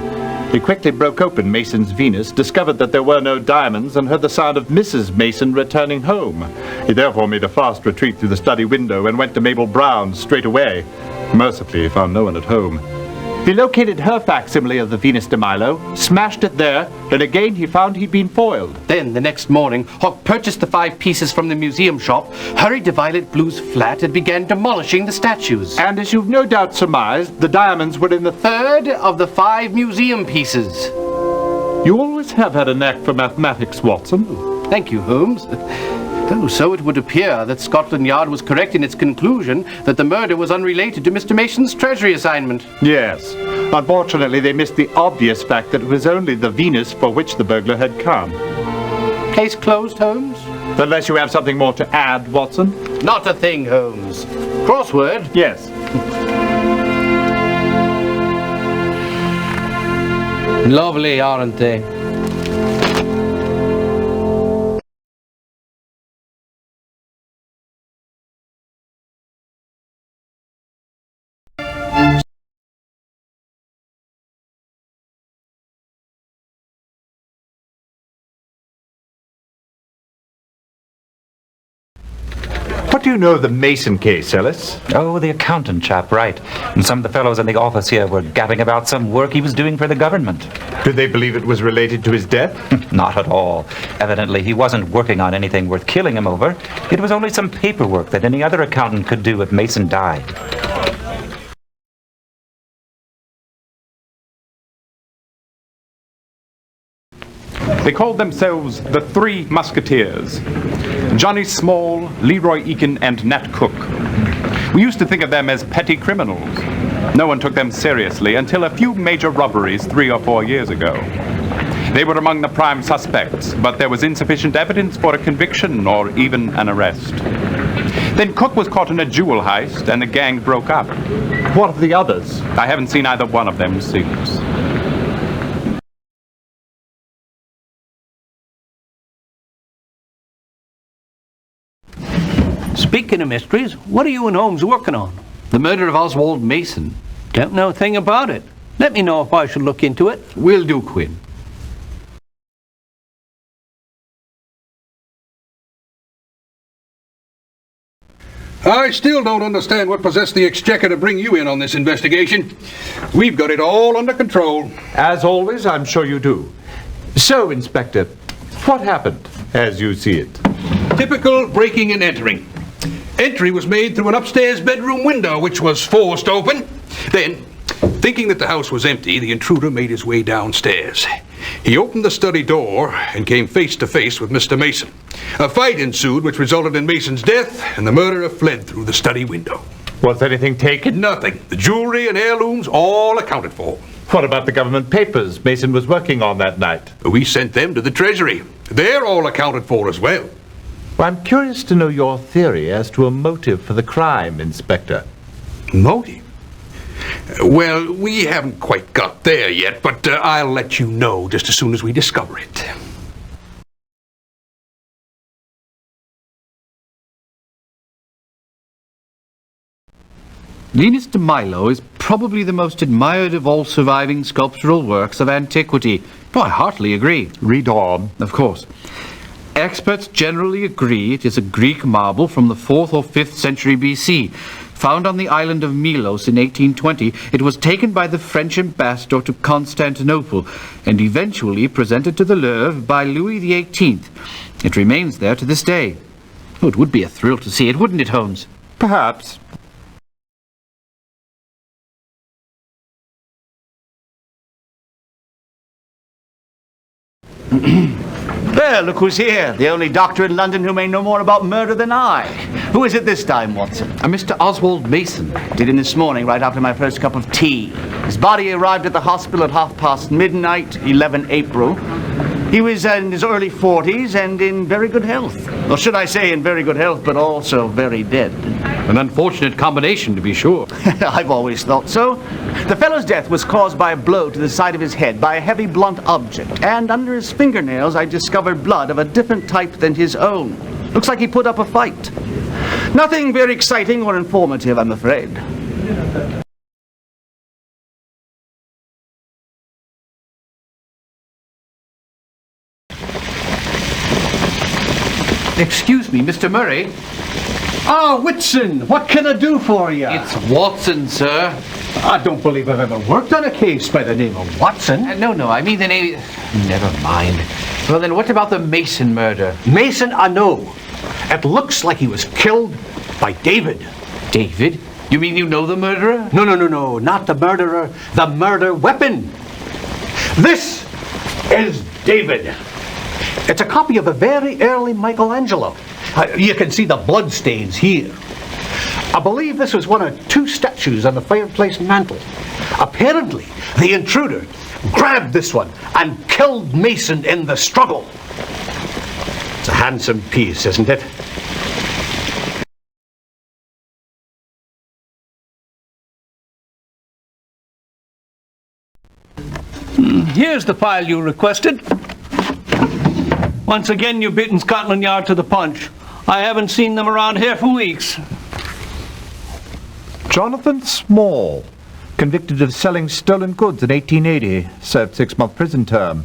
He quickly broke open Mason's Venus, discovered that there were no diamonds, and heard the sound of Mrs. Mason returning home. He therefore made a fast retreat through the study window and went to Mabel Brown's straight away. Mercifully, he found no one at home. He located her facsimile of the Venus de Milo, smashed it there, and again he found he'd been foiled. Then, the next morning, Hawk purchased the 5 pieces from the museum shop, hurried to Violet Blue's flat, and began demolishing the statues. And as you've no doubt surmised, the diamonds were in the 3rd of the 5 museum pieces. You always have had a knack for mathematics, Watson. Thank you, Holmes. Oh, so it would appear that Scotland Yard was correct in its conclusion that the murder was unrelated to Mr. Mason's treasury assignment. Yes. Unfortunately, they missed the obvious fact that it was only the Venus for which the burglar had come. Case closed, Holmes? Unless you have something more to add, Watson? Not a thing, Holmes. Crossword? Yes. Lovely, aren't they? What do you know of the Mason case, Ellis? Oh, the accountant chap, right. And some of the fellows in the office here were gabbing about some work he was doing for the government. Did they believe it was related to his death? Not at all. Evidently, he wasn't working on anything worth killing him over. It was only some paperwork that any other accountant could do if Mason died. They called themselves the Three Musketeers. Johnny Small, Leroy Eakin, and Nat Cook. We used to think of them as petty criminals. No one took them seriously until a few major robberies 3 or 4 years ago. They were among the prime suspects, but there was insufficient evidence for a conviction or even an arrest. Then Cook was caught in a jewel heist and the gang broke up. What of the others? I haven't seen either one of them since. Speaking of mysteries, what are you and Holmes working on? The murder of Oswald Mason. Don't know a thing about it. Let me know if I should look into it. Will do, Quinn. I still don't understand what possessed the Exchequer to bring you in on this investigation. We've got it all under control. As always, I'm sure you do. So, Inspector, what happened as you see it? Typical breaking and entering. Entry was made through an upstairs bedroom window, which was forced open. Then, thinking that the house was empty, the intruder made his way downstairs. He opened the study door and came face to face with Mr. Mason. A fight ensued, which resulted in Mason's death, and the murderer fled through the study window. Was anything taken? Nothing. The jewelry and heirlooms all accounted for. What about the government papers Mason was working on that night? We sent them to the Treasury. They're all accounted for as well. Well, I'm curious to know your theory as to a motive for the crime, Inspector. Motive? Well, we haven't quite got there yet, but I'll let you know just as soon as we discover it. Venus de Milo is probably the most admired of all surviving sculptural works of antiquity. Oh, I heartily agree. Read on. Of course. Experts generally agree it is a Greek marble from the 4th or 5th century BC. Found on the island of Milos in 1820, it was taken by the French ambassador to Constantinople and eventually presented to the Louvre by Louis XVIII. It remains there to this day. Oh, it would be a thrill to see it, wouldn't it, Holmes? Perhaps. There, look who's here. The only doctor in London who may know more about murder than I. Who is it this time, Watson? Mr. Oswald Mason. Did in this morning, right after my first cup of tea. His body arrived at the hospital at midnight, 11 April. He was in his early 40s and in very good health. Or should I say in very good health, but also very dead. An unfortunate combination, to be sure. I've always thought so. The fellow's death was caused by a blow to the side of his head by a heavy blunt object, and under his fingernails I discovered blood of a different type than his own. Looks like he put up a fight. Nothing very exciting or informative, I'm afraid. Excuse me, Mr. Murray. Ah, Whitson, what can I do for you? It's Watson, sir. I don't believe I've ever worked on a case by the name of Watson. No, I mean the name... Never mind. Well, then what about the Mason murder? Mason, I know. It looks like he was killed by David. David? You mean you know the murderer? No, not the murderer. The murder weapon. This is David. It's a copy of a very early Michelangelo. You can see the bloodstains here. I believe this was one of 2 statues on the fireplace mantel. Apparently, the intruder grabbed this one and killed Mason in the struggle. It's a handsome piece, isn't it? Here's the file you requested. Once again, you've beaten Scotland Yard to the punch. I haven't seen them around here for weeks. Jonathan Small, convicted of selling stolen goods in 1880, served 6-month prison term.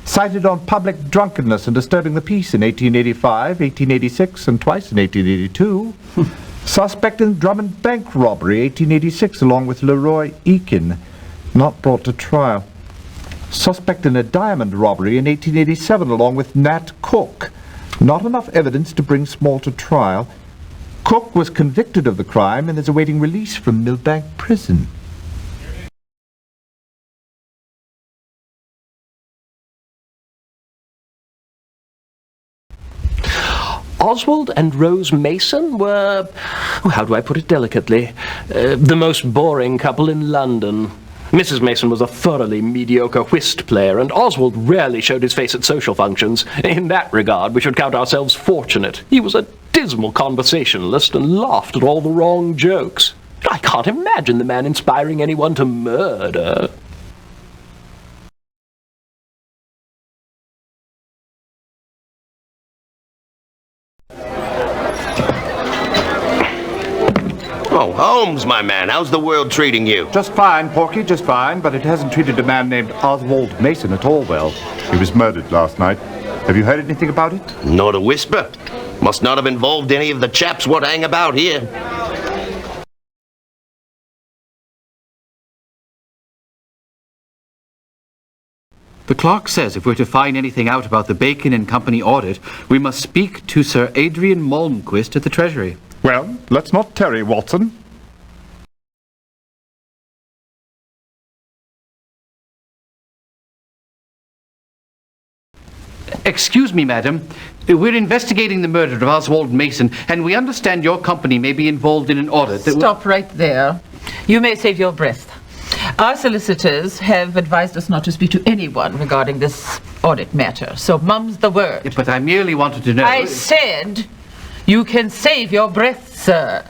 Cited on public drunkenness and disturbing the peace in 1885, 1886, and twice in 1882. Suspect in Drummond Bank robbery, 1886, along with Leroy Eakin, not brought to trial. Suspect in a diamond robbery in 1887, along with Nat Cook. Not enough evidence to bring Small to trial. Cook was convicted of the crime and is awaiting release from Millbank Prison. Oswald and Rose Mason were, how do I put it delicately, the most boring couple in London. Mrs. Mason was a thoroughly mediocre whist player, and Oswald rarely showed his face at social functions. In that regard, we should count ourselves fortunate. He was a dismal conversationalist and laughed at all the wrong jokes. I can't imagine the man inspiring anyone to murder. Oh, Holmes, my man, how's the world treating you? Just fine, Porky, just fine, but it hasn't treated a man named Oswald Mason at all well. He was murdered last night. Have you heard anything about it? Not a whisper. Must not have involved any of the chaps what hang about here. The clerk says if we're to find anything out about the Bacon and Company audit, we must speak to Sir Adrian Malmquist at the Treasury. Well, let's not tarry, Watson. Excuse me, madam. We're investigating the murder of Oswald Mason, and we understand your company may be involved in an audit that Stop right there. You may save your breath. Our solicitors have advised us not to speak to anyone regarding this audit matter, so mum's the word. But I merely wanted to know... I said you can save your breath, sir.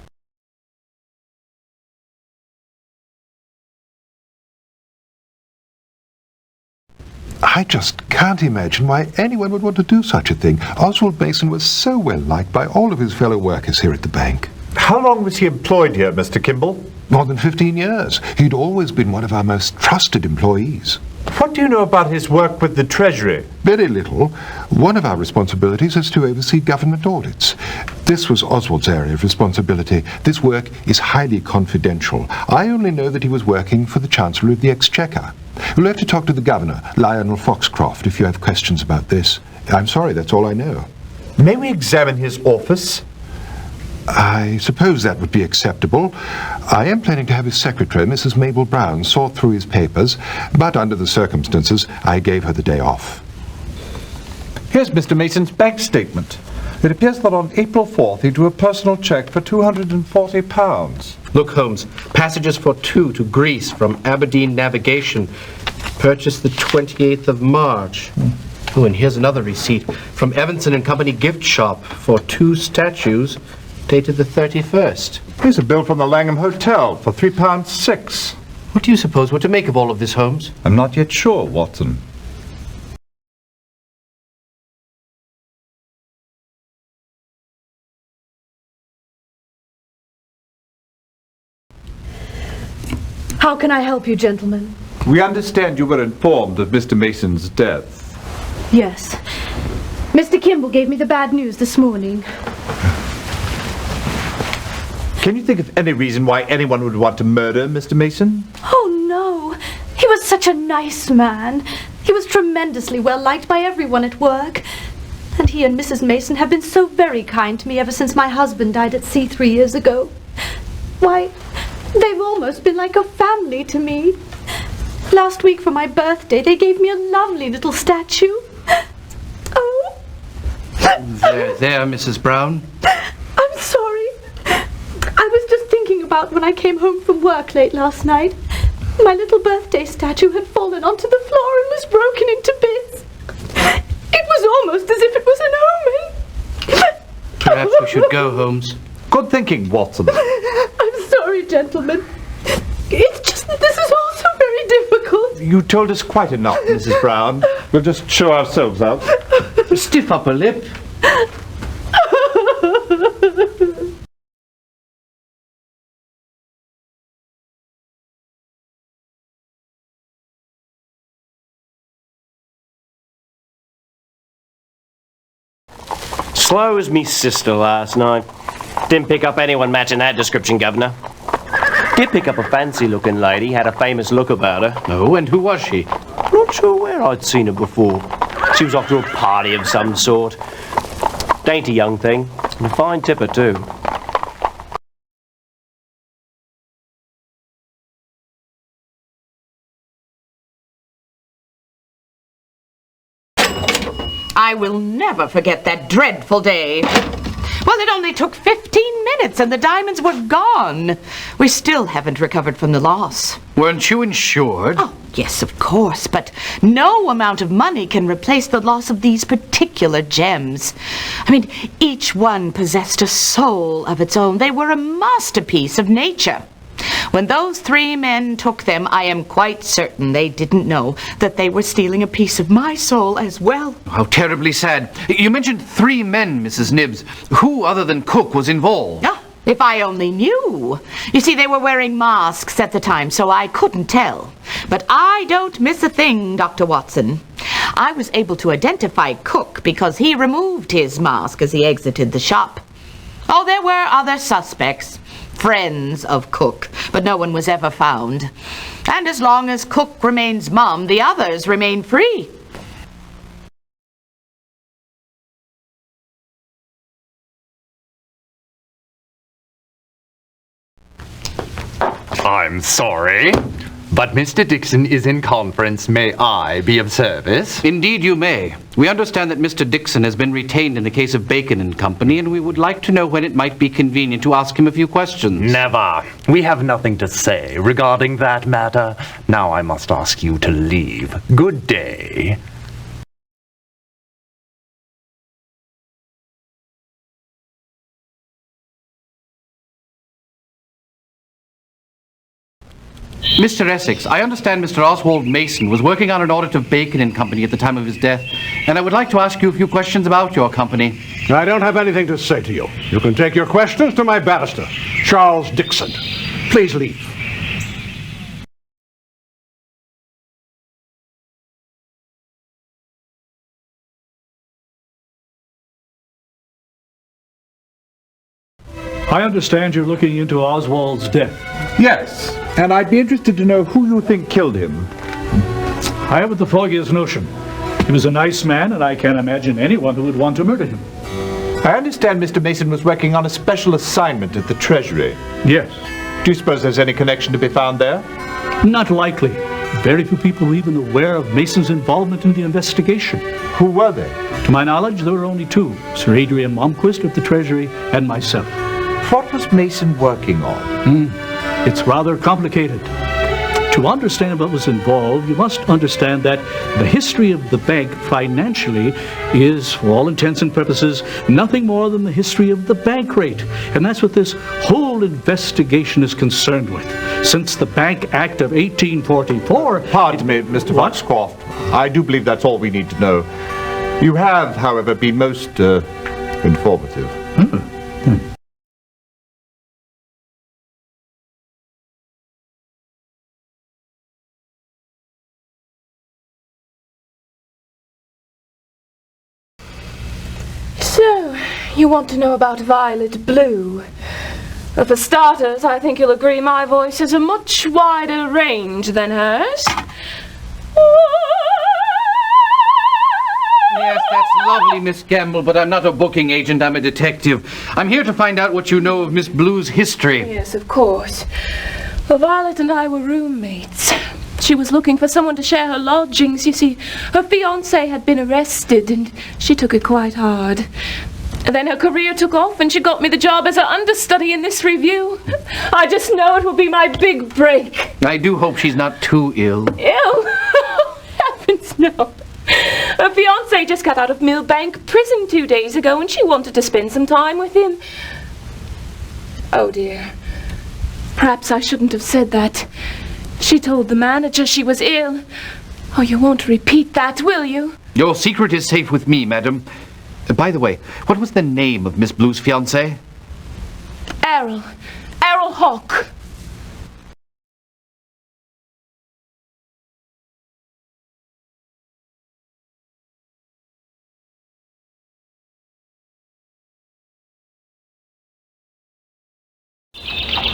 I just can't imagine why anyone would want to do such a thing. Oswald Mason was so well liked by all of his fellow workers here at the bank. How long was he employed here, Mr. Kimball? More than 15 years. He'd always been one of our most trusted employees. What do you know about his work with the Treasury? Very little. One of our responsibilities is to oversee government audits. This was Oswald's area of responsibility. This work is highly confidential. I only know that he was working for the Chancellor of the Exchequer. You'll have to talk to the Governor, Lionel Foxcroft, if you have questions about this. I'm sorry, that's all I know. May we examine his office? I suppose that would be acceptable. I am planning to have his secretary, Mrs. Mabel Brown, sort through his papers, but under the circumstances, I gave her the day off. Here's Mr. Mason's bank statement. It appears that on April 4th he drew a personal cheque for £240. Look, Holmes, passages for 2 to Greece from Aberdeen Navigation, purchased the 28th of March. Oh, and here's another receipt from Evanson and Company gift shop for 2 statues dated the 31st. Here's a bill from the Langham Hotel for £3.06. What do you suppose we're to make of all of this, Holmes? I'm not yet sure, Watson. How can I help you, gentlemen? We understand you were informed of Mr. Mason's death. Yes. Mr. Kimball gave me the bad news this morning. Can you think of any reason why anyone would want to murder Mr. Mason? Oh, no. He was such a nice man. He was tremendously well liked by everyone at work. And he and Mrs. Mason have been so very kind to me ever since my husband died at sea 3 years ago. Why, they've almost been like a family to me. Last week for my birthday, they gave me a lovely little statue. Oh. There, Mrs. Brown. I'm sorry. I was just thinking about when I came home from work late last night. My little birthday statue had fallen onto the floor and was broken into bits. It was almost as if it was an omen. Perhaps we should go, Holmes. Good thinking, Watson. I'm sorry, gentlemen. It's just that this is all so very difficult. You told us quite enough, Mrs. Brown. We'll just show ourselves out. Stiff upper lip. Slow as me sister last night. Didn't pick up anyone matching that description, Governor. Did pick up a fancy-looking lady, had a famous look about her. Oh, and who was she? Not sure where I'd seen her before. She was off to a party of some sort. Dainty young thing, and a fine tipper too. I will never forget that dreadful day. Well, it only took 15 minutes and the diamonds were gone. We still haven't recovered from the loss. Weren't you insured? Oh, yes, of course, but no amount of money can replace the loss of these particular gems. I mean, each one possessed a soul of its own. They were a masterpiece of nature. When those 3 men took them, I am quite certain they didn't know that they were stealing a piece of my soul as well. How terribly sad. You mentioned 3 men, Mrs. Nibbs. Who other than Cook was involved? Oh, if I only knew. You see, they were wearing masks at the time, so I couldn't tell. But I don't miss a thing, Dr. Watson. I was able to identify Cook because he removed his mask as he exited the shop. Oh, there were other suspects. Friends of Cook, but no one was ever found. And as long as Cook remains mum, the others remain free. I'm sorry, but Mr. Dixon is in conference. May I be of service? Indeed you may. We understand that Mr. Dixon has been retained in the case of Bacon and Company, and we would like to know when it might be convenient to ask him a few questions. Never. We have nothing to say regarding that matter. Now I must ask you to leave. Good day. Mr. Essex, I understand Mr. Oswald Mason was working on an audit of Bacon and Company at the time of his death, and I would like to ask you a few questions about your company. I don't have anything to say to you. You can take your questions to my barrister, Charles Dixon. Please leave. I understand you're looking into Oswald's death. Yes, and I'd be interested to know who you think killed him. I haven't the foggiest notion. He was a nice man, and I can't imagine anyone who would want to murder him. I understand Mr. Mason was working on a special assignment at the Treasury. Yes. Do you suppose there's any connection to be found there? Not likely. Very few people were even aware of Mason's involvement in the investigation. Who were they? To my knowledge, there were only 2, Sir Adrian Momquist of the Treasury and myself. What was Mason working on? It's rather complicated. To understand what was involved, you must understand that the history of the bank financially is, for all intents and purposes, nothing more than the history of the bank rate. And that's what this whole investigation is concerned with. Since the Bank Act of 1844... Pardon me, Mr. Foxcroft. I do believe that's all we need to know. You have, however, been most informative. So, you want to know about Violet Blue? For starters, I think you'll agree my voice has a much wider range than hers. Yes, that's lovely, Miss Gamble, but I'm not a booking agent, I'm a detective. I'm here to find out what you know of Miss Blue's history. Yes, of course. Well, Violet and I were roommates. She was looking for someone to share her lodgings. You see, her fiancé had been arrested, and she took it quite hard. And then her career took off, and she got me the job as an understudy in this review. I just know it will be my big break. I do hope she's not too ill. Ill? Heavens, no. Her fiancé just got out of Millbank prison 2 days ago, and she wanted to spend some time with him. Oh, dear. Perhaps I shouldn't have said that. She told the manager she was ill. Oh, you won't repeat that, will you? Your secret is safe with me, madam. By the way, what was the name of Miss Blue's fiancé? Errol Hawke.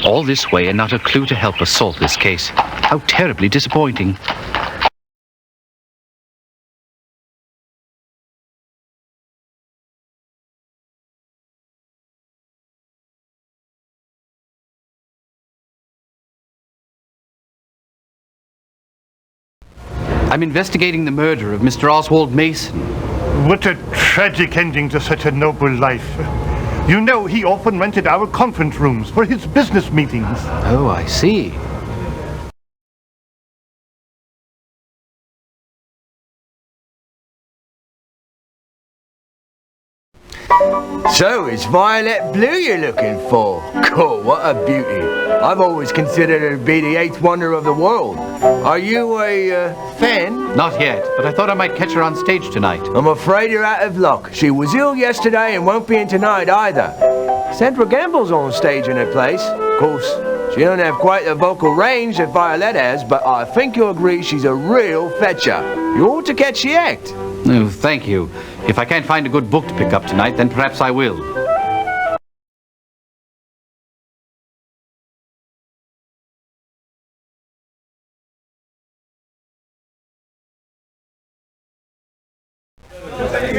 All this way and not a clue to help us solve this case. How terribly disappointing. I'm investigating the murder of Mr. Oswald Mason. What a tragic ending to such a noble life. You know, he often rented our conference rooms for his business meetings. Oh, I see. So, it's Violet Blue you're looking for? Cool, what a beauty. I've always considered her to be the 8th wonder of the world. Are you a fan? Not yet, but I thought I might catch her on stage tonight. I'm afraid you're out of luck. She was ill yesterday and won't be in tonight either. Sandra Gamble's on stage in her place. Of course, she don't have quite the vocal range that Violet has, but I think you'll agree she's a real fetcher. You ought to catch the act. Oh, thank you. If I can't find a good book to pick up tonight, then perhaps I will.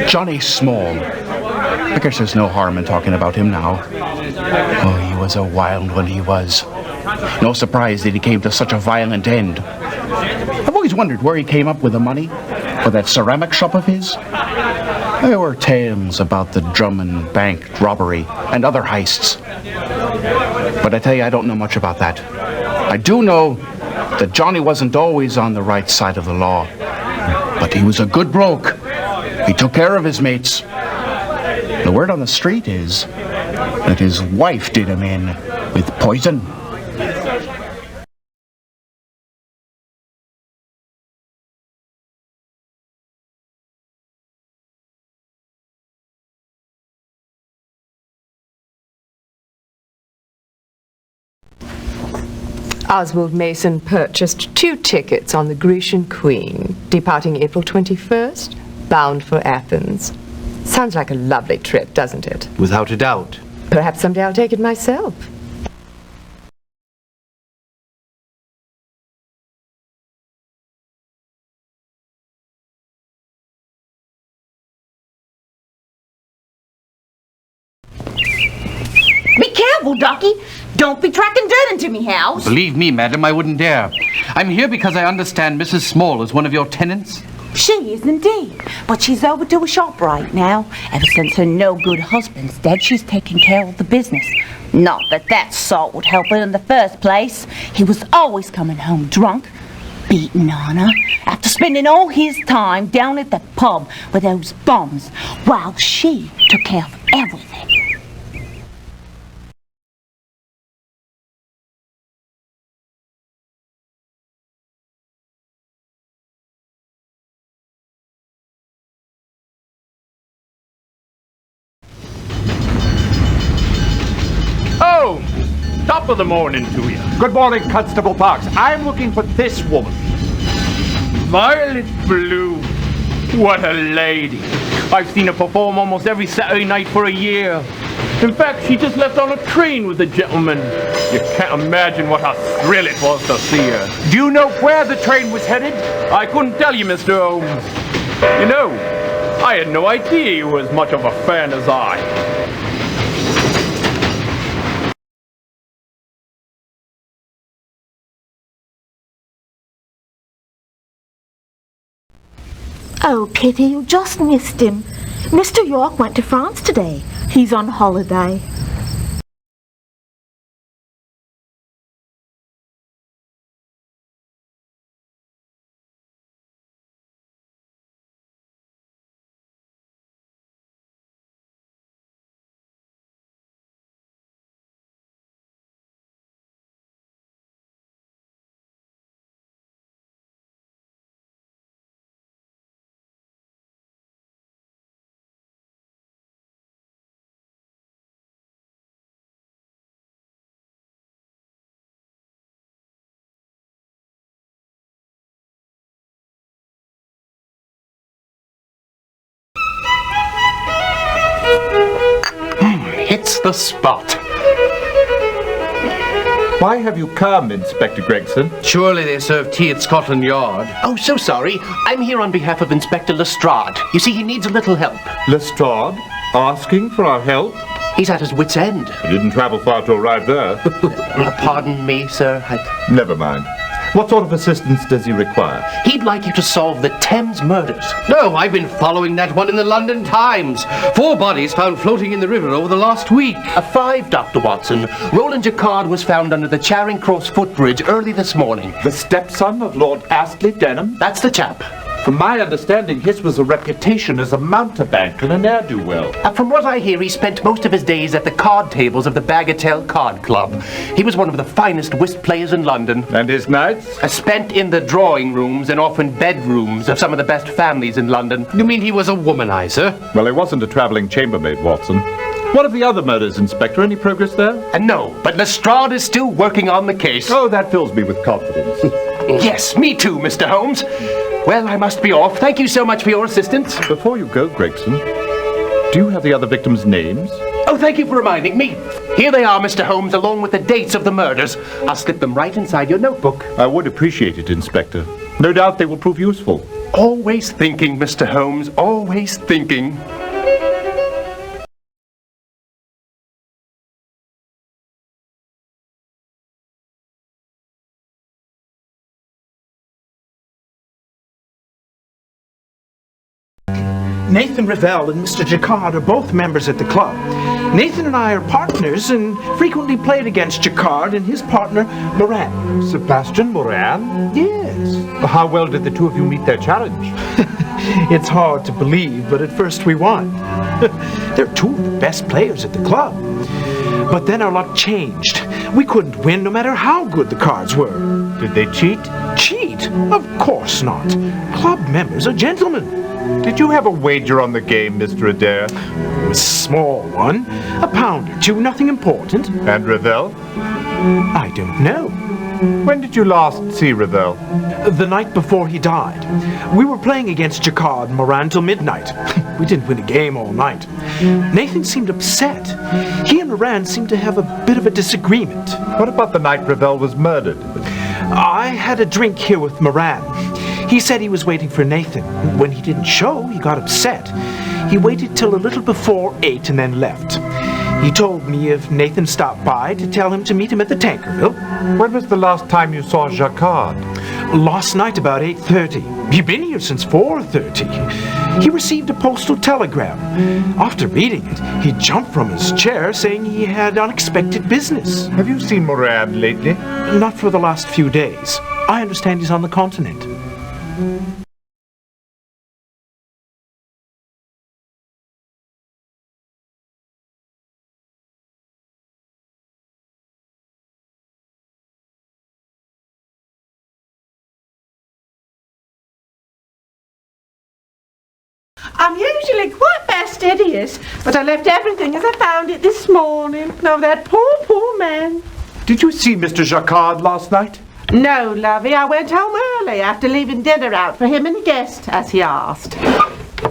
Johnny Small. I guess there's no harm in talking about him now. Oh, he was a wild one, he was. No surprise that he came to such a violent end. I've always wondered where he came up with the money for that ceramic shop of his. There were tales about the Drummond Bank robbery and other heists. But I tell you, I don't know much about that. I do know that Johnny wasn't always on the right side of the law. But he was a good bloke. He took care of his mates. The word on the street is that his wife did him in with poison. Oswald Mason purchased 2 tickets on the Grecian Queen, departing April 21st, bound for Athens. Sounds like a lovely trip, doesn't it? Without a doubt. Perhaps someday I'll take it myself. Be careful, Ducky. Don't be tracking dirt into me house. Believe me, madam, I wouldn't dare. I'm here because I understand Mrs. Small is one of your tenants. She is indeed, but she's over to a shop right now. Ever since her no-good husband's dead, she's taking care of the business. Not that that salt would help her in the first place. He was always coming home drunk, beating on her after spending all his time down at the pub with those bums while she took care of everything. Oh, top of the morning to you. Good morning, Constable Parks. I'm looking for this woman. Violet Blue. What a lady. I've seen her perform almost every Saturday night for a year. In fact, she just left on a train with a gentleman. You can't imagine what a thrill it was to see her. Do you know where the train was headed? I couldn't tell you, Mr. Holmes. You know, I had no idea you were as much of a fan as I. Oh, Kitty, you just missed him. Mr. York went to France today. He's on holiday. It's the spot. Why have you come, Inspector Gregson? Surely they serve tea at Scotland Yard. Oh, so sorry. I'm here on behalf of Inspector Lestrade. You see, he needs a little help. Lestrade? Asking for our help? He's at his wit's end. He didn't travel far to arrive there. Pardon me, sir. Never mind. What sort of assistance does he require? He'd like you to solve the Thames murders. No, I've been following that one in the London Times. 4 bodies found floating in the river over the last week. 5, Dr. Watson. Roland Jacquard was found under the Charing Cross footbridge early this morning. The stepson of Lord Astley Denham? That's the chap. From my understanding, his was a reputation as a mountebank and a ne'er-do-well. From what I hear, he spent most of his days at the card tables of the Bagatelle Card Club. He was one of the finest whist players in London. And his nights? Spent in the drawing rooms and often bedrooms of some of the best families in London. You mean he was a womanizer? Well, he wasn't a travelling chambermaid, Watson. What of the other murders, Inspector? Any progress there? No, but Lestrade is still working on the case. Oh, that fills me with confidence. Yes, me too, Mr. Holmes. Well, I must be off. Thank you so much for your assistance. Before you go, Gregson, do you have the other victims' names? Oh, thank you for reminding me. Here they are, Mr. Holmes, along with the dates of the murders. I'll slip them right inside your notebook. I would appreciate it, Inspector. No doubt they will prove useful. Always thinking, Mr. Holmes, always thinking. Nathan Revell and Mr. Jacquard are both members at the club. Nathan and I are partners and frequently played against Jacquard and his partner, Moran. Sebastian Moran? Yes. How well did the two of you meet their challenge? It's hard to believe, but at first we won. They're 2 of the best players at the club. But then our luck changed. We couldn't win no matter how good the cards were. Did they cheat? Cheat? Of course not. Club members are gentlemen. Did you have a wager on the game, Mr. Adair? A small one. £1 or 2, nothing important. And Revell? I don't know. When did you last see Revell? The night before he died. We were playing against Jacquard and Moran till midnight. We didn't win a game all night. Nathan seemed upset. He and Moran seemed to have a bit of a disagreement. What about the night Revell was murdered? I had a drink here with Moran. He said he was waiting for Nathan. When he didn't show, he got upset. He waited till a little before 8 and then left. He told me if Nathan stopped by to tell him to meet him at the Tankerville. When was the last time you saw Jacquard? Last night about 8:30. He'd been here since 4:30. He received a postal telegram. After reading it, he jumped from his chair saying he had unexpected business. Have you seen Moran lately? Not for the last few days. I understand he's on the continent. I'm usually quite fastidious, but I left everything as I found it this morning. Oh, that poor man. Did you see Mr. Jacquard last night? No, lovey, I went home early after leaving dinner out for him and a guest, as he asked.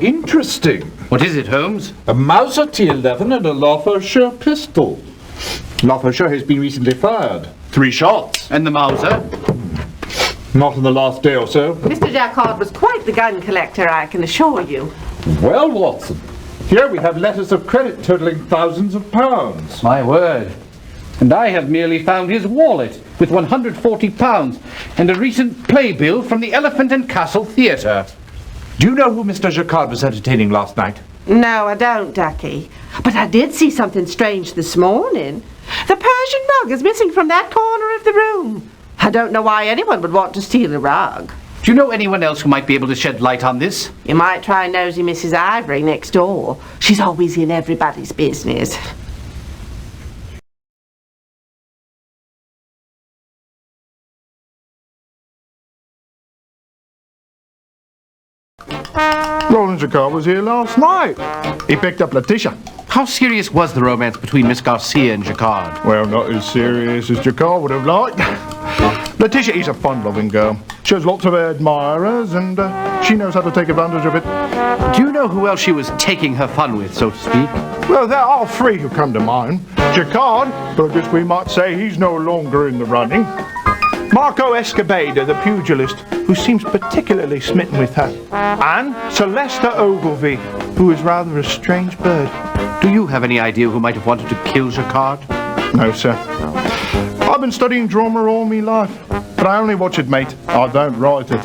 Interesting. What is it, Holmes? A Mauser T11 and a Lancashire pistol. Lancashire has been recently fired. 3 shots. And the Mauser? Not in the last day or so. Mr. Jacquard was quite the gun collector, I can assure you. Well, Watson, here we have letters of credit totaling thousands of pounds. My word. And I have merely found his wallet with £140 and a recent playbill from the Elephant and Castle Theatre. Do you know who Mr. Jacquard was entertaining last night? No, I don't, Ducky. But I did see something strange this morning. The Persian rug is missing from that corner of the room. I don't know why anyone would want to steal a rug. Do you know anyone else who might be able to shed light on this? You might try nosy Mrs. Ivory next door. She's always in everybody's business. Roland Jacquard was here last night. He picked up Letitia. How serious was the romance between Miss Garcia and Jacquard? Well, not as serious as Jacquard would have liked. Letitia is a fun-loving girl. She has lots of admirers, and she knows how to take advantage of it. Do you know who else she was taking her fun with, so to speak? Well, there are 3 who come to mind. Jacquard, but I guess we might say he's no longer in the running. Marco Escobedo, the pugilist, who seems particularly smitten with her. And Celesta Ogilvy, who is rather a strange bird. Do you have any idea who might have wanted to kill Jacquard? No, sir. I've been studying drama all my life, but I only watch it, mate. I don't write it.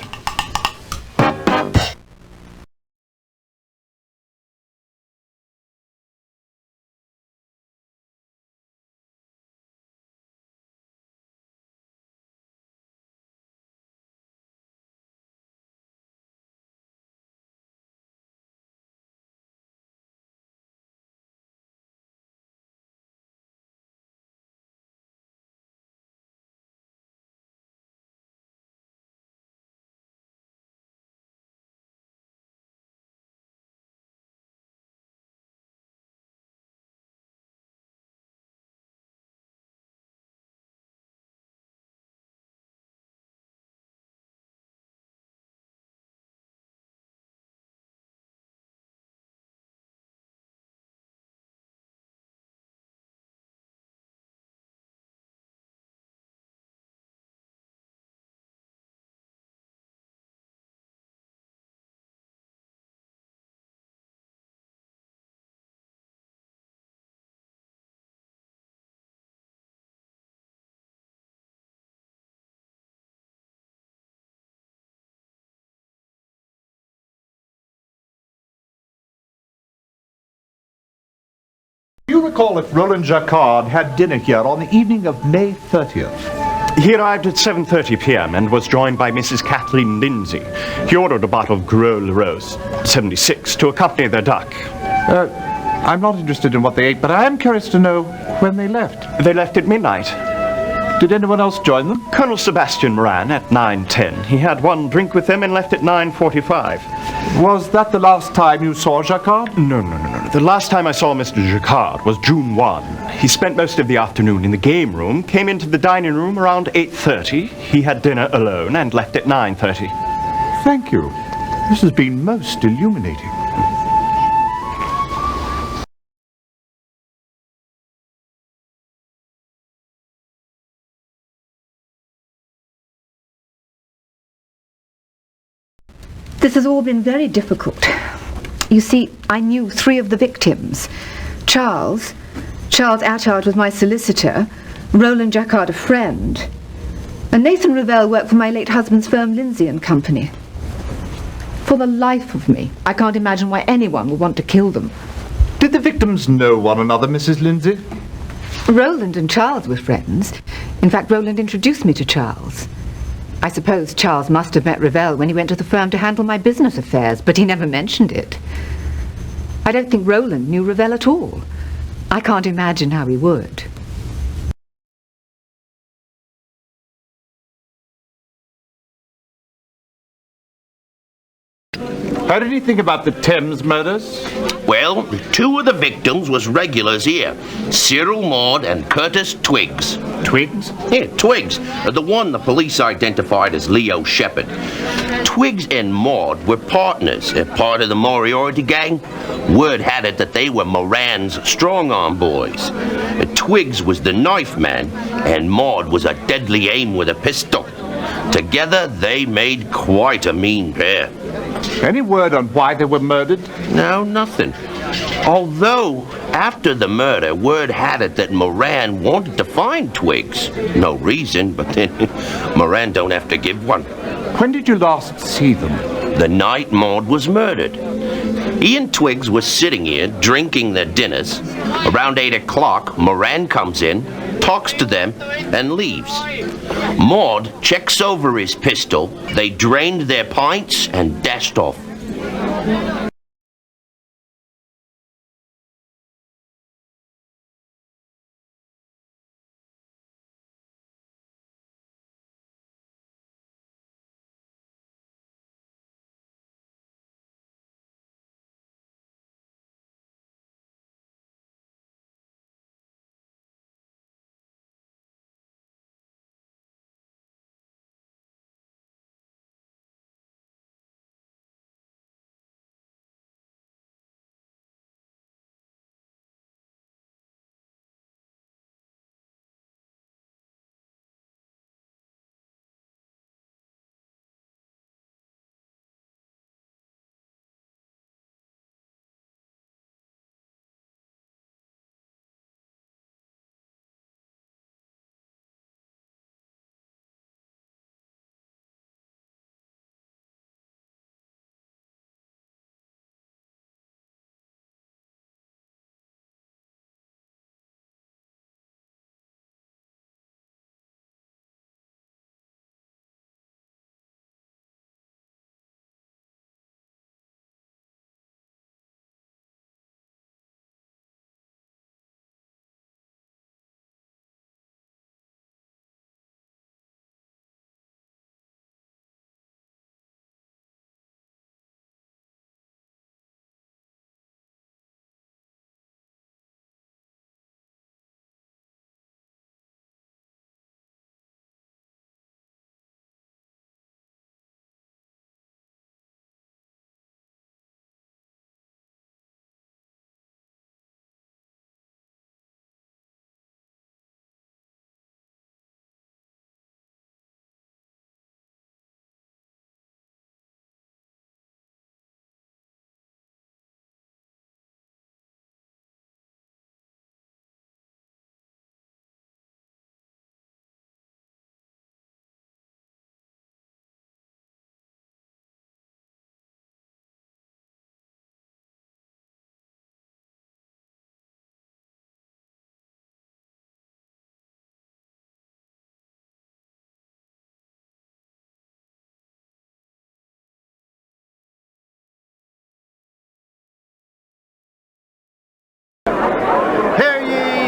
Do you recall if Roland Jacquard had dinner here on the evening of May 30th? He arrived at 7:30 p.m. and was joined by Mrs. Kathleen Lindsay. He ordered a bottle of Grole Rose, 76, to accompany their duck. I'm not interested in what they ate, but I am curious to know when they left. They left at midnight. Did anyone else join them? Colonel Sebastian Moran at 9:10. He had one drink with them and left at 9:45. Was that the last time you saw Jacquard? No. The last time I saw Mr. Jacquard was June 1. He spent most of the afternoon in the game room, came into the dining room around 8:30. He had dinner alone and left at 9:30. Thank you. This has been most illuminating. This has all been very difficult. You see, I knew 3 of the victims. Charles Atchard was my solicitor, Roland Jacquard a friend, and Nathan Revell worked for my late husband's firm, Lindsay and Company. For the life of me, I can't imagine why anyone would want to kill them. Did the victims know one another, Mrs. Lindsay? Roland and Charles were friends. In fact, Roland introduced me to Charles. I suppose Charles must have met Revell when he went to the firm to handle my business affairs, but he never mentioned it. I don't think Roland knew Revell at all. I can't imagine how he would. How did he think about the Thames murders? Well, two of the victims was regulars here. Cyril Maud and Curtis Twiggs. Twiggs? Yeah, Twiggs. The one the police identified as Leo Shepherd. Twiggs and Maud were partners, part of the Moriarty gang. Word had it that they were Moran's strong-arm boys. Twiggs was the knife man, and Maud was a deadly aim with a pistol. Together, they made quite a mean pair. Any word on why they were murdered? No, nothing. Although, after the murder, word had it that Moran wanted to find Twiggs. No reason, but then Moran don't have to give one. When did you last see them? The night Maud was murdered. He and Twiggs were sitting here, drinking their dinners. Around 8 o'clock, Moran comes in, talks to them, and leaves. Maud checks over his pistol, they drained their pints, and dashed off.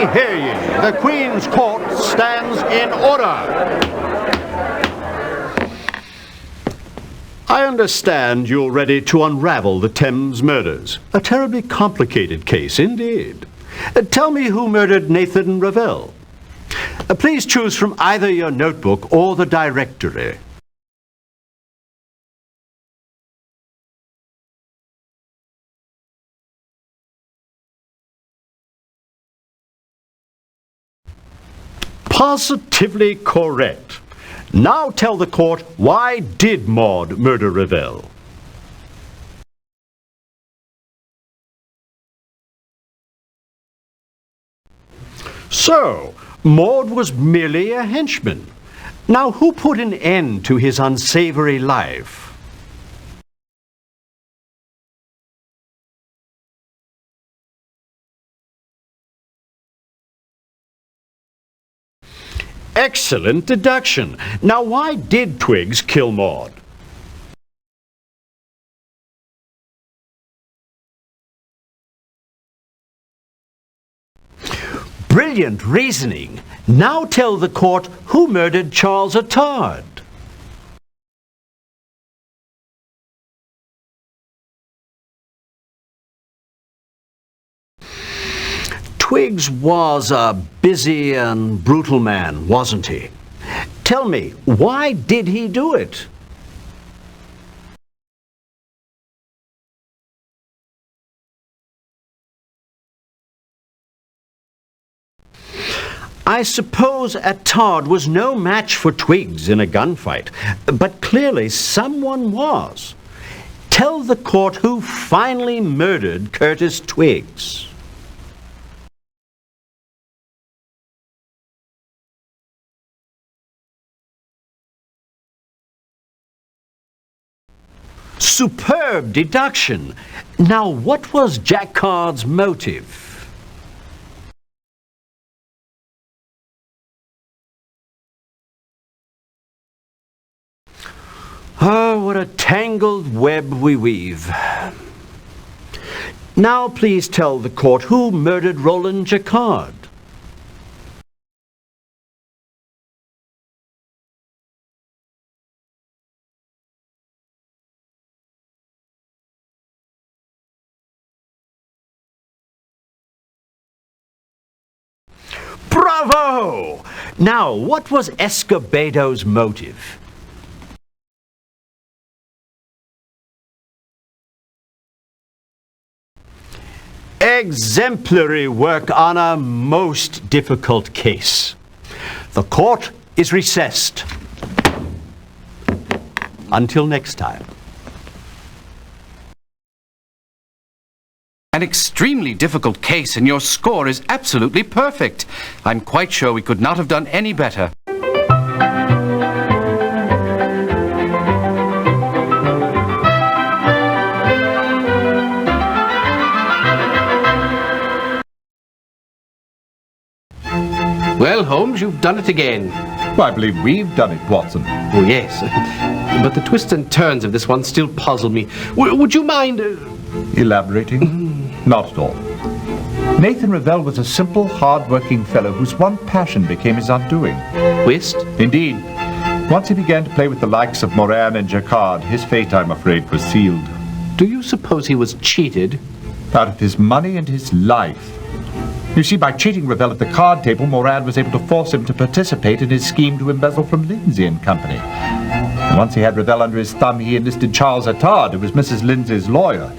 Hear ye! The Queen's Court stands in order! I understand you're ready to unravel the Thames murders. A terribly complicated case indeed. Tell me who murdered Nathan Revell. Please choose from either your notebook or the directory. Positively correct. Now tell the court, why did Maud murder Revell? So, Maud was merely a henchman. Now who put an end to his unsavory life? Excellent deduction. Now, why did Twiggs kill Maud? Brilliant reasoning. Now tell the court who murdered Charles Attard. Twiggs was a busy and brutal man, wasn't he? Tell me, why did he do it? I suppose Attard was no match for Twiggs in a gunfight, but clearly someone was. Tell the court who finally murdered Curtis Twiggs. Superb deduction. Now, what was Jacquard's motive? Oh, what a tangled web we weave. Now please tell the court who murdered Roland Jacquard. Bravo! Now, what was Escobedo's motive? Exemplary work on a most difficult case. The court is recessed. Until next time. An extremely difficult case, and your score is absolutely perfect. I'm quite sure we could not have done any better. Well, Holmes, you've done it again. Well, I believe we've done it, Watson. Oh, yes. But the twists and turns of this one still puzzle me. Would you mind... Elaborating? Not at all. Nathan Ravel was a simple, hard-working fellow whose one passion became his undoing. Whist? Indeed. Once he began to play with the likes of Moran and Jacquard, his fate, I'm afraid, was sealed. Do you suppose he was cheated? Out of his money and his life. You see, by cheating Ravel at the card table, Moran was able to force him to participate in his scheme to embezzle from Lindsay and Company. And once he had Ravel under his thumb, he enlisted Charles Attard, who was Mrs. Lindsay's lawyer.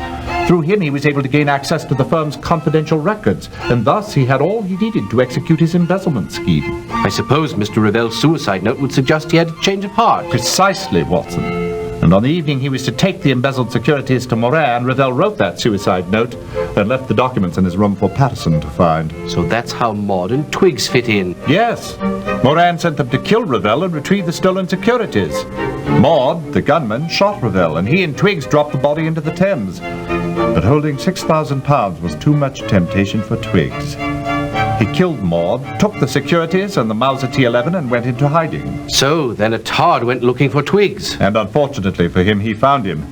Through him, he was able to gain access to the firm's confidential records, and thus he had all he needed to execute his embezzlement scheme. I suppose Mr. Ravel's suicide note would suggest he had a change of heart. Precisely, Watson. And on the evening he was to take the embezzled securities to Moran, Ravel wrote that suicide note and left the documents in his room for Patterson to find. So that's how Maud and Twiggs fit in? Yes. Moran sent them to kill Ravel and retrieve the stolen securities. Maud, the gunman, shot Ravel, and he and Twiggs dropped the body into the Thames. But holding £6,000 was too much temptation for Twiggs. He killed Maud, took the securities and the Mauser T11 and went into hiding. So then Attard went looking for Twiggs. And unfortunately for him, he found him.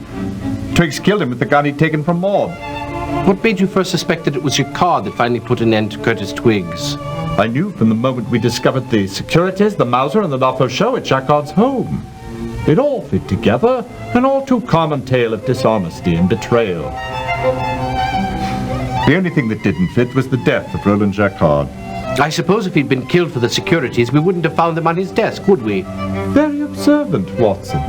Twiggs killed him with the gun he'd taken from Maud. What made you first suspect that it was Jacquard that finally put an end to Curtis Twiggs? I knew from the moment we discovered the securities, the Mauser and the Lafaux show at Jacquard's home. It all fit together, an all too common tale of dishonesty and betrayal. The only thing that didn't fit was the death of Roland Jacquard. I suppose if he'd been killed for the securities, we wouldn't have found them on his desk, would we? Very observant, Watson.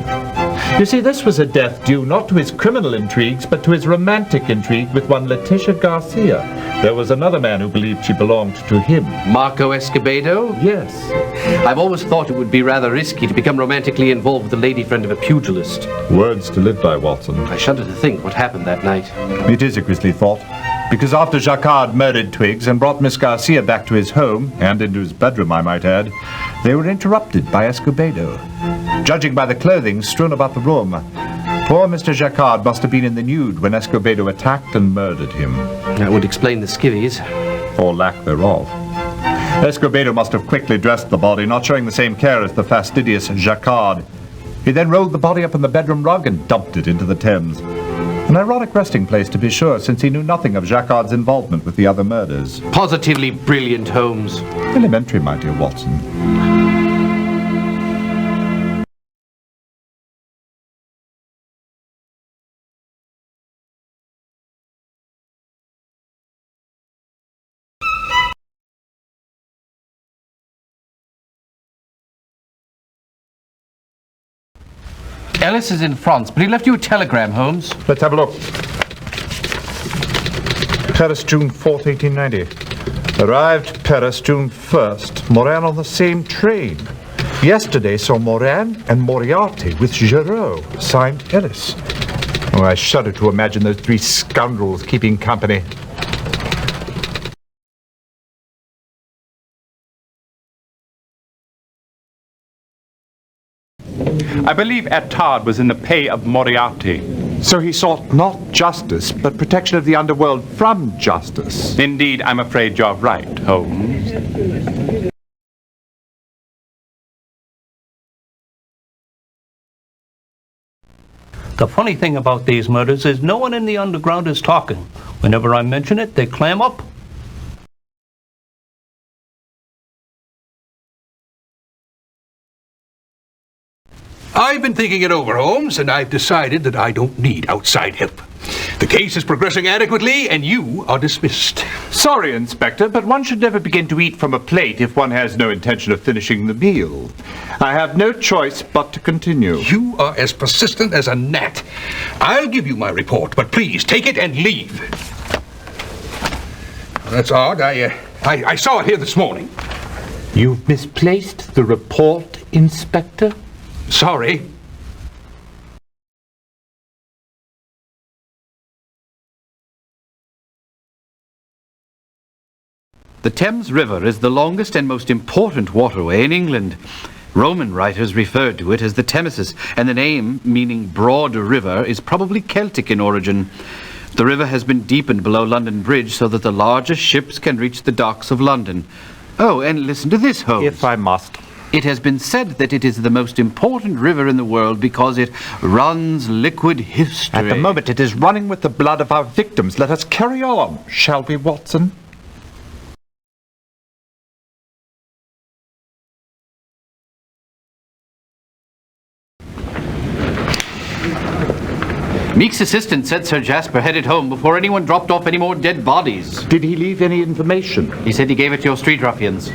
You see, this was a death due not to his criminal intrigues, but to his romantic intrigue with one Letitia Garcia. There was another man who believed she belonged to him. Marco Escobedo? Yes. I've always thought it would be rather risky to become romantically involved with the lady friend of a pugilist. Words to live by, Watson. I shudder to think what happened that night. It is a grisly thought. Because after Jacquard murdered Twiggs and brought Miss Garcia back to his home, and into his bedroom, I might add, they were interrupted by Escobedo. Judging by the clothing strewn about the room, poor Mr. Jacquard must have been in the nude when Escobedo attacked and murdered him. That would explain the skivvies. Or lack thereof. Escobedo must have quickly dressed the body, not showing the same care as the fastidious Jacquard. He then rolled the body up in the bedroom rug and dumped it into the Thames. An ironic resting place, to be sure, since he knew nothing of Jacquard's involvement with the other murders. Positively brilliant, Holmes. Elementary, my dear Watson. Ellis is in France, but he left you a telegram, Holmes. Let's have a look. Paris, June 4th, 1890. Arrived Paris, June 1st. Moran on the same train. Yesterday saw Moran and Moriarty with Giraud. Signed Ellis. Oh, I shudder to imagine those three scoundrels keeping company. I believe Attard was in the pay of Moriarty. So he sought not justice, but protection of the underworld from justice. Indeed, I'm afraid you're right, Holmes. The funny thing about these murders is no one in the underground is talking. Whenever I mention it, they clam up. I've been thinking it over, Holmes, and I've decided that I don't need outside help. The case is progressing adequately, and you are dismissed. Sorry, Inspector, but one should never begin to eat from a plate if one has no intention of finishing the meal. I have no choice but to continue. You are as persistent as a gnat. I'll give you my report, but please take it and leave. That's odd. I saw it here this morning. You've misplaced the report, Inspector? Sorry. The Thames River is the longest and most important waterway in England. Roman writers referred to it as the Thamesis, and the name, meaning broad river, is probably Celtic in origin. The river has been deepened below London Bridge so that the largest ships can reach the docks of London. Oh, and listen to this, Holmes. If I must. It has been said that it is the most important river in the world because it runs liquid history. At the moment, it is running with the blood of our victims. Let us carry on, shall we, Watson? Meek's assistant said Sir Jasper headed home before anyone dropped off any more dead bodies. Did he leave any information? He said he gave it to your street ruffians.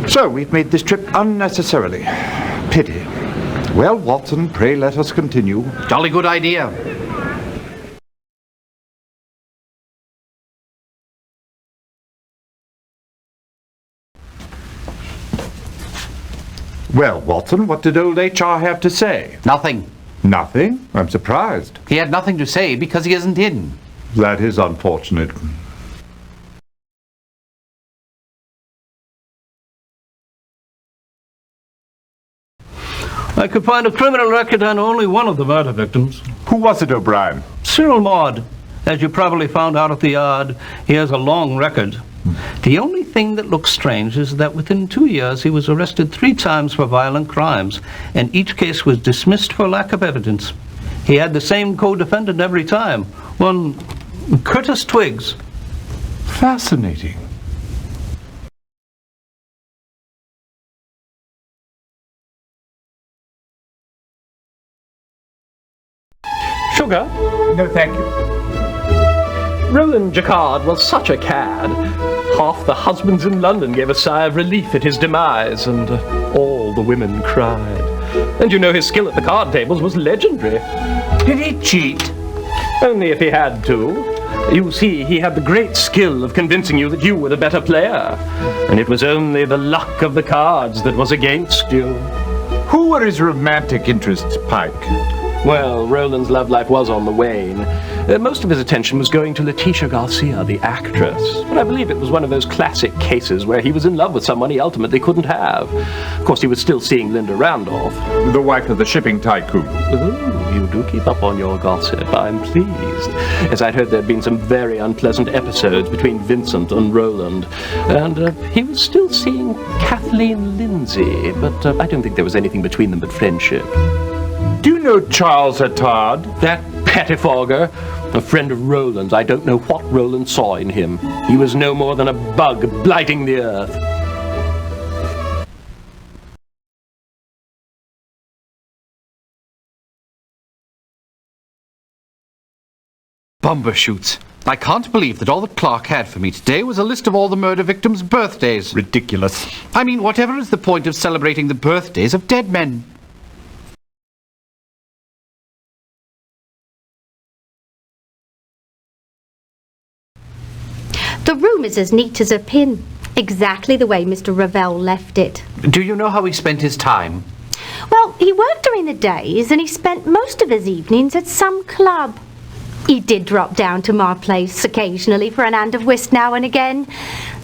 So we've made this trip unnecessarily. Pity. Well, Watson, pray let us continue. Jolly good idea. Well, Watson, what did old H.R. have to say? Nothing. Nothing? I'm surprised. He had nothing to say because he isn't in. That is unfortunate. I could find a criminal record on only one of the murder victims. Who was it, O'Brien? Cyril Maud. As you probably found out at the yard, he has a long record. The only thing that looks strange is that within 2 years he was arrested 3 times for violent crimes, and each case was dismissed for lack of evidence. He had the same co-defendant every time, one Curtis Twiggs. Fascinating. Sugar? No, thank you. Roland Jacquard was such a cad. Half the husbands in London gave a sigh of relief at his demise, and all the women cried. And you know his skill at the card tables was legendary. Did he cheat? Only if he had to. You see, he had the great skill of convincing you that you were the better player. And it was only the luck of the cards that was against you. Who were his romantic interests, Pike? Well, Roland's love life was on the wane. Most of his attention was going to Letitia Garcia, the actress. But I believe it was one of those classic cases where he was in love with someone he ultimately couldn't have. Of course, he was still seeing Linda Randolph. The wife of the shipping tycoon. Oh, you do keep up on your gossip. I'm pleased. As I'd heard there'd been some very unpleasant episodes between Vincent and Roland. And he was still seeing Kathleen Lindsay, but I don't think there was anything between them but friendship. Do you know Charles Attard? That pettifogger? A friend of Roland's. I don't know what Roland saw in him. He was no more than a bug blighting the earth. Bumbershoots. I can't believe that all that Clark had for me today was a list of all the murder victims' birthdays. Ridiculous. I mean, whatever is the point of celebrating the birthdays of dead men? The room is as neat as a pin. Exactly the way Mr. Ravel left it. Do you know how he spent his time? Well, he worked during the days and he spent most of his evenings at some club. He did drop down to my place occasionally for an hand of whist now and again.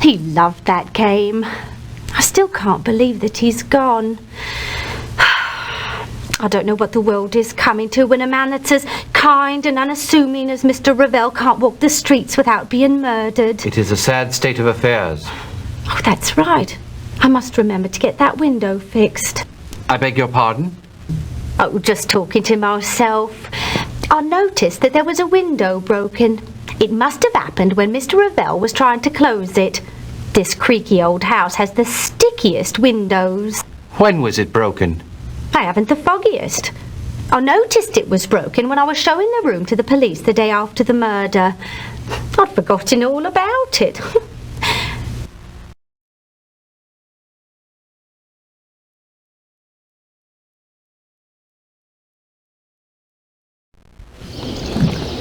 He loved that game. I still can't believe that he's gone. I don't know what the world is coming to when a man that's as kind and unassuming as Mr. Ravel can't walk the streets without being murdered. It is a sad state of affairs. Oh, that's right. I must remember to get that window fixed. I beg your pardon? Oh, just talking to myself. I noticed that there was a window broken. It must have happened when Mr. Ravel was trying to close it. This creaky old house has the stickiest windows. When was it broken? I haven't the foggiest. I noticed it was broken when I was showing the room to the police the day after the murder. I'd forgotten all about it.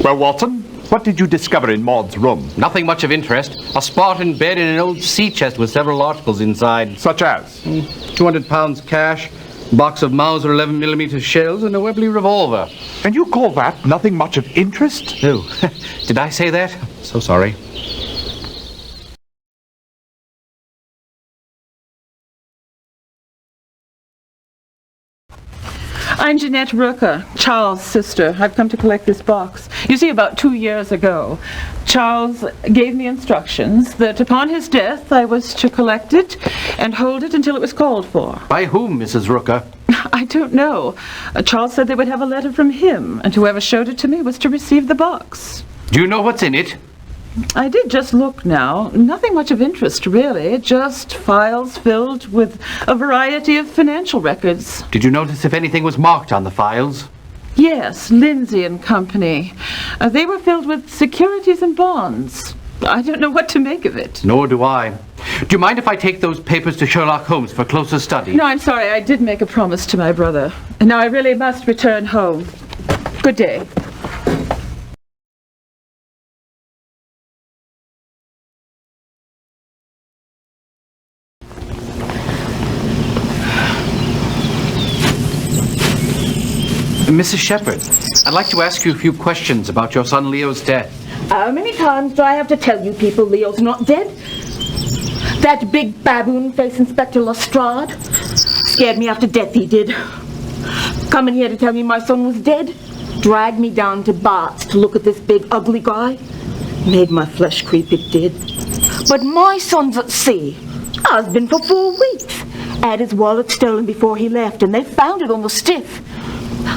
Well, Watson, what did you discover in Maud's room? Nothing much of interest. A Spartan bed and an old sea chest with several articles inside. Such as? 200 pounds cash, box of Mauser 11mm shells, and a Webley revolver. And you call that nothing much of interest? No. Did I say that? So sorry. I'm Jeanette Rooker, Charles' sister. I've come to collect this box. You see, about 2 years ago, Charles gave me instructions that upon his death I was to collect it and hold it until it was called for. By whom, Mrs. Rooker? I don't know. Charles said they would have a letter from him, and whoever showed it to me was to receive the box. Do you know what's in it? I did just look now. Nothing much of interest, really. Just files filled with a variety of financial records. Did you notice if anything was marked on the files? Yes, Lindsay and Company. They were filled with securities and bonds. I don't know what to make of it. Nor do I. Do you mind if I take those papers to Sherlock Holmes for closer study? No, I'm sorry. I did make a promise to my brother. And now I really must return home. Good day. Mrs. Shepherd, I'd like to ask you a few questions about your son Leo's death. How many times do I have to tell you people Leo's not dead? That big baboon-faced Inspector Lestrade scared me after death, he did. Coming here to tell me my son was dead, dragged me down to Bart's to look at this big ugly guy. Made my flesh creep, it did. But my son's at sea. I've been for 4 weeks. Had his wallet stolen before he left, and they found it on the stiff.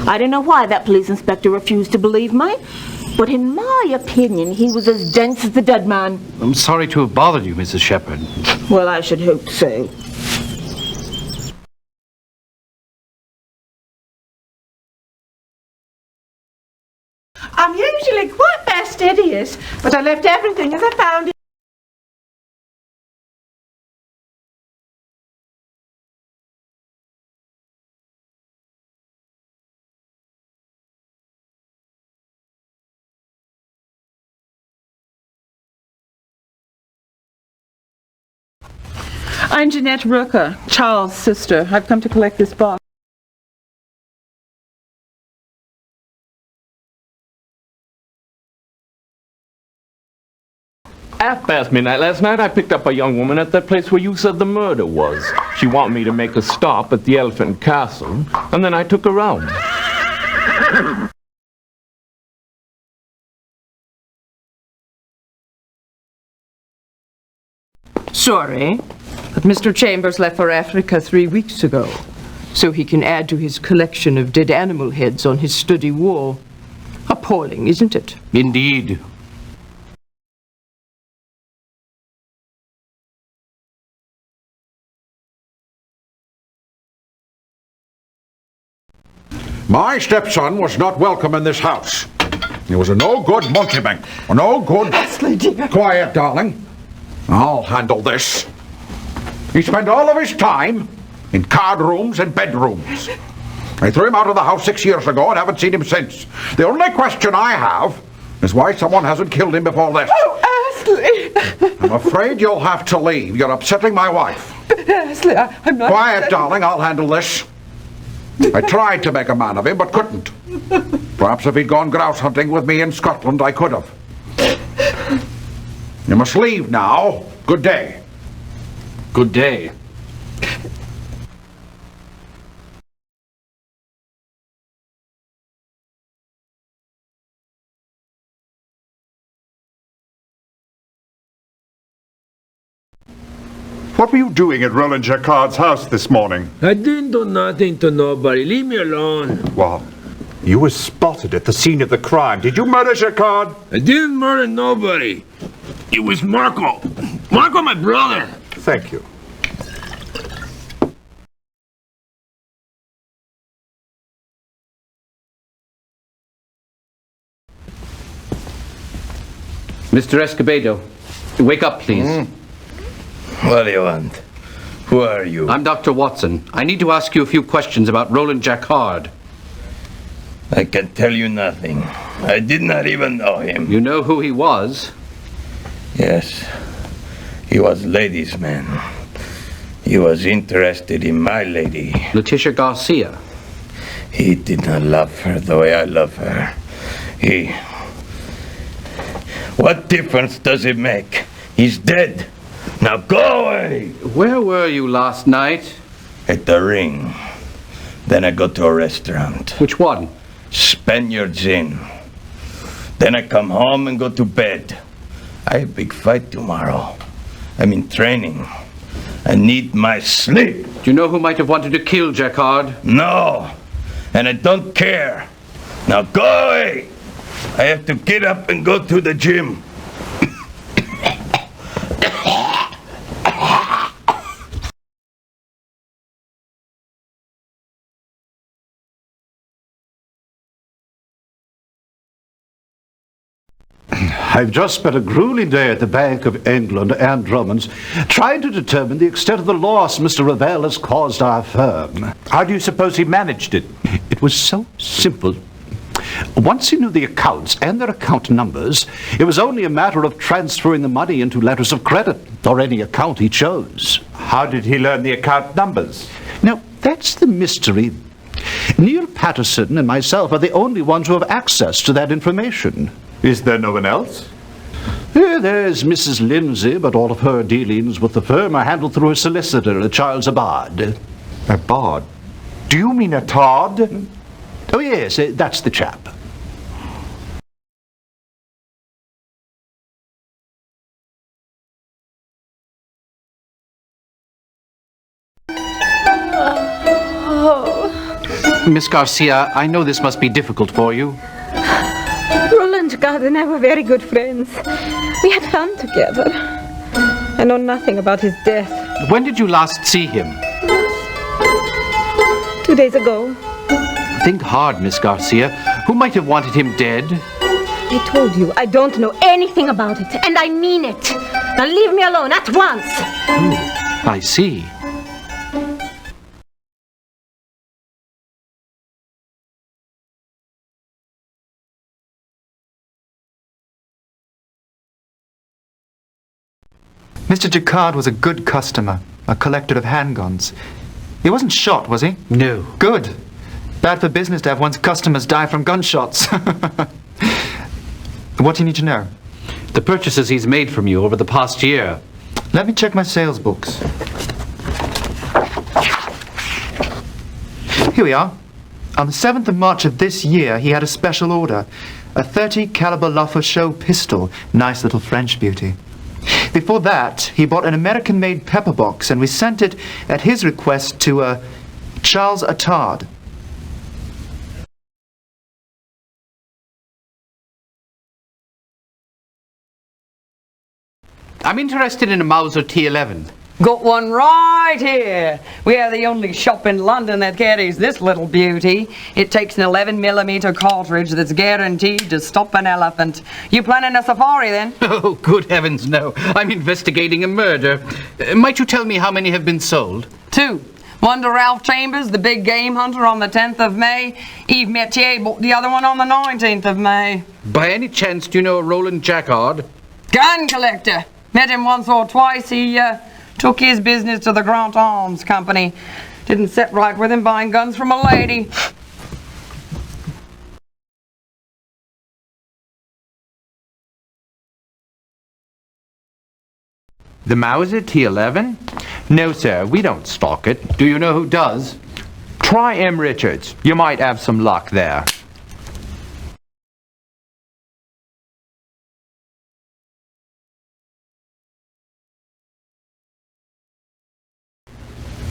I don't know why that police inspector refused to believe me, but in my opinion, he was as dense as the dead man. I'm sorry to have bothered you, Mrs. Shepherd. Well, I should hope so. I'm usually quite fastidious, but I left everything as I found it. I'm Jeanette Rooker, Charles' sister. I've come to collect this box. half-past midnight last night, I picked up a young woman at that place where you said the murder was. She wanted me to make a stop at the Elephant Castle, and then I took her out. Sorry, but Mr. Chambers left for Africa 3 weeks ago, so he can add to his collection of dead animal heads on his study wall. Appalling, isn't it? Indeed. My stepson was not welcome in this house. He was a no-good mountebank. No good. Quiet, darling. I'll handle this. He spent all of his time in card rooms and bedrooms. I threw him out of the house 6 years ago and haven't seen him since. The only question I have is why someone hasn't killed him before this. Oh, Astley! I'm afraid you'll have to leave. You're upsetting my wife. Astley, I'm not... Quiet, darling. I'll handle this. I tried to make a man of him, but couldn't. Perhaps if he'd gone grouse hunting with me in Scotland, I could have. You must leave now. Good day. Good day. What were you doing at Roland Jacquard's house this morning? I didn't do nothing to nobody. Leave me alone. Well, you were spotted at the scene of the crime. Did you murder Jacquard? I didn't murder nobody. It was Marco. Marco, my brother. Thank you. Mr. Escobedo, wake up, please. What do you want? Who are you? I'm Dr. Watson. I need to ask you a few questions about Roland Jacquard. I can tell you nothing. I did not even know him. You know who he was? Yes. He was ladies' man. He was interested in my lady. Letitia Garcia. He did not love her the way I love her. What difference does it make? He's dead. Now go away! Where were you last night? At the Ring. Then I go to a restaurant. Which one? Spaniard's Inn. Then I come home and go to bed. I have a big fight tomorrow. I'm in training. I need my sleep. Do you know who might have wanted to kill Jacquard? No. And I don't care. Now go away! I have to get up and go to the gym. I've just spent a grueling day at the Bank of England and Drummond's trying to determine the extent of the loss Mr. Ravel has caused our firm. How do you suppose he managed it? It was so simple. Once he knew the accounts and their account numbers, it was only a matter of transferring the money into letters of credit, or any account he chose. How did he learn the account numbers? Now, that's the mystery. Neil Patterson and myself are the only ones who have access to that information. Is there no one else? There's Mrs. Lindsay, but all of her dealings with the firm are handled through a solicitor, Charles Abad. Abad? Do you mean a Todd? Oh, yes, that's the chap. Miss Garcia, I know this must be difficult for you. Roland Jacquard and I were very good friends. We had fun together. I know nothing about his death. When did you last see him? 2 days ago. Think hard, Miss Garcia. Who might have wanted him dead? I told you, I don't know anything about it, and I mean it. Now leave me alone at once. I see. Mr. Jacquard was a good customer, a collector of handguns. He wasn't shot, was he? No. Good. Bad for business to have one's customers die from gunshots. What do you need to know? The purchases he's made from you over the past year. Let me check my sales books. Here we are. On the 7th of March of this year, he had a special order. A 30 caliber La Fourchaux pistol. Nice little French beauty. Before that, he bought an American-made pepper box, and we sent it at his request to, Charles Attard. I'm interested in a Mauser T11. Got one right here. We are the only shop in London that carries this little beauty. It takes an 11mm cartridge that's guaranteed to stop an elephant. You planning a safari then? Oh, good heavens, no. I'm investigating a murder. Might you tell me how many have been sold? 2. One to Ralph Chambers, the big game hunter, on the 10th of May. Yves Metier bought the other one on the 19th of May. By any chance, do you know Roland Jacquard? Gun collector. Met him once or twice. He took his business to the Grand Arms Company. Didn't sit right with him buying guns from a lady. The Mauser T11? No, sir, we don't stock it. Do you know who does? Try M. Richards. You might have some luck there.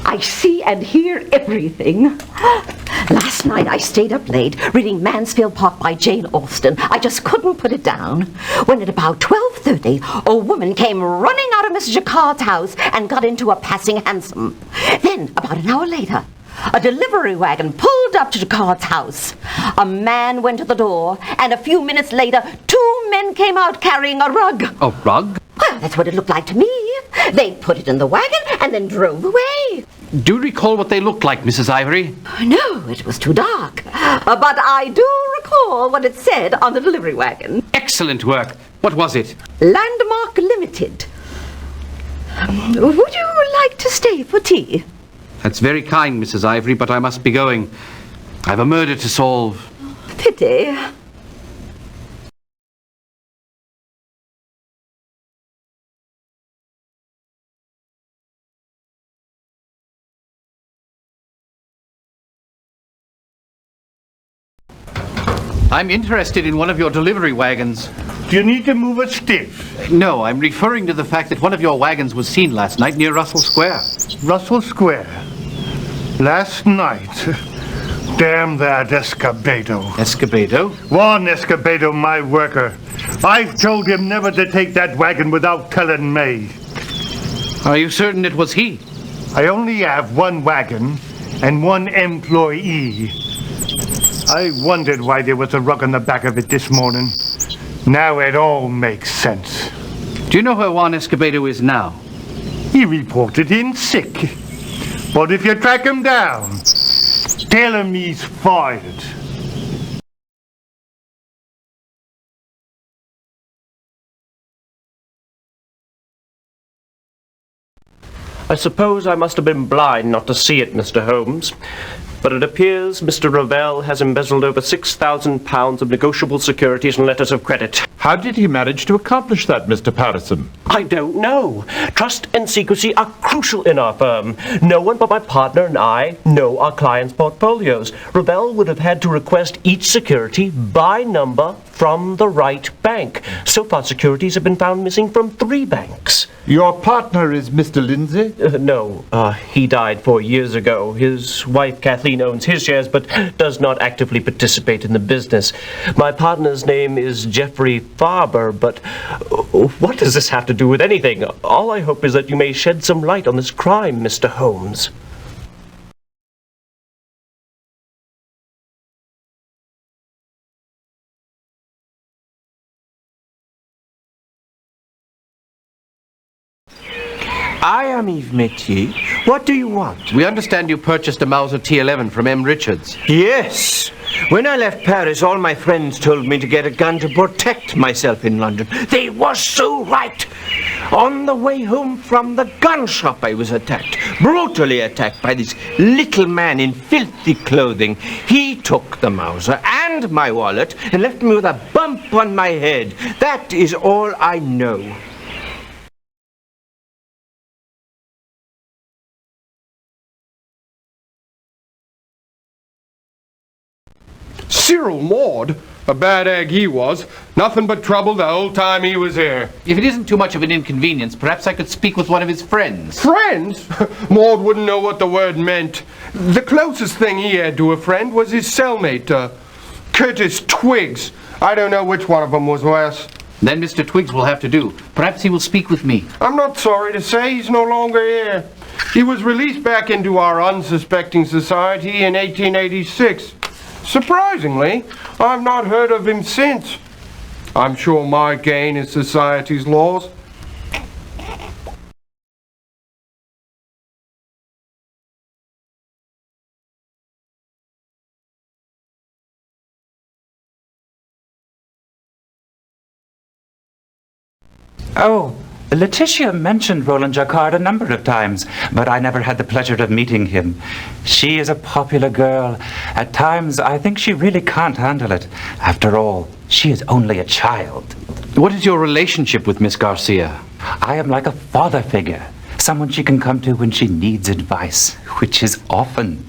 I see and hear everything. Last night I stayed up late reading Mansfield Park by Jane Austen. I just couldn't put it down. When at about 12:30, a woman came running out of Mrs. Jacquard's house and got into a passing hansom. Then, about an hour later, a delivery wagon pulled up to Jacquard's house. A man went to the door, and a few minutes later, 2 men came out carrying a rug. A rug? Well, that's what it looked like to me. They put it in the wagon and then drove away. Do you recall what they looked like, Mrs. Ivory? No, it was too dark. But I do recall what it said on the delivery wagon. Excellent work. What was it? Landmark Limited. Would you like to stay for tea? That's very kind, Mrs. Ivory, but I must be going. I've a murder to solve. Pity. I'm interested in one of your delivery wagons. Do you need to move a stiff? No, I'm referring to the fact that one of your wagons was seen last night near Russell Square. Russell Square? Last night? Damn that Escobedo. Escobedo? Juan Escobedo, my worker. I've told him never to take that wagon without telling me. Are you certain it was he? I only have one wagon and one employee. I wondered why there was a rug on the back of it this morning. Now it all makes sense. Do you know where Juan Escobedo is now? He reported in sick. But if you track him down, tell him he's fired. I suppose I must have been blind not to see it, Mr. Holmes. But it appears Mr. Ravel has embezzled over £6,000 of negotiable securities and letters of credit. How did he manage to accomplish that, Mr. Patterson? I don't know. Trust and secrecy are crucial in our firm. No one but my partner and I know our clients' portfolios. Ravel would have had to request each security by number from the right bank. So far, securities have been found missing from 3 banks. Your partner is Mr. Lindsay? No, he died 4 years ago. His wife, Kathleen, owns his shares, but does not actively participate in the business. My partner's name is Jeffrey Farber, but what does this have to do with anything? All I hope is that you may shed some light on this crime, Mr. Holmes. I am Yves Metier. What do you want? We understand you purchased a Mauser T11 from M. Richards. Yes. When I left Paris, all my friends told me to get a gun to protect myself in London. They were so right. On the way home from the gun shop, I was attacked, brutally attacked by this little man in filthy clothing. He took the Mauser and my wallet and left me with a buzz bump on my head. That is all I know. Cyril Maud? A bad egg he was. Nothing but trouble the whole time he was here. If it isn't too much of an inconvenience, perhaps I could speak with one of his friends. Friends? Maud wouldn't know what the word meant. The closest thing he had to a friend was his cellmate, Curtis Twiggs. I don't know which one of them was worse. Then Mr. Twiggs will have to do. Perhaps he will speak with me. I'm not sorry to say he's no longer here. He was released back into our unsuspecting society in 1886. Surprisingly, I've not heard of him since. I'm sure my gain is society's laws. Oh, Letitia mentioned Roland Jacquard a number of times, but I never had the pleasure of meeting him. She is a popular girl. At times, I think she really can't handle it. After all, she is only a child. What is your relationship with Miss Garcia? I am like a father figure, someone she can come to when she needs advice, which is often.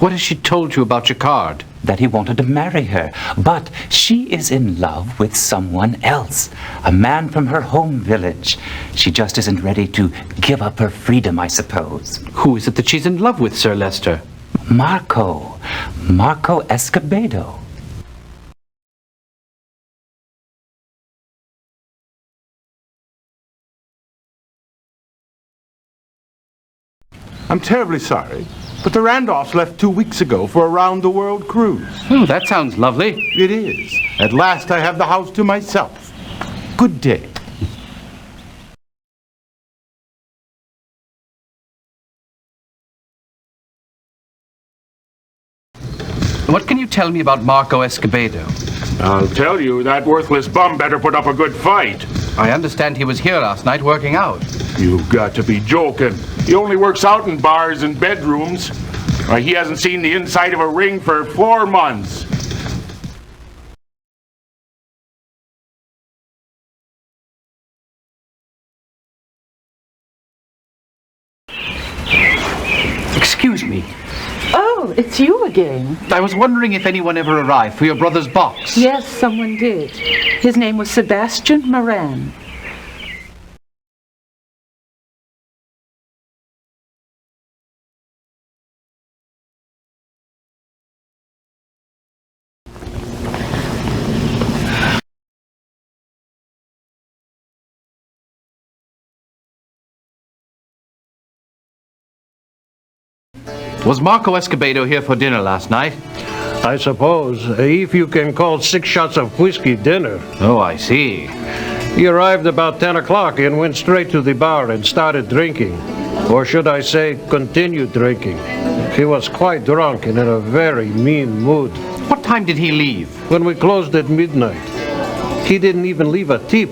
What has she told you about Jacquard? That he wanted to marry her, but she is in love with someone else, a man from her home village. She just isn't ready to give up her freedom, I suppose. Who is it that she's in love with, Sir Lester? Marco Escobedo. I'm terribly sorry, but the Randolphs left 2 weeks ago for a round-the-world cruise. Oh, that sounds lovely. It is. At last I have the house to myself. Good day. What can you tell me about Marco Escobedo? I'll tell you, that worthless bum better put up a good fight. I understand he was here last night working out. You've got to be joking. He only works out in bars and bedrooms. He hasn't seen the inside of a ring for 4 months. Excuse me. Oh, it's you again. I was wondering if anyone ever arrived for your brother's box. Yes, someone did. His name was Sebastian Moran. Was Marco Escobedo here for dinner last night? I suppose, if you can call 6 shots of whiskey dinner. Oh, I see. He arrived about 10 o'clock and went straight to the bar and started drinking. Or should I say, continued drinking. He was quite drunk and in a very mean mood. What time did he leave? When we closed at midnight. He didn't even leave a tip.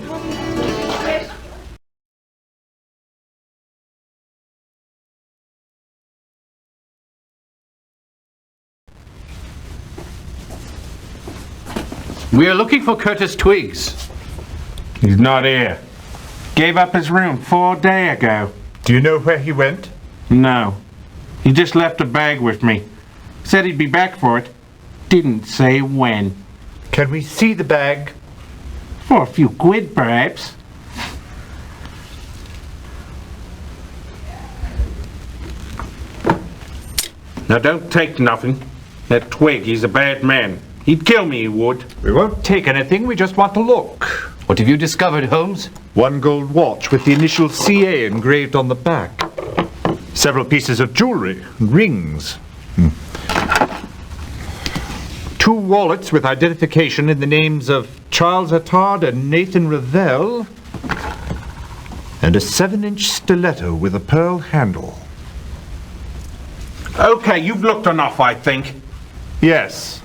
We are looking for Curtis Twiggs. He's not here. Gave up his room 4 days ago. Do you know where he went? No. He just left a bag with me. Said he'd be back for it. Didn't say when. Can we see the bag? For a few quid, perhaps. Now don't take nothing. That Twig, he's a bad man. He'd kill me, he would. We won't take anything, we just want to look. What have you discovered, Holmes? 1 gold watch with the initial CA engraved on the back. Several pieces of jewelry, rings. 2 wallets with identification in the names of Charles Attard and Nathan Ravel. And a 7-inch stiletto with a pearl handle. Okay, you've looked enough, I think. Yes,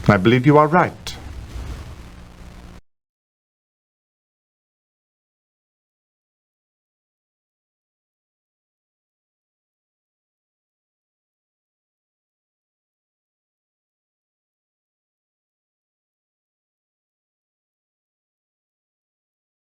I believe you are right.